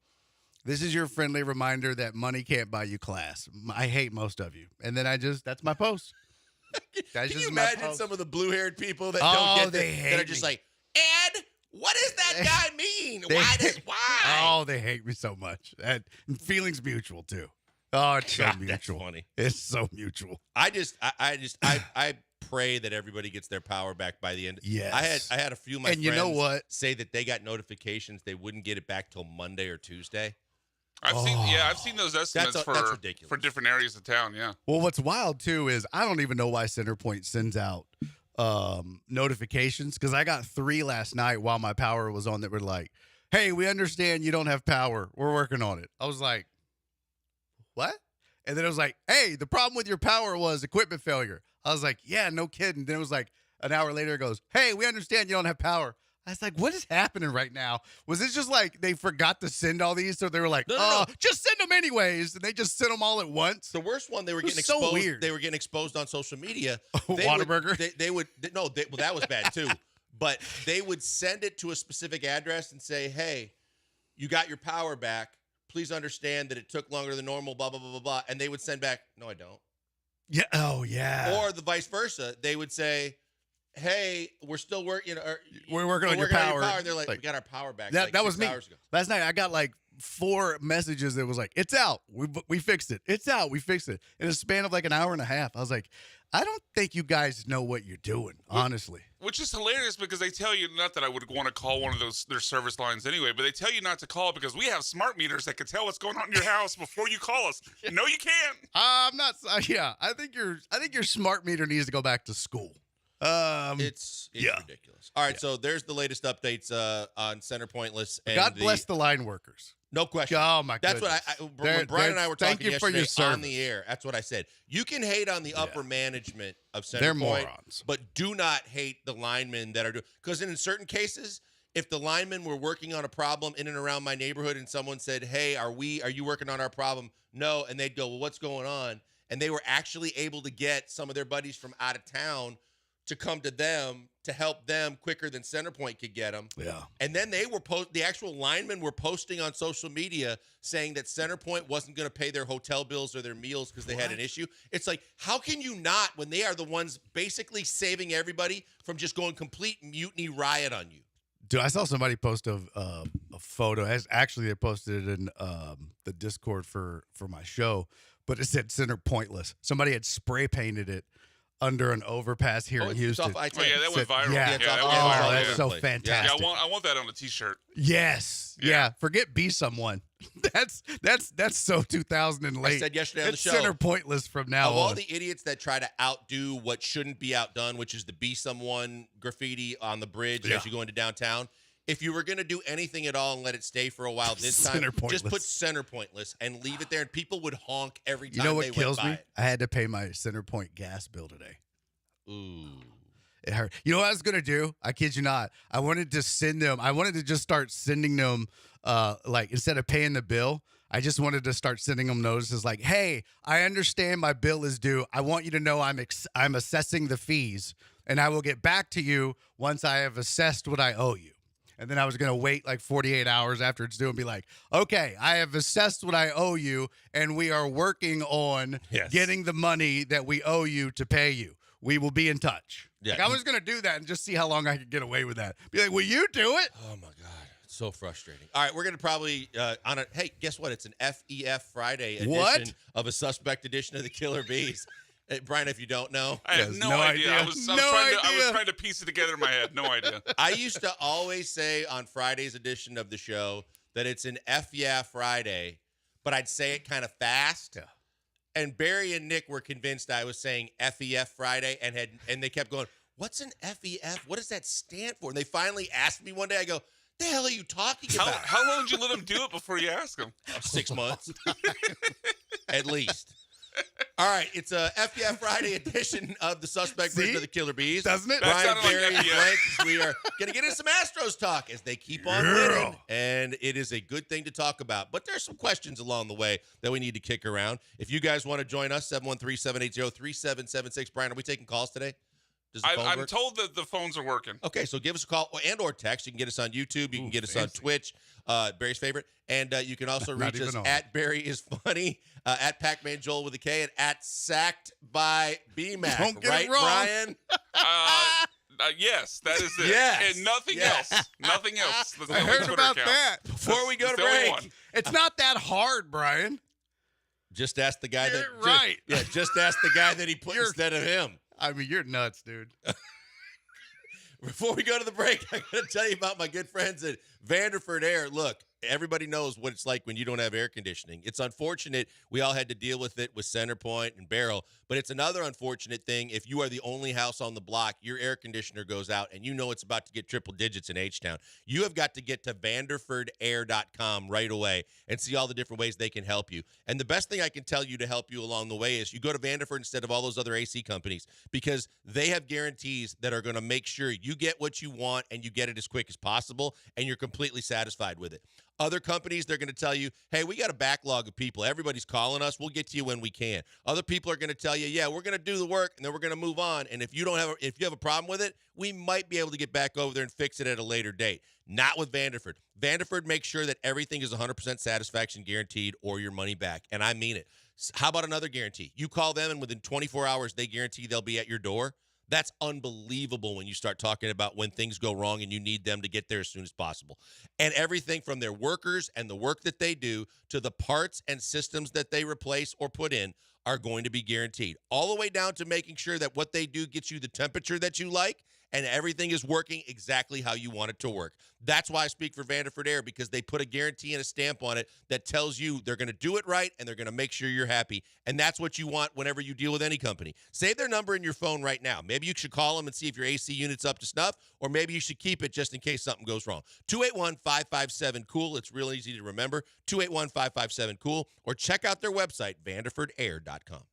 this is your friendly reminder that money can't buy you class. I hate most of you. And then that's my post. Can you imagine some of the blue-haired people that don't get it, that are just like, Ed, what does that guy mean? Why? Oh, they hate me so much. And feelings mutual, too. Oh, it's so mutual. That's funny. It's so mutual. I pray that everybody gets their power back by the end. Yes. I had a few of my friends you know what? Say that they got notifications they wouldn't get it back till Monday or Tuesday. I've seen those estimates that's ridiculous. For different areas of town, yeah. Well, what's wild too is I don't even know why Centerpoint sends out notifications, because I got 3 last night while my power was on that were like, hey, we understand you don't have power. We're working on it. I was like, what? And then it was like, hey, the problem with your power was equipment failure. I was like, yeah, no kidding. Then it was like an hour later, it goes, hey, we understand you don't have power. I was like, what is happening right now? Was it just like they forgot to send all these? So they were like, no. Just send them anyways. And they just sent them all at once. The worst one, they were getting exposed. So weird. They were getting exposed on social media. Whataburger? Well, that was bad too. But they would send it to a specific address and say, hey, you got your power back. Please understand that it took longer than normal, blah, blah, blah, blah, blah. And they would send back, no, I don't. Yeah. Oh, yeah. Or the vice versa. They would say, hey, we're still working. We're working on your power. And they're like, we got our power back. That was me. Last night, I got like 4 messages that was like, it's out. We fixed it. It's out. We fixed it. In a span of like an hour and a half. I was like, I don't think you guys know what you're doing, honestly. Which is hilarious because they tell you, not that I would want to call one of their service lines anyway, but they tell you not to call because we have smart meters that can tell what's going on in your house before you call us. No, you can't. I'm not. Yeah, I think your smart meter needs to go back to school. It's ridiculous. All right, so there's the latest updates on Center Pointless. And God bless the line workers. No question. Oh, my goodness. That's what when Brian and I were talking yesterday on the air, that's what I said. You can hate on the upper management of Center Point, morons. But do not hate the linemen that are doing, because in certain cases, if the linemen were working on a problem in and around my neighborhood and someone said, hey, are you working on our problem? No. And they'd go, well, what's going on? And they were actually able to get some of their buddies from out of town to come to them to help them quicker than Centerpoint could get them. Yeah. And then they were the actual linemen were posting on social media saying that Centerpoint wasn't going to pay their hotel bills or their meals because they had an issue. It's like, how can you not, when they are the ones basically saving everybody from just going complete mutiny riot on you? Dude, I saw somebody post a photo. Actually, they posted it in the Discord for my show, but it said Center Pointless. Somebody had spray painted it under an overpass here in Houston. That went viral. Yeah, that went viral. That's so fantastic. Yeah, I want that on a T-shirt. Yes. Yeah. Forget be someone. That's so 2000 and late. I said yesterday on the show. Center Pointless from now on. Of all the idiots that try to outdo what shouldn't be outdone, which is the be someone graffiti on the bridge as you go into downtown. If you were going to do anything at all and let it stay for a while this time, just put Center Pointless and leave it there, and people would honk every time they went by. You know what kills me? I had to pay my Center Point gas bill today. Ooh. It hurt. You know what I was going to do? I kid you not. I wanted to just start sending them, like, instead of paying the bill, I just wanted to start sending them notices like, hey, I understand my bill is due. I want you to know I'm assessing the fees, and I will get back to you once I have assessed what I owe you. And then I was going to wait like 48 hours after it's due and be like, okay, I have assessed what I owe you, and we are working on getting the money that we owe you to pay you. We will be in touch. Yeah. Like, I was going to do that and just see how long I could get away with that. Be like, will you do it? Oh, my God. It's so frustrating. All right, we're going to probably hey, guess what? It's an FEF Friday edition of a suspect edition of the Killer Bees. Brian, if you don't know. I have no idea. I was trying to piece it together in my head. No idea. I used to always say on Friday's edition of the show that it's an FEF Friday, but I'd say it kind of fast. Yeah. And Barry and Nick were convinced I was saying FEF Friday and they kept going, what's an FEF? What does that stand for? And they finally asked me one day, I go, the hell are you talking about? How long did you let him do it before you asked him? 6 months. At least. All right, it's a FBF Friday edition of the Suspect version of the Killer Bees. Doesn't it? Brian, Barry, and Blank. We are going to get into some Astros talk as they keep on winning, and it is a good thing to talk about. But there's some questions along the way that we need to kick around. If you guys want to join us, 713-780-3776. Brian, are we taking calls today? I'm told that the phones are working. Okay, so give us a call and or text. You can get us on YouTube. You can get us on Twitch, Barry's favorite. And you can also reach us at Barry is Funny, at Pac-Man Joel with a K, and at Sacked by BMAC. Don't get right, it wrong. Brian? Yes, that is it. Yes. And nothing else. Nothing else. That's I the heard Twitter about account. that. Before we go to That's the only break, one. It's not that hard, Brian. just ask the guy Get that it right. just ask the guy that he put instead of him. I mean, you're nuts, dude. Before we go to the break, I got to tell you about my good friends at Vanderford Air. Look, everybody knows what it's like when you don't have air conditioning. It's unfortunate we all had to deal with it with Centerpoint and Barrel, but it's another unfortunate thing if you are the only house on the block, your air conditioner goes out, and you know it's about to get triple digits in H-Town. You have got to get to VanderfordAir.com right away and see all the different ways they can help you. And the best thing I can tell you to help you along the way is you go to Vanderford instead of all those other AC companies because they have guarantees that are going to make sure you get what you want and you get it as quick as possible, and you're completely satisfied with it. Other companies, they're going to tell you, hey, we got a backlog of people. Everybody's calling us. We'll get to you when we can. Other people are going to tell you, yeah, we're going to do the work, and then we're going to move on. And if you have a problem with it, we might be able to get back over there and fix it at a later date. Not with Vanderford. Vanderford makes sure that everything is 100% satisfaction guaranteed or your money back. And I mean it. How about another guarantee? You call them, and within 24 hours, they guarantee they'll be at your door. That's unbelievable when you start talking about when things go wrong and you need them to get there as soon as possible. And everything from their workers and the work that they do to the parts and systems that they replace or put in are going to be guaranteed. All the way down to making sure that what they do gets you the temperature that you like and everything is working exactly how you want it to work. That's why I speak for Vanderford Air, because they put a guarantee and a stamp on it that tells you they're going to do it right and they're going to make sure you're happy. And that's what you want whenever you deal with any company. Save their number in your phone right now. Maybe you should call them and see if your AC unit's up to snuff, or maybe you should keep it just in case something goes wrong. 281-557-COOL. It's real easy to remember. 281-557-COOL. Or check out their website, VanderfordAir.com.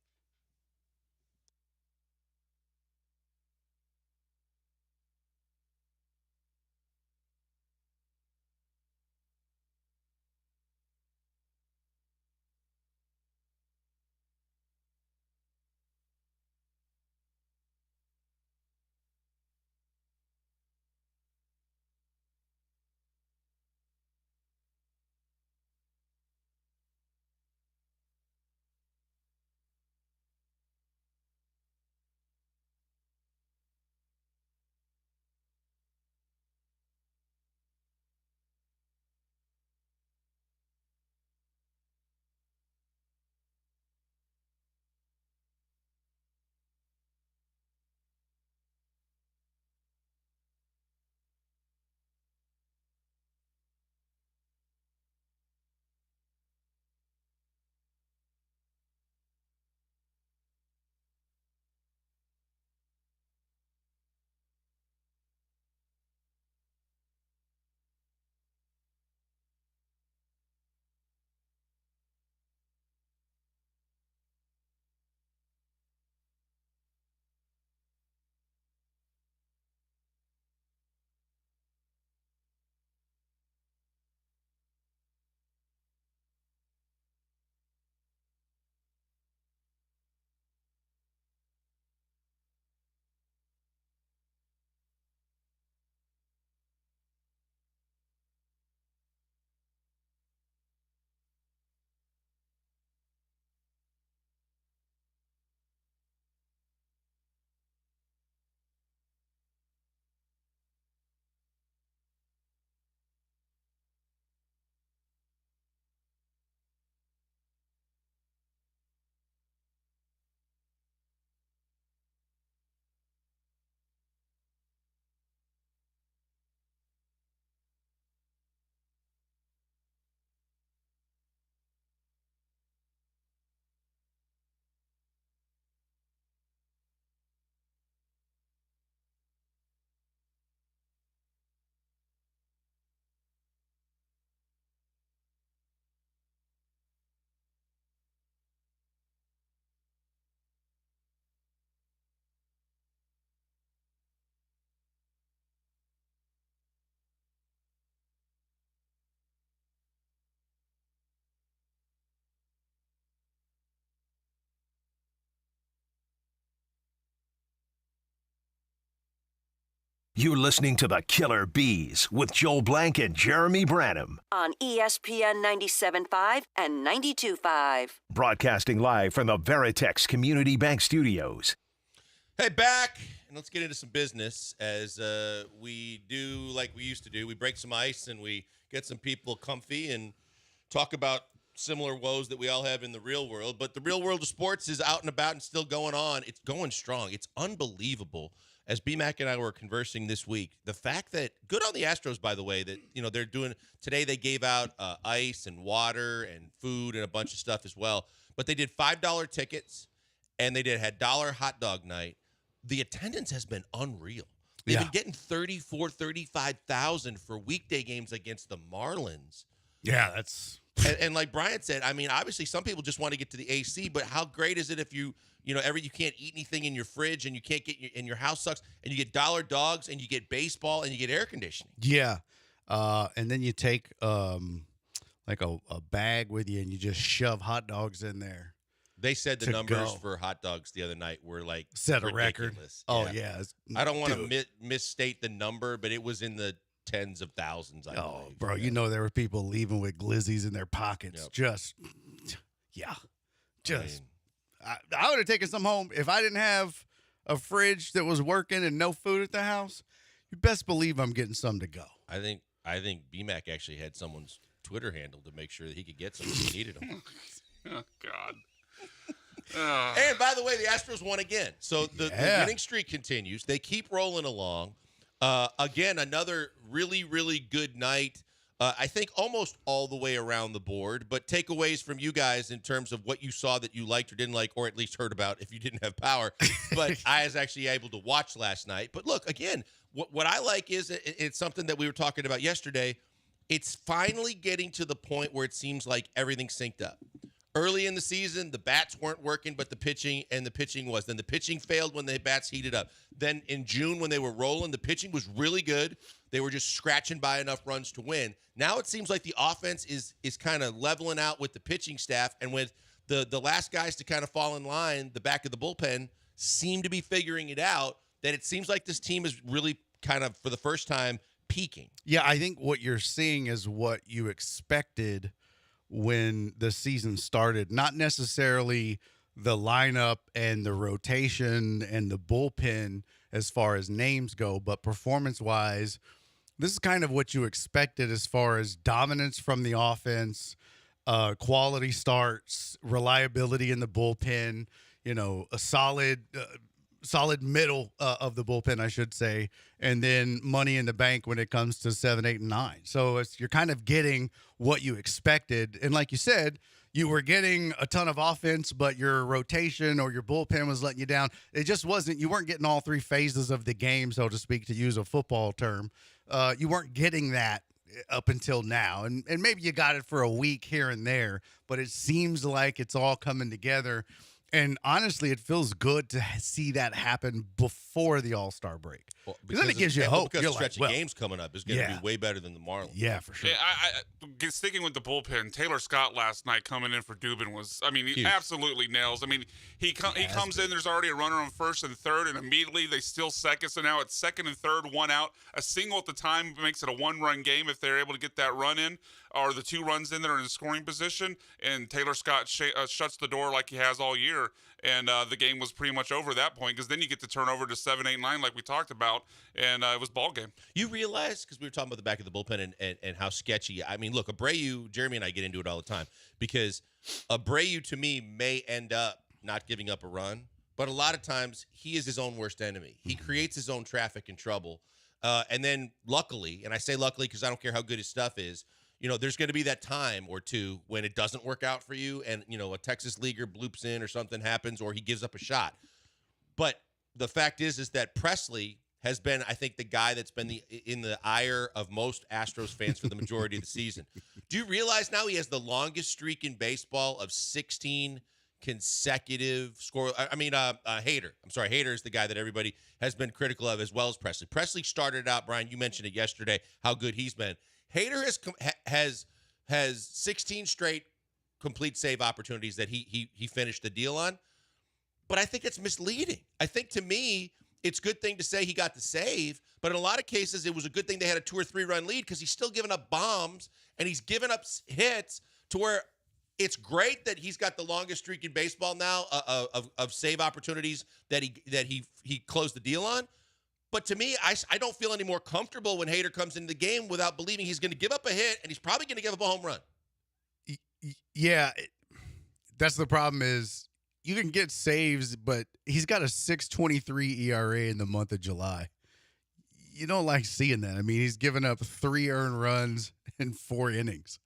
You're listening to the Killer Bees with Joel Blank and Jeremy Branham. On ESPN 97.5 and 92.5. Broadcasting live from the Veritex Community Bank Studios. Hey, back. And let's get into some business as we do like we used to do. We break some ice and we get some people comfy and talk about similar woes that we all have in the real world. But the real world of sports is out and about and still going on. It's going strong. It's unbelievable. As B-Mac and I were conversing this week, the fact that, good on the Astros, by the way, that, they're doing, today they gave out ice and water and food and a bunch of stuff as well. But they did $5 tickets and they had dollar hot dog night. The attendance has been unreal. They've been getting 35,000 for weekday games against the Marlins. Yeah, that's... And like Brian said, I mean, obviously some people just want to get to the AC, but how great is it if you can't eat anything in your fridge and you can't get and your house sucks and you get dollar dogs and you get baseball and you get air conditioning. Yeah. And then you take like a bag with you and you just shove hot dogs in there. They said the numbers for hot dogs the other night were like set a ridiculous. record. Oh, yeah. I don't want to misstate the number, but it was in the tens of thousands, I believe. Bro, there were people leaving with glizzies in their pockets. Yep. I would have taken some home. If I didn't have a fridge that was working and no food at the house, you best believe I'm getting some to go. I think BMAC actually had someone's Twitter handle to make sure that he could get some if he needed them. Oh, God. And by the way, the Astros won again. So the winning streak continues. They keep rolling along. Again, another really, really good night. I think almost all the way around the board, but takeaways from you guys in terms of what you saw that you liked or didn't like, or at least heard about if you didn't have power. But I was actually able to watch last night. But look, again, what I like is it's something that we were talking about yesterday. It's finally getting to the point where it seems like everything's synced up. Early in the season, the bats weren't working, but the pitching was. Then the pitching failed when the bats heated up. Then in June, when they were rolling, the pitching was really good. They were just scratching by enough runs to win. Now it seems like the offense is kind of leveling out with the pitching staff, and with the last guys to kind of fall in line, the back of the bullpen seem to be figuring it out, that it seems like this team is really kind of, for the first time, peaking. Yeah, I think what you're seeing is what you expected when the season started, not necessarily the lineup and the rotation and the bullpen as far as names go, but performance-wise, this is kind of what you expected as far as dominance from the offense, quality starts, reliability in the bullpen, a solid middle of the bullpen, I should say, and then money in the bank when it comes to 7, 8, and 9. So you're kind of getting what you expected. And like you said, you were getting a ton of offense, but your rotation or your bullpen was letting you down. It just wasn't, you weren't getting all three phases of the game, so to speak, to use a football term. You weren't getting that up until now. And maybe you got it for a week here and there, but it seems like it's all coming together. And honestly, it feels good to see that happen before the All-Star break. Well, because then it gives you hope. Because the stretch of games coming up is going to be way better than the Marlins. Yeah, for sure. Yeah, sticking with the bullpen, Taylor Scott last night coming in for Dubin was, he absolutely nails. He comes in, there's already a runner on first and third, and immediately they steal second. So now it's second and third, one out. A single at the time makes it a one-run game if they're able to get that run in, or the 2 runs in that are in scoring position. And Taylor Scott shuts the door like he has all year. And the game was pretty much over at that point, because then you get to turn over to 7, 8, 9 like we talked about, and it was ball game. You realize, because we were talking about the back of the bullpen and how sketchy. Look, Abreu, Jeremy and I get into it all the time, because Abreu to me may end up not giving up a run, but a lot of times he is his own worst enemy. He creates his own traffic and trouble. And then luckily, and I say luckily because I don't care how good his stuff is, there's going to be that time or two when it doesn't work out for you and, a Texas leaguer bloops in or something happens or he gives up a shot. But the fact is that Presley has been, I think, the guy that's been in the ire of most Astros fans for the majority of the season. Do you realize now he has the longest streak in baseball of 16 consecutive score? Hader. I'm sorry, Hader is the guy that everybody has been critical of, as well as Presley. Presley started out, Brian, you mentioned it yesterday, how good he's been. Hader has 16 straight complete save opportunities that he finished the deal on, but I think it's misleading. I think, to me, it's a good thing to say he got the save, but in a lot of cases, it was a good thing they had a 2 or 3 run lead because he's still giving up bombs and he's giving up hits to where it's great that he's got the longest streak in baseball now of save opportunities that he closed the deal on. But to me, I don't feel any more comfortable when Hader comes into the game without believing he's going to give up a hit and he's probably going to give up a home run. Yeah, that's the problem is you can get saves, but he's got a 6.23 ERA in the month of July. You don't like seeing that. I mean, he's given up 3 earned runs in 4 innings.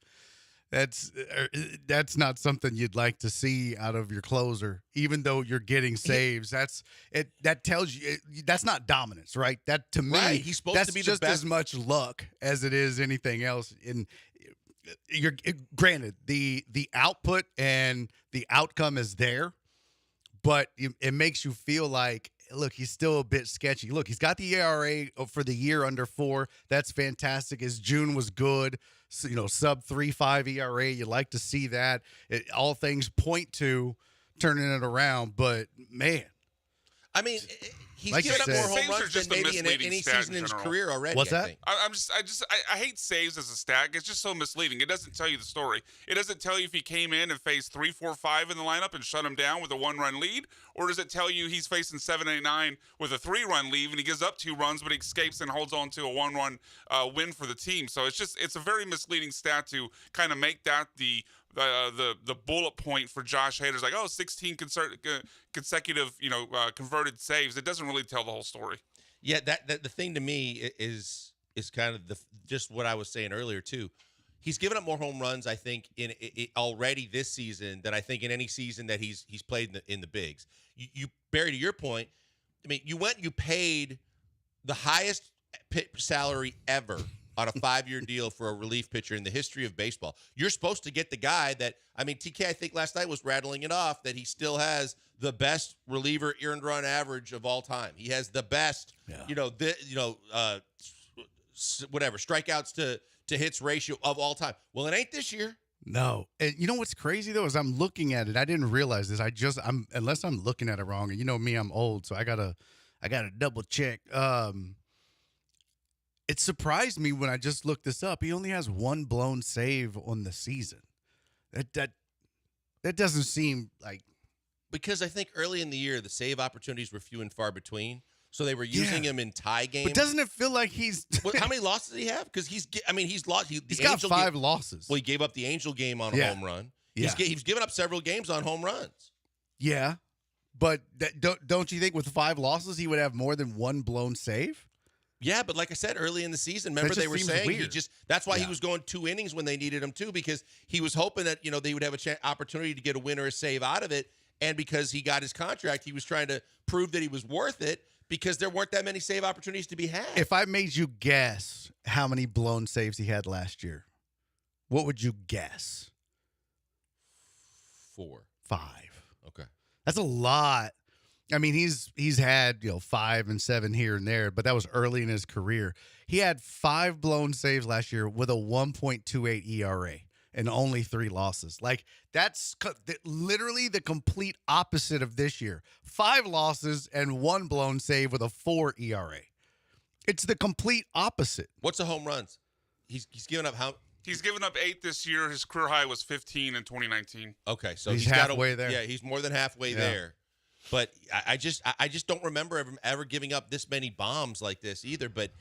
That's not something you'd like to see out of your closer, even though you're getting saves. That tells you that's not dominance, right? That to me, right. He's supposed to be just the best. as much luck as it is anything else. Granted, the output and the outcome is there, but it makes you feel like, look, he's still a bit sketchy. Look, he's got the ERA for the year under 4. That's fantastic. His June was good. So, sub 3.5 ERA. You like to see that. All things point to turning it around. But man, I mean, he's like given up more home saves are runs just than a maybe in misleading any stat season in in his general. career already. What's that? I hate saves as a stat. It's just so misleading. It doesn't tell you the story. It doesn't tell you if he came in and faced 3, 4, 5 in the lineup and shut him down with a 1-run lead, or does it tell you he's facing 7, 8, 9 with a 3-run lead and he gives up 2 runs, but he escapes and holds on to a 1-run win for the team. So it's a very misleading stat to kind of make that the bullet point for Josh Hader's like, 16 consecutive converted saves. It doesn't really tell the whole story. Yeah, that the thing to me is kind of just what I was saying earlier too. He's given up more home runs, I think, in already this season than I think in any season that he's played in the bigs. You Barry, to your point, I mean, you paid the highest salary ever on a 5-year deal for a relief pitcher in the history of baseball. You're supposed to get the guy that, I mean, TK, I think last night was rattling it off that he still has the best reliever earned run average of all time. He has the best, whatever, strikeouts to hits ratio of all time. Well, it ain't this year. No. And you know what's crazy, though, is I'm looking at it. I didn't realize this. Unless I'm looking at it wrong. And you know me, I'm old, so I gotta double check. It surprised me when I just looked this up. He only has 1 blown save on the season. That doesn't seem like, because I think early in the year the save opportunities were few and far between, so they were using him in tie games. But doesn't it feel like he's how many losses did he have? Because he's lost. He's got 5 losses. Well, he gave up the Angel game on a home run. Yeah. He's given up several games on home runs. Yeah, but don't you think with 5 losses he would have more than 1 blown save? Yeah, but like I said, early in the season, remember they were saying that's why he was going 2 innings when they needed him to, because he was hoping that, they would have an opportunity to get a win or a save out of it. And because he got his contract, he was trying to prove that he was worth it because there weren't that many save opportunities to be had. If I made you guess how many blown saves he had last year, what would you guess? 4. 5. Okay. That's a lot. I mean, he's had 5 and 7 here and there, but that was early in his career. He had 5 blown saves last year with a 1.28 ERA and only 3 losses. Like, that's literally the complete opposite of this year. 5 losses and 1 blown save with a 4 ERA. It's the complete opposite. What's the home runs? He's given up how? He's given up 8 this year. His career high was 15 in 2019. Okay, so he's halfway there. Yeah, he's more than halfway there. But I just don't remember ever giving up this many bombs like this either. But,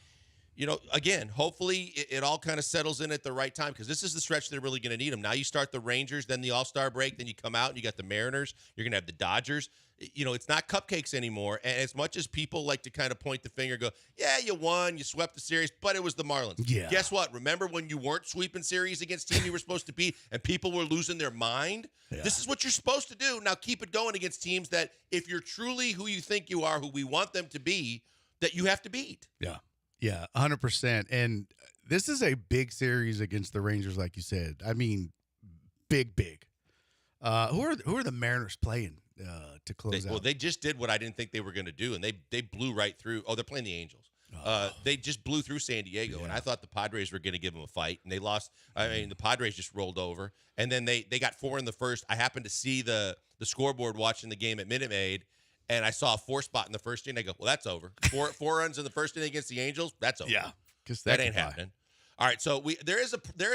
again, hopefully it all kind of settles in at the right time, because this is the stretch they're really going to need him. Now you start the Rangers, then the All-Star break, then you come out and you got the Mariners. You're going to have the Dodgers. It's not cupcakes anymore. And as much as people like to kind of point the finger, go, yeah, you won, you swept the series, but it was the Marlins. Yeah. Guess what? Remember when you weren't sweeping series against teams you were supposed to beat and people were losing their mind? Yeah. This is what you're supposed to do. Now keep it going against teams that, if you're truly who you think you are, who we want them to be, that you have to beat. Yeah. Yeah, 100%. And this is a big series against the Rangers, like you said. I mean, big. Who are the Mariners playing to close out? Well, they just did what I didn't think they were going to do, and they blew right through. Oh, they're playing the Angels. They just blew through San Diego, and I thought the Padres were going to give them a fight, and they lost. I mean, the Padres just rolled over, and then they got 4 in the first. I happened to see the scoreboard watching the game at Minute Maid, and I saw a 4 spot in the first inning. I go, well, that's over. Four runs in the first inning against the Angels. That's over. Yeah, because that ain't happening. All right, so there is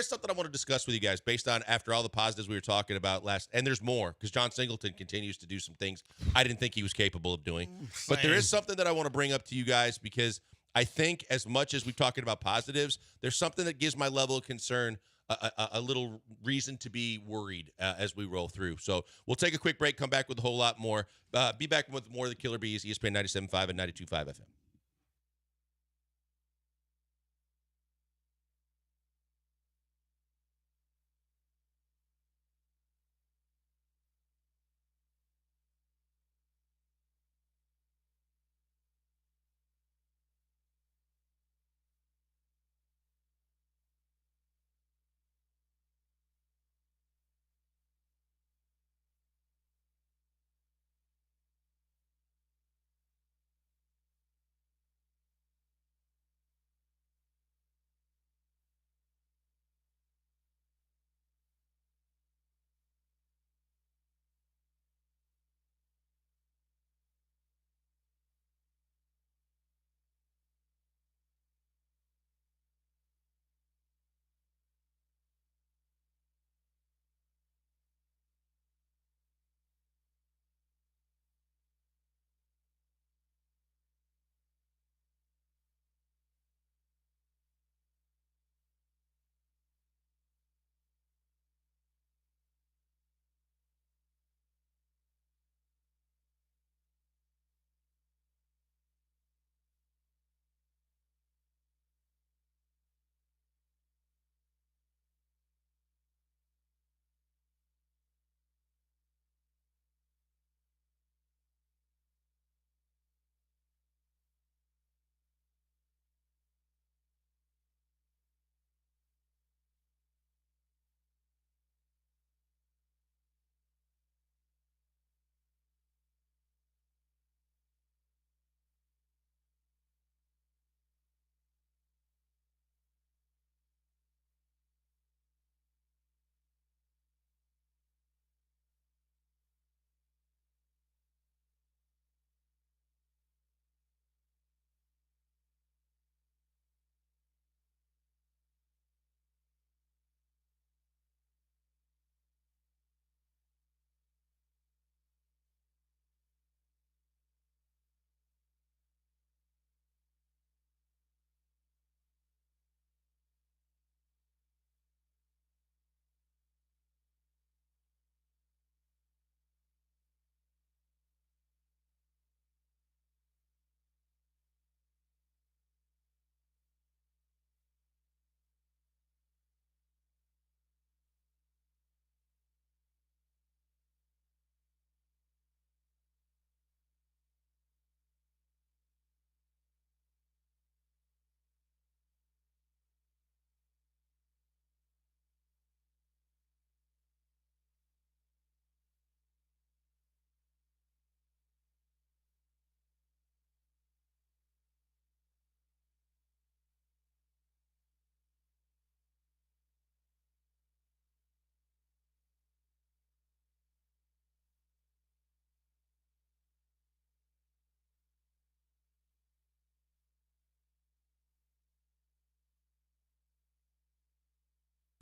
something I want to discuss with you guys based on after all the positives we were talking about last, and there's more because John Singleton continues to do some things I didn't think he was capable of doing. But there is something that I want to bring up to you guys because I think as much as we're talking about positives, there's something that gives my level of concern a little reason to be worried as we roll through. So we'll take a quick break, come back with a whole lot more. Be back with more of the Killer Bees, ESPN 97.5 and 92.5 FM.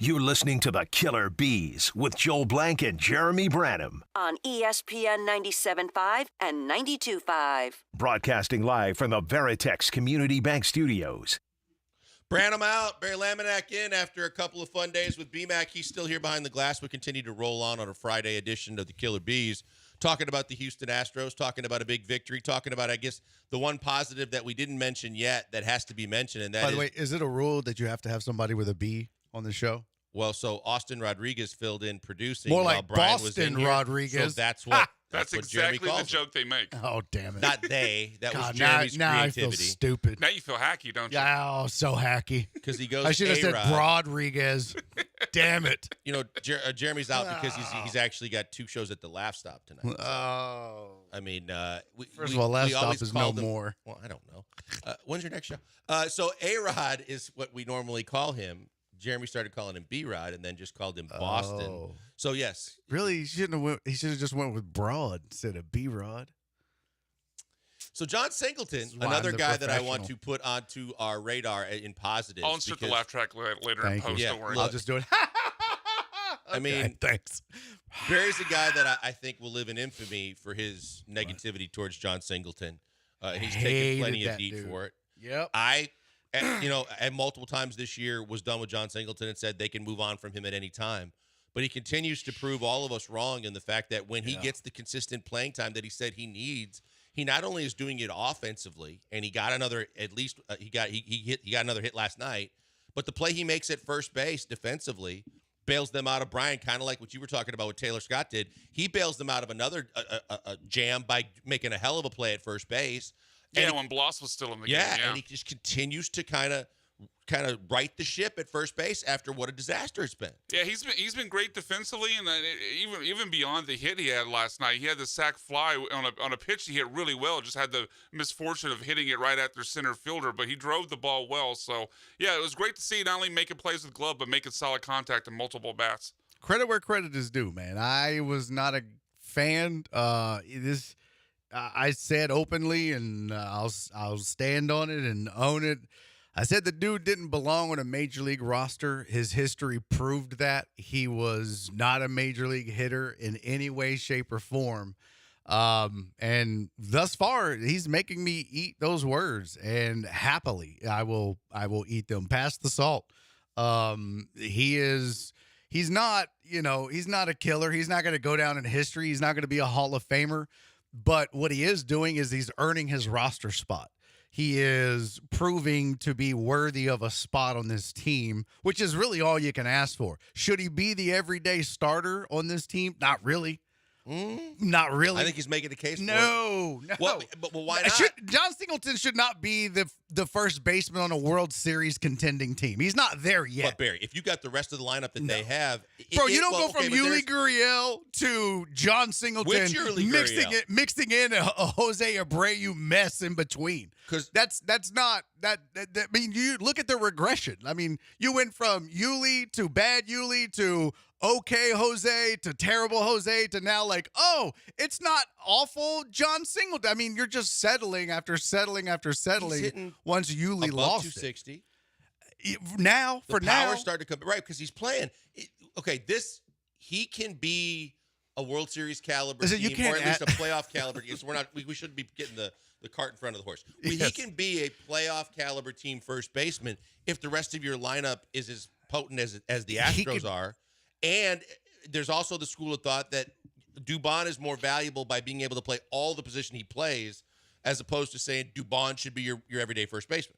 You're listening to the Killer Bees with Joel Blank and Jeremy Branham. On ESPN 97.5 and 92.5. Broadcasting live from the Veritex Community Bank Studios. Branham out, Barry Laminack in after a couple of fun days with BMAC. He's still here behind the glass. We continue to roll on a Friday edition of the Killer Bees, talking about the Houston Astros, talking about a big victory, talking about, I guess, the one positive that we didn't mention yet that has to be mentioned. And that By the way, is it a rule that you have to have somebody with a B on the show? Well, so Austin Rodriguez filled in producing. More while like Brian Boston was in here. Rodriguez. So that's what. That's what Jeremy exactly calls the joke they make. Oh, damn it. Not they. That God, was Jeremy's now creativity. I feel stupid. Now you feel hacky, don't you? Oh, so hacky. Because he goes. I should have said A-Rod. Rodriguez. Damn it. You know, Jeremy's out because he's actually got 2 shows at the Laugh Stop tonight. Oh. I mean, First of all, Laugh Stop always is no called him- more. Well, I don't know. When's your next show? So A-Rod is what we normally call him. Jeremy started calling him B-Rod and then just called him Boston. Oh. So yes, Really, he should have just went with Broad instead of B-Rod. So John Singleton, another guy that I want to put onto our radar in positives. I'll insert the laugh track later in post. Yeah, Don't worry. I'll just do it. I mean, thanks. Barry's a guy that I think will live in infamy for his negativity towards John Singleton. He's taken plenty of heat for it. Yep. And multiple times this year was done with John Singleton and said they can move on from him at any time. But he continues to prove all of us wrong in the fact that when he gets the consistent playing time that he said he needs, he not only is doing it offensively, and he got another he got another hit last night, but the play he makes at first base defensively bails them out of Brian, kind of like what you were talking about what Taylor Scott did. He bails them out of another jam by making a hell of a play at first base. Yeah, when Bloss was still in the game. Yeah, and he just continues to kind of right the ship at first base after what a disaster it's been. Yeah, he's been great defensively, and even beyond the hit he had last night, he had the sac fly on a pitch he hit really well. Just had the misfortune of hitting it right at their center fielder, but he drove the ball well. So yeah, it was great to see not only making plays with glove, but making solid contact in multiple bats. Credit where credit is due, man. I was not a fan. I said openly, and I'll stand on it and own it. I said the dude didn't belong on a major league roster. His history proved that. He was not a major league hitter in any way, shape, or form. And thus far, he's making me eat those words, and happily, I will eat them. Pass the salt. He's not a killer. He's not going to go down in history. He's not going to be a Hall of Famer. But what he is doing is he's earning his roster spot. He is proving to be worthy of a spot on this team, which is really all you can ask for. Should he be the everyday starter on this team? Not really. Not really. I think he's making the case No. for it. Well, but why not? John Singleton should not be the first baseman on a World Series contending team. He's not there yet. But Barry, if you got the rest of the lineup that they have, bro, you don't go from Yuli Gurriel to John Singleton, mixing in a Jose Abreu mess in between. Because that's not that. I mean, you look at the regression. I mean, you went from Yuli to bad Yuli to okay Jose to terrible Jose to now like, oh, it's not awful John Singleton. I mean, you're just settling after settling after settling once Yuli lost 260. Now, the power started to come right because he's playing. He can be a World Series caliber team, or at least a playoff caliber team. So we shouldn't be getting the cart in front of the horse. He can be a playoff caliber team first baseman if the rest of your lineup is as potent as the Astros are. And there's also the school of thought that Dubon is more valuable by being able to play all the position he plays, as opposed to saying Dubon should be your everyday first baseman.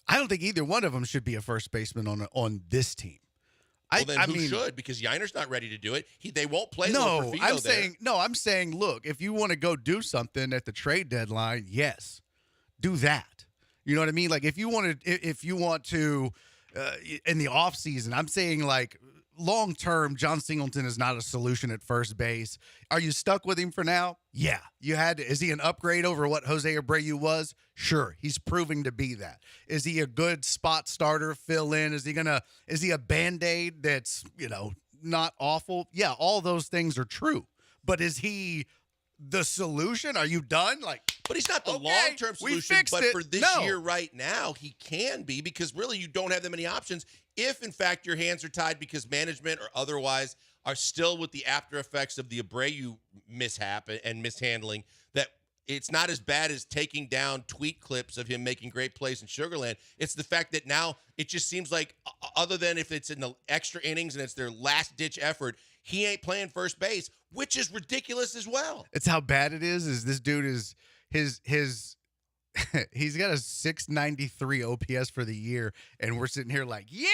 I don't think either one of them should be a first baseman on this team. Who should? Because Yiner's not ready to do it. They won't play. I'm saying, look, if you want to go do something at the trade deadline, yes, do that. You know what I mean? Like if you want to, in the offseason, I'm saying like long term, John Singleton is not a solution at first base. Are you stuck with him for now? Yeah. Is he an upgrade over what Jose Abreu was? Sure. He's proving to be that. Is he a good spot starter, fill in? Is he a Band-Aid that's, not awful? Yeah, all those things are true. But is he the solution? Are you done? But he's not the long-term solution. But for this year right now, he can be, because really you don't have that many options. If, in fact, your hands are tied because management or otherwise are still with the after effects of the Abreu mishap and mishandling, that it's not as bad as taking down tweet clips of him making great plays in Sugarland. It's the fact that now it just seems like, other than if it's in the extra innings and it's their last-ditch effort, he ain't playing first base, which is ridiculous as well. It's how bad it is this dude is his he's got a 693 OPS for the year, and we're sitting here like, yeah,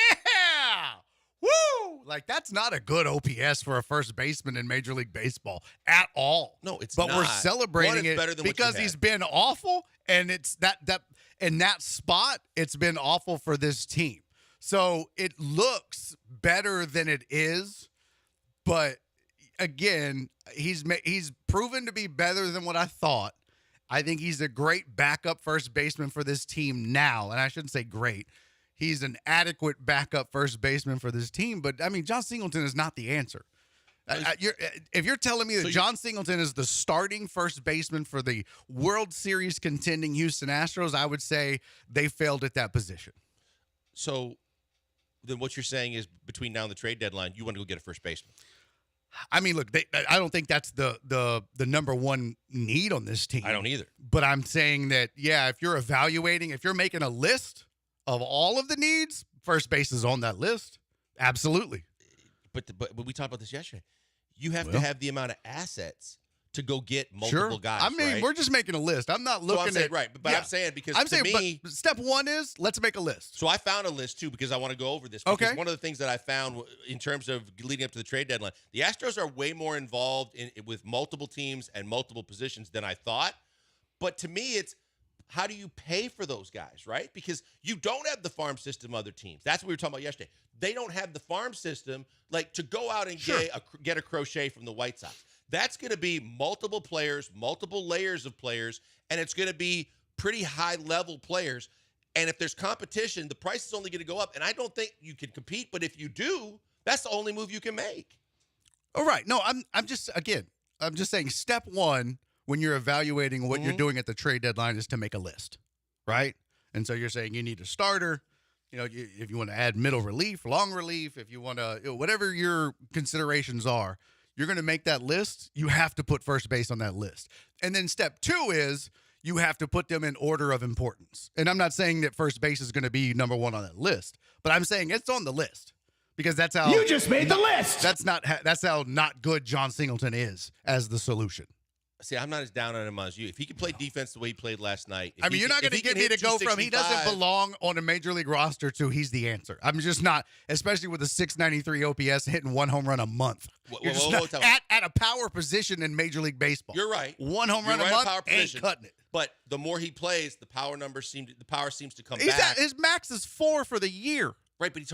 woo! Like, that's not a good OPS for a first baseman in Major League Baseball at all. No, it's not. But we're One, celebrating it's better than because he's been awful, and it's that in that spot, it's been awful for this team. So it looks better than it is, but again, he's proven to be better than what I thought. I think he's a great backup first baseman for this team now. And I shouldn't say great. He's an adequate backup first baseman for this team. But, I mean, John Singleton is not the answer. If you're telling me that John Singleton is the starting first baseman for the World Series contending Houston Astros, I would say they failed at that position. So then what you're saying is between now and the trade deadline, you want to go get a first baseman. I mean, look, I don't think that's the number one need on this team. I don't either. But I'm saying that, if you're evaluating, if you're making a list of all of the needs, first base is on that list. Absolutely. But we talked about this yesterday. You have to have the amount of assets to go get multiple guys. I mean, we're just making a list. I'm not looking at right. But I'm saying because to me, step one is let's make a list. So I found a list too because I want to go over this. Because one of the things that I found in terms of leading up to the trade deadline, the Astros are way more involved with multiple teams and multiple positions than I thought. But to me, it's how do you pay for those guys, right? Because you don't have the farm system other teams. That's what we were talking about yesterday. They don't have the farm system like to go out and get a Crochet from the White Sox. That's going to be multiple players, multiple layers of players, and it's going to be pretty high-level players. And if there's competition, the price is only going to go up. And I don't think you can compete, but if you do, that's the only move you can make. All right. No, I'm just saying step one when you're evaluating what you're doing at the trade deadline is to make a list, right? And so you're saying you need a starter. If you want to add middle relief, long relief, if you want to, whatever your considerations are, you're going to make that list. You have to put first base on that list. And then step two is you have to put them in order of importance. And I'm not saying that first base is going to be number one on that list, but I'm saying it's on the list because that's how you just made the list. That's how not good John Singleton is as the solution. See, I'm not as down on him as you. If he can play defense the way he played last night. I mean, you're not going to get me to go from he doesn't belong on a major league roster to he's the answer. I'm just not, especially with a 693 OPS hitting one home run a month. At a power position in Major League Baseball. You're right. One home run a month ain't cutting it. But the more he plays, the power seems to come back. His max is 4 for the year. Right, but he's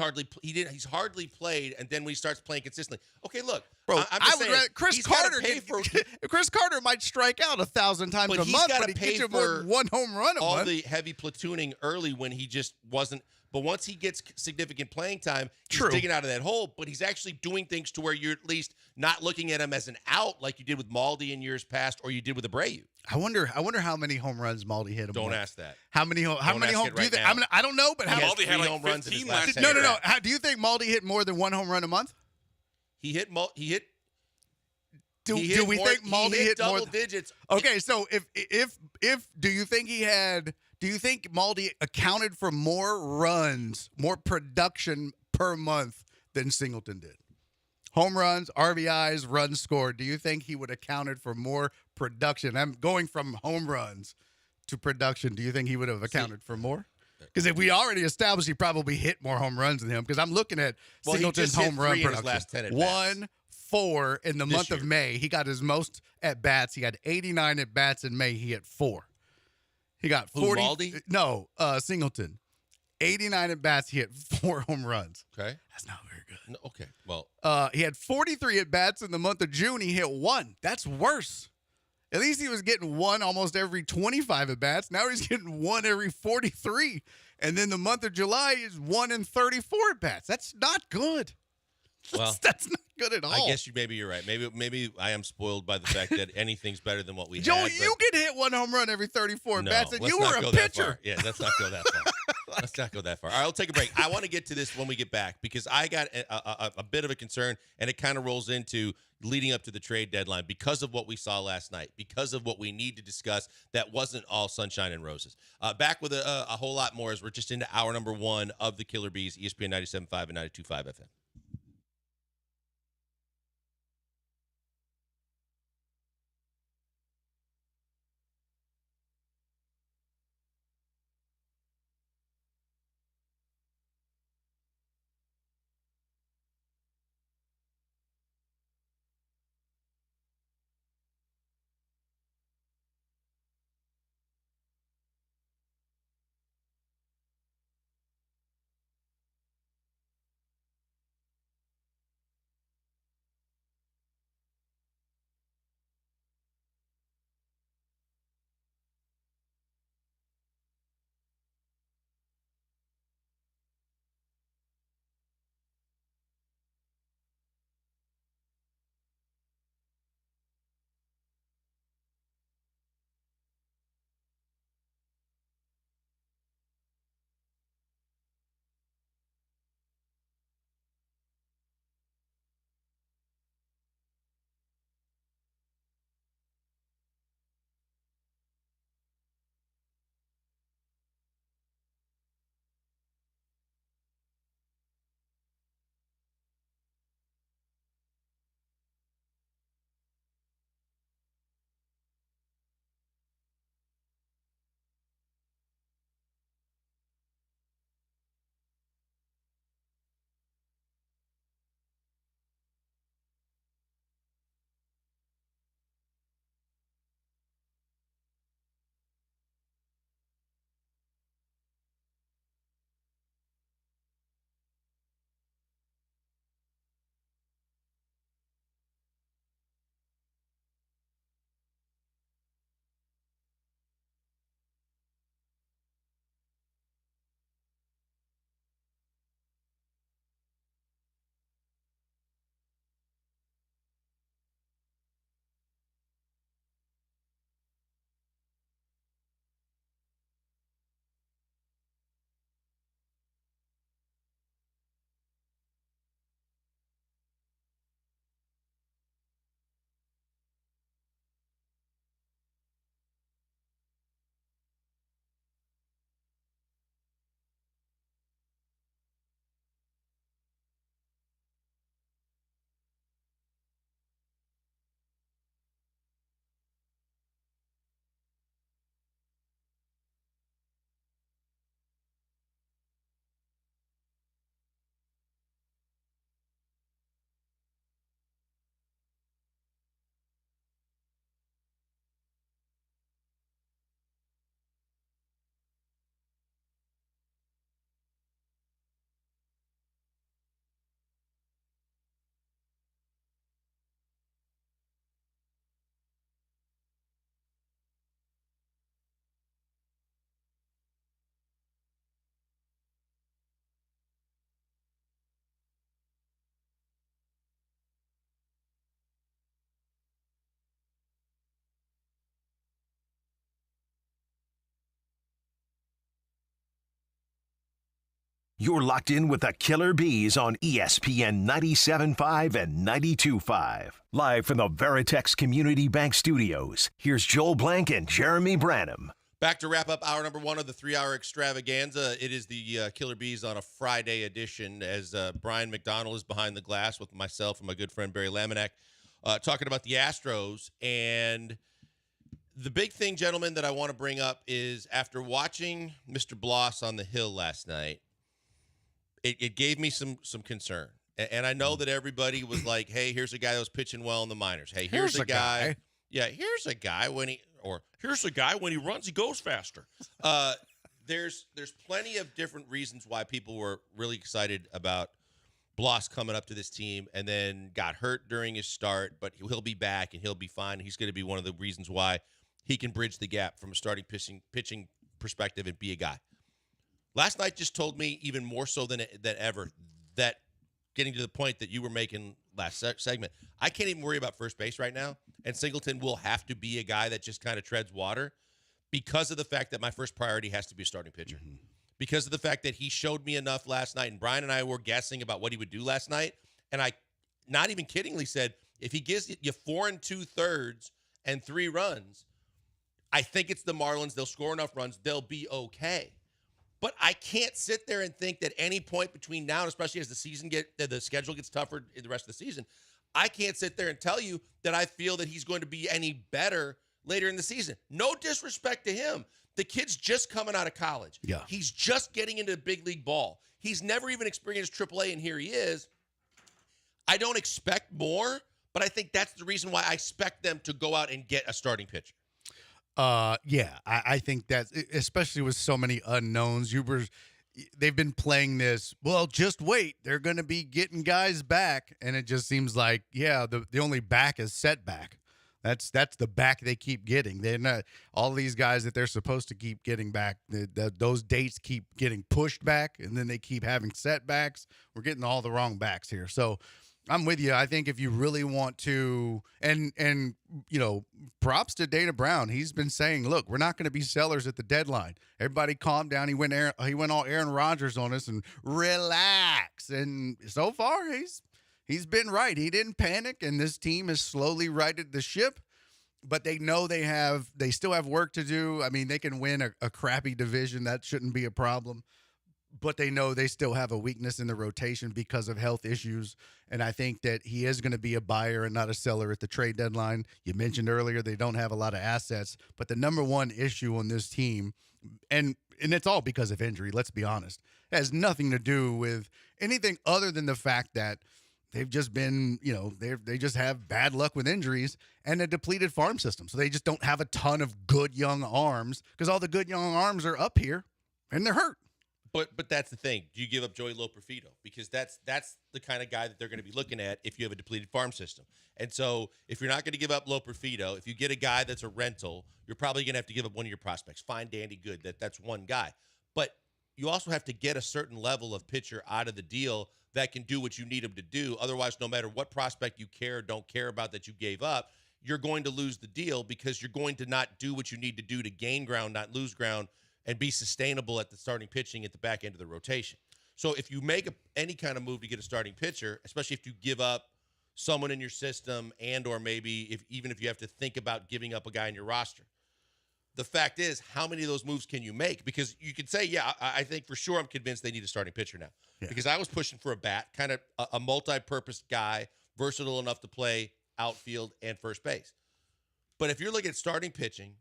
hardly played, and then when he starts playing consistently. Okay, look, bro, I would rather Chris Carter might strike out 1,000 times a month, but he gets you more than one home run a month. All the heavy platooning early when he just wasn't. But once he gets significant playing time, he's digging out of that hole. But he's actually doing things to where you're at least not looking at him as an out like you did with Maldi in years past, or you did with Abreu. I wonder how many home runs Maldi hit. Don't ask that. How many home? Do you think? I don't know, but Maldi had like home runs in his last 10 No. Do you think Maldi hit more than one home run a month? He hit. Do we think Maldi hit double digits? Okay, so if do you think Maldi accounted for more runs, more production per month than Singleton did? Home runs, RBIs, runs scored. Do you think he would have accounted for more production? I'm going from home runs to production. Do you think he would have accounted for more? Because if we already established he probably hit more home runs than him, because I'm looking at Singleton's home run production. Last 10 1, 4 in the month of May. He got his most at bats. He had 89 at bats in May. He had 4. He got 40. Maldi? No, Singleton. 89 at bats. He had 4 home runs. Okay, that's not very good. No, okay, well, he had 43 at bats in the month of June. He hit 1. That's worse. At least he was getting 1 almost every 25 at bats. Now he's getting 1 every 43. And then the month of July is 1 in 34 at bats. That's not good. Well, that's not good at all. I guess maybe you're right. Maybe I am spoiled by the fact that anything's better than what we Joe, had. you get hit 1 home run every 34 at bats, and you were a pitcher. Yeah, let's not go that far. Let's not go that far. All right, I'll take a break. I want to get to this when we get back because I got a bit of a concern, and it kind of rolls into leading up to the trade deadline because of what we saw last night, because of what we need to discuss that wasn't all sunshine and roses. Back with a whole lot more as we're just into hour number 1 of the Killer Bees, ESPN 97.5 and 92.5 FM. You're locked in with the Killer Bees on ESPN 97.5 and 92.5. Live from the Veritex Community Bank Studios, here's Joel Blank and Jeremy Branham. Back to wrap up hour number 1 of the 3-hour extravaganza. It is the Killer Bees on a Friday edition as Brian McDonald is behind the glass with myself and my good friend Barry Laminack talking about the Astros. And the big thing, gentlemen, that I want to bring up is after watching Mr. Bloss on the Hill last night, it gave me some concern. And I know that everybody was like, hey, here's a guy that was pitching well in the minors. Hey, here's a guy. Yeah, here's a guy here's a guy when he runs, he goes faster. There's plenty of different reasons why people were really excited about Bloss coming up to this team and then got hurt during his start, but he'll be back and he'll be fine. He's going to be one of the reasons why he can bridge the gap from a starting pitching perspective and be a guy. Last night just told me even more so than ever that getting to the point that you were making last segment, I can't even worry about first base right now, and Singleton will have to be a guy that just kind of treads water because of the fact that my first priority has to be a starting pitcher. Mm-hmm. Because of the fact that he showed me enough last night, and Brian and I were guessing about what he would do last night, and I not even kiddingly said, if he gives you 4 2/3 and 3 runs, I think it's the Marlins. They'll score enough runs. They'll be okay. But I can't sit there and think that any point between now, and especially as the schedule gets tougher in the rest of the season, I can't sit there and tell you that I feel that he's going to be any better later in the season. No disrespect to him. The kid's just coming out of college. Yeah. He's just getting into big league ball. He's never even experienced AAA, and here he is. I don't expect more, but I think that's the reason why I expect them to go out and get a starting pitcher. I think that, especially with so many unknowns, they've been playing this, well, just wait, they're going to be getting guys back, and it just seems like, the only back is setback. That's the back they keep getting. They're not all these guys that they're supposed to keep getting back. Those dates keep getting pushed back, and then they keep having setbacks. We're getting all the wrong backs here. So I'm with you. I think if you really want to, and props to Dana Brown. He's been saying, look, we're not going to be sellers at the deadline. Everybody calm down. He went all Aaron Rodgers on us and relax. And so far, he's been right. He didn't panic, and this team has slowly righted the ship. But they know they still have work to do. I mean, they can win a crappy division. That shouldn't be a problem. But they know they still have a weakness in the rotation because of health issues. And I think that he is going to be a buyer and not a seller at the trade deadline. You mentioned earlier they don't have a lot of assets. But the number one issue on this team, and it's all because of injury, let's be honest, it has nothing to do with anything other than the fact that they've just been, they just have bad luck with injuries and a depleted farm system. So they just don't have a ton of good young arms because all the good young arms are up here and they're hurt. But that's the thing. Do you give up Joey Loperfido? Because that's the kind of guy that they're going to be looking at if you have a depleted farm system. And so if you're not going to give up Loperfido, if you get a guy that's a rental, you're probably going to have to give up one of your prospects. Fine, Dandy, good. That's one guy. But you also have to get a certain level of pitcher out of the deal that can do what you need him to do. Otherwise, no matter what prospect you care or don't care about that you gave up, you're going to lose the deal because you're going to not do what you need to do to gain ground, not lose ground, and be sustainable at the starting pitching at the back end of the rotation. So if you make any kind of move to get a starting pitcher, especially if you give up someone in your system and or maybe even if you have to think about giving up a guy in your roster, the fact is, how many of those moves can you make? Because you could say, I think for sure I'm convinced they need a starting pitcher now. Yeah. Because I was pushing for a bat, kind of a multi-purpose guy, versatile enough to play outfield and first base. But if you're looking at starting pitching,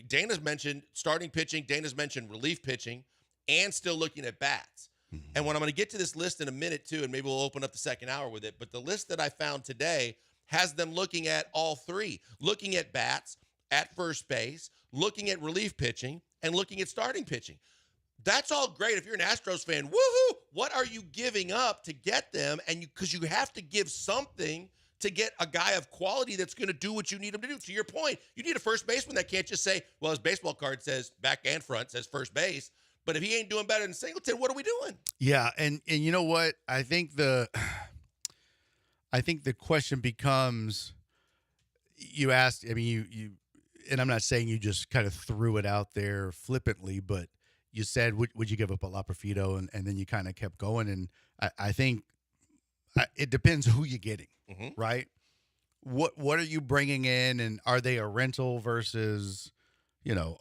Dana's mentioned starting pitching, Dana's mentioned relief pitching, and still looking at bats. Mm-hmm. And when I'm going to get to this list in a minute, too, and maybe we'll open up the second hour with it, but the list that I found today has them looking at all three, looking at bats, at first base, looking at relief pitching, and looking at starting pitching. That's all great. If you're an Astros fan, woohoo! What are you giving up to get them? And because you have to give something to get a guy of quality that's going to do what you need him to do. To your point, you need a first baseman that can't just say, well, his baseball card says back and front, says first base. But if he ain't doing better than Singleton, what are we doing? Yeah, and you know what? I think the question becomes, you asked, I mean, you and I'm not saying you just kind of threw it out there flippantly, but you said, would you give up a Laprofito? And then you kind of kept going. And I think it depends who you're getting, right? What are you bringing in, and are they a rental versus,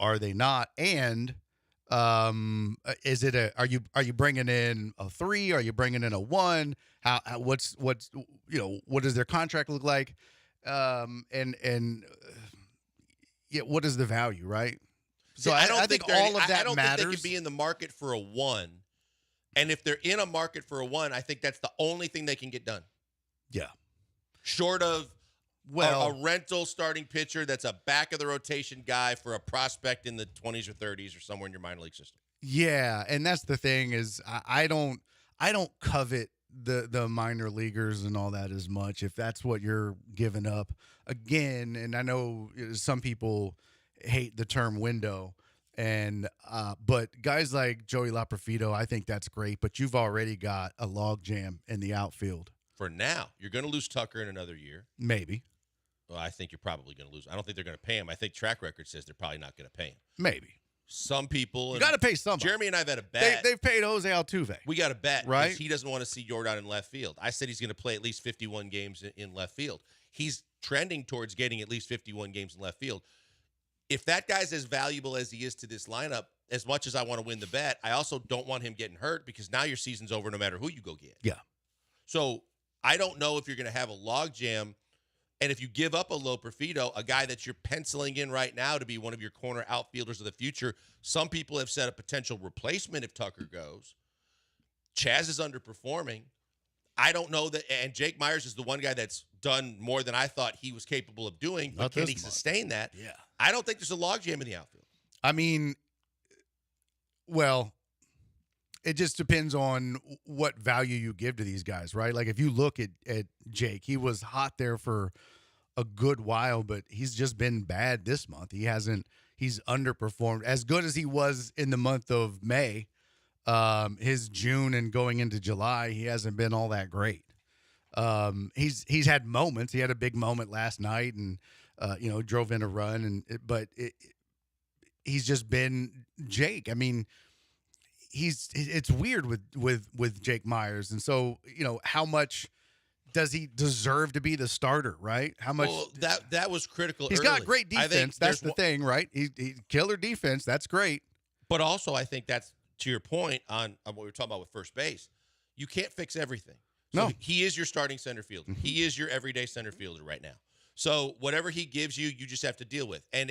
are they not? And is it are you bringing in a 3? Are you bringing in a 1? What's what does their contract look like? What is the value, right? So I think all of that matters. I don't think they could be in the market for a 1. And if they're in a market for a 1, I think that's the only thing they can get done. Yeah. Short of a rental starting pitcher that's a back of the rotation guy for a prospect in the 20s or 30s or somewhere in your minor league system. Yeah, and that's the thing is I don't covet the minor leaguers and all that as much if that's what you're giving up. Again, and I know some people hate the term window, and but guys like Joey Laprofito, I think that's great, but you've already got a logjam in the outfield. For now, you're going to lose Tucker in another year. Maybe. Well, I think you're probably going to lose. I don't think they're going to pay him. I think track record says they're probably not going to pay him. Maybe. Some people. You got to pay somebody. Jeremy and I have had a bet. They've paid Jose Altuve. We got a bet. Right. He doesn't want to see Yordan in left field. I said he's going to play at least 51 games in left field. He's trending towards getting at least 51 games in left field. If that guy's as valuable as he is to this lineup, as much as I want to win the bet, I also don't want him getting hurt because now your season's over no matter who you go get. Yeah. So I don't know if you're going to have a logjam. And if you give up a Laprofito, a guy that you're penciling in right now to be one of your corner outfielders of the future, some people have said a potential replacement if Tucker goes. Chaz is underperforming. I don't know that, and Jake Myers is the one guy that's done more than I thought he was capable of doing, but can he sustain that? Yeah. I don't think there's a logjam in the outfield. I mean, well, it just depends on what value you give to these guys, right? Like if you look at Jake, he was hot there for a good while, but he's just been bad this month. He's underperformed as good as he was in the month of May. His June and going into July, he hasn't been all that great. He's had moments. He had a big moment last night and, drove in a run but he's just been Jake. I mean, it's weird with Jake Myers. And so, how much does he deserve to be the starter, right? How much? Well, that was critical. He's got great defense. That's the thing, right? He killer defense. That's great. But also, I think that's to your point on what we were talking about with first base. You can't fix everything. So No. He is your starting center fielder. Mm-hmm. He is your everyday center fielder right now. So whatever he gives you, you just have to deal with. And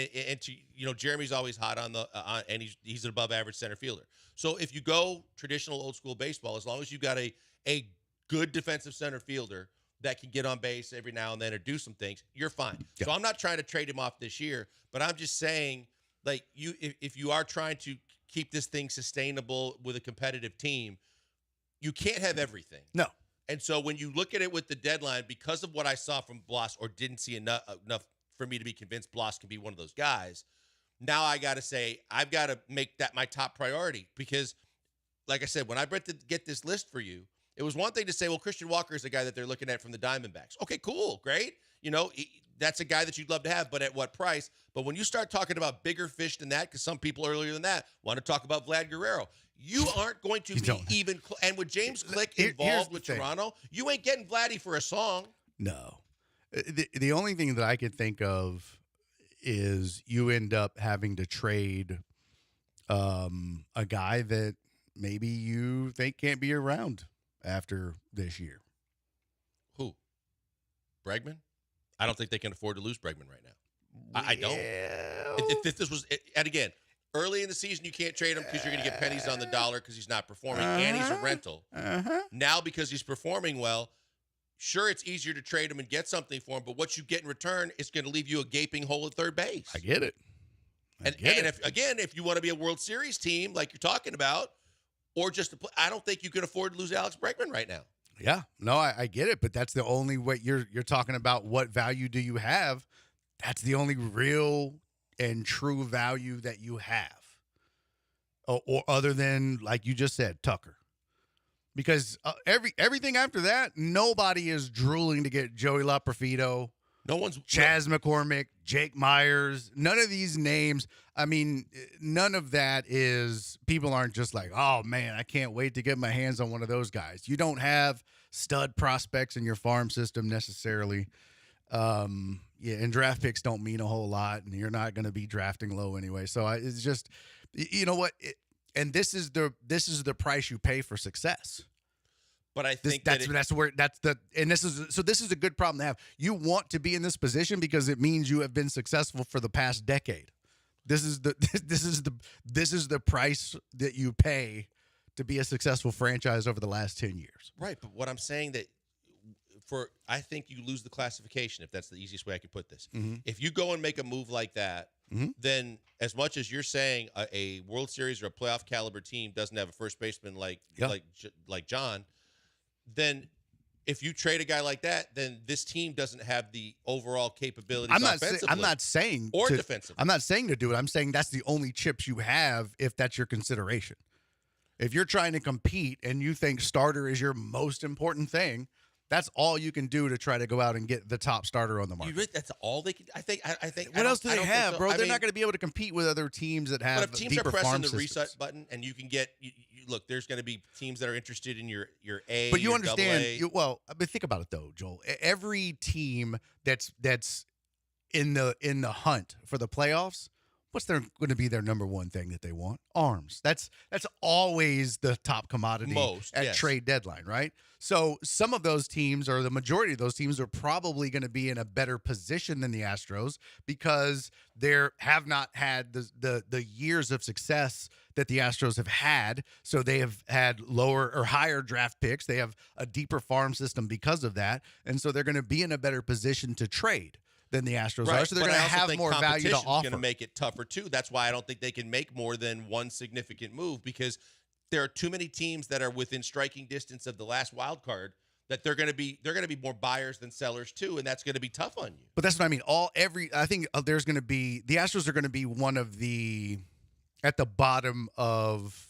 Jeremy's always hot on and he's an above average center fielder. So if you go traditional old school baseball, as long as you've got a good defensive center fielder that can get on base every now and then or do some things, you're fine. Yeah. So I'm not trying to trade him off this year, but I'm just saying, like, if you are trying to keep this thing sustainable with a competitive team, you can't have everything. No. And so when you look at it with the deadline, because of what I saw from Bloss or didn't see enough for me to be convinced Bloss can be one of those guys, now I got to say I've got to make that my top priority because, like I said, when I get this list for you, it was one thing to say, well, Christian Walker is the guy that they're looking at from the Diamondbacks. Okay, cool, great. That's a guy that you'd love to have, but at what price? But when you start talking about bigger fish than that, because some people earlier than that want to talk about Vlad Guerrero, you aren't going to be even and with James Click involved with Toronto, you ain't getting Vladdy for a song. No. The only thing that I could think of is you end up having to trade a guy that maybe you think can't be around after this year. Who? Bregman? I don't think they can afford to lose Bregman right now. I don't. If this was, and again, early in the season, you can't trade him because you're going to get pennies on the dollar because he's not performing, and he's a rental. Now, because he's performing well, sure, it's easier to trade him and get something for him, but what you get in return is going to leave you a gaping hole at third base. I get it. If you want to be a World Series team like you're talking about, or just to play, I don't think you can afford to lose Alex Bregman right now. Yeah, no, I get it, but that's the only way you're talking about. What value do you have? That's the only real and true value that you have, or other than, like you just said, Tucker. Because everything after that, nobody is drooling to get Joey Laprofito Chaz McCormick, Jake Myers, none of these names. I mean, none of that is, people aren't just like, oh man, I can't wait to get my hands on one of those guys. You don't have stud prospects in your farm system necessarily. And draft picks don't mean a whole lot, and you're not going to be drafting low anyway. So it's just, you know what? And this is the price you pay for success. But I think this is a good problem to have. You want to be in this position because it means you have been successful for the past decade. This is the price that you pay to be a successful franchise over the last 10 years. Right, but what I'm saying that I think you lose the classification, if that's the easiest way I could put this. Mm-hmm. If you go and make a move like that, then as much as you're saying a World Series or a playoff caliber team doesn't have a first baseman like John, then if you trade a guy like that, then this team doesn't have the overall capabilities offensively. I'm not saying defensively. I'm not saying to do it. I'm saying that's the only chips you have if that's your consideration. If you're trying to compete and you think starter is your most important thing, that's all you can do to try to go out and get the top starter on the market. That's all they can. I think. What else do they have, bro? They're not going to be able to compete with other teams that have. But if teams deeper are pressing farm the systems. reset button, and you can get, look, there's going to be teams that are interested in your A. But you your understand. AA. But think about it though, Joel. Every team that's in the hunt for the playoffs, what's going to be their number one thing that they want? Arms. That's always the top commodity at trade deadline, right? So some of those teams, or the majority of those teams, are probably going to be in a better position than the Astros because they have not had the years of success that the Astros have had. So they have had lower or higher draft picks. They have a deeper farm system because of that. And so they're going to be in a better position to trade than the Astros are. So they're going to have more value to offer. Going to make it tougher too. That's why I don't think they can make more than one significant move, because there are too many teams that are within striking distance of the last wild card that they're going to be more buyers than sellers too, and that's going to be tough on you. But that's what I mean. I think there's going to be, the Astros are going to be one of the at the bottom of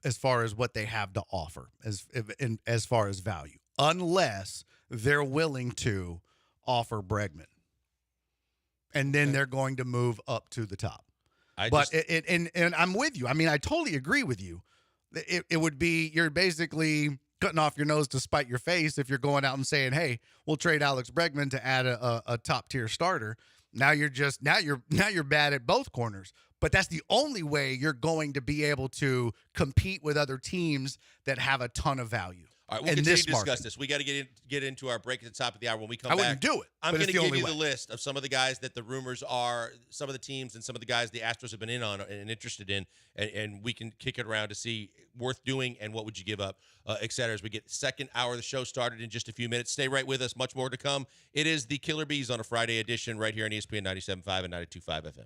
as far as what they have to offer as far as value, unless they're willing to offer Bregman. And then they're going to move up to the top. And I'm with you. I mean, I totally agree with you. It would be, you're basically cutting off your nose to spite your face if you're going out and saying, hey, we'll trade Alex Bregman to add a top tier starter. Now you're bad at both corners. But that's the only way you're going to be able to compete with other teams that have a ton of value. All right, we'll continue to discuss this. We got to get into our break at the top of the hour. When we come back, I wouldn't do it. I'm going to give you the list of some of the guys that the rumors are, some of the teams and some of the guys the Astros have been in on and interested in, and we can kick it around to see worth doing and what would you give up, et cetera, as we get the second hour of the show started in just a few minutes. Stay right with us. Much more to come. It is the Killer Bees on a Friday edition right here on ESPN 97.5 and 92.5 FM.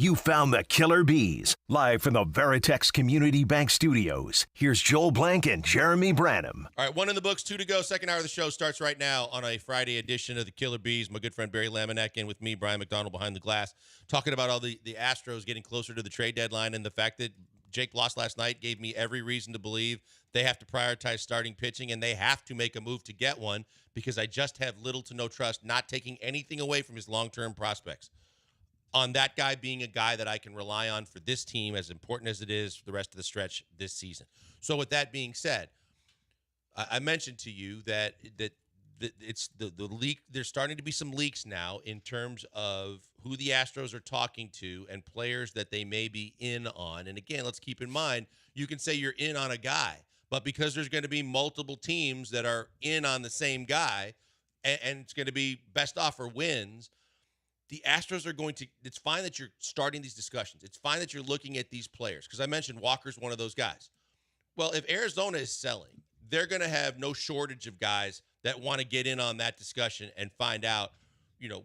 You found the Killer Bees. Live from the Veritex Community Bank Studios, here's Joel Blank and Jeremy Branham. All right, 1 in the books, 2 to go. Second hour of the show starts right now on a Friday edition of the Killer Bees. My good friend Barry Laminack in with me, Brian McDonald behind the glass, talking about all the Astros getting closer to the trade deadline and the fact that Jake lost last night gave me every reason to believe they have to prioritize starting pitching and they have to make a move to get one because I just have little to no trust, not taking anything away from his long-term prospects. On that guy being a guy that I can rely on for this team, as important as it is for the rest of the stretch this season. So with that being said, I mentioned to you that it's the leak. There's starting to be some leaks now in terms of who the Astros are talking to and players that they may be in on. And again, let's keep in mind, you can say you're in on a guy, but because there's going to be multiple teams that are in on the same guy, and it's going to be best offer wins, the Astros are going to – it's fine that you're starting these discussions. It's fine that you're looking at these players because I mentioned Walker's one of those guys. Well, if Arizona is selling, they're going to have no shortage of guys that want to get in on that discussion and find out,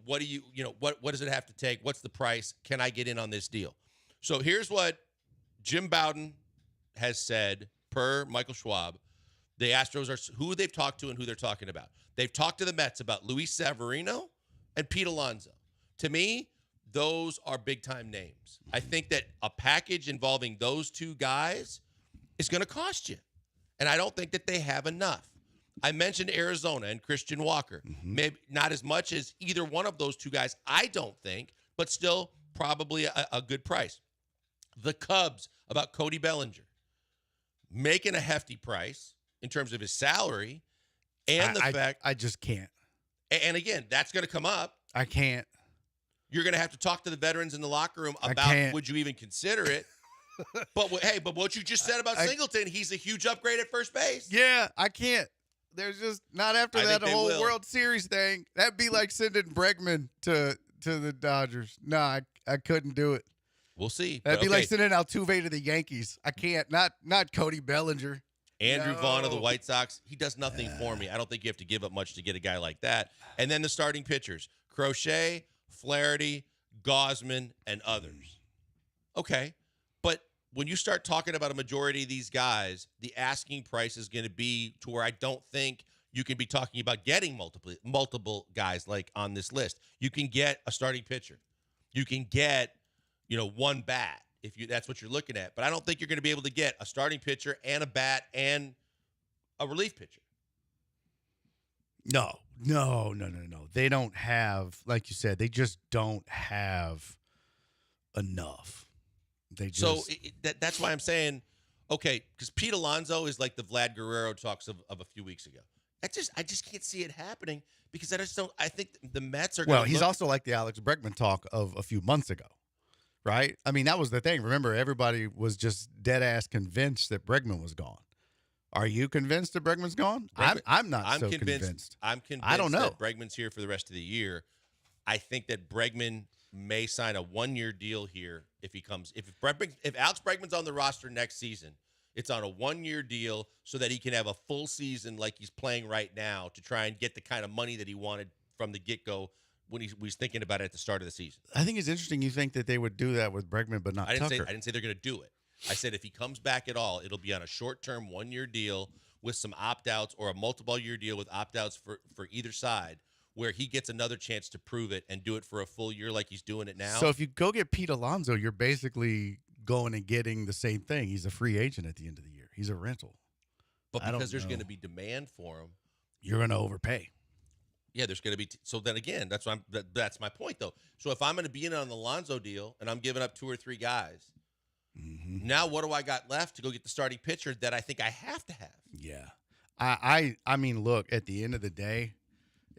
what does it have to take? What's the price? Can I get in on this deal? So here's what Jim Bowden has said per Michael Schwab. The Astros are who they've talked to and who they're talking about. They've talked to the Mets about Luis Severino and Pete Alonso. To me, those are big-time names. I think that a package involving those two guys is going to cost you. And I don't think that they have enough. I mentioned Arizona and Christian Walker. Maybe not as much as either one of those two guys, I don't think, but still probably a good price. The Cubs about Cody Bellinger. Making a hefty price in terms of his salary and the fact. I just can't. And again, that's going to come up. I can't. You're going to have to talk to the veterans in the locker room about would you even consider it. But what you just said about Singleton, he's a huge upgrade at first base. Yeah, I can't. There's just not after that whole World Series thing. That'd be like sending Bregman to the Dodgers. No, I couldn't do it. We'll see. That'd be like sending Altuve to the Yankees. I can't. Not Cody Bellinger. Andrew Vaughn of the White Sox. He does nothing for me. I don't think you have to give up much to get a guy like that. And then the starting pitchers: Crochet, Flaherty, Gausman, and others. Okay, but when you start talking about a majority of these guys, the asking price is going to be to where I don't think you can be talking about getting multiple guys like on this list. You can get a starting pitcher. You can get, one bat if that's what you're looking at. But I don't think you're going to be able to get a starting pitcher and a bat and a relief pitcher. No. They don't have, like you said, they just don't have enough. That's why I'm saying, okay, because Pete Alonso is like the Vlad Guerrero talks of a few weeks ago. I just can't see it happening because I think the Mets are going to. Well, he's also like the Alex Bregman talk of a few months ago, right? I mean, that was the thing. Remember, everybody was just dead ass convinced that Bregman was gone. Are you convinced that Bregman's gone? I'm not so convinced. I'm convinced I don't know. that Bregman's here for the rest of the year. I think that Bregman may sign a 1-year deal here if he comes. If Alex Bregman's on the roster next season, it's on a 1-year deal so that he can have a full season like he's playing right now to try and get the kind of money that he wanted from the get-go when he was thinking about it at the start of the season. I think it's interesting you think that they would do that with Bregman, but not Tucker. I didn't say they're going to do it. I said if he comes back at all, it'll be on a short-term 1-year deal with some opt-outs or a multiple-year deal with opt-outs for either side where he gets another chance to prove it and do it for a full year like he's doing it now. So if you go get Pete Alonso, you're basically going and getting the same thing. He's a free agent at the end of the year. He's a rental. But because there's going to be demand for him. You're going to overpay. Yeah, there's going to be. So then again, that's my point, though. So if I'm going to be in on the Alonso deal and I'm giving up 2 or 3 guys, now what do I got left to go get the starting pitcher that I think I have to have? Yeah. I mean, look, at the end of the day,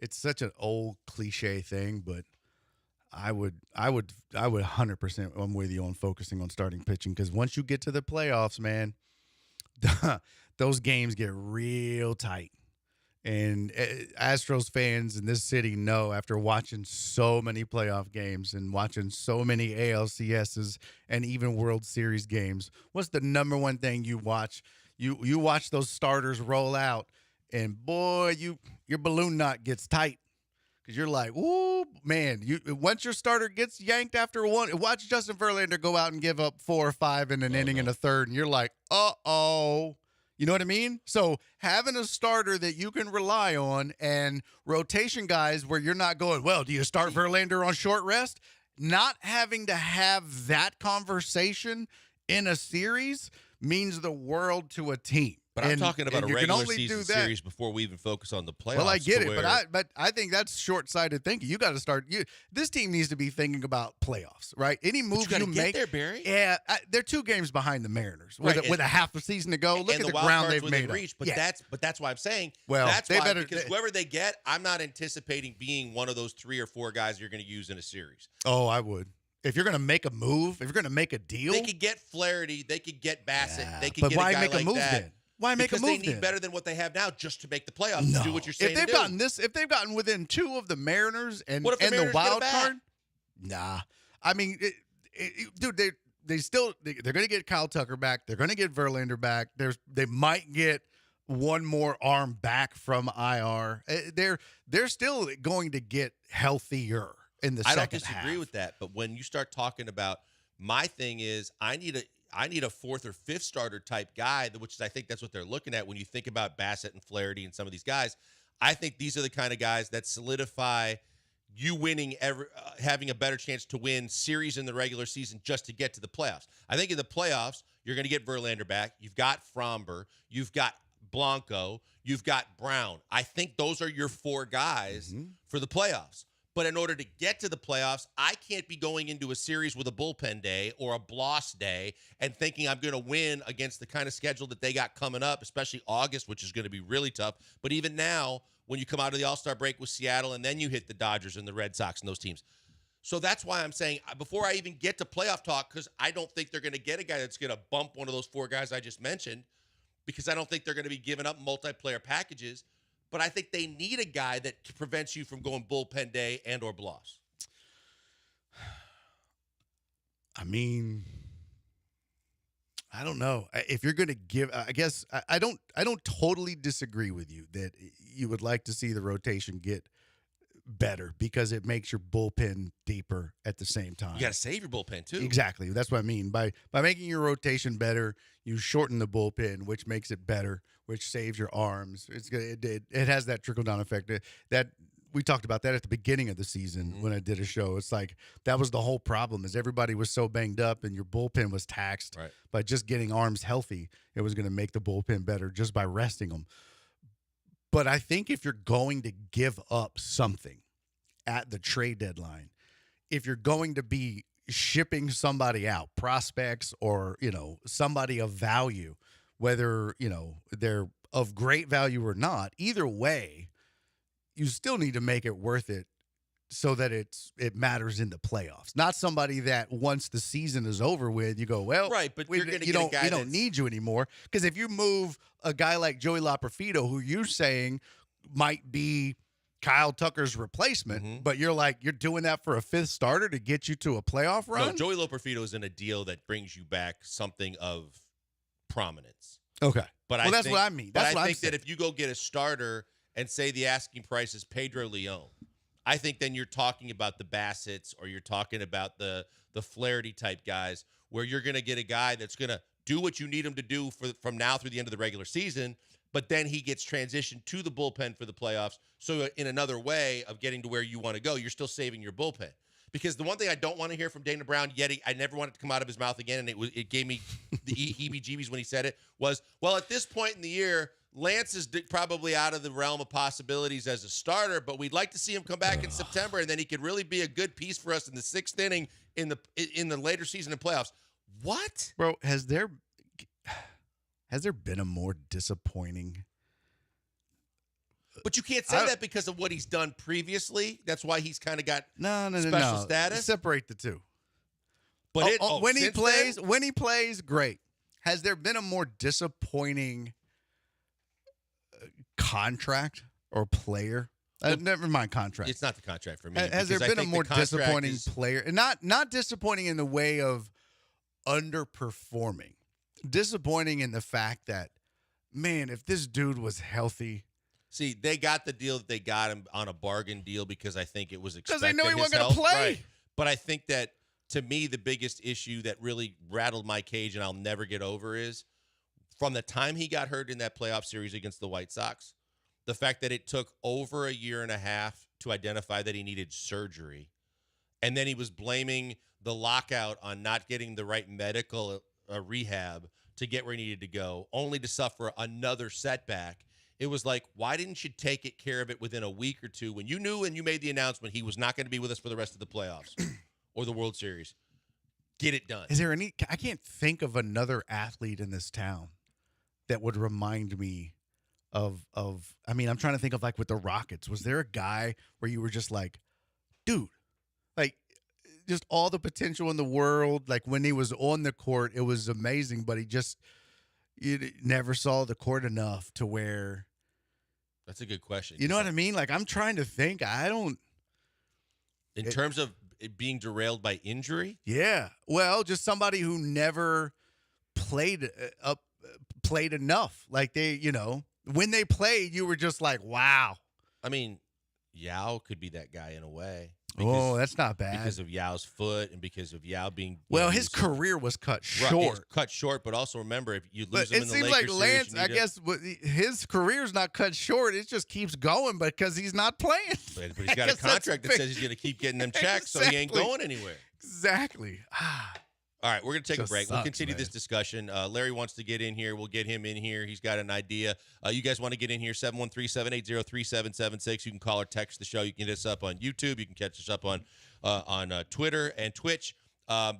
it's such an old cliche thing, but I would 100%. I'm with you on focusing on starting pitching because once you get to the playoffs, man, those games get real tight. And Astros fans in this city know after watching so many playoff games and watching so many ALCSs and even World Series games, what's the number one thing you watch? You watch those starters roll out, and boy, your balloon knot gets tight because you're like, ooh, man, once your starter gets yanked after one, watch Justin Verlander go out and give up 4 or 5 in an inning in a third, and you're like, uh-oh. You know what I mean? So having a starter that you can rely on and rotation guys where you're not going, well, do you start Verlander on short rest? Not having to have that conversation in a series means the world to a team. But I'm talking about a regular season series before we even focus on the playoffs. Well, I get it, but I think that's short-sighted thinking. You got to start. This team needs to be thinking about playoffs, right? Any move you make, there, Barry. Yeah, they're 2 games behind the Mariners with a half a season to go. Look at the ground they've made. But that's why I'm saying. Well, that's why because whoever they get, I'm not anticipating being one of those 3 or 4 guys you're going to use in a series. Oh, I would. If you're going to make a move, if you're going to make a deal, they could get Flaherty, they could get Bassett, they could get a guy like that. But why make a move then? Why make a move? Because they need better than what they have now just to make the playoffs. To do what you're saying. If they've gotten within 2 of the Mariners and the wild card, nah. I mean, dude, they're going to get Kyle Tucker back. They're going to get Verlander back. They might get one more arm back from IR. They're still going to get healthier in the second half. I don't disagree with that, but when you start talking about, my thing is I need a 4th or 5th starter type guy, which is, I think that's what they're looking at when you think about Bassett and Flaherty and some of these guys. I think these are the kind of guys that solidify you winning, having a better chance to win series in the regular season just to get to the playoffs. I think in the playoffs, you're going to get Verlander back. You've got Fromber. You've got Blanco. You've got Brown. I think those are your 4 guys for the playoffs. But in order to get to the playoffs, I can't be going into a series with a bullpen day or a Bloss day and thinking I'm going to win against the kind of schedule that they got coming up, especially August, which is going to be really tough. But even now, when you come out of the All-Star break with Seattle and then you hit the Dodgers and the Red Sox and those teams. So that's why I'm saying before I even get to playoff talk, because I don't think they're going to get a guy that's going to bump one of those 4 guys I just mentioned, because I don't think they're going to be giving up multiplayer packages. But I think they need a guy that prevents you from going bullpen day and or Bloss. I mean, I don't know. If you're going to give, I guess I don't totally disagree with you that you would like to see the rotation get better because it makes your bullpen deeper at the same time. You got to save your bullpen too. Exactly. That's what I mean. By making your rotation better, you shorten the bullpen, which makes it better, which saves your arms. It has that trickle-down effect. That we talked about that at the beginning of the season when I did a show. It's like that was the whole problem is everybody was so banged up and your bullpen was taxed. Right. By just getting arms healthy, it was going to make the bullpen better just by resting them. But I think if you're going to give up something at the trade deadline, if you're going to be shipping somebody out, prospects or, somebody of value, whether, they're of great value or not, either way, you still need to make it worth it so that it matters in the playoffs. Not somebody that once the season is over with, you go, well, right, but you're going to you don't need you anymore. Because if you move a guy like Joey Loperfido, who you're saying might be Kyle Tucker's replacement, but you're doing that for a 5th starter to get you to a playoff run? No, Joey Loperfido is in a deal that brings you back something of prominence. Okay. But that's what I mean. But I think that if you go get a starter and say the asking price is Pedro Leon, I think then you're talking about the Bassetts or you're talking about the Flaherty type guys where you're going to get a guy that's going to do what you need him to do from now through the end of the regular season, but then he gets transitioned to the bullpen for the playoffs. So in another way of getting to where you want to go, you're still saving your bullpen. Because the one thing I don't want to hear from Dana Brown, yet I never want it to come out of his mouth again, and it gave me the heebie-jeebies when he said it, was, well, at this point in the year, Lance is probably out of the realm of possibilities as a starter, but we'd like to see him come back in September, and then he could really be a good piece for us in the 6th inning in the later season and playoffs. What? Bro, has there been a more disappointing? But you can't say that because of what he's done previously. That's why he's kind of got special status. Separate the two. But when he plays, great. Has there been a more disappointing contract or player? Never mind contract. It's not the contract for me. Has there been a more disappointing player? And not disappointing in the way of underperforming. Disappointing in the fact that, man, if this dude was healthy, See, they got the deal that they got him on a bargain deal because I think it was expected. Because they knew he wasn't going to play. Right. But I think that, to me, the biggest issue that really rattled my cage and I'll never get over is from the time he got hurt in that playoff series against the White Sox, the fact that it took over a year and a half to identify that he needed surgery. And then he was blaming the lockout on not getting the right medical rehab to get where he needed to go, only to suffer another setback. It was like, why didn't you take care of it within a week or two when you knew and you made the announcement he was not going to be with us for the rest of the playoffs or the World Series? Get it done. Is there any? I can't think of another athlete in this town that would remind me of. I mean, I'm trying to think of like with the Rockets. Was there a guy where you were just like, dude, like just all the potential in the world? Like when he was on the court, it was amazing, but you never saw the court enough to where. That's a good question. You know what I mean? Like I'm trying to think. In terms of it being derailed by injury? Yeah. Well, just somebody who never played enough. Like when they played, you were just like, wow. I mean, Yao could be that guy in a way. That's not bad. Because of Yao's foot and because of Yao being his career was cut short. Right, it's cut short, but also remember if you lose him in the Lakers like Lance, series, I guess his career's not cut short. It just keeps going because he's not playing. But he's got a contract that says he's going to keep getting them checks, so he ain't going anywhere. Exactly. All right, we're going to take a break. We'll continue man. this discussion. Larry wants to get in here. We'll get him in here. He's got an idea. You guys want to get in here, 713-780-3776. You can call or text the show. You can hit us up on YouTube. You can catch us up on Twitter and Twitch.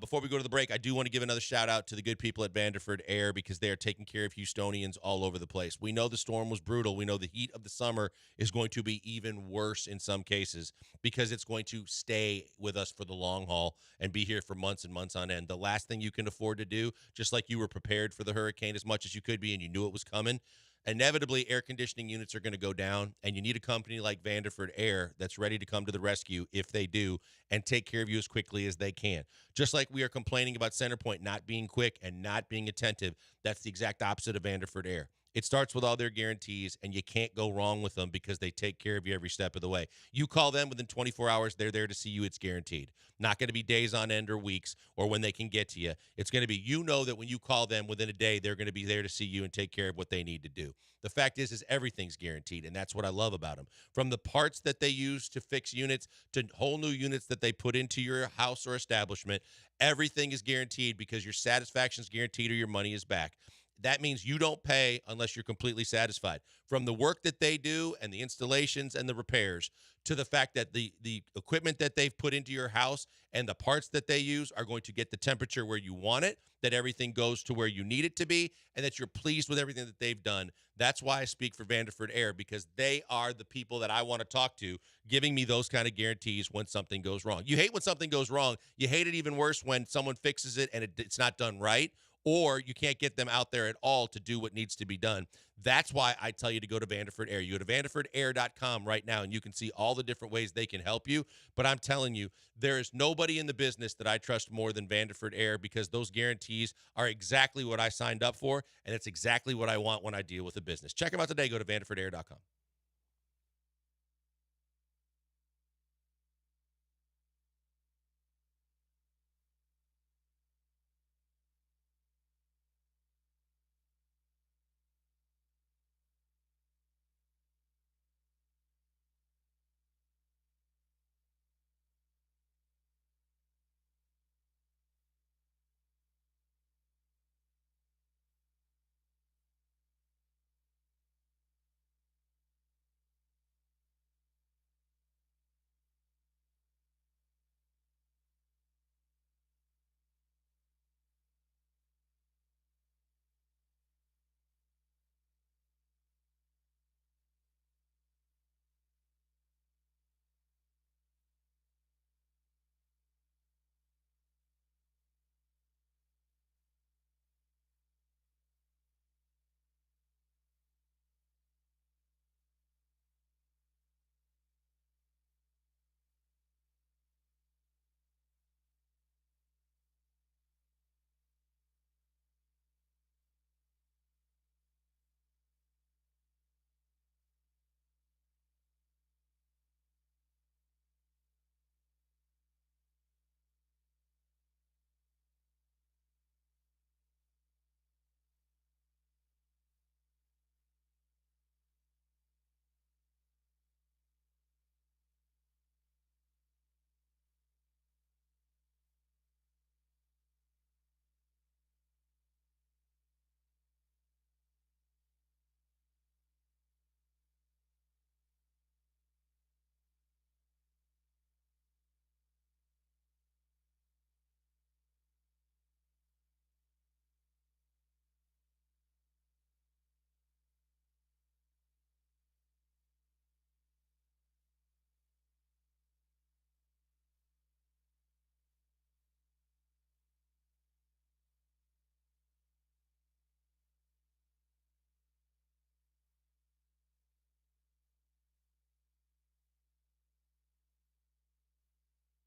Before we go to the break, I do want to give another shout-out to the good people at Vanderford Air because they are taking care of Houstonians all over the place. We know the storm was brutal. We know the heat of the summer is going to be even worse in some cases because it's going to stay with us for the long haul and be here for months and months on end. The last thing you can afford to do, just like you were prepared for the hurricane as much as you could be and you knew it was coming, inevitably air conditioning units are going to go down, and you need a company like Vanderford Air that's ready to come to the rescue if they do and take care of you as quickly as they can. Just like we are complaining about Centerpoint not being quick and not being attentive, that's the exact opposite of Vanderford Air. It starts with all their guarantees, and you can't go wrong with them because they take care of you every step of the way. You call them within 24 hours, they're there to see you. It's guaranteed. Not going to be days on end or weeks or when they can get to you. It's going to be, that when you call them within a day, they're going to be there to see you and take care of what they need to do. The fact is everything's guaranteed, and that's what I love about them. From the parts that they use to fix units to whole new units that they put into your house or establishment, everything is guaranteed because your satisfaction is guaranteed or your money is back. That means you don't pay unless you're completely satisfied. From the work that they do and the installations and the repairs to the fact that the equipment that they've put into your house and the parts that they use are going to get the temperature where you want it, that everything goes to where you need it to be, and that you're pleased with everything that they've done. That's why I speak for Vanderford Air, because they are the people that I want to talk to, giving me those kind of guarantees when something goes wrong. You hate when something goes wrong. You hate it even worse when someone fixes it and it's not done right, or you can't get them out there at all to do what needs to be done. That's why I tell you to go to Vanderford Air. You go to vanderfordair.com right now, and you can see all the different ways they can help you. But I'm telling you, there is nobody in the business that I trust more than Vanderford Air because those guarantees are exactly what I signed up for, and it's exactly what I want when I deal with a business. Check them out today. Go to vanderfordair.com.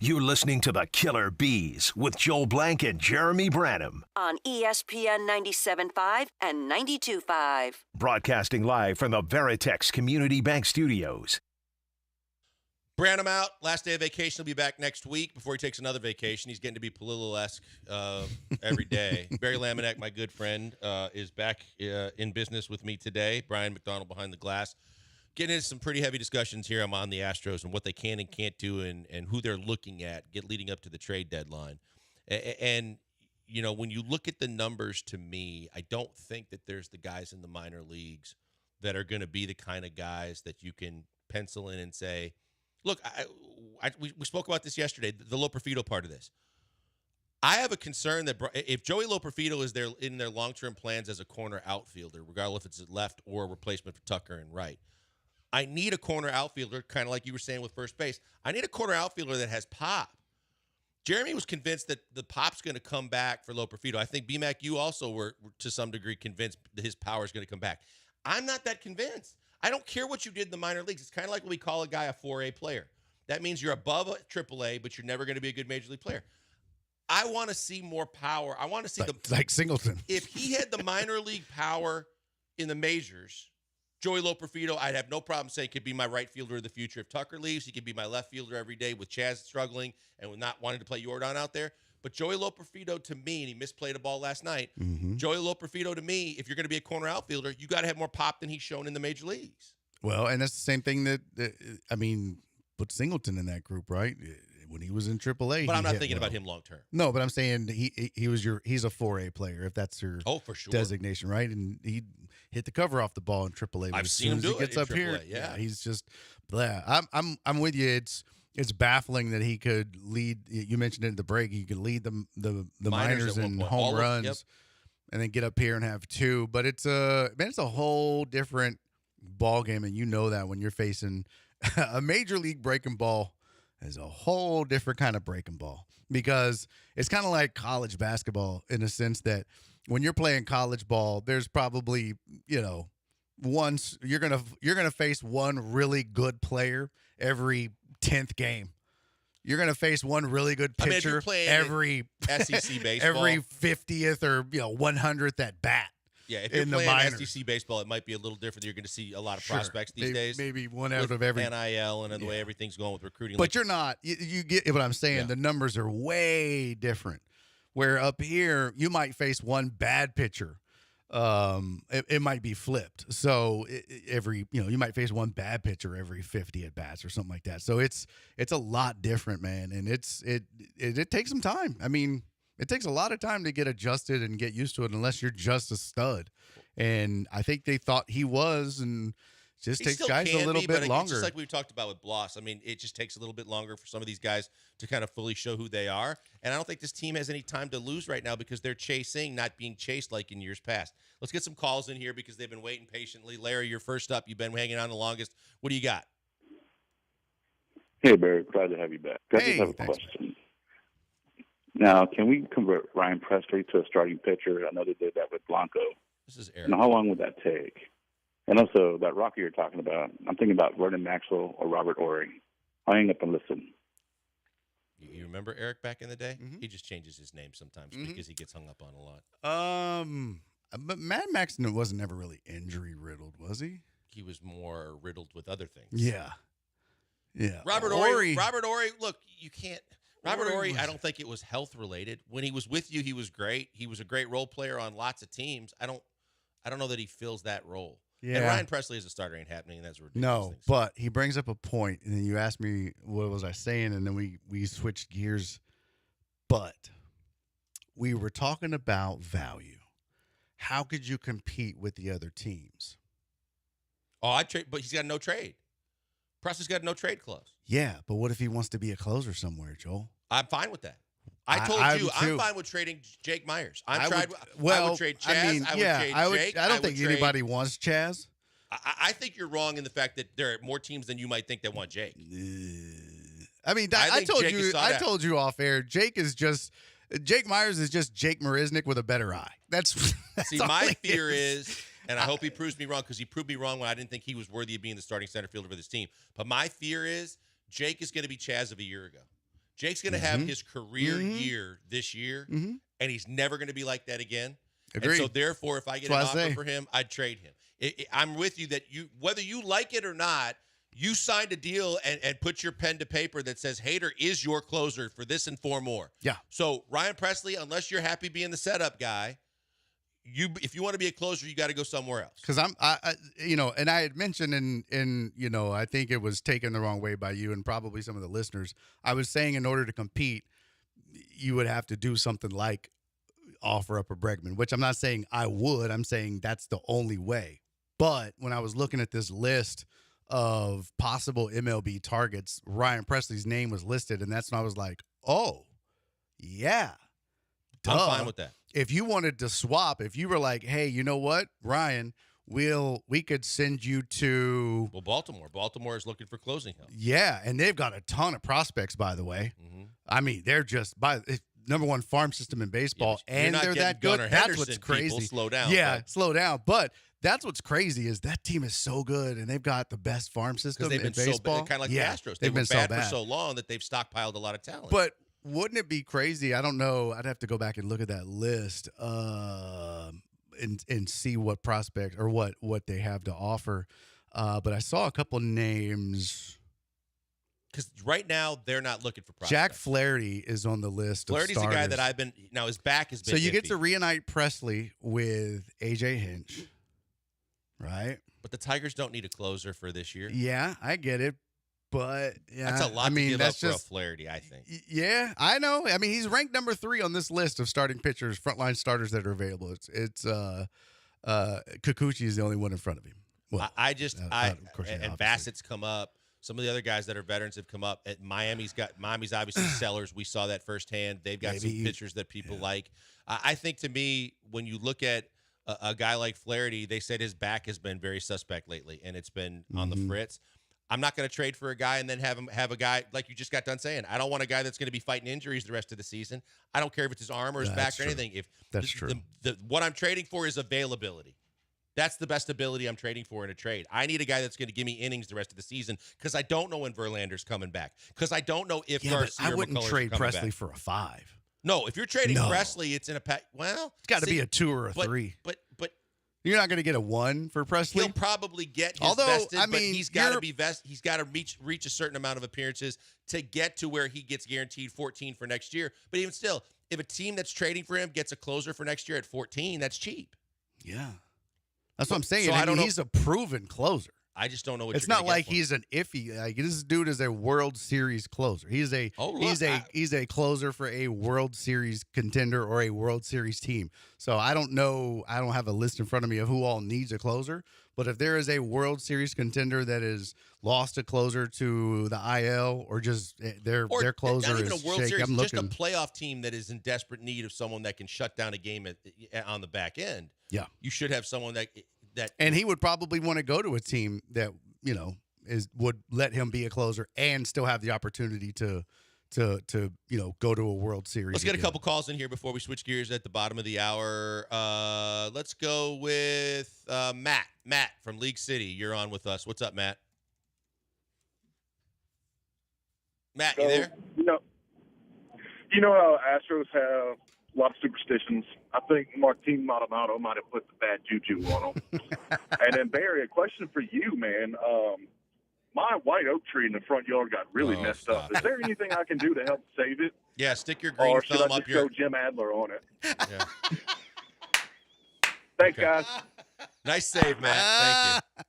You're listening to the Killer Bees with Joel Blank and Jeremy Branham. On ESPN 97.5 and 92.5. Broadcasting live from the Veritex Community Bank Studios. Branham out. Last day of vacation. He'll be back next week before he takes another vacation. He's getting to be Palillo-esque every day. Barry Laminack, my good friend, is back in business with me today. Brian McDonald behind the glass. Getting into some pretty heavy discussions here on the Astros and what they can and can't do and who they're looking at leading up to the trade deadline. And, you know, when you look at the numbers, to me, I don't think that there's the guys in the minor leagues that are going to be the kind of guys that you can pencil in and say, look, we spoke about this yesterday, the Loperfido part of this. I have a concern that if Joey Loperfido is in their long-term plans as a corner outfielder, regardless if it's at left or a replacement for Tucker and right, I need a corner outfielder, kind of like you were saying with first base. I need a corner outfielder that has pop. Jeremy was convinced that the pop's going to come back for Loperfido. I think, BMAC, you also were to some degree convinced that his power is going to come back. I'm not that convinced. I don't care what you did in the minor leagues. It's kind of like when we call a guy a 4A player. That means you're above a AAA, but you're never going to be a good major league player. I want to see more power. I want to see like Singleton. If he had the minor league power in the majors, Joey Loperfido, I'd have no problem saying could be my right fielder of the future. If Tucker leaves, he could be my left fielder every day with Chaz struggling and with not wanting to play Yordan out there. But Joey Loperfido, to me, and he misplayed a ball last night, Joey Loperfido, to me, if you're going to be a corner outfielder, you got to have more pop than he's shown in the major leagues. Well, and that's the same thing that put Singleton in that group, right? When he was in AAA. But I'm not thinking about him long term. No, but I'm saying he's a 4A player, if that's your for sure designation, right? And he hit the cover off the ball in AAA. I've seen him do it. He gets up AAA, here, yeah, he's just I'm with you. It's baffling that he could lead. You mentioned it at the break. He could lead the minors in home runs, and then get up here and have two. But it's a whole different ball game, and you know that when you're facing a major league breaking ball. Is a whole different kind of breaking ball, because it's kind of like college basketball in a sense that when you're playing college ball, there's probably, once you're gonna face one really good player every 10th game. You're gonna face one really good pitcher every SEC baseball, every 50th or 100th at bat. Yeah, if you're playing SEC baseball, it might be a little different. You're going to see a lot of prospects these days. Maybe one out of every NIL and the way everything's going with recruiting. But you're not. You get what I'm saying. Yeah. The numbers are way different. Where up here, you might face one bad pitcher. It might be flipped. So you might face one bad pitcher every 50 at bats or something like that. So it's a lot different, man. And it takes some time. I mean, it takes a lot of time to get adjusted and get used to it unless you're just a stud. And I think they thought he was, and it just takes guys a little bit longer. Just like we talked about with Bloss. I mean, it just takes a little bit longer for some of these guys to kind of fully show who they are. And I don't think this team has any time to lose right now because they're chasing, not being chased like in years past. Let's get some calls in here because they've been waiting patiently. Larry, you're first up. You've been hanging on the longest. What do you got? Hey, Barry. Glad to have you back. I just have a question. Now, can we convert Ryan Presley to a starting pitcher? I know they did that with Blanco. This is Eric. And how long would that take? And also, that rocker you're talking about, I'm thinking about Vernon Maxwell or Robert Ory. I'll hang up and listen. You remember Eric back in the day? Mm-hmm. He just changes his name sometimes because he gets hung up on a lot. But Mad Max wasn't never really injury-riddled, was he? He was more riddled with other things. Yeah. Robert Ory, look, you can't... Robert Ory, I don't think it was health related. When he was with you, he was great. He was a great role player on lots of teams. I don't know that he fills that role. Yeah. And Ryan Presley as a starter ain't happening, and that's a ridiculous thing. But he brings up a point, and then you asked me what was I saying, and then we switched gears. But we were talking about value. How could you compete with the other teams? Oh, I'd trade, but he's got no trade. Presley's got no trade clause. Yeah, but what if he wants to be a closer somewhere, Joel? I'm fine with that. I told you, I'm fine with trading Jake Myers. I would trade Chaz. I would trade Jake. I don't think anybody wants Chaz. I think you're wrong in the fact that there are more teams than you might think that want Jake. I mean, I told you off air. Jake Myers is just Jake Marisnik with a better eye. That's my fear is, and I hope he proves me wrong because he proved me wrong when I didn't think he was worthy of being the starting center fielder for this team. But my fear is Jake is going to be Chaz of a year ago. Jake's going to have his career year this year, and he's never going to be like that again. Agreed. And so, therefore, if I get an offer for him, I'd trade him. I'm with you that whether you like it or not, you signed a deal and put your pen to paper that says Hader is your closer for this and 4 more. Yeah. So, Ryan Presley, unless you're happy being the setup guy, if you want to be a closer, you got to go somewhere else. Because and I had mentioned in I think it was taken the wrong way by you and probably some of the listeners. I was saying in order to compete, you would have to do something like offer up a Bregman, which I'm not saying I would. I'm saying that's the only way. But when I was looking at this list of possible MLB targets, Ryan Presley's name was listed, and that's when I was like, oh, yeah. I'm fine with that. If you wanted to swap, if you were like, hey, you know what, Ryan, we could send you to Baltimore. Baltimore is looking for closing help. Yeah, and they've got a ton of prospects, by the way. I mean, they're just number one farm system in baseball, and they're that good. That's what's crazy. People, slow down. Yeah, slow down. But that's what's crazy is that team is so good, and they've got the best farm system in baseball. So kind of like the Astros. They've been bad for so long that they've stockpiled a lot of talent. But wouldn't it be crazy? I don't know. I'd have to go back and look at that list and see what prospect or what they have to offer. But I saw a couple names. Because right now, they're not looking for prospects. Jack Flaherty is on the list. Flaherty's a guy that now his back has been So you iffy. get to reunite Presley with A.J. Hinch, right? But the Tigers don't need a closer for this year. Yeah, I get it. But yeah, that's a lot to give up for a Flaherty, I think. Yeah, I know. I mean, he's ranked number 3 on this list of starting pitchers, frontline starters that are available. It's Kikuchi is the only one in front of him. Well, and Bassett's come up. Some of the other guys that are veterans have come up. Miami's obviously sellers. We saw that firsthand. They've got some pitchers that people like. I think to me, when you look at a guy like Flaherty, they said his back has been very suspect lately, and it's been on the fritz. I'm not going to trade for a guy and then have a guy like you just got done saying. I don't want a guy that's going to be fighting injuries the rest of the season. I don't care if it's his arm or his back or anything. That's true. What I'm trading for is availability. That's the best ability I'm trading for in a trade. I need a guy that's going to give me innings the rest of the season because I don't know when Verlander's coming back. Because I don't know if Garcia I wouldn't McCullers trade Presley back. for a 5. No, if you're trading Presley, it's in a pack. Well, it's got to be a 2 or a 3. But you're not going to get a 1 for Presley. He'll probably get his vested, but he's got to be He's got to reach a certain amount of appearances to get to where he gets guaranteed 14 for next year. But even still, if a team that's trading for him gets a closer for next year at 14, that's cheap. Yeah. That's what I'm saying. So I don't know. He's a proven closer. I just don't know what it's you're not like get he's an iffy. Like this dude is a World Series closer. He's a closer for a World Series contender or a World Series team. So I don't know. I don't have a list in front of me of who all needs a closer. But if there is a World Series contender that has lost a closer to the IL or just their closer not even is a World shaky, Series, I'm just looking. a playoff team that is in desperate need of someone that can shut down a game on the back end. Yeah, you should have someone that. And he would probably want to go to a team that would let him be a closer and still have the opportunity to go to a World Series. Let's get a couple calls in here before we switch gears at the bottom of the hour. Let's go with Matt. Matt from League City. You're on with us. What's up, Matt? Matt, you there? You know how Astros have a lot of superstitions. I think Martin Maldonado might have put the bad juju on them. And then, Barry, a question for you, man. My white oak tree in the front yard got really messed up. Is there anything I can do to help save it? Yeah, stick your green thumb up up your... Or should I just throw Jim Adler on it? Yeah. Thanks, guys. Nice save, Matt. Thank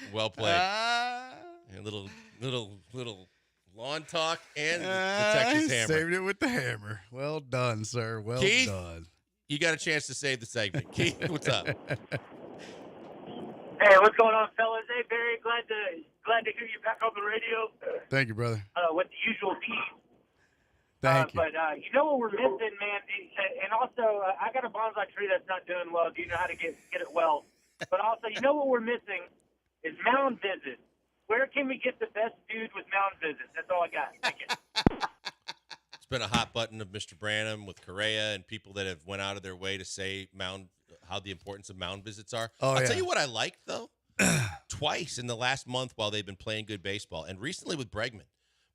you. Well played. A little lawn talk and the Texas Hammer. Saved it with the hammer. Well done, sir. Well Keith, done. You got a chance to save the segment. Keith, what's up? Hey, what's going on, fellas? Hey, Barry, glad to hear you back on the radio. Thank you, brother. With the usual team. Thank you. But you know what we're missing, man? And also, I got a bonsai tree that's not doing well. Do you know how to get it well? But also, you know what we're missing is mound visits. Where can we get the best dude with mound visits? That's all I got. Thank you. It's been a hot button of Mr. Branham with Correa and people that have went out of their way to say how the importance of mound visits are. I'll tell you what I liked, though. Twice in the last month while they've been playing good baseball, and recently with Bregman.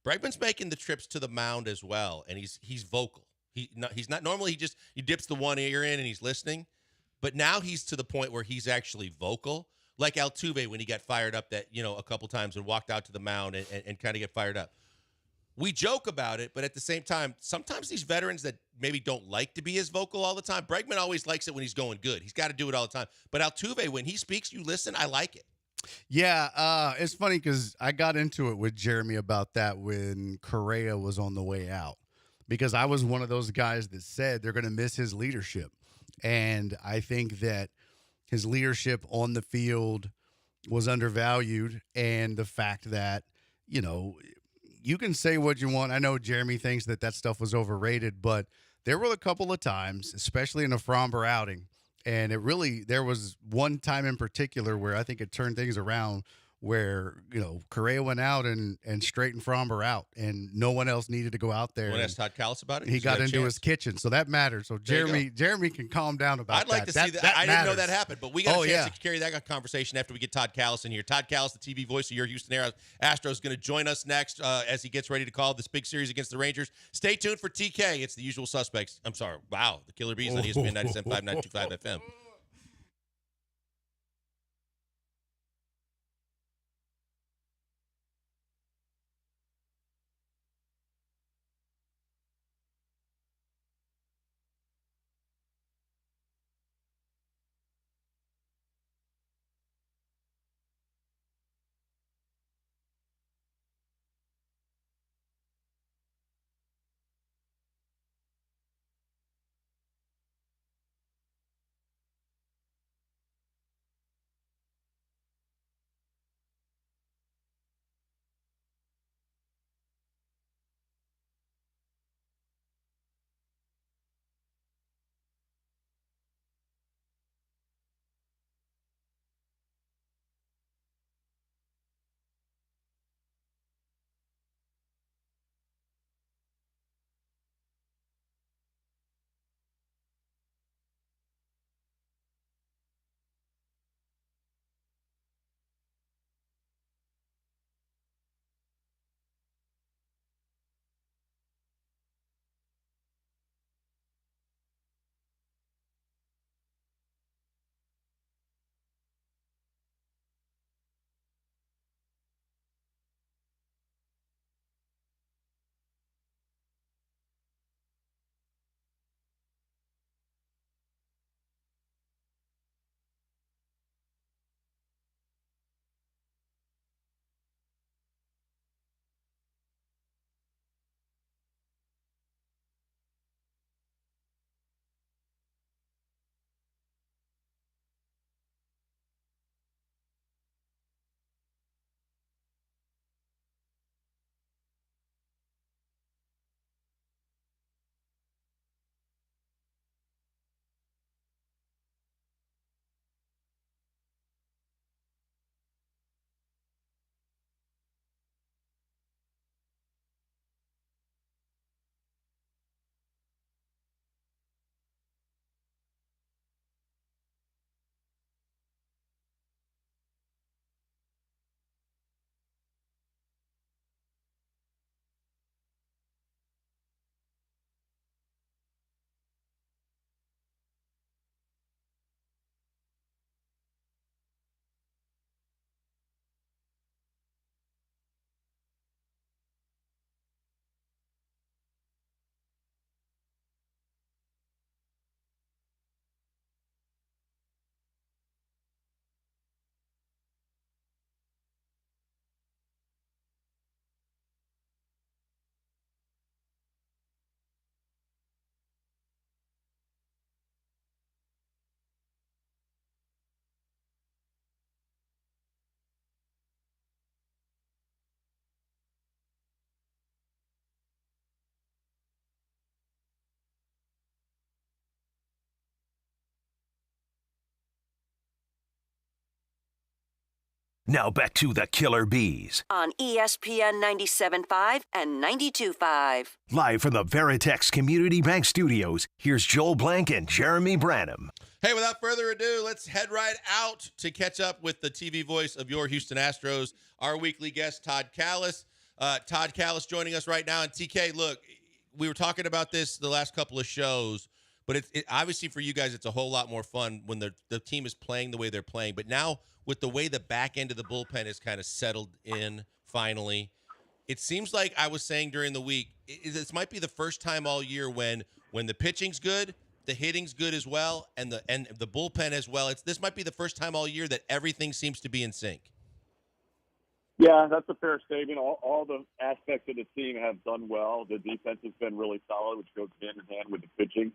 Bregman's making the trips to the mound as well, and he's vocal. He's not normally he dips the one ear in and he's listening, but now he's to the point where he's actually vocal, like Altuve when he got fired up a couple times and walked out to the mound and kind of get fired up. We joke about it, but at the same time, sometimes these veterans that maybe don't like to be as vocal all the time, Bregman always likes it when he's going good. He's got to do it all the time. But Altuve, when he speaks, you listen, I like it. Yeah, it's funny because I got into it with Jeremy about that when Correa was on the way out, because I was one of those guys that said they're going to miss his leadership. And I think that his leadership on the field was undervalued, and the fact that, you can say what you want. I know Jeremy thinks that stuff was overrated, but there were a couple of times, especially in a Fromber outing, and there was one time in particular where I think it turned things around, where, Correa went out and straightened Fromber out, and no one else needed to go out there. You want to ask Todd Callis about it? He got into his kitchen, so that mattered. So Jeremy can calm down about that. I'd like to see that. I didn't know that happened, but we got a chance to carry that conversation after we get Todd Callis in here. Todd Callis, the TV voice of your Houston Astros, is going to join us next as he gets ready to call this big series against the Rangers. Stay tuned for TK. It's the usual suspects. I'm sorry. Wow. The Killer Bees on ESPN 97.5, 92.5 FM. Now back to the Killer Bees. On ESPN 97.5 and 92.5. Live from the Veritex Community Bank Studios, here's Joel Blank and Jeremy Branham. Hey, without further ado, let's head right out to catch up with the TV voice of your Houston Astros, our weekly guest, Todd Callis. Todd Callis joining us right now. And TK, look, we were talking about this the last couple of shows, but it obviously for you guys, it's a whole lot more fun when the team is playing the way they're playing. But now with the way the back end of the bullpen is kind of settled in finally, it seems like I was saying during the week, this might be the first time all year when the pitching's good, the hitting's good as well, and the bullpen as well. This might be the first time all year that everything seems to be in sync. Yeah, that's a fair statement. All the aspects of the team have done well. The defense has been really solid, which goes hand in hand with the pitching.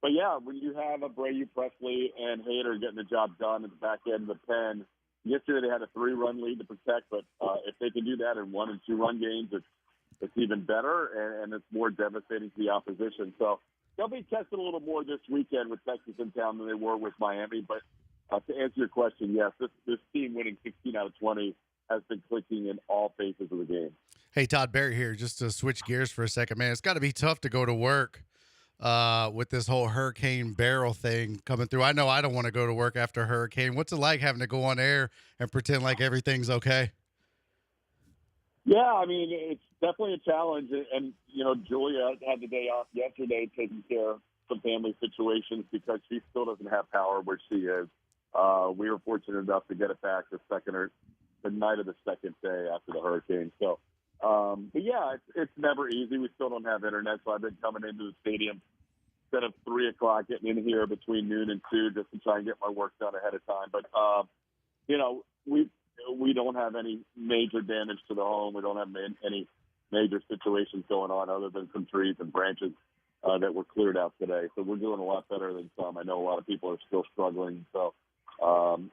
But, yeah, when you have Abreu, Presley, and Hader getting the job done at the back end of the pen, yesterday they had a 3-run lead to protect, but if they can do that in 1- and 2-run games, it's even better, and it's more devastating to the opposition. So they'll be tested a little more this weekend with Texas in town than they were with Miami. But to answer your question, yes, this team winning 16 out of 20 has been clicking in all phases of the game. Hey, Todd Barry here. Just to switch gears for a second, man, it's got to be tough to go to work with this whole hurricane barrel thing coming through. I know I don't want to go to work after a hurricane. What's it like having to go on air and pretend like everything's okay? Yeah, I mean, it's definitely a challenge. And Julia had the day off yesterday taking care of some family situations because she still doesn't have power where she is. We were fortunate enough to get it back the night of the second day after the hurricane. So, but yeah, it's never easy. We still don't have internet, so I've been coming into the stadium instead of 3 o'clock, getting in here between noon and 2 just to try and get my work done ahead of time. But, we don't have any major damage to the home. We don't have any major situations going on other than some trees and branches that were cleared out today. So we're doing a lot better than some. I know a lot of people are still struggling. So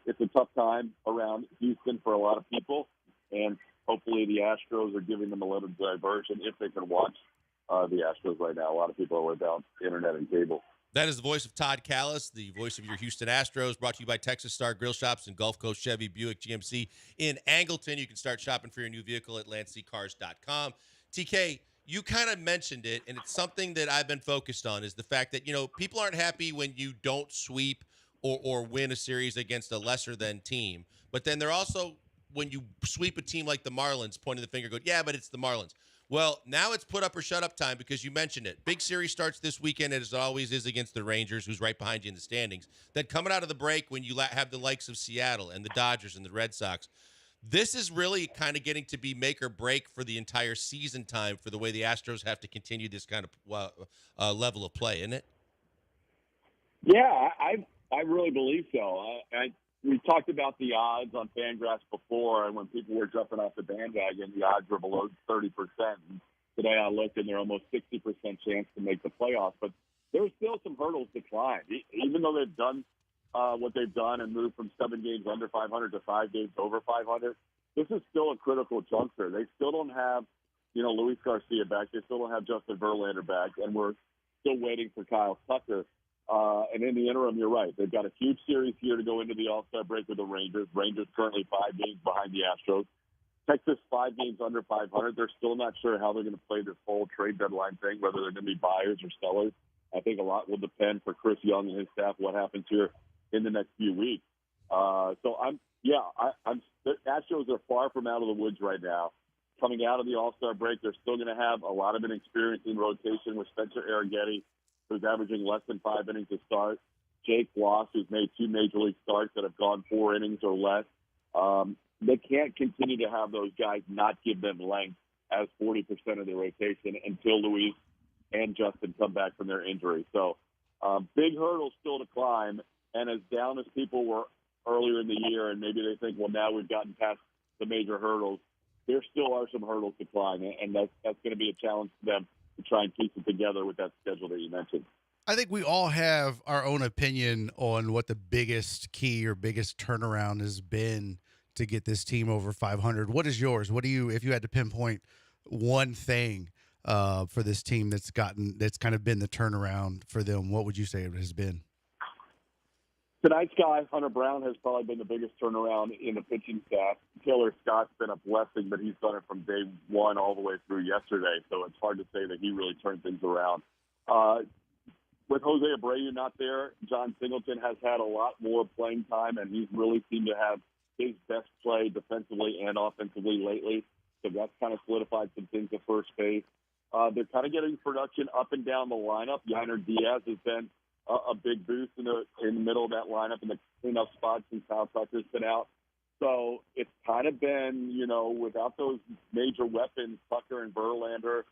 it's a tough time around Houston for a lot of people, and hopefully the Astros are giving them a little diversion if they can watch the Astros right now. A lot of people are without internet and cable. That is the voice of Todd Callis, the voice of your Houston Astros, brought to you by Texas Star Grill Shops and Gulf Coast Chevy Buick GMC in Angleton. You can start shopping for your new vehicle at LandSeaCars.com. TK, you kind of mentioned it, and it's something that I've been focused on, is the fact that, people aren't happy when you don't sweep or win a series against a lesser-than team. But then they're also, when you sweep a team like the Marlins, pointing the finger, go, yeah, but it's the Marlins. Well, now it's put up or shut up time because you mentioned it. Big series starts this weekend, as it always is, against the Rangers, who's right behind you in the standings. Then coming out of the break, when you have the likes of Seattle and the Dodgers and the Red Sox, this is really kind of getting to be make or break for the entire season time for the way the Astros have to continue this kind of level of play, isn't it? Yeah, I really believe so. We talked about the odds on Fangraphs before, and when people were jumping off the bandwagon, the odds were below 30%. And today I looked, and they're almost 60% chance to make the playoffs. But there's still some hurdles to climb. Even though they've done what they've done and moved from 7 games under 500 to 5 games over 500, this is still a critical juncture. They still don't have, Luis Garcia back. They still don't have Justin Verlander back, and we're still waiting for Kyle Tucker. And in the interim, you're right. They've got a huge series here to go into the All-Star break with the Rangers. Rangers currently 5 games behind the Astros. Texas 5 games under 500. They're still not sure how they're going to play this whole trade deadline thing, whether they're going to be buyers or sellers. I think a lot will depend for Chris Young and his staff what happens here in the next few weeks. The Astros are far from out of the woods right now. Coming out of the All-Star break, they're still going to have a lot of inexperience in rotation with Spencer Arrighetti, who's averaging less than 5 innings to start. Jake Loss, who's made 2 major league starts that have gone 4 innings or less. They can't continue to have those guys not give them length as 40% of their rotation until Luis and Justin come back from their injury. So big hurdles still to climb. And as down as people were earlier in the year, and maybe they think, well, now we've gotten past the major hurdles, there still are some hurdles to climb. And that's going to be a challenge for them to try and piece it together with that schedule that you mentioned. I think we all have our own opinion on what the biggest key or biggest turnaround has been to get this team over 500. What is yours? If you had to pinpoint one thing for this team that's kind of been the turnaround for them, what would you say it has been? Tonight's guy, Hunter Brown, has probably been the biggest turnaround in the pitching staff. Taylor Scott's been a blessing, but he's done it from day one all the way through yesterday, so it's hard to say that he really turned things around. With Jose Abreu not there, John Singleton has had a lot more playing time, and he's really seemed to have his best play defensively and offensively lately. so that's kind of solidified some things at first base. They're kind of getting production up and down the lineup. Yainer Diaz has been a big boost in the middle of that lineup in the cleanup spot since Kyle Tucker's been out. So it's kind of been, without those major weapons, Tucker and Verlander,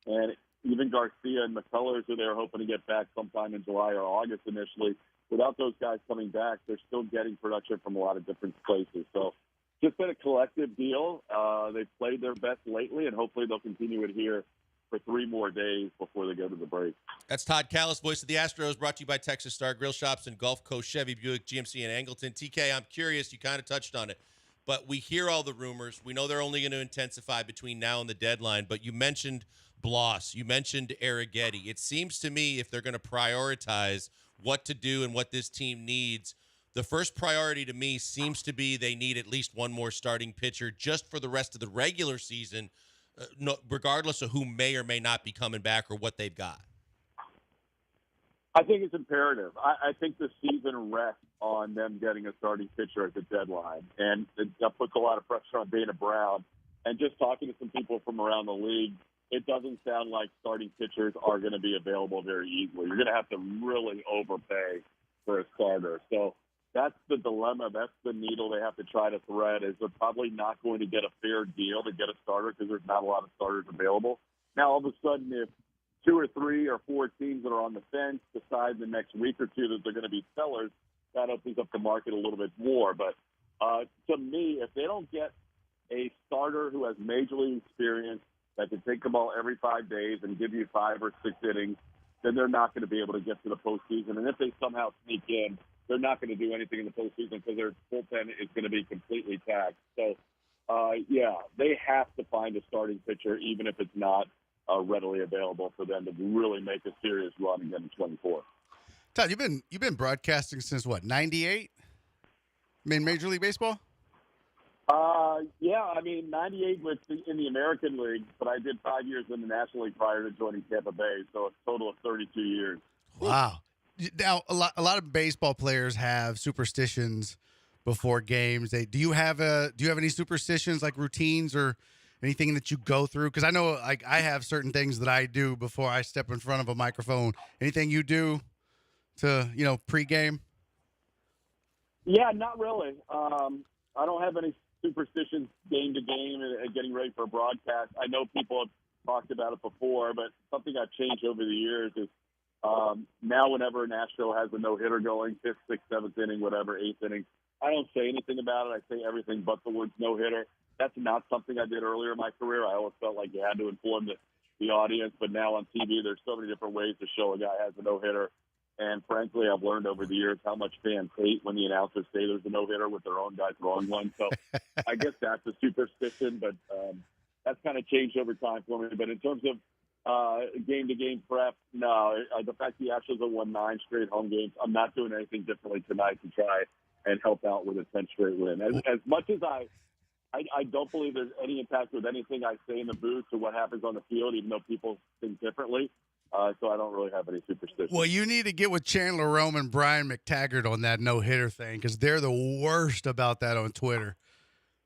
and even Garcia and McCullers, who they're hoping to get back sometime in July or August initially. Without those guys coming back, they're still getting production from a lot of different places. So just been a collective deal. They've played their best lately, and hopefully they'll continue it here for 3 more days before they go to the break. That's Todd Callis, voice of the Astros, brought to you by Texas Star Grill Shops and Gulf Coast Chevy, Buick, GMC, and Angleton. TK, I'm curious, you kind of touched on it, but we hear all the rumors. We know they're only going to intensify between now and the deadline, but you mentioned Bloss. You mentioned Arrighetti. It seems to me if they're going to prioritize what to do and what this team needs, the first priority to me seems to be they need at least one more starting pitcher just for the rest of the regular season, regardless of who may or may not be coming back or what they've got. I think it's imperative. I think the season rests on them getting a starting pitcher at the deadline, and that puts a lot of pressure on Dana Brown. And just talking to some people from around the league, it doesn't sound like starting pitchers are going to be available very easily. You're going to have to really overpay for a starter. So that's the dilemma. That's the needle they have to try to thread, is they're probably not going to get a fair deal to get a starter because there's not a lot of starters available. Now, all of a sudden, if 2 or 3 or 4 teams that are on the fence decide the next week or two that they're going to be sellers, that opens up the market a little bit more. But to me, if they don't get a starter who has major league experience that can take the ball every 5 days and give you 5 or 6 innings, then they're not going to be able to get to the postseason. And if they somehow sneak in, they're not going to do anything in the postseason because their bullpen is going to be completely taxed. So, they have to find a starting pitcher, even if it's not readily available for them to really make a serious run again in 24. Todd, you've been broadcasting since what, 98? Major League Baseball? 98 was in the American League, but I did 5 years in the National League prior to joining Tampa Bay, so a total of 32 years. Wow. Now, a lot of baseball players have superstitions before games. Do you have any superstitions, like routines or anything that you go through? Because I know, like, I have certain things that I do before I step in front of a microphone. Anything you do to, pregame? Yeah, not really. I don't have any superstitions game to game and getting ready for a broadcast. I know people have talked about it before, but something I've changed over the years is now whenever Nashville has a no-hitter going, 5th, 6th, 7th inning, whatever, 8th inning, I don't say anything about it. I say everything but the words no-hitter. That's not something I did earlier in my career. I always felt like you had to inform the audience, but now on TV there's so many different ways to show a guy has a no-hitter. And frankly, I've learned over the years how much fans hate when the announcers say there's a no-hitter with their own guy throwing one. So I guess that's a superstition, but that's kind of changed over time for me. But in terms of game-to-game prep, no. The fact the Astros have won 9 straight home games, I'm not doing anything differently tonight to try and help out with a 10 straight win. As much as I don't believe there's any impact with anything I say in the booth to what happens on the field, even though people think differently. So I don't really have any superstitions. Well, you need to get with Chandler Rome and Brian McTaggart on that no-hitter thing, because they're the worst about that on Twitter.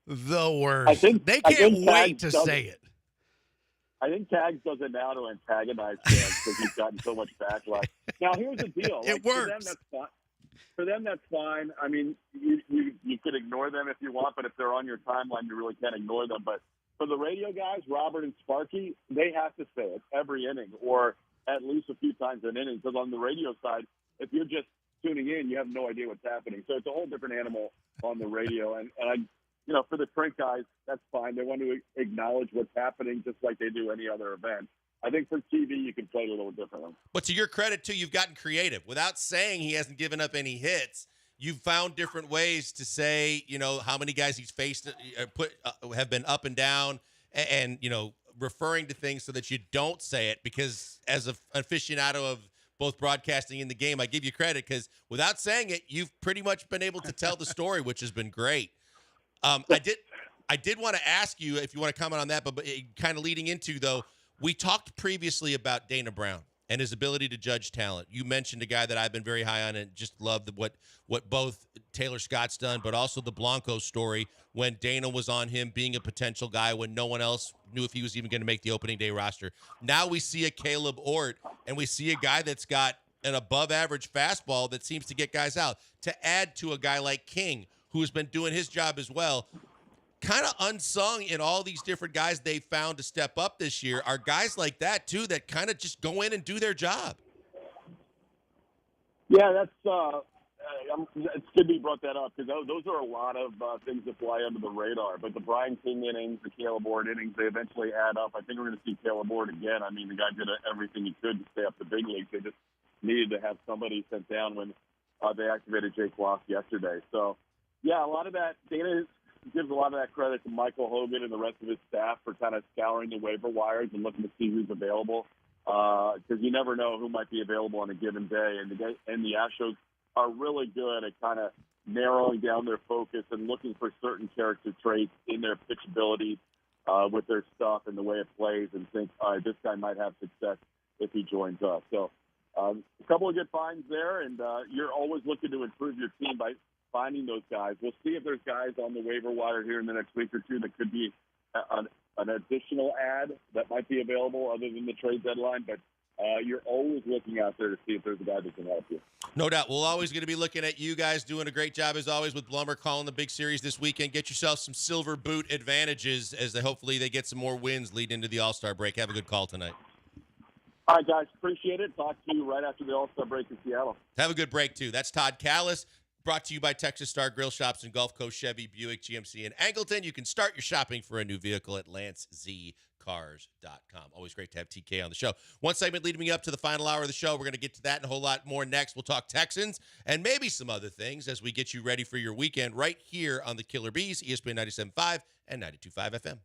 The worst. They can't wait to say it. I think Tags does it now to antagonize fans because he's gotten so much backlash. Now, here's the deal. It works. For them, that's fine. I mean, you could ignore them if you want, but if they're on your timeline, you really can't ignore them. But for the radio guys, Robert and Sparky, they have to say it every inning or at least a few times an inning, because on the radio side, if you're just tuning in, you have no idea what's happening. So it's a whole different animal on the radio. And for the print guys, that's fine. They want to acknowledge what's happening just like they do any other event. I think for TV, you can play it a little differently. But to your credit, too, you've gotten creative. Without saying he hasn't given up any hits, you've found different ways to say, how many guys he's faced have been up and down and referring to things so that you don't say it, because as an aficionado of both broadcasting and the game, I give you credit because without saying it, you've pretty much been able to tell the story, which has been great. I did want to ask you if you want to comment on that, but kind of leading into, though, we talked previously about Dana Brown and his ability to judge talent. You mentioned a guy that I've been very high on and just love what both Taylor Scott's done, but also the Blanco story when Dana was on him being a potential guy when no one else knew if he was even going to make the opening day roster. Now we see a Caleb Ort, and we see a guy that's got an above-average fastball that seems to get guys out. To add to a guy like King, who's been doing his job as well, kind of unsung in all these different guys they found to step up this year are guys like that, too, that kind of just go in and do their job. Yeah, that's it's good that you brought that up because those are a lot of things that fly under the radar. But the Brian King innings, the Caleb Ort innings, they eventually add up. I think we're going to see Caleb Ort again. I mean, the guy did everything he could to stay up the big leagues. They just needed to have somebody sent down when they activated Jake Loss yesterday. So, yeah, a lot of that Dana gives a lot of that credit to Michael Hogan and the rest of his staff for kind of scouring the waiver wires and looking to see who's available because you never know who might be available on a given day. And the Astros are really good at kind of narrowing down their focus and looking for certain character traits in their pitchability with their stuff and the way it plays and think, all right, this guy might have success if he joins us. So a couple of good finds there, and you're always looking to improve your team by finding those guys. We'll see if there's guys on the waiver wire here in the next week or two that could be an additional ad that might be available other than the trade deadline, but you're always looking out there to see if there's a guy that can help you. No doubt. We're always going to be looking at you guys doing a great job, as always, with Blummer calling the big series this weekend. Get yourself some silver boot advantages as hopefully they get some more wins leading into the All-Star break. Have a good call tonight. All right, guys. Appreciate it. Talk to you right after the All-Star break in Seattle. Have a good break, too. That's Todd Callis, brought to you by Texas Star Grill Shops and Gulf Coast Chevy, Buick, GMC, and Angleton. You can start your shopping for a new vehicle at LanceZCars.com. Always great to have TK on the show. One segment leading me up to the final hour of the show. We're going to get to that and a whole lot more next. We'll talk Texans and maybe some other things as we get you ready for your weekend right here on the Killer Bees, ESPN 97.5 and 92.5 FM.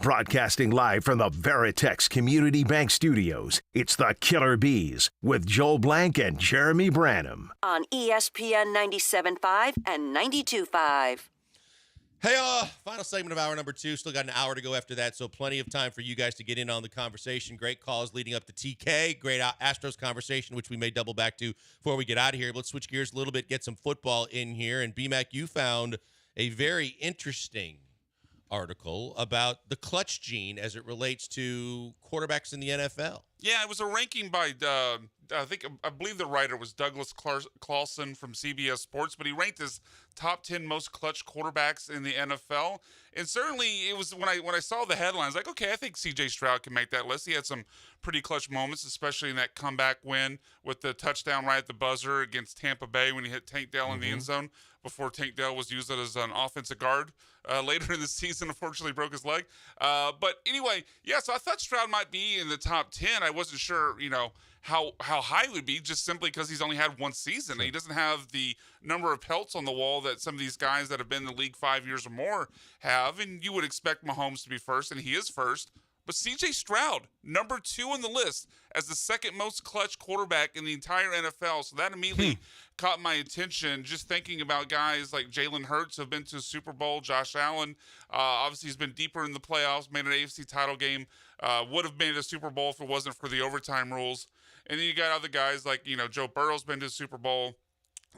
Broadcasting live from the Veritex Community Bank Studios, it's the Killer Bees with Joel Blank and Jeremy Branham. On ESPN 97.5 and 92.5. Hey, final segment of hour number 2. Still got an hour to go after that, so plenty of time for you guys to get in on the conversation. Great calls leading up to TK. Great Astros conversation, which we may double back to before we get out of here. Let's switch gears a little bit, get some football in here. And BMAC, you found a very interesting article about the clutch gene as it relates to quarterbacks in the NFL. Yeah, it was a ranking by, I believe the writer was Douglas Clawson from CBS Sports, but he ranked his top 10 most clutch quarterbacks in the NFL. And certainly it was when I saw the headlines, like, okay, I think C.J. Stroud can make that list. He had some pretty clutch moments, especially in that comeback win with the touchdown right at the buzzer against Tampa Bay when he hit Tank Dell in the end zone before Tank Dell was used as an offensive guard. Later in the season, unfortunately, broke his leg. But anyway, yeah, so I thought Stroud might be in the top 10. I wasn't sure, how high it would be just simply because he's only had one season. Sure. He doesn't have the number of pelts on the wall that some of these guys that have been in the league 5 years or more have. And you would expect Mahomes to be first, and he is first. But C.J. Stroud, number 2 on the list as the second most clutch quarterback in the entire NFL. So that immediately caught my attention, just thinking about guys like Jalen Hurts who have been to a Super Bowl, Josh Allen. Obviously, he's been deeper in the playoffs, made an AFC title game, would have made a Super Bowl if it wasn't for the overtime rules. And then you got other guys like, Joe Burrow's been to the Super Bowl.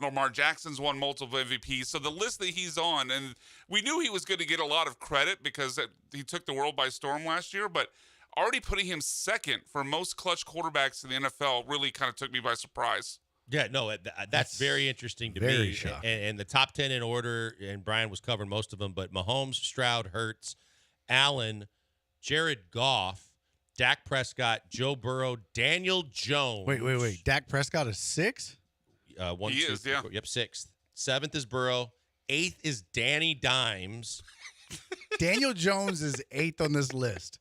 Lamar Jackson's won multiple MVPs. So the list that he's on, and we knew he was going to get a lot of credit because he took the world by storm last year, but already putting him second for most clutch quarterbacks in the NFL really kind of took me by surprise. Yeah, no, that's very interesting to me. And the top 10 in order, and Brian was covering most of them, but Mahomes, Stroud, Hurts, Allen, Jared Goff, Dak Prescott, Joe Burrow, Daniel Jones. Wait. Dak Prescott is 6? He is, yeah. Yep, 6th. 7th is Burrow. 8th is Danny Dimes. Daniel Jones is 8th on this list.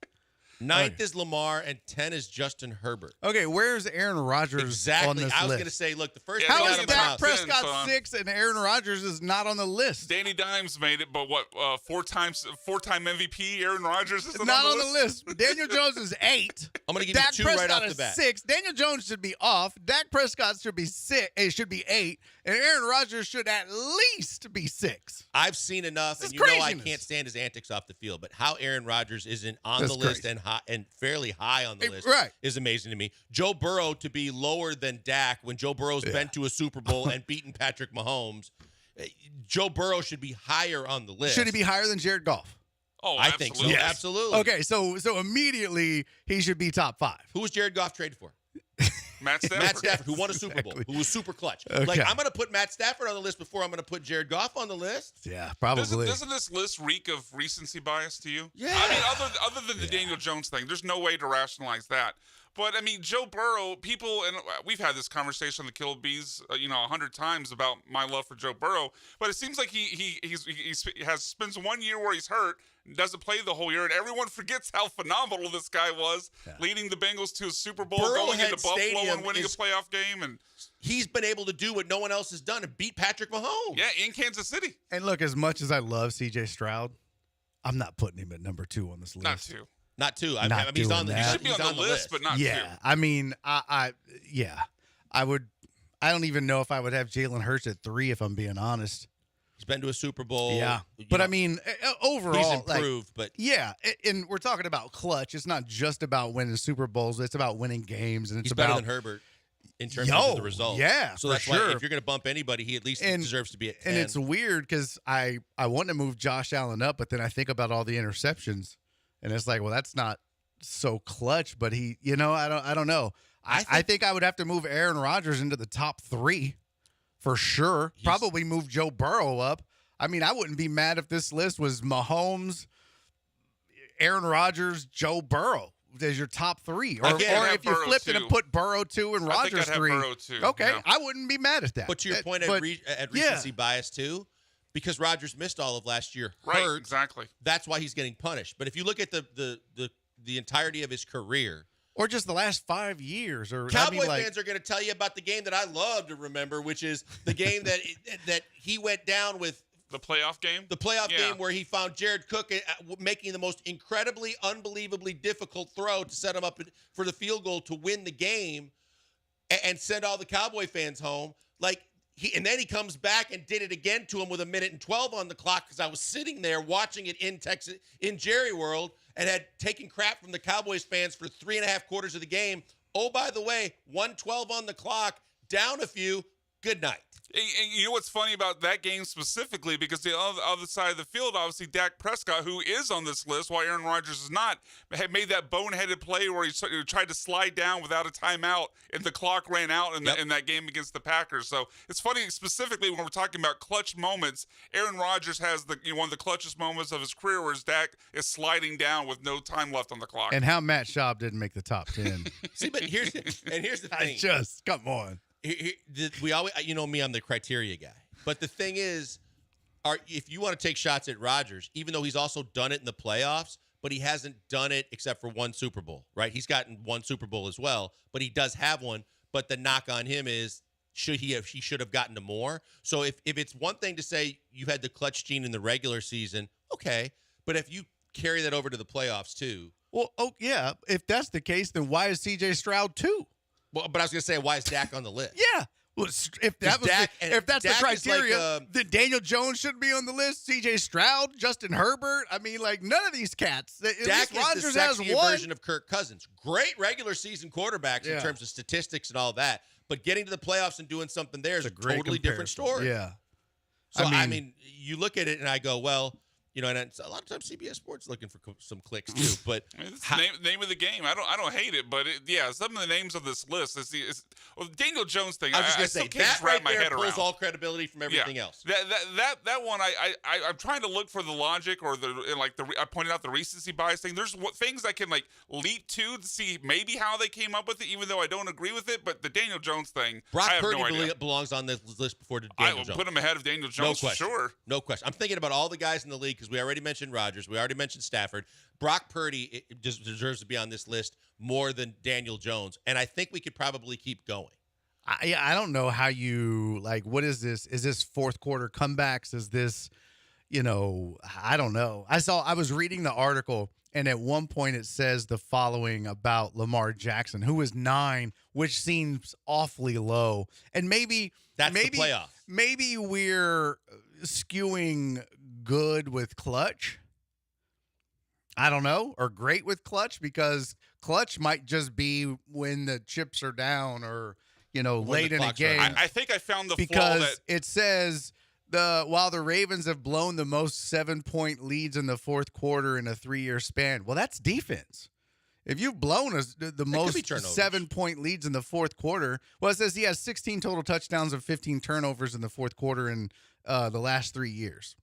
9th is Lamar, and 10 is Justin Herbert. Okay, where's Aaron Rodgers on this list? I was going to say, look, the first How thing is out of my Dak mouth. Prescott 6 and Aaron Rodgers is not on the list? Danny Dimes made it, but what? Four-time MVP Aaron Rodgers is not on the list. Daniel Jones is 8. I'm going to give Dak you 2 Prescott right off is the bat. 6. Daniel Jones should be off. Dak Prescott should be 6. It should be 8, and Aaron Rodgers should at least be 6. I've seen enough, This and is you know I craziness. can't stand his antics off the field. But how Aaron Rodgers isn't on the list and fairly high on the list is amazing to me. Joe Burrow to be lower than Dak when Joe Burrow's been to a Super Bowl and beaten Patrick Mahomes. Joe Burrow should be higher on the list. Should he be higher than Jared Goff? Oh, I think so. Yes. Absolutely. Okay, so immediately he should be top 5. Who was Jared Goff traded for? Matt Stafford. Matt Stafford, who won a Super Bowl, who was super clutch. Okay. Like, I'm going to put Matt Stafford on the list before I'm going to put Jared Goff on the list. Yeah, probably. Doesn't this list reek of recency bias to you? Yeah. I mean, other than the Daniel Jones thing, there's no way to rationalize that. But, I mean, Joe Burrow, people, and we've had this conversation on the Kill Bees, 100 times about my love for Joe Burrow, but it seems like he spends 1 year where he's hurt, doesn't play the whole year, and everyone forgets how phenomenal this guy was, leading the Bengals to a Super Bowl, going into Buffalo and winning a playoff game. And he's been able to do what no one else has done and beat Patrick Mahomes. Yeah, in Kansas City. And look, as much as I love C.J. Stroud, I'm not putting him at number 2 on this list. Not 2. Not 2. I mean, he's on He should be on the list, but not 2. Yeah, I mean, I would. I don't even know if I would have Jalen Hurts at 3 if I'm being honest. He's been to a Super Bowl. Yeah, but I mean, overall, he's improved. But yeah, and we're talking about clutch. It's not just about winning Super Bowls. It's about winning games, and it's he's about better than Herbert in terms of the results. Yeah, so for that's sure. why if you're going to bump anybody, he at least deserves to be at 10. And it's weird because I want to move Josh Allen up, but then I think about all the interceptions, and it's like, well, that's not so clutch. But he, I don't know. I think I would have to move Aaron Rodgers into the top 3 for sure. Probably move Joe Burrow up. I mean, I wouldn't be mad if this list was Mahomes, Aaron Rodgers, Joe Burrow as your top 3. Or if you flipped it and put Burrow 2 and Rodgers 3. Burrow 2. Okay, yeah. I wouldn't be mad at that. But to your point at recency bias too, because Rodgers missed all of last year. Right, hurt, exactly. That's why he's getting punished. But if you look at the entirety of his career, or just the last 5 years, or Cowboy fans are going to tell you about the game that I love to remember, which is the game that he went down with The playoff game? The playoff game where he found Jared Cook making the most incredibly, unbelievably difficult throw to set him up for the field goal to win the game and send all the Cowboy fans home. And then he comes back and did it again to him with 1:12 on the clock because I was sitting there watching it in Texas, in Jerry World, and had taken crap from the Cowboys fans for 3.5 quarters of the game. Oh, by the way, 1:12 on the clock, down a few, good night. And you know what's funny about that game specifically? Because the other side of the field, obviously, Dak Prescott, who is on this list while Aaron Rodgers is not, had made that boneheaded play where he tried to slide down without a timeout, and the clock ran out in that game against the Packers. So it's funny, specifically when we're talking about clutch moments, Aaron Rodgers has one of the clutchest moments of his career where his Dak is sliding down with no time left on the clock. And how Matt Schaub didn't make the top 10. See, but here's the thing. Come on. We always, me, I'm the criteria guy. But the thing is, if you want to take shots at Rodgers, even though he's also done it in the playoffs, but he hasn't done it except for one Super Bowl, right? He's gotten one Super Bowl as well, but he does have one. But the knock on him is, he should have gotten to more. So if it's one thing to say you had the clutch gene in the regular season, okay. But if you carry that over to the playoffs too. Well, yeah. If that's the case, then why is C.J. Stroud 2? Well, but I was going to say, why is Dak on the list? Yeah. Well, if that's the criteria, then Daniel Jones shouldn't be on the list. C.J. Stroud, Justin Herbert. I mean, none of these cats. Dak is the sexier version of Kirk Cousins. Great regular season quarterbacks in terms of statistics and all that. But getting to the playoffs and doing something there is a totally different story. Yeah. So, I mean, you look at it and I go, well, and a lot of times CBS Sports looking for some clicks too. But it's the name of the game. I don't hate it, but some of the names of this list is Daniel Jones thing. I was just still gonna say can't that wrap right my there head pulls around. all credibility from everything else. That one I'm trying to look for the logic or I pointed out the recency bias thing. There's things I can leap to see maybe how they came up with it, even though I don't agree with it. But the Daniel Jones thing, Brock I have Purdy no idea. belongs on this list before Daniel Jones. I will put him ahead of Daniel Jones no question. for sure. No question. I'm thinking about all the guys in the league because we already mentioned Rodgers. We already mentioned Stafford. Brock Purdy deserves to be on this list more than Daniel Jones. And I think we could probably keep going. I don't know how you what is this? Is this fourth quarter comebacks? Is this, I don't know. I was reading the article, and at one point it says the following about Lamar Jackson, who is 9, which seems awfully low. And maybe the playoff. Maybe we're skewing good with clutch. I don't know, or great with clutch, because clutch might just be when the chips are down or, late in a game. I think I found the because flaw that it says while the Ravens have blown the most 7-point leads in the fourth quarter in a 3-year span. Well, that's defense. If you've blown the most 7-point leads in the fourth quarter, well, it says he has 16 total touchdowns and 15 turnovers in the fourth quarter in the last 3 years.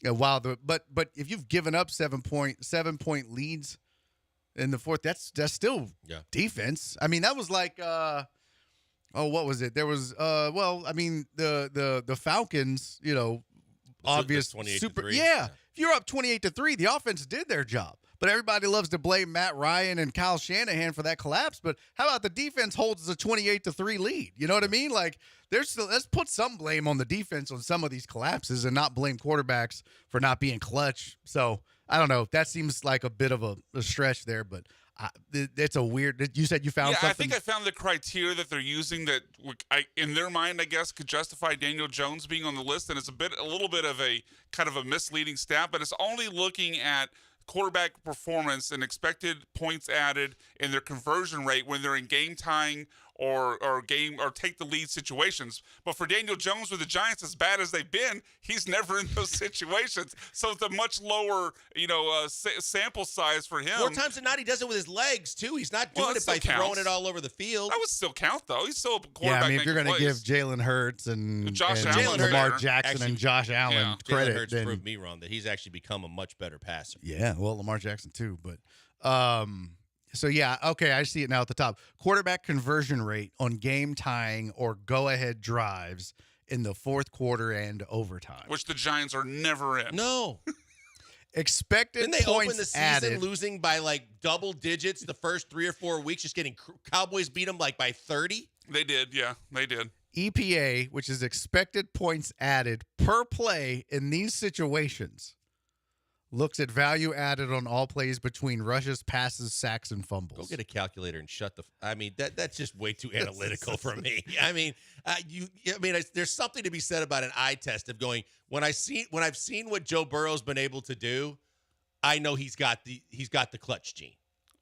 But if you've given up 7-point leads in the fourth, that's still defense. I mean, that was what was it? There was the Falcons, obvious super. Yeah, if you're up 28-3, the offense did their job. But everybody loves to blame Matt Ryan and Kyle Shanahan for that collapse. But how about the defense holds the 28-3 lead? You know what I mean? Let's put some blame on the defense on some of these collapses and not blame quarterbacks for not being clutch. So I don't know. That seems like a bit of a stretch there, but it's a weird. You said you found something. I think I found the criteria that they're using that, in their mind, I guess, could justify Daniel Jones being on the list, and it's a little bit of a kind of a misleading stat, but it's only looking at quarterback performance and expected points added and their conversion rate when they're in game tying or take the lead situations. But for Daniel Jones with the Giants, as bad as they've been, he's never in those situations. So it's a much lower, sample size for him. More times than not, he does it with his legs too. He's not doing it by throwing it all over the field. That would still count though. He's still a quarterback. Yeah, I mean, if you're going to give Jalen Hurts and Lamar Jackson and Josh Allen credit, Jalen Hurts proved me wrong that he's actually become a much better passer. Yeah, well, Lamar Jackson too, but. So, yeah, okay, I see it now at the top. Quarterback conversion rate on game-tying or go-ahead drives in the fourth quarter and overtime. Which the Giants are never in. No. Expected Didn't they points open the season added. losing by, double digits the first 3 or 4 weeks, just getting Cowboys beat them, by 30? They did, yeah, they did. EPA, which is expected points added per play in these situations, looks at value added on all plays between rushes, passes, sacks, and fumbles. Go get a calculator and shut the. I mean, that's just way too analytical for me. I mean, there's something to be said about an eye test of going when I've seen what Joe Burrow's been able to do. I know he's got the clutch gene.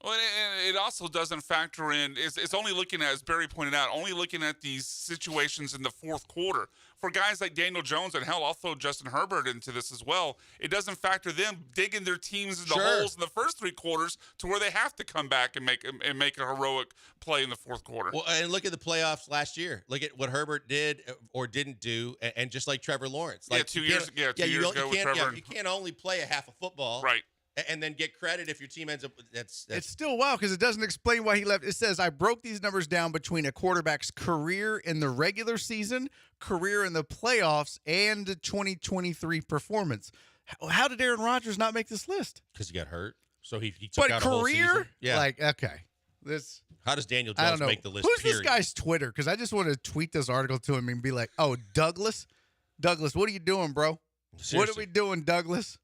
Well, and it also doesn't factor in. It's only looking at, as Barry pointed out, only looking at these situations in the fourth quarter. For guys like Daniel Jones, and hell, I'll throw Justin Herbert into this as well, it doesn't factor them digging their teams into holes in the first three quarters to where they have to come back and make a heroic play in the fourth quarter. Well, and look at the playoffs last year. Look at what Herbert did or didn't do, and just like Trevor Lawrence. Like 2 years ago with Trevor. You can't only play a half a football. Right. And then get credit if your team ends up. That's It's still wild because it doesn't explain why he left. It says, I broke these numbers down between a quarterback's career in the regular season, career in the playoffs, and the 2023 performance. How did Aaron Rodgers not make this list? Because he got hurt. So he took out a whole career? season. Yeah. Like, okay. How does Daniel I don't Jones know. make the list? Who's period? this guy's Twitter? Because I just want to tweet this article to him and be like, oh, Douglas? Douglas, what are you doing, bro? Seriously. What are we doing, Douglas?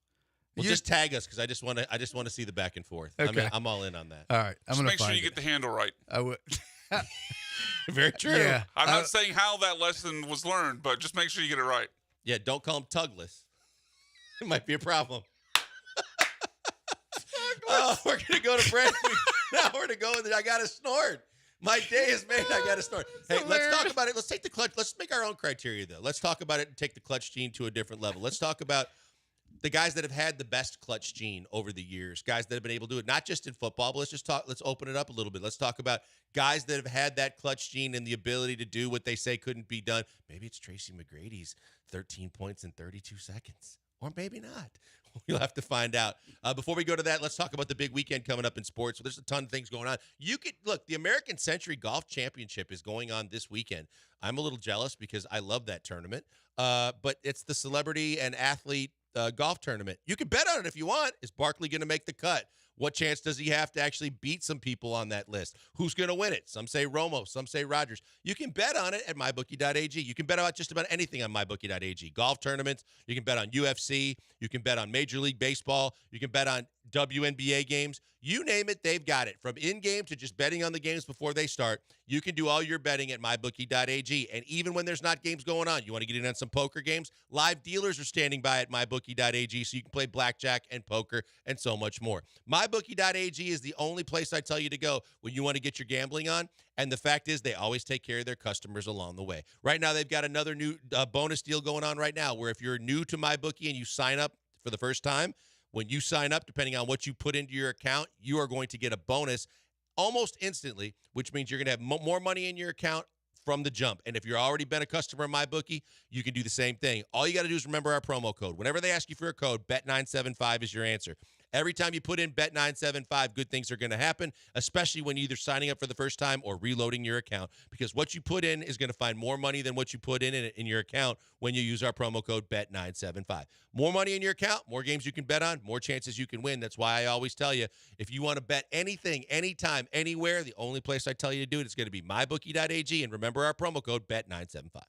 Well, just tag us because I just want to see the back and forth. Okay. I'm all in on that. All right, I'm Just gonna make sure find you get the handle right. I would. Very true. Yeah. I'm not saying how that lesson was learned, but just make sure you get it right. Yeah, don't call him Tugless. It might be a problem. We're gonna go to break. Now we're gonna go. I gotta snort. My day is made. I gotta snort. Hey, let's talk about it. Let's take the clutch. Let's make our own criteria though. Let's talk about it and take the clutch gene to a different level. Let's talk about the guys that have had the best clutch gene over the years, guys that have been able to do it, not just in football, but let's open it up a little bit. Let's talk about guys that have had that clutch gene and the ability to do what they say couldn't be done. Maybe it's Tracy McGrady's 13 points in 32 seconds, or maybe not. We'll have to find out. Before we go to that, let's talk about the big weekend coming up in sports. There's a ton of things going on. Look, the American Century Golf Championship is going on this weekend. I'm a little jealous because I love that tournament, but it's the celebrity and athlete golf tournament. You can bet on it if you want. Is Barkley going to make the cut? What chance does he have to actually beat some people on that list? Who's going to win it? Some say Romo, some say Rogers. You can bet on it at mybookie.ag. You can bet on just about anything on mybookie.ag. Golf tournaments. You can bet on UFC. You can bet on Major League Baseball. You can bet on WNBA games. You name it, they've got it. From in-game to just betting on the games before they start, you can do all your betting at mybookie.ag. And even when there's not games going on, you want to get in on some poker games, live dealers are standing by at mybookie.ag so you can play blackjack and poker and so much more. Mybookie.ag is the only place I tell you to go when you want to get your gambling on. And the fact is they always take care of their customers along the way. Right now, they've got another new bonus deal going on right now where if you're new to MyBookie and you sign up for the first time, when you sign up, depending on what you put into your account, you are going to get a bonus almost instantly, which means you're going to have more money in your account from the jump. And if you're already been a customer of MyBookie, you can do the same thing. All you got to do is remember our promo code. Whenever they ask you for a code, Bet975 is your answer. Every time you put in Bet975, good things are going to happen, especially when you're either signing up for the first time or reloading your account, because what you put in is going to find more money than what you put in your account when you use our promo code Bet975. More money in your account, more games you can bet on, more chances you can win. That's why I always tell you, if you want to bet anything, anytime, anywhere, the only place I tell you to do it is going to be mybookie.ag, and remember our promo code Bet975.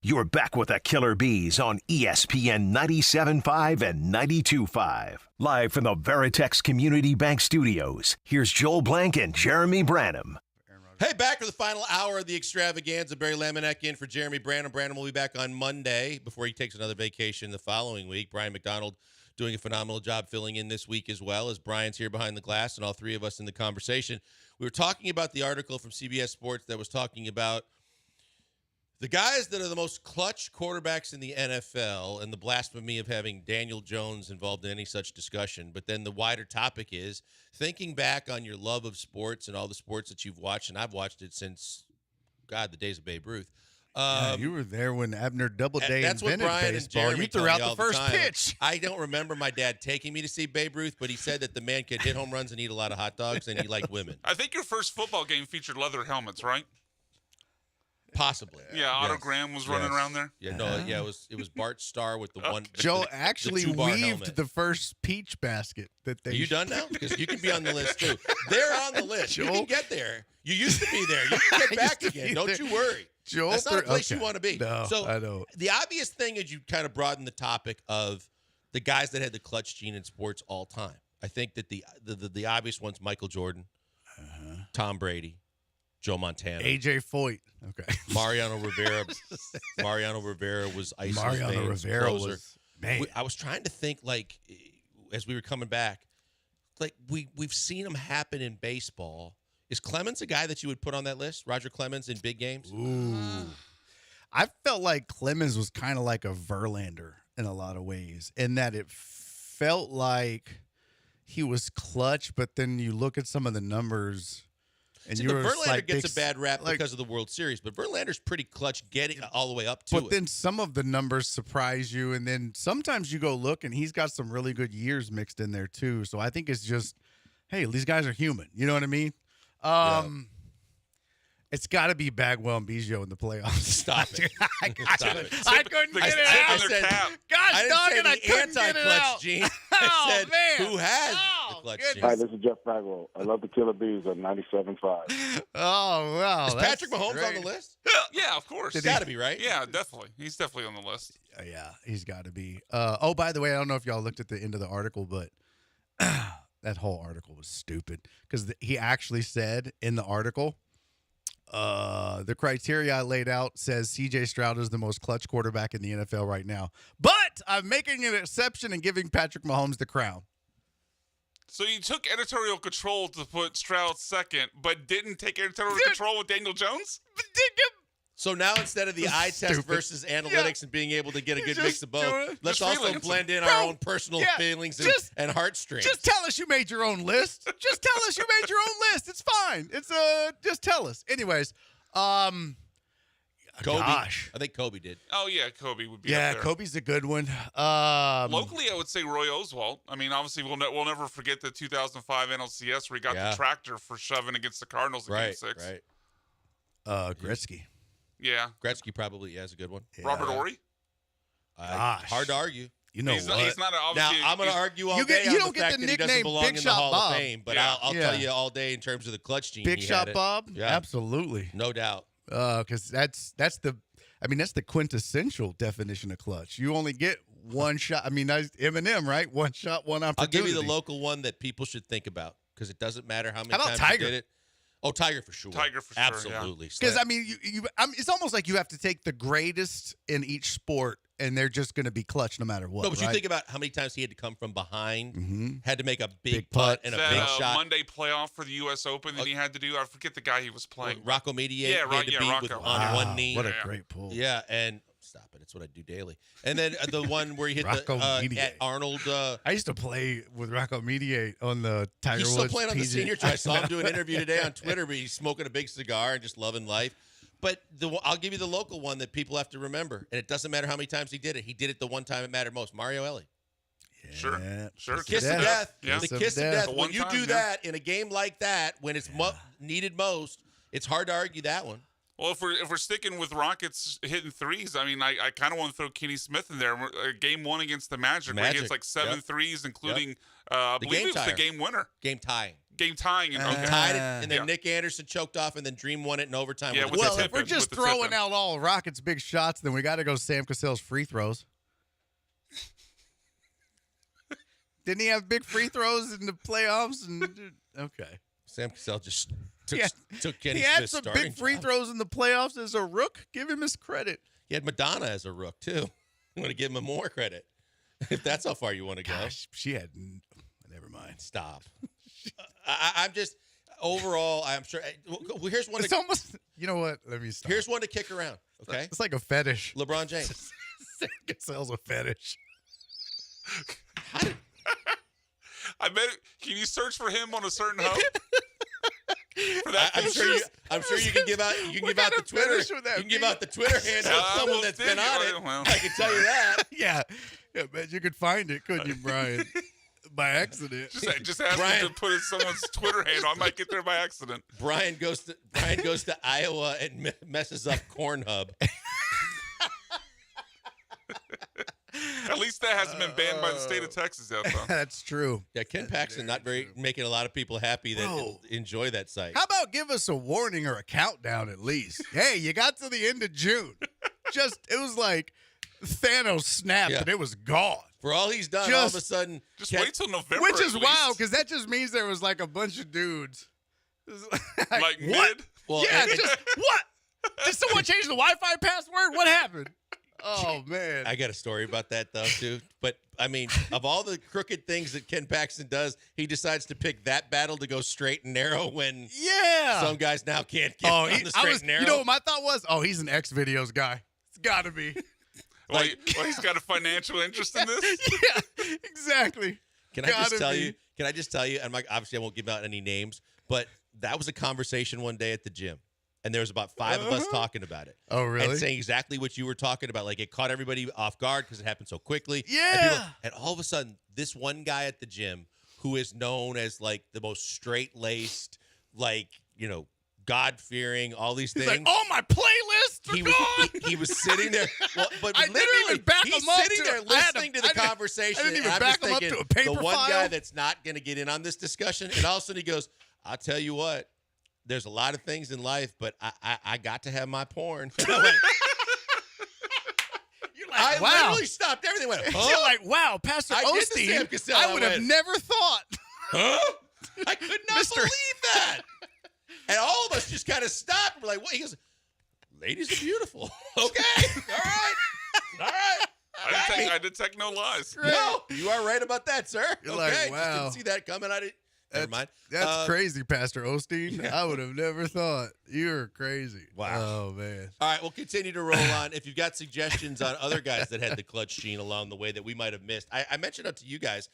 You're back with the Killer Bees on ESPN 97.5 and 92.5. Live from the Veritex Community Bank Studios, here's Joel Blank and Jeremy Branham. Hey, back for the final hour of the extravaganza. Barry Laminack in for Jeremy Branham. Branham will be back on Monday before he takes another vacation the following week. Brian McDonald doing a phenomenal job filling in this week as well, as Brian's here behind the glass and all three of us in the conversation. We were talking about the article from CBS Sports that was talking about the guys that are the most clutch quarterbacks in the NFL and the blasphemy of having Daniel Jones involved in any such discussion. But then the wider topic is thinking back on your love of sports and all the sports that you've watched, and I've watched it since, God, the days of Babe Ruth. You were there when Abner Doubleday that's what invented Brian baseball. and Jeremy You threw tell out me the all first time. pitch. I don't remember my dad taking me to see Babe Ruth, but he said that the man could hit home runs and eat a lot of hot dogs, and he liked women. I think your first football game featured leather helmets, right? Possibly. Yeah, Otto Graham was running around there. Yeah, no, yeah, it was Bart Starr with the one. Joe the actually two-bar weaved helmet. the first peach basket that they. Are you done now? Because you can be on the list too. They're on the list. You can get there. You used to be there. You can get back again. Don't you worry. Joel, that's not a place you want to be. No, so I don't. The obvious thing is you kind of broaden the topic of the guys that had the clutch gene in sports all time. I think that the obvious ones: Michael Jordan, Tom Brady, Joe Montana, AJ Foyt. Okay. Mariano Rivera. Mariano Rivera was ISIS Mariano Rivera closer. was man. I was trying to think, like, as we were coming back, like we've seen them happen in baseball. Is Clemens a guy that you would put on that list? Roger Clemens in big games? Ooh. I felt like Clemens was kind of like a Verlander in a lot of ways, in that it felt like he was clutch, but then you look at some of the numbers. And See, Verlander gets a bad rap because of the World Series, but Verlander's pretty clutch getting all the way up to it. But then some of the numbers surprise you, and then sometimes you go look, and he's got some really good years mixed in there too. So I think it's just, hey, these guys are human. You know what I mean? It's got to be Bagwell and Biggio in the playoffs. Stop it. I couldn't get it out. I said, Gosh, dog, and I couldn't get it out. Gene. I said, man. who has the clutch gene? Hi, this is Jeff Bagwell. I love the Killer Bees on 97.5. Oh, wow. Is Patrick Mahomes on the list? Yeah, of course. He's got to be, right? Yeah, definitely. He's definitely on the list. Yeah, he's got to be. Oh, by the way, I don't know if y'all looked at the end of the article, but that whole article was stupid because he actually said in the article, the criteria I laid out says C.J. Stroud is the most clutch quarterback in the NFL right now. But I'm making an exception and giving Patrick Mahomes the crown. So you took editorial control to put Stroud second, but didn't take editorial control with Daniel Jones? So now instead of the eye test versus analytics and being able to get a good mix of both, let's also blend in our own personal feelings and heartstrings. Just tell us you made your own list. Just tell us you made your own list. It's fine. It's just tell us. Anyways, Kobe. Gosh. I think Kobe did. Oh, yeah, Kobe would be Yeah, up there. Kobe's a good one. Locally, I would say Roy Oswalt. I mean, obviously, we'll never forget the 2005 NLCS where he got the tractor for shoving against the Cardinals in Game 6. Right. Gretzky. Yeah. Gretzky probably has a good one. Yeah. Robert Ory? Hard to argue. You know he's what? He's not now, I'm going to argue all day you on don't the get fact the that he doesn't nickname belong Big in the Shot Hall Bob. of Fame, but Yeah. I'll tell you all day in terms of the clutch gene. Big he Shot had it. Bob? Yeah. Absolutely. No doubt. Because that's the quintessential definition of clutch. You only get one shot. I mean, that's Eminem, right? One shot, one opportunity. I'll give you the local one that people should think about because it doesn't matter how many How about times Tiger? you did it. Oh, Tiger for sure. Tiger for sure, Absolutely. Because, I mean, it's almost like you have to take the greatest in each sport, and they're just going to be clutch no matter what. No, but right? you think about how many times he had to come from behind, had to make a big Big putt putt. and a That big shot. Monday playoff for the U.S. Open that he had to do. I forget the guy he was playing. Rocco Mediate, Yeah, he had to beat with Rocco. on one knee. What a great pull. Yeah, and stop it. It's what I do daily. And then the one where he hit Rocco the Mediate. at Arnold. I used to play with Rocco Mediate on the Tiger He's Woods still playing on the PGA. senior tour. I saw him do an interview today on Twitter, but he's smoking a big cigar and just loving life. But I'll give you the local one that people have to remember, and it doesn't matter how many times he did it. He did it the one time it mattered most. Mario Ellie. Sure. Kiss of death. Yeah. The kiss of death. The When one you time, do yeah. that in a game like that, when it's needed most, it's hard to argue that one. Well, if we're sticking with Rockets hitting threes, I mean, I kind of want to throw Kenny Smith in there. Game one against the Magic, where he hits like seven threes, including I believe it was the game winner. Game tying. game tying. And tied it, and then Nick Anderson choked off, and then Dream won it in overtime. Yeah, Well, if we're just throwing out all Rockets' big shots, then we got to go Sam Cassell's free throws. Didn't he have big free throws in the playoffs? Okay. Sam Cassell just took Kenny He had Smith's some starting big free job. throws in the playoffs as a rook. Give him his credit. He had Madonna as a rook, too. I'm going to give him more credit. If that's how far you want to go. Gosh, she had... Never mind. Stop. I'm just... Overall, I'm sure... Well, here's one... It's almost... You know what? Let me stop. Here's one to kick around, okay? It's like a fetish. LeBron James. Sam Cassell's a fetish. I bet. Can you search for him on a certain hoe? I'm sure you can give out. You can give out the Twitter. You can give out the Twitter handle of someone that's been on it. Well. I can tell you that. Yeah, bet you could find it, couldn't you, Brian? By accident. Just ask him to put in someone's Twitter handle. I might get there by accident. Brian goes to Iowa and messes up Cornhub. At least that hasn't been banned by the state of Texas yet, though. That's true. Yeah, Ken Paxton making a lot of people happy that enjoy that site. How about give us a warning or a countdown at least? Hey, you got to the end of June. It was like Thanos snapped and it was gone. For all he's done, all of a sudden... Just wait till November, Which is at wild, least. because that just means there was like a bunch of dudes. Like what? mid? Well, yeah, what? Did someone change the Wi-Fi password? What happened? Oh, man. I got a story about that, though, too. But, I mean, of all the crooked things that Ken Paxton does, he decides to pick that battle to go straight and narrow when some guys now can't get on the straight and narrow. You know what my thought was? Oh, he's an X videos guy. It's got to be. Well, he's got a financial interest in this? Yeah, exactly. Can I just tell you, and obviously I won't give out any names, but that was a conversation one day at the gym. And there was about 5 of us talking about it. Oh, really? And saying exactly what you were talking about. Like, it caught everybody off guard because it happened so quickly. Yeah. And all of a sudden, this one guy at the gym who is known as, like, the most straight-laced, like, God-fearing, all these things. He's like, oh, my playlist? He was sitting there. Well, but I didn't literally, even back he's him up sitting there listening to the conversation. I didn't even and I'm back just him up thinking, to a paper the one file. guy that's not going to get in on this discussion. And all of a sudden he goes, I'll tell you what. There's a lot of things in life, but I got to have my porn. I literally stopped everything. Went, huh? You're like, wow, Pastor Osteen, I would have never thought. Huh? I could not believe that. And all of us just kind of stopped. We're like, what? He goes, ladies are beautiful. Okay. All right. I detect no lies. No, you are right about that, sir. You're okay. like, wow. Just didn't see that coming. Never mind. That's crazy, Pastor Osteen. I would have never thought. You're crazy. Wow. Oh, man. All right, we'll continue to roll on. If you've got suggestions on other guys that had the clutch gene along the way that we might have missed, I mentioned it to you guys.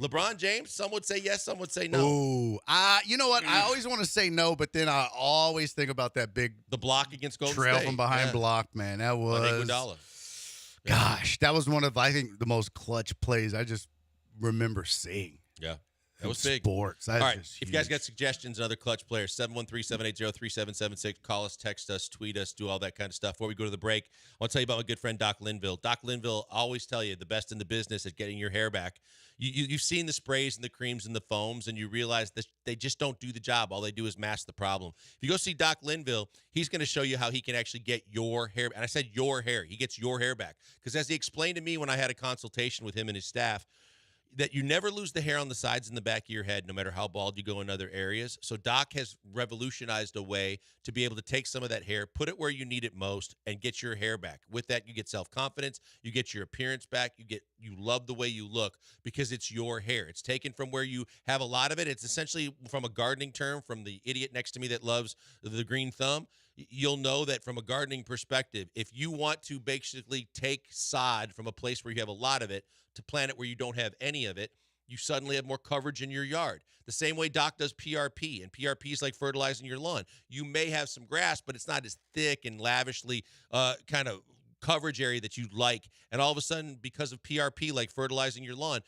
LeBron James, some would say yes, some would say no. Ooh. You know what? I always want to say no, but then I always think about that big the block against Golden trail State. from behind block, man. That was Iguodala. Gosh, that was one of, I think, the most clutch plays I just remember seeing. Yeah. That was big. Sports. All right. If you guys got suggestions on other clutch players, 713-780-3776. Call us, text us, tweet us, do all that kind of stuff. Before we go to the break, I want to tell you about my good friend Doc Linville. Doc Linville always tell you the best in the business at getting your hair back. You've seen the sprays and the creams and the foams, and you realize that they just don't do the job. All they do is mask the problem. If you go see Doc Linville, he's going to show you how he can actually get your hair. And I said your hair. He gets your hair back. Because as he explained to me when I had a consultation with him and his staff, that you never lose the hair on the sides and the back of your head, no matter how bald you go in other areas. So Doc has revolutionized a way to be able to take some of that hair, put it where you need it most, and get your hair back. With that, you get self-confidence, you get your appearance back, you love the way you look because it's your hair. It's taken from where you have a lot of it. It's essentially from a gardening term, from the idiot next to me that loves the green thumb. You'll know that from a gardening perspective, if you want to basically take sod from a place where you have a lot of it to plant it where you don't have any of it, you suddenly have more coverage in your yard. The same way Doc does PRP, and PRP is like fertilizing your lawn. You may have some grass, but it's not as thick and lavishly kind of coverage area that you'd like. And all of a sudden, because of PRP, like fertilizing your lawn,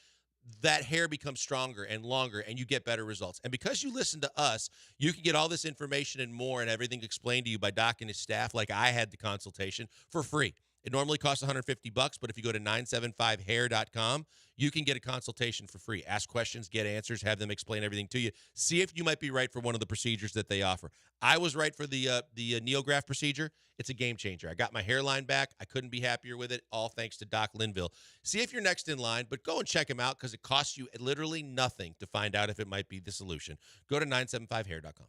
that hair becomes stronger and longer, and you get better results. And because you listen to us, you can get all this information and more and everything explained to you by Doc and his staff, like I had the consultation, for free. It normally costs $150, but if you go to 975hair.com, you can get a consultation for free. Ask questions, get answers, have them explain everything to you. See if you might be right for one of the procedures that they offer. I was right for the Neograft procedure. It's a game changer. I got my hairline back. I couldn't be happier with it, all thanks to Doc Linville. See if you're next in line, but go and check him out because it costs you literally nothing to find out if it might be the solution. Go to 975hair.com.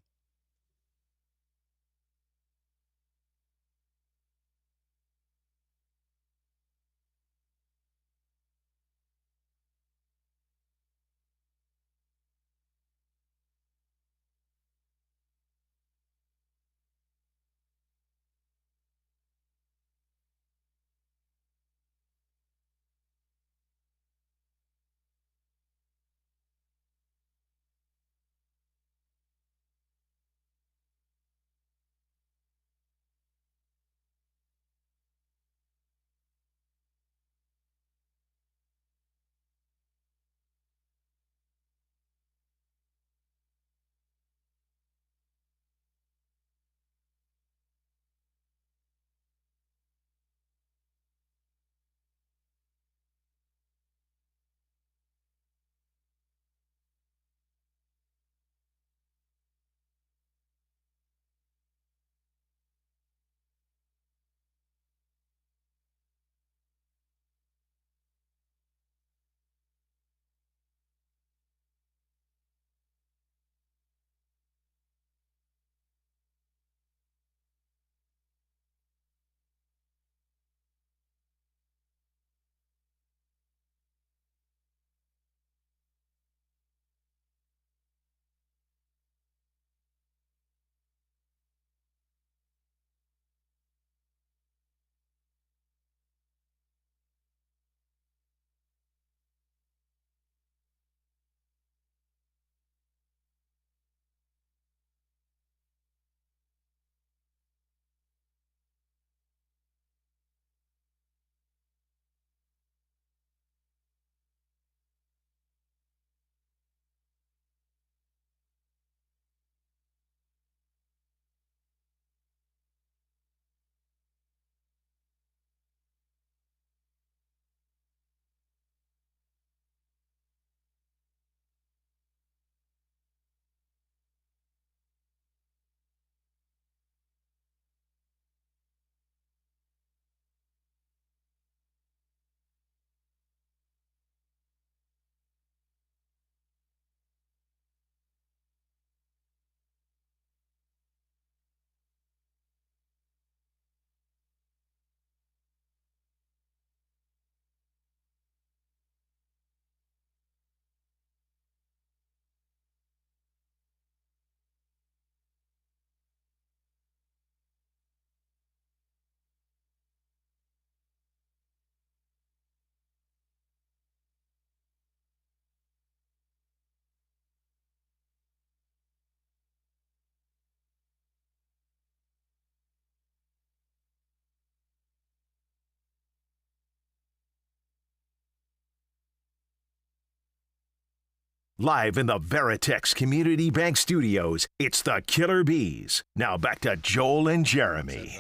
Live in the Veritex Community Bank Studios, it's the Killer Bees. Now back to Joel and Jeremy.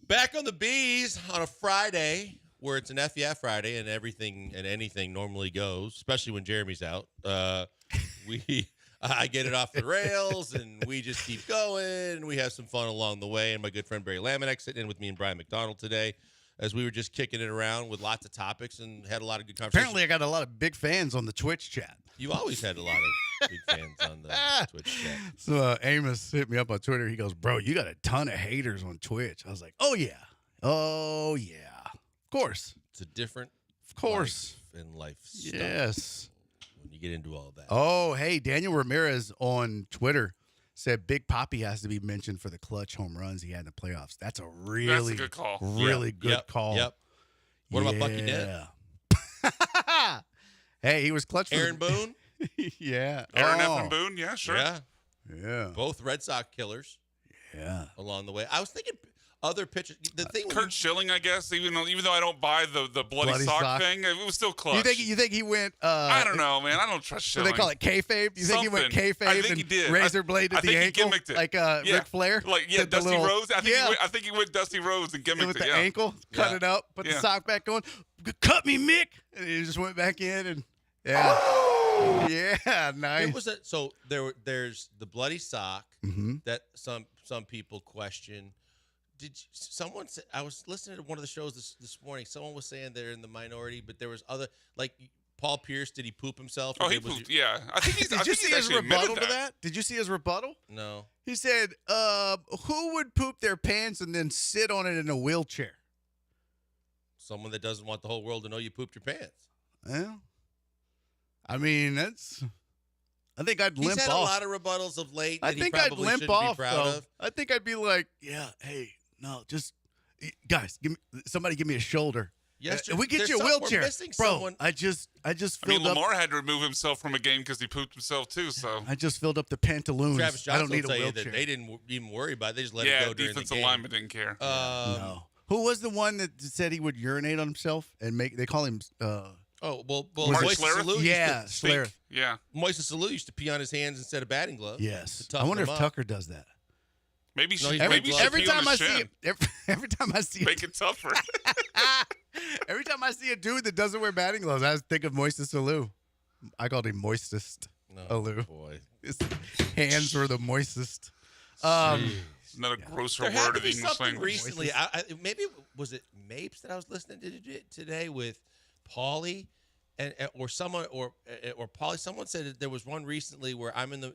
Back on the Bees on a Friday, where it's an FYF Friday and everything and anything normally goes, especially when Jeremy's out. I get it off the rails, and we just keep going, and we have some fun along the way. And my good friend Barry Laminek sitting in with me and Brian McDonald today, as we were just kicking it around with lots of topics and had a lot of good conversations. Apparently, I got a lot of big fans on the Twitch chat. You always had a lot of big fans on the Twitch chat. So Amos hit me up on Twitter. He goes, "Bro, you got a ton of haters on Twitch." I was like, "Oh yeah, of course. It's a different, of course, life stuff. Yes. When you get into all that. Oh, hey, Daniel Ramirez on Twitter said Big Papi has to be mentioned for the clutch home runs he had in the playoffs. That's a really good call. Really good call. Yep. What about Bucky Dent? Hey, he was clutch for Aaron Boone? Yeah. Aaron F. and Boone? Yeah, sure. Yeah. Yeah. Both Red Sox killers. Yeah. Along the way. I was thinking other pitchers. The thing, Kurt Schilling, I guess, even though I don't buy the bloody sock thing, it was still clutch. You think he went? I don't know, man. I don't trust Schilling. Do they call it kayfabe? You think he went kayfabe? I think he did. Razor blade at the ankle, he gimmicked it. like Ric Flair, Dusty Rhodes. I think he went Dusty Rhodes and gimmicked with it. the ankle, cut it up, put the sock back on. Cut me, Mick, and he just went back in and yeah, nice. There's the bloody sock that some people question. Someone say, I was listening to one of the shows this morning. Someone was saying they're in the minority, but there was other, like Paul Pierce. Did he poop himself? Oh, he pooped. Yeah, I think he's. Did you see his rebuttal to that? Did you see his rebuttal? No. He said, "Who would poop their pants and then sit on it in a wheelchair?" Someone that doesn't want the whole world to know you pooped your pants. Well, I mean, I think I'd limp off. He's had a lot of rebuttals of late. I think I'd limp off. Though. I think I'd be like, yeah, hey, no, just guys, somebody give me a shoulder. Yesterday, we get you a wheelchair, bro. Someone. I just filled up. Lamar had to remove himself from a game because he pooped himself too. So I just filled up the pantaloons. Travis Johnson I don't need a will tell you wheelchair. that they didn't even worry about it. They just let it go during the game. Defensive lineman didn't care. No. Who was the one that said he would urinate on himself and make? They call him. Moises Alou. Yeah, Schlereth. Yeah, Moises Alou used to pee on his hands instead of batting gloves. Yes, I wonder if Tucker does that. Maybe every time I see it, every time I see make it tougher. Every time I see a dude that doesn't wear batting gloves, I think of Moises Alou. I called him Moistest Alou. Boy, his hands were the moistest. Another grosser there had word to of be the English something language. recently. Maybe was it Mapes that I was listening to today with Paulie, or someone or Paulie. Someone said that there was one recently where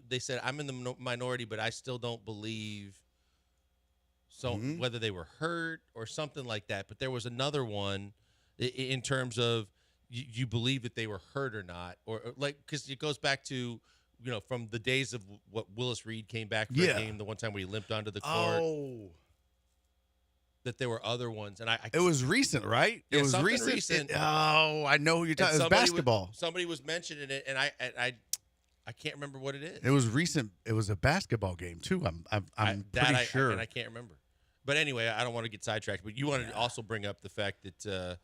they said I'm in the minority, but I still don't believe. So whether they were hurt or something like that, but there was another one in terms of you believe that they were hurt or not, or like because it goes back to. From the days of what Willis Reed came back for a game, the one time where he limped onto the court. Oh. That there were other ones. And it was recent, right? Yeah, it was recent. I know who you're talking about. It was basketball. Somebody was mentioning it, and I can't remember what it is. It was recent. It was a basketball game, too. I'm pretty sure. I can't remember. But anyway, I don't want to get sidetracked. But you wanted to also bring up the fact that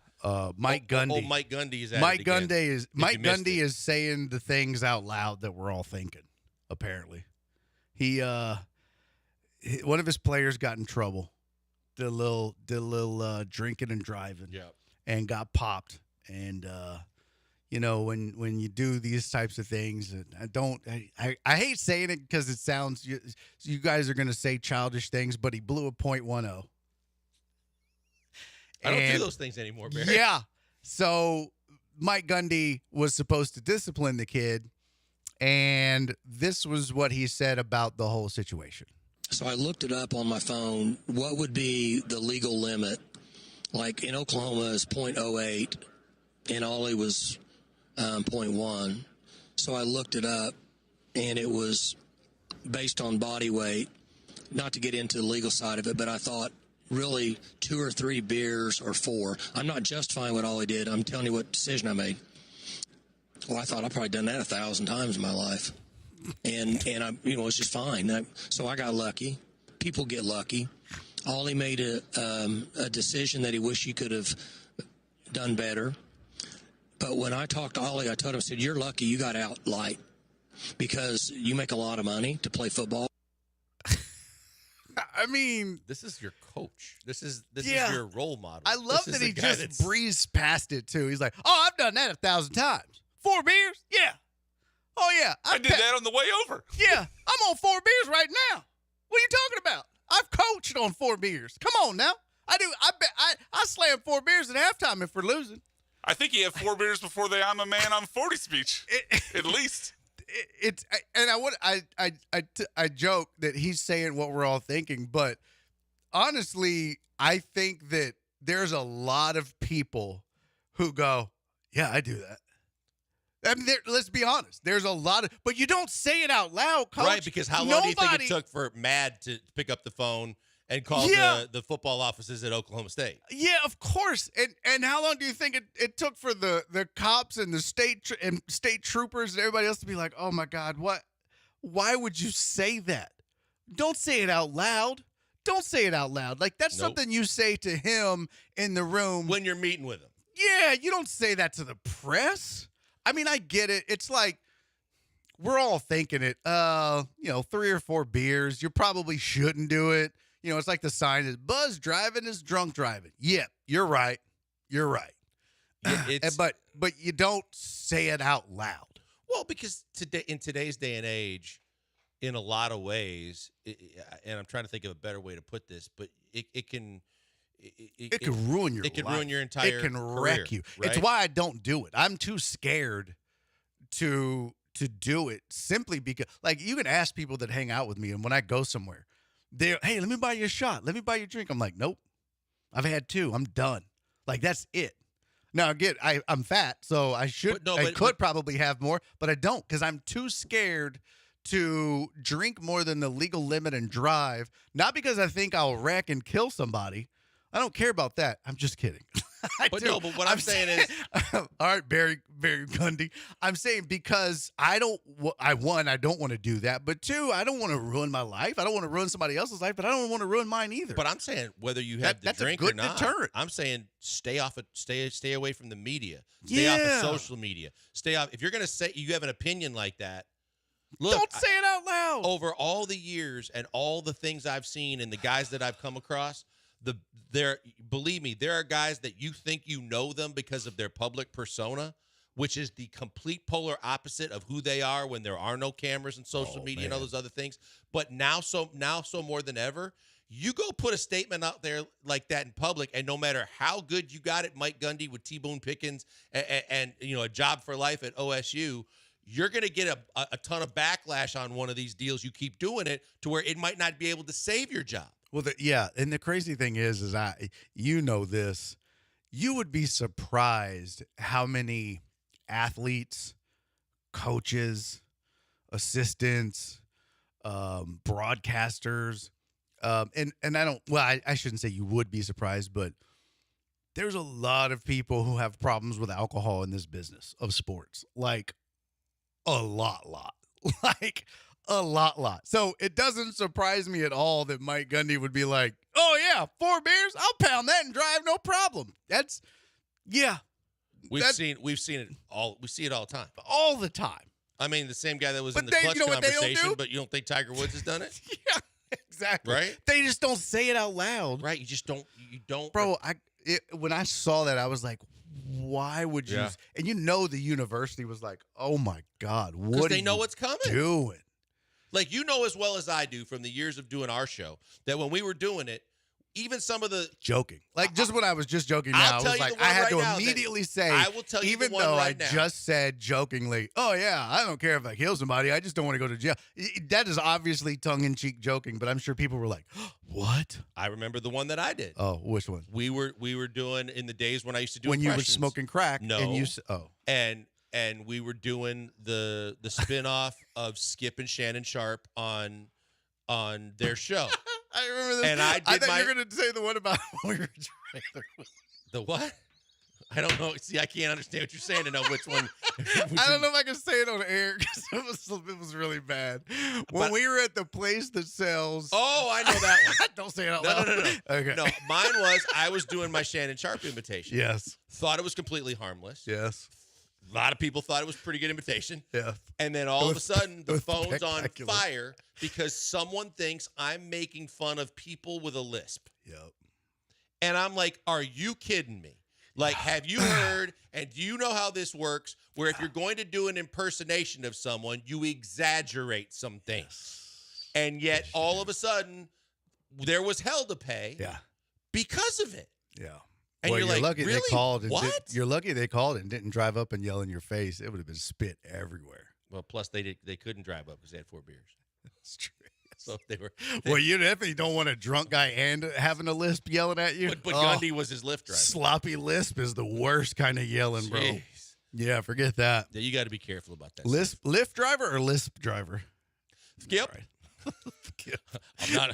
Mike Gundy. Mike Gundy is at Mike it again. Mike Gundy is saying the things out loud that we're all thinking. Apparently, one of his players got in trouble. Did a little drinking and driving. And got popped. And when you do these types of things, I hate saying it because it sounds you guys are going to say childish things, but he blew a .10. I don't do those things anymore, Barry. Yeah. So Mike Gundy was supposed to discipline the kid, and this was what he said about the whole situation. So I looked it up on my phone. What would be the legal limit? Like in Oklahoma is .08, in Ollie was .1. So I looked it up, and it was based on body weight. Not to get into the legal side of it, but I thought, really 2 or 3 beers or 4. I'm not justifying what Ollie did. I'm telling you what decision I made. Well, I thought I've probably done that 1,000 times in my life. And I, it's just fine. So I got lucky. People get lucky. Ollie made a decision that he wished he could have done better. But when I talked to Ollie, I told him, I said, you're lucky you got out light because you make a lot of money to play football. I mean, this is your coach. This is your role model. I love that he just breezed past it too. He's like, "Oh, I've done that 1,000 times. 4 beers, yeah. Oh yeah, I did that on the way over. Yeah, I'm on 4 beers right now. What are you talking about? I've coached on 4 beers. Come on now. I do. I bet I slam 4 beers at halftime if we're losing. I think he had 4 beers before the "I'm a man, I'm 40" speech. At least. I joke that he's saying what we're all thinking, but honestly, I think that there's a lot of people who go, yeah, I do that. I mean, let's be honest. There's a lot of, but you don't say it out loud, Coach. Right, because how long do you think it took for Mad to pick up the phone and call the football offices at Oklahoma State? Yeah, of course. And how long do you think it took for the cops and the state troopers and everybody else to be like, oh my God, what? Why would you say that? Don't say it out loud. Don't say it out loud. Like, that's something you say to him in the room. When you're meeting with him. Yeah, you don't say that to the press. I mean, I get it. It's like we're all thinking it. 3 or 4 beers. You probably shouldn't do it. It's like the sign is buzz driving is drunk driving. Yeah, you're right. You're right. Yeah, but you don't say it out loud. Well, because in today's day and age, in a lot of ways, and I'm trying to think of a better way to put this, but it can ruin your life. It can ruin your entire It can wreck you. Right? It's why I don't do it. I'm too scared to do it simply because, like, you can ask people that hang out with me, and when I go somewhere, they're, hey, let me buy you a shot. Let me buy you a drink. I'm like, nope. I've had 2. I'm done. Like, that's it. Now, again, I'm fat, so I could probably have more, but I don't because I'm too scared to drink more than the legal limit and drive. Not because I think I'll wreck and kill somebody. I don't care about that. I'm just kidding. But what I'm saying is, all right, Barry Gundy. I'm saying because I don't want to do that, but 2, I don't want to ruin my life. I don't want to ruin somebody else's life, but I don't want to ruin mine either. But I'm saying whether you have the drink a good or not, deterrent. I'm saying stay away from the media. Stay off of social media. Stay off. If you're going to say you have an opinion like that, look, don't say it out loud. Over all the years and all the things I've seen and the guys that I've come across, believe me, there are guys that you think you know them because of their public persona, which is the complete polar opposite of who they are when there are no cameras and social media and all those other things. But now so more than ever, you go put a statement out there like that in public, and no matter how good you got it, Mike Gundy with T-Boone Pickens and a job for life at OSU, you're going to get a ton of backlash on one of these deals. You keep doing it to where it might not be able to save your job. Well, and the crazy thing is this, you would be surprised how many athletes, coaches, assistants, broadcasters, and I shouldn't say you would be surprised, but there's a lot of people who have problems with alcohol in this business of sports, like a lot, like a lot. So it doesn't surprise me at all that Mike Gundy would be like, oh yeah, 4 beers, I'll pound that and drive, no problem. We've seen it all. We see it all the time. All the time. I mean, the same guy that was in the clutch conversation, but you don't think Tiger Woods has done it? Yeah, exactly. Right? They just don't say it out loud. Right. You just don't. You don't. Bro, when I saw that, I was like, why would you? Yeah. And the university was like, oh my God, what? They know what's coming. Doing. Like, as well as I do from the years of doing our show, that when we were doing it, even some of the joking, like just when I was just joking now, I was like, I had to immediately say, I will tell you, even the one though right I now. just said jokingly, oh yeah, I don't care if I kill somebody, I just don't want to go to jail. That is obviously tongue-in-cheek joking, but I'm sure people were like, what? I remember the one that I did. Oh, which one? We were doing in the days when I used to do when impressions. You were smoking crack. No, and and we were doing the spinoff of Skip and Shannon Sharp on their show. I remember this. And I thought you were going to say the one about Warrior Trailer. The what? I don't know. See, I can't understand what you're saying to know which one. I don't know if I can say it on air because it was really bad. When we were at the place that sells. Oh, I know that one. Don't say it out loud. No. Okay. No, mine was I was doing my Shannon Sharp imitation. Yes. Thought it was completely harmless. Yes. A lot of people thought it was a pretty good imitation. Yeah. And then all of a sudden, the phone's on fire because someone thinks I'm making fun of people with a lisp. Yep. And I'm like, are you kidding me? Like, have you heard, and do you know how this works, where if you're going to do an impersonation of someone, you exaggerate some things. And yet, all of a sudden, there was hell to pay because of it. Yeah. And well, you're like, lucky really? They called. What? You're lucky they called and didn't drive up and yell in your face. It would have been spit everywhere. Well, plus they couldn't drive up because they had 4 beers. That's true. So well, you definitely don't want a drunk guy and having a lisp yelling at you. But Gundy was his lift driver. Sloppy lisp is the worst kind of yelling, bro. Yeah, forget that. Yeah, you got to be careful about that. Lift driver or lisp driver? Skip. Right.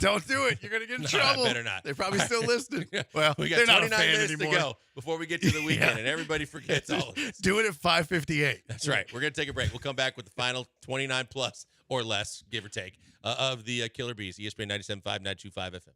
Don't do it. You're going to get in trouble. I better not. They're probably still listening. Well, we got they're 29 not a fan minutes anymore. to go before we get to the weekend, and everybody forgets all of this. Do it at 5:58. That's right. We're going to take a break. We'll come back with the final 29 plus or less, give or take, of the Killer Bees, ESPN 97.5, 925 FM.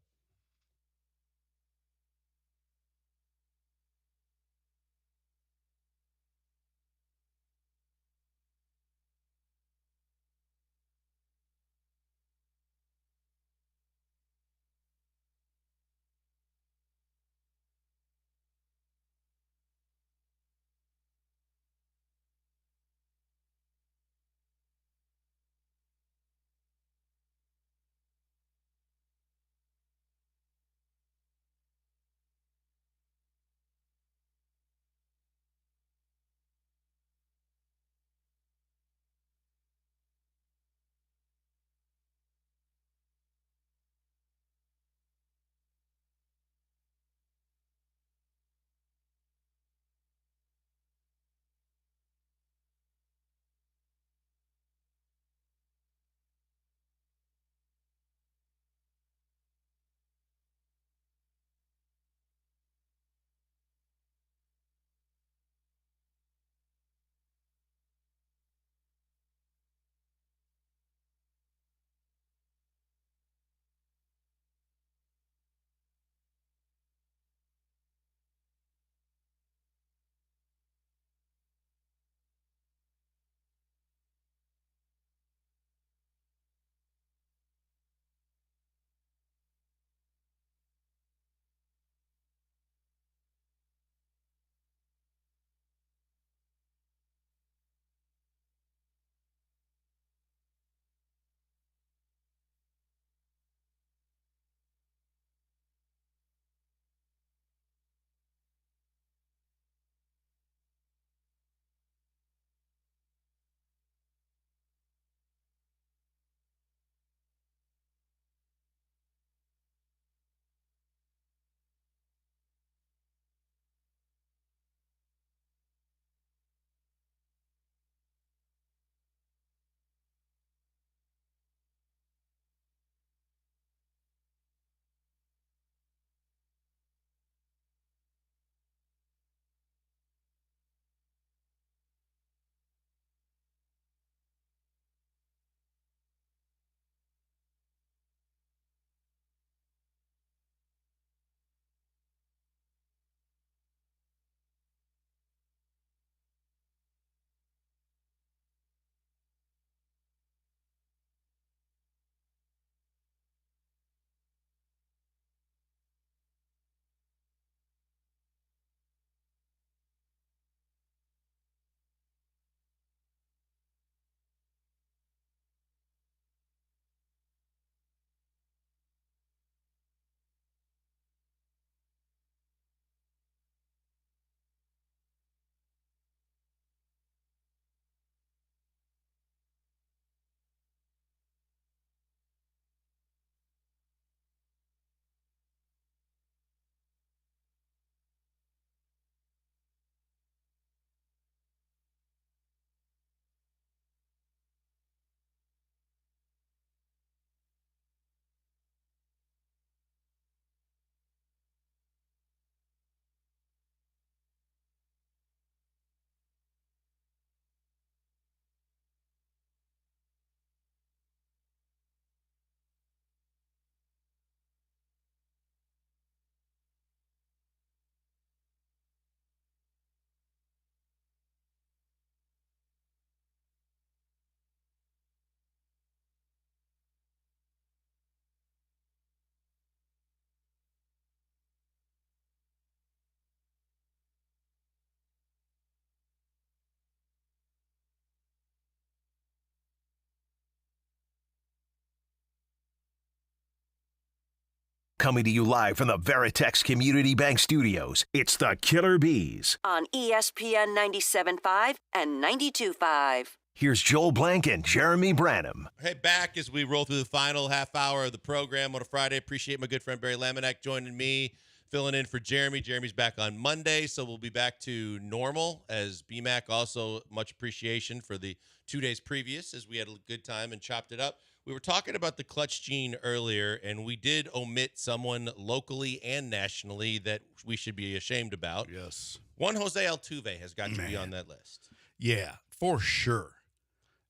Coming to you live from the Veritex Community Bank Studios, it's the Killer Bees. On ESPN 97.5 and 92.5. Here's Joel Blank and Jeremy Branham. Hey, back as we roll through the final half hour of the program on a Friday. Appreciate my good friend Barry Laminack joining me, filling in for Jeremy. Jeremy's back on Monday, so we'll be back to normal. As BMAC, also much appreciation for the 2 days previous as we had a good time and chopped it up. We were talking about the clutch gene earlier, and we did omit someone locally and nationally that we should be ashamed about. Yes. One Jose Altuve has got to be on that list. Yeah, for sure.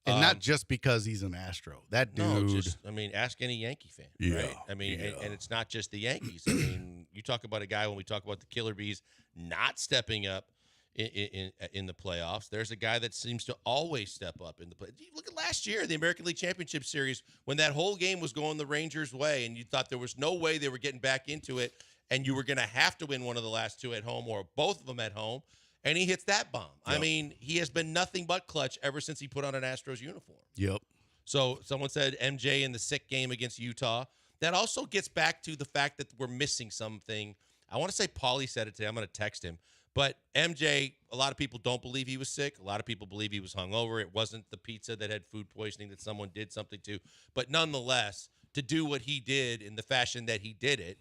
And not just because he's an Astro. That dude. No, ask any Yankee fan, Yeah, right? And it's not just the Yankees. You talk about a guy when we talk about the Killer Bees not stepping up in the playoffs. There's a guy that seems to always step up in the play. Look at last year, the American League Championship Series, when that whole game was going the Rangers' way, and you thought there was no way they were getting back into it, and you were going to have to win one of the last two at home or both of them at home. And he hits that bomb. Yep. He has been nothing but clutch ever since he put on an Astros uniform. Yep. So someone said MJ in the sick game against Utah. That also gets back to the fact that we're missing something. I want to say Paulie said it today. I'm going to text him. But MJ, a lot of people don't believe he was sick. A lot of people believe he was hungover. It wasn't the pizza that had food poisoning that someone did something to. But nonetheless, to do what he did in the fashion that he did it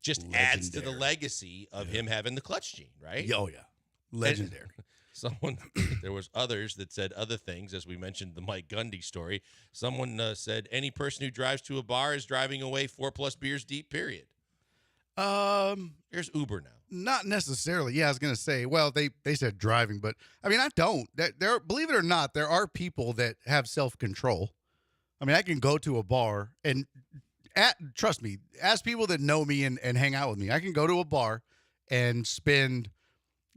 just adds to the legacy of him having the clutch gene, right? Oh, yeah. Legendary. There was others that said other things, as we mentioned the Mike Gundy story. Someone said any person who drives to a bar is driving away 4+ beers deep, period. Here's Uber now. Not necessarily. Yeah, I was going to say, well, they said driving, but I don't. There, believe it or not, there are people that have self-control. I can go to a bar and trust me, ask people that know me and hang out with me. I can go to a bar and spend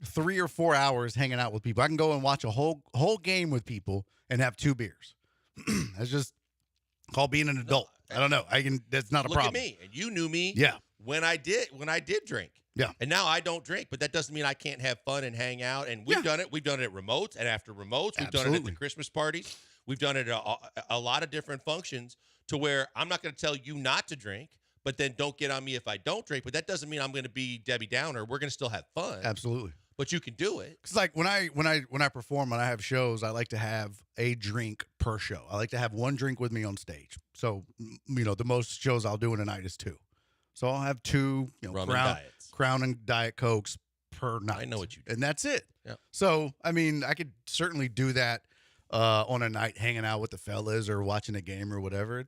3 or 4 hours hanging out with people. I can go and watch a whole game with people and have 2 beers. That's just called being an adult. I don't know. That's not a problem. Look at me, and you knew me. Yeah. When I did drink. Yeah. And now I don't drink, but that doesn't mean I can't have fun and hang out. And we've done it. We've done it at remotes and after remotes. We've done it at the Christmas parties. We've done it at a lot of different functions to where I'm not going to tell you not to drink, but then don't get on me if I don't drink. But that doesn't mean I'm going to be Debbie Downer. We're going to still have fun. Absolutely. But you can do it. Because like when I perform, when I have shows, I like to have a drink per show. I like to have 1 drink with me on stage. So, the most shows I'll do in a night is 2. So I'll have 2, Crown and Diet Cokes per night. I know what you do. And that's it. Yeah. So, I could certainly do that on a night hanging out with the fellas or watching a game or whatever.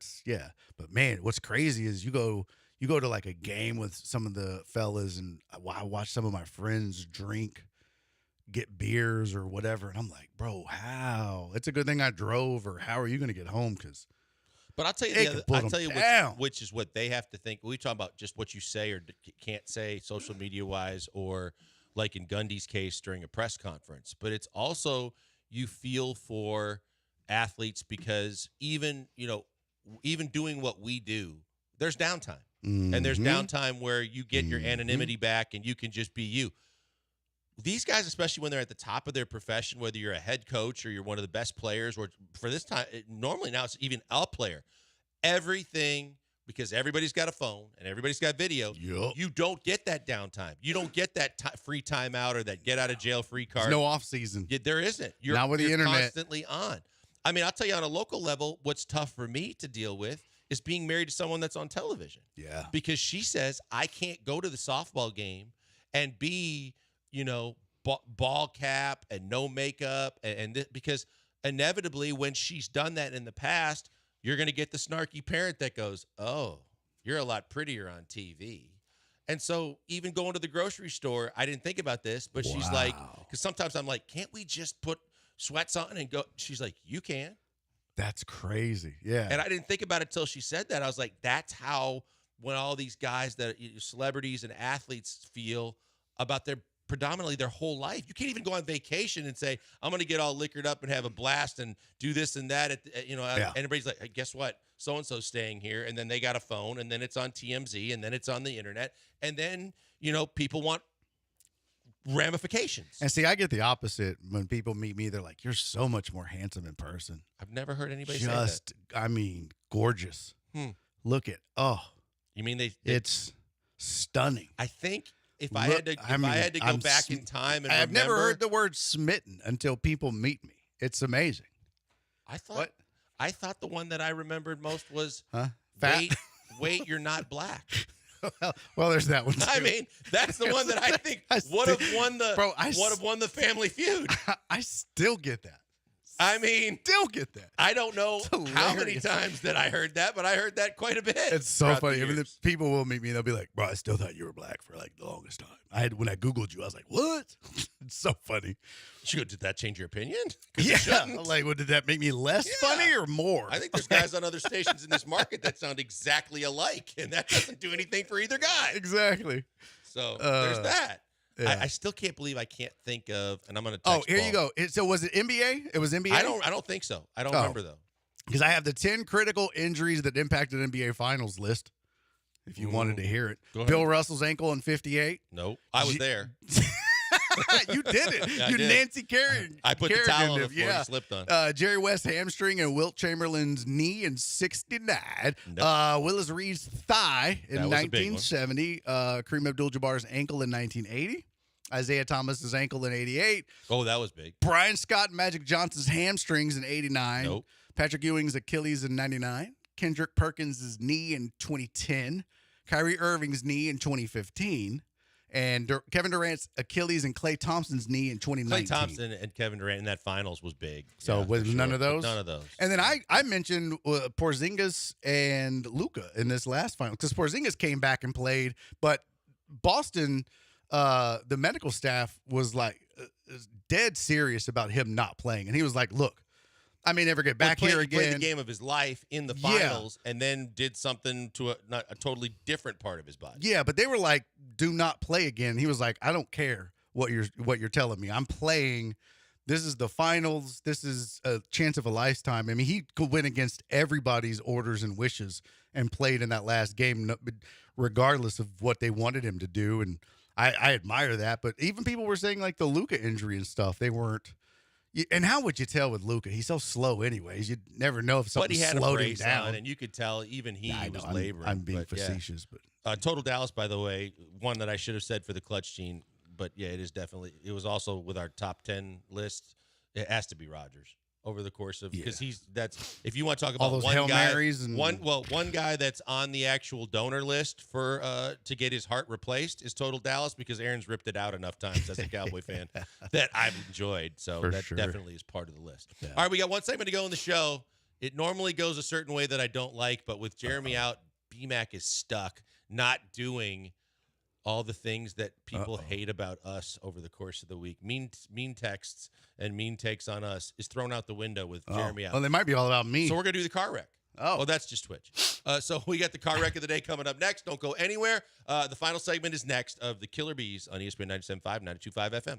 But man, what's crazy is you go to like a game with some of the fellas and I watch some of my friends get beers or whatever. And I'm like, bro, how? It's a good thing I drove, or how are you going to get home? But I'll tell you, which is what they have to think. We talk about just what you say or can't say social media wise, or like in Gundy's case during a press conference. But it's also you feel for athletes because even doing what we do, there's downtime. Mm-hmm. And there's downtime where you get your anonymity back and you can just be you. These guys, especially when they're at the top of their profession, whether you're a head coach or you're one of the best players, or for this time, normally now it's even a player, everything, because everybody's got a phone and everybody's got video, you don't get that downtime. You don't get that free timeout or that get out of jail free card. There's no off season. There isn't. You're now with the internet, constantly on. I'll tell you on a local level, what's tough for me to deal with is being married to someone that's on television. Yeah. Because she says, I can't go to the softball game and be, ball cap and no makeup. Because inevitably when she's done that in the past, you're going to get the snarky parent that goes, oh, you're a lot prettier on TV. And so even going to the grocery store, I didn't think about this, but she's like, because sometimes I'm like, can't we just put sweats on and go? She's like, you can. That's crazy. Yeah. And I didn't think about it till she said that. I was like, that's how when all these guys that celebrities and athletes feel about predominantly their whole life. You can't even go on vacation and say, I'm going to get all liquored up and have a blast and do this and that. And everybody's like, hey, guess what? So-and-so's staying here. And then they got a phone and then it's on TMZ and then it's on the internet. And then, people want ramifications. And see, I get the opposite. When people meet me, they're like, you're so much more handsome in person. I've never heard anybody say that. Gorgeous. Look at, You mean they It's stunning. I think if I had to go back in time and I've remember, never heard the word smitten until people meet me. It's amazing. I thought the one that I remembered most was Fat? Wait, you're not black. well, there's that one too. I mean, that's the one that I think would have won the Family Feud. I still get that. I mean, still get that. I don't know how many times that I heard that, but I heard that quite a bit. It's so funny. I mean, the people will meet me and they'll be like, "Bro, I still thought you were black for like the longest time." When I Googled you, I was like, "What?" It's so funny. Did that change your opinion? Yeah. Like, did that make me less funny or more? I think there's guys on other stations in this market that sound exactly alike, and that doesn't do anything for either guy. Exactly. So there's that. Yeah. I still can't believe I can't think of, and I'm going to. Oh, here you go. So was it NBA? It was NBA. I don't think so. I don't remember though. Because I have the 10 critical injuries that impacted NBA Finals list. If you wanted to hear it, Bill Russell's ankle in '58. Nope, I was there. You did it. Yeah, you did. Nancy Kerrigan. I put the towel on the floor and slipped on. Jerry West hamstring and Wilt Chamberlain's knee in '69. Nope. Willis Reed's thigh in That was a big one. 1970. Kareem Abdul-Jabbar's ankle in 1980. Isaiah Thomas's ankle in '88. Oh, that was big. Brian Scott and Magic Johnson's hamstrings in '89. Nope. Patrick Ewing's Achilles in '99. Kendrick Perkins' knee in 2010. Kyrie Irving's knee in 2015. And Kevin Durant's Achilles and Klay Thompson's knee in 2019. Klay Thompson and Kevin Durant in that finals was big. So Yeah, was for none sure. of those? None of those. And then I mentioned Porzingis and Luka in this last final because Porzingis came back and played, but Boston, the medical staff was like dead serious about him not playing. And he was like, look, I may never get back here He played again. the game of his life in the Yeah. finals and then did something to a totally different part of his body. Yeah, but they were like, do not play again. He was like, I don't care what you're telling me. I'm playing. This is the finals. This is a chance of a lifetime. I mean, he could win against everybody's orders and wishes and played in that last game regardless of what they wanted him to do. And I admire that. But even people were saying like the Luka injury and stuff, they weren't. And how would you tell with Luka? He's so slow anyways. You'd never know if something But he had a slowed him brace down. on, and you could tell even he was laboring. I'm being but yeah. facetious, but Total Dallas, by the way, one that I should have said for the clutch gene, but yeah, it is definitely. It was also with our top 10 list. It has to be Rodgers over the course of because that's if you want to talk about all those one Hail guy, Marys and one guy that's on the actual donor list for to get his heart replaced is Total Dallas because Aaron's ripped it out enough times as a Cowboy fan that I've enjoyed. So For that sure. definitely is part of the list. All right, we got one segment to go in the show. It normally goes a certain way that I don't like, but with Jeremy out, BMAC is stuck not doing all the things that people hate about us over the course of the week. Mean texts and mean takes on us is thrown out the window with Jeremy out. Well, they might be all about me. So we're going to do the car wreck. Oh. Well, that's just Twitch. So we got the car wreck of the day coming up next. Don't go anywhere. The final segment is next of the Killer Bees on ESPN 97.5, 92.5 FM.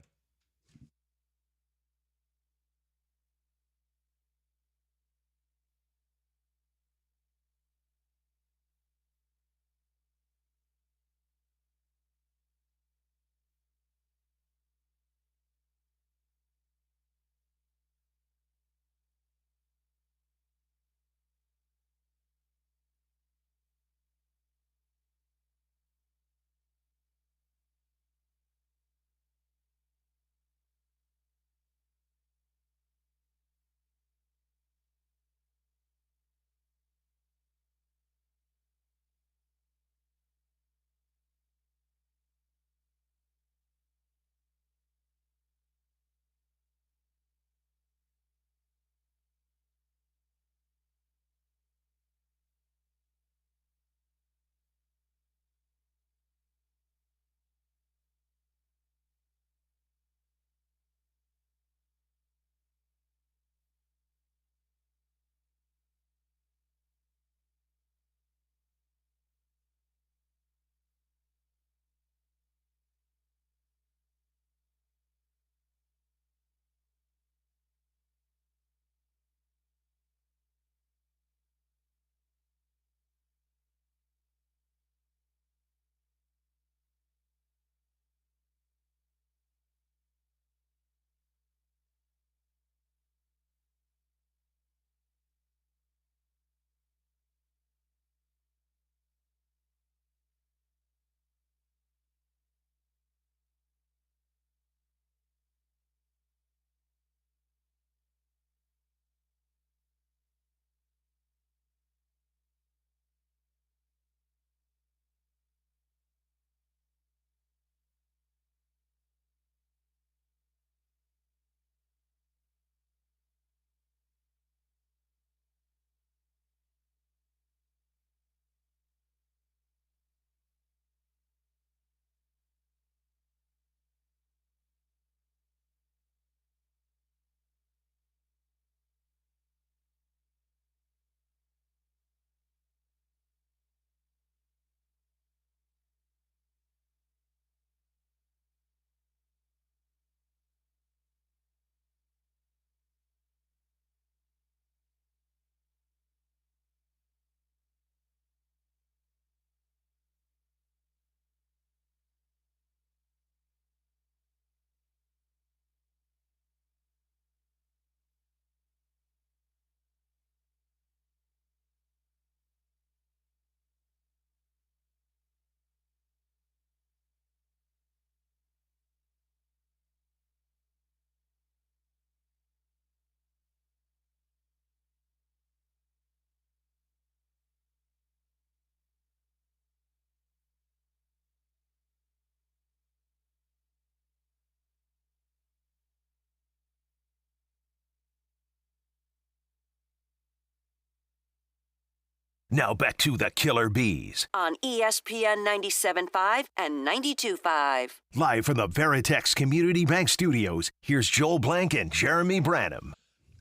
Now back to the Killer Bees. On ESPN 97.5 and 92.5. Live from the Veritex Community Bank Studios, here's Joel Blank and Jeremy Branham.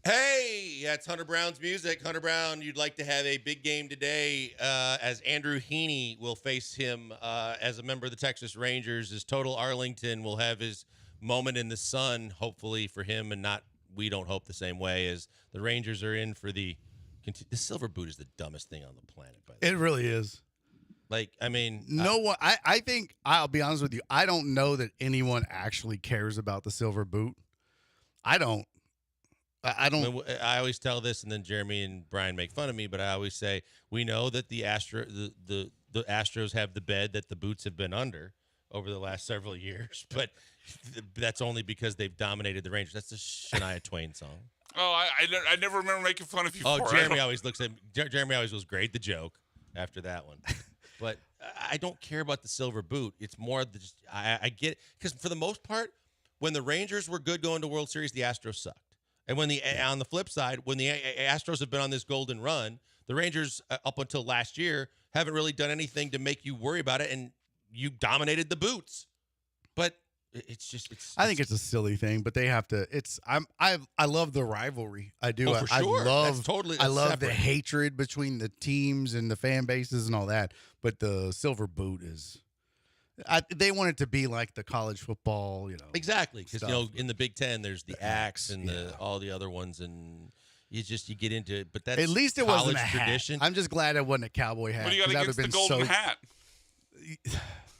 Hey, that's Hunter Brown's music. Hunter Brown, you'd like to have a big game today as Andrew Heaney will face him as a member of the Texas Rangers. As Total Arlington will have his moment in the sun, hopefully for him, and not, we don't hope the same way, as the Rangers are in for the silver boot is the dumbest thing on the planet, by the way. It really is. Like, I mean, no one. I think, I'll be honest with you, I don't know that anyone actually cares about the silver boot. I don't. I always tell this, and then Jeremy and Brian make fun of me, but I always say we know that the Astros have the bed that the boots have been under over the last several years, but that's only because they've dominated the Rangers. That's the Shania Twain song. Oh, I never remember making fun of you. Oh, for Jeremy it. always looks at Jeremy always was great. The joke after that one, but I don't care about the silver boot. It's more just I get, because for the most part, when the Rangers were good going to World Series, the Astros sucked. And when on the flip side, when the Astros have been on this golden run, the Rangers up until last year haven't really done anything to make you worry about it, and you dominated the boots. But I think it's a silly thing, but they have to. I love the rivalry. I do. Oh, for sure. I love separate. the hatred between the teams and the fan bases and all that. But the silver boot is. They want it to be like the college football, Exactly, because in the Big Ten there's the axe and all the other ones, and you get into it. But that's at least it wasn't a tradition. hat. I'm just glad it wasn't a cowboy hat. What do you got against the golden hat?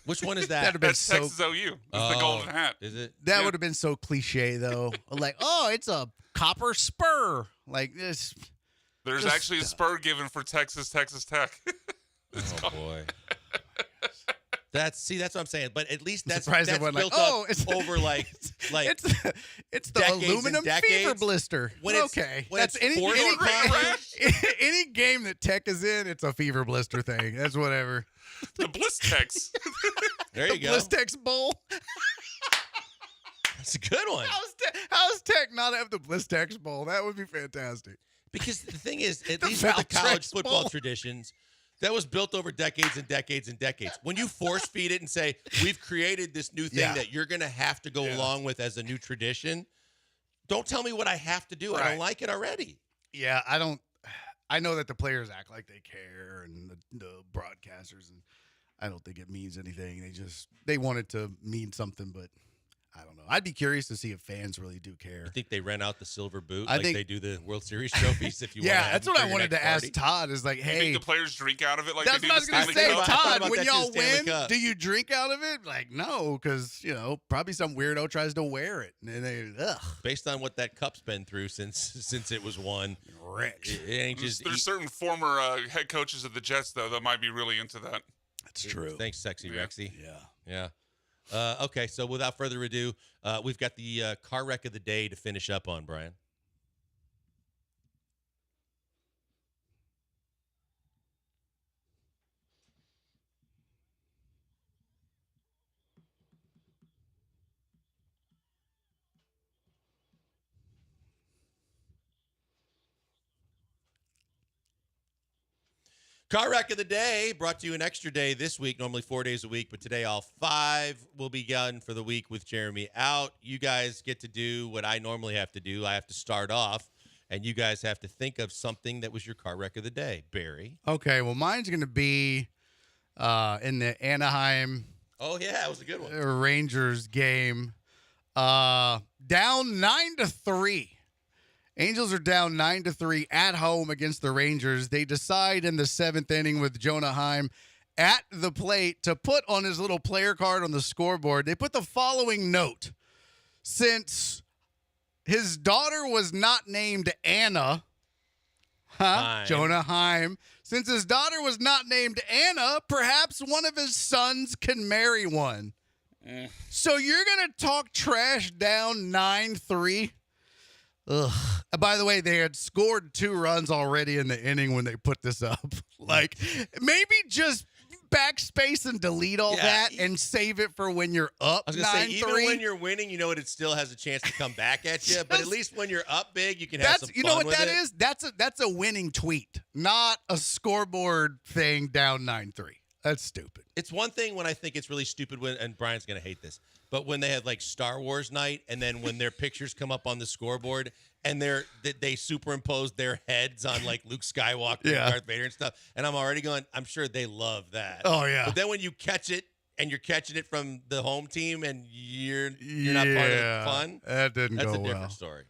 Which one is that? That'd have been That's Texas OU. It's the golden hat. Is it? That would have been so cliche, though. Like, oh, it's a copper spur. Like this. There's actually a spur given for Texas Tech. Oh boy. That's what I'm saying. But at least that's surprised built everyone like, up it's over like it's the aluminum fever blister. When okay, that's any game that Tech is in, it's a fever blister thing. That's whatever. The Blistex. There you go. Blistex Bowl. That's a good one. How's Tech not have the Blistex Bowl? That would be fantastic. Because the thing is, at least with the college football traditions, that was built over decades and decades and decades. When you force feed it and say, we've created this new thing that you're going to have to go along with as a new tradition, don't tell me what I have to do. Right. I don't like it already. Yeah, I don't. I know that the players act like they care, and the broadcasters, and I don't think it means anything. They want it to mean something, but I don't know. I'd be curious to see if fans really do care. I think they rent out the silver boot I like think, they do the World Series trophies. If you want that's what I wanted to ask Todd. Is like, hey, you think the players drink out of it like that's they do what the I was Stanley gonna say, Cup? Todd. When y'all win, do you drink out of it? Like, no, because probably some weirdo tries to wear it, and they Based on what that cup's been through since it was won, Rex. It ain't just. There's certain former head coaches of the Jets though that might be really into that. That's true. Thanks, Sexy Rexy. Yeah. Okay, so without further ado, we've got the car wreck of the day to finish up on, Brian. Car wreck of the day brought to you an extra day this week, normally 4 days a week, but today all 5 will be done for the week with Jeremy out. You guys get to do what I normally have to do. I have to start off, and you guys have to think of something that was your car wreck of the day. Barry. Okay, well, mine's going to be in the Anaheim Oh, yeah, that was a good one. Rangers game. Down 9-3. Angels are down 9-3 at home against the Rangers. They decide in the 7th inning with Jonah Heim at the plate to put on his little player card on the scoreboard. They put the following note. Since his daughter was not named Anna, Jonah Heim. Since his daughter was not named Anna, perhaps one of his sons can marry one. So you're going to talk trash down 9-3? Ugh. By the way, they had scored 2 runs already in the inning when they put this up. Like, maybe just backspace and delete all that and save it for when you're up 9-3. I was going to say, even when you're winning, you know it still has a chance to come back at you. But at least when you're up big, you can have some fun with it. You know what that is? That's a winning tweet, not a scoreboard thing down 9-3. That's stupid. It's one thing when I think it's really stupid when, and Brian's going to hate this, but when they have like Star Wars night and then when their pictures come up on the scoreboard and they superimpose their heads on like Luke Skywalker and Darth Vader and stuff. And I'm already going, I'm sure they love that. Oh, yeah. But then when you catch it and you're catching it from the home team and you're not part of the fun, that's a different well. story.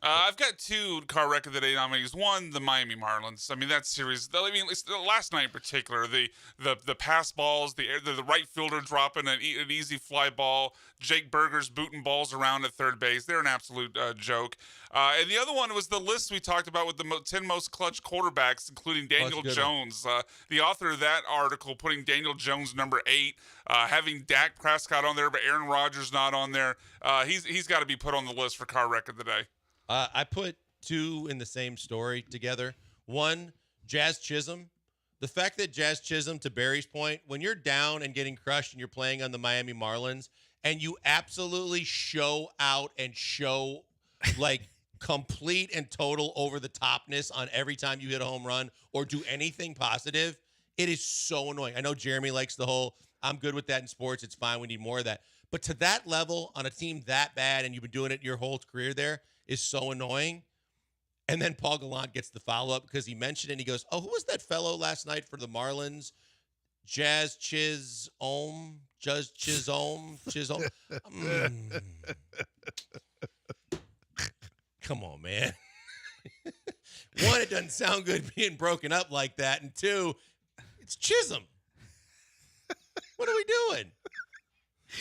I've got two car wreck of the day nominees. One, the Miami Marlins. I mean, that series. I mean, last night in particular, the pass balls, the right fielder dropping an easy fly ball, Jake Berger's booting balls around at third base. They're an absolute joke. And the other one was the list we talked about with the 10 most clutch quarterbacks, including Daniel Jones. The author of that article putting Daniel Jones number 8, having Dak Prescott on there, but Aaron Rodgers not on there. He's got to be put on the list for car wreck of the day. I put two in the same story together. One, Jazz Chisholm. The fact that Jazz Chisholm, to Barry's point, when you're down and getting crushed and you're playing on the Miami Marlins and you absolutely show out and show like complete and total over-the-topness on every time you hit a home run or do anything positive, it is so annoying. I know Jeremy likes the whole, I'm good with that in sports, it's fine, we need more of that. But to that level, on a team that bad, and you've been doing it your whole career there, is so annoying. And then Paul Gallant gets the follow-up because he mentioned it, and he goes, oh, who was that fellow last night for the Marlins? Jazz Chisholm? Come on, man. One, it doesn't sound good being broken up like that. And two, it's Chisholm. What are we doing?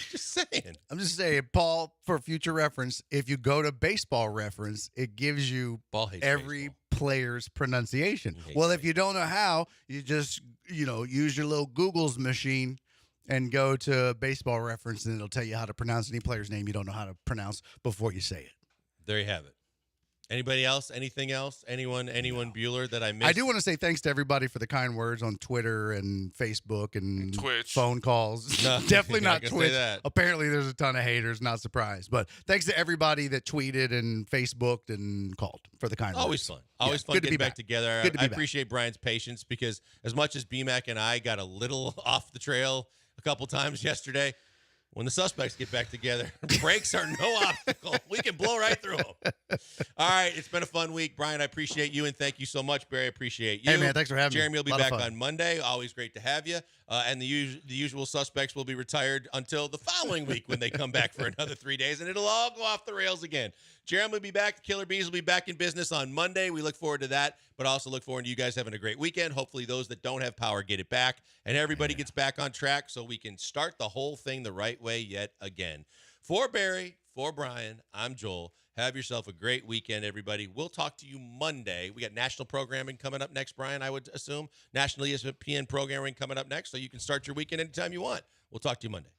Just saying. I'm just saying, Paul, for future reference, if you go to Baseball Reference, it gives you every player's pronunciation. Well, if you don't know how, you just, use your little Google's machine and go to Baseball Reference, and it'll tell you how to pronounce any player's name you don't know how to pronounce before you say it. There you have it. Anybody else? Anything else? Anyone Bueller that I missed? I do want to say thanks to everybody for the kind words on Twitter and Facebook and Twitch. Phone calls. No, Definitely not Twitch. That. Apparently there's a ton of haters, not surprised. But thanks to everybody that tweeted and Facebooked and called for the kind Always words. fun. Always fun good getting to be back together. I appreciate Brian's patience because as much as BMAC and I got a little off the trail a couple times yesterday, when the suspects get back together, brakes are no obstacle. We can blow right through them. All right, it's been a fun week. Brian, I appreciate you, and thank you so much, Barry. I appreciate you. Hey, man, thanks for having me. Jeremy will be back on Monday. Always great to have you. And the usual suspects will be retired until the following week when they come back for another 3 days, and it'll all go off the rails again. Jeremy will be back. The Killer Bees will be back in business on Monday. We look forward to that, but also look forward to you guys having a great weekend. Hopefully those that don't have power get it back, and everybody gets back on track so we can start the whole thing the right way yet again. For Barry, for Brian, I'm Joel. Have yourself a great weekend, everybody. We'll talk to you Monday. We got national programming coming up next, Brian, I would assume. National ESPN programming coming up next, so you can start your weekend anytime you want. We'll talk to you Monday.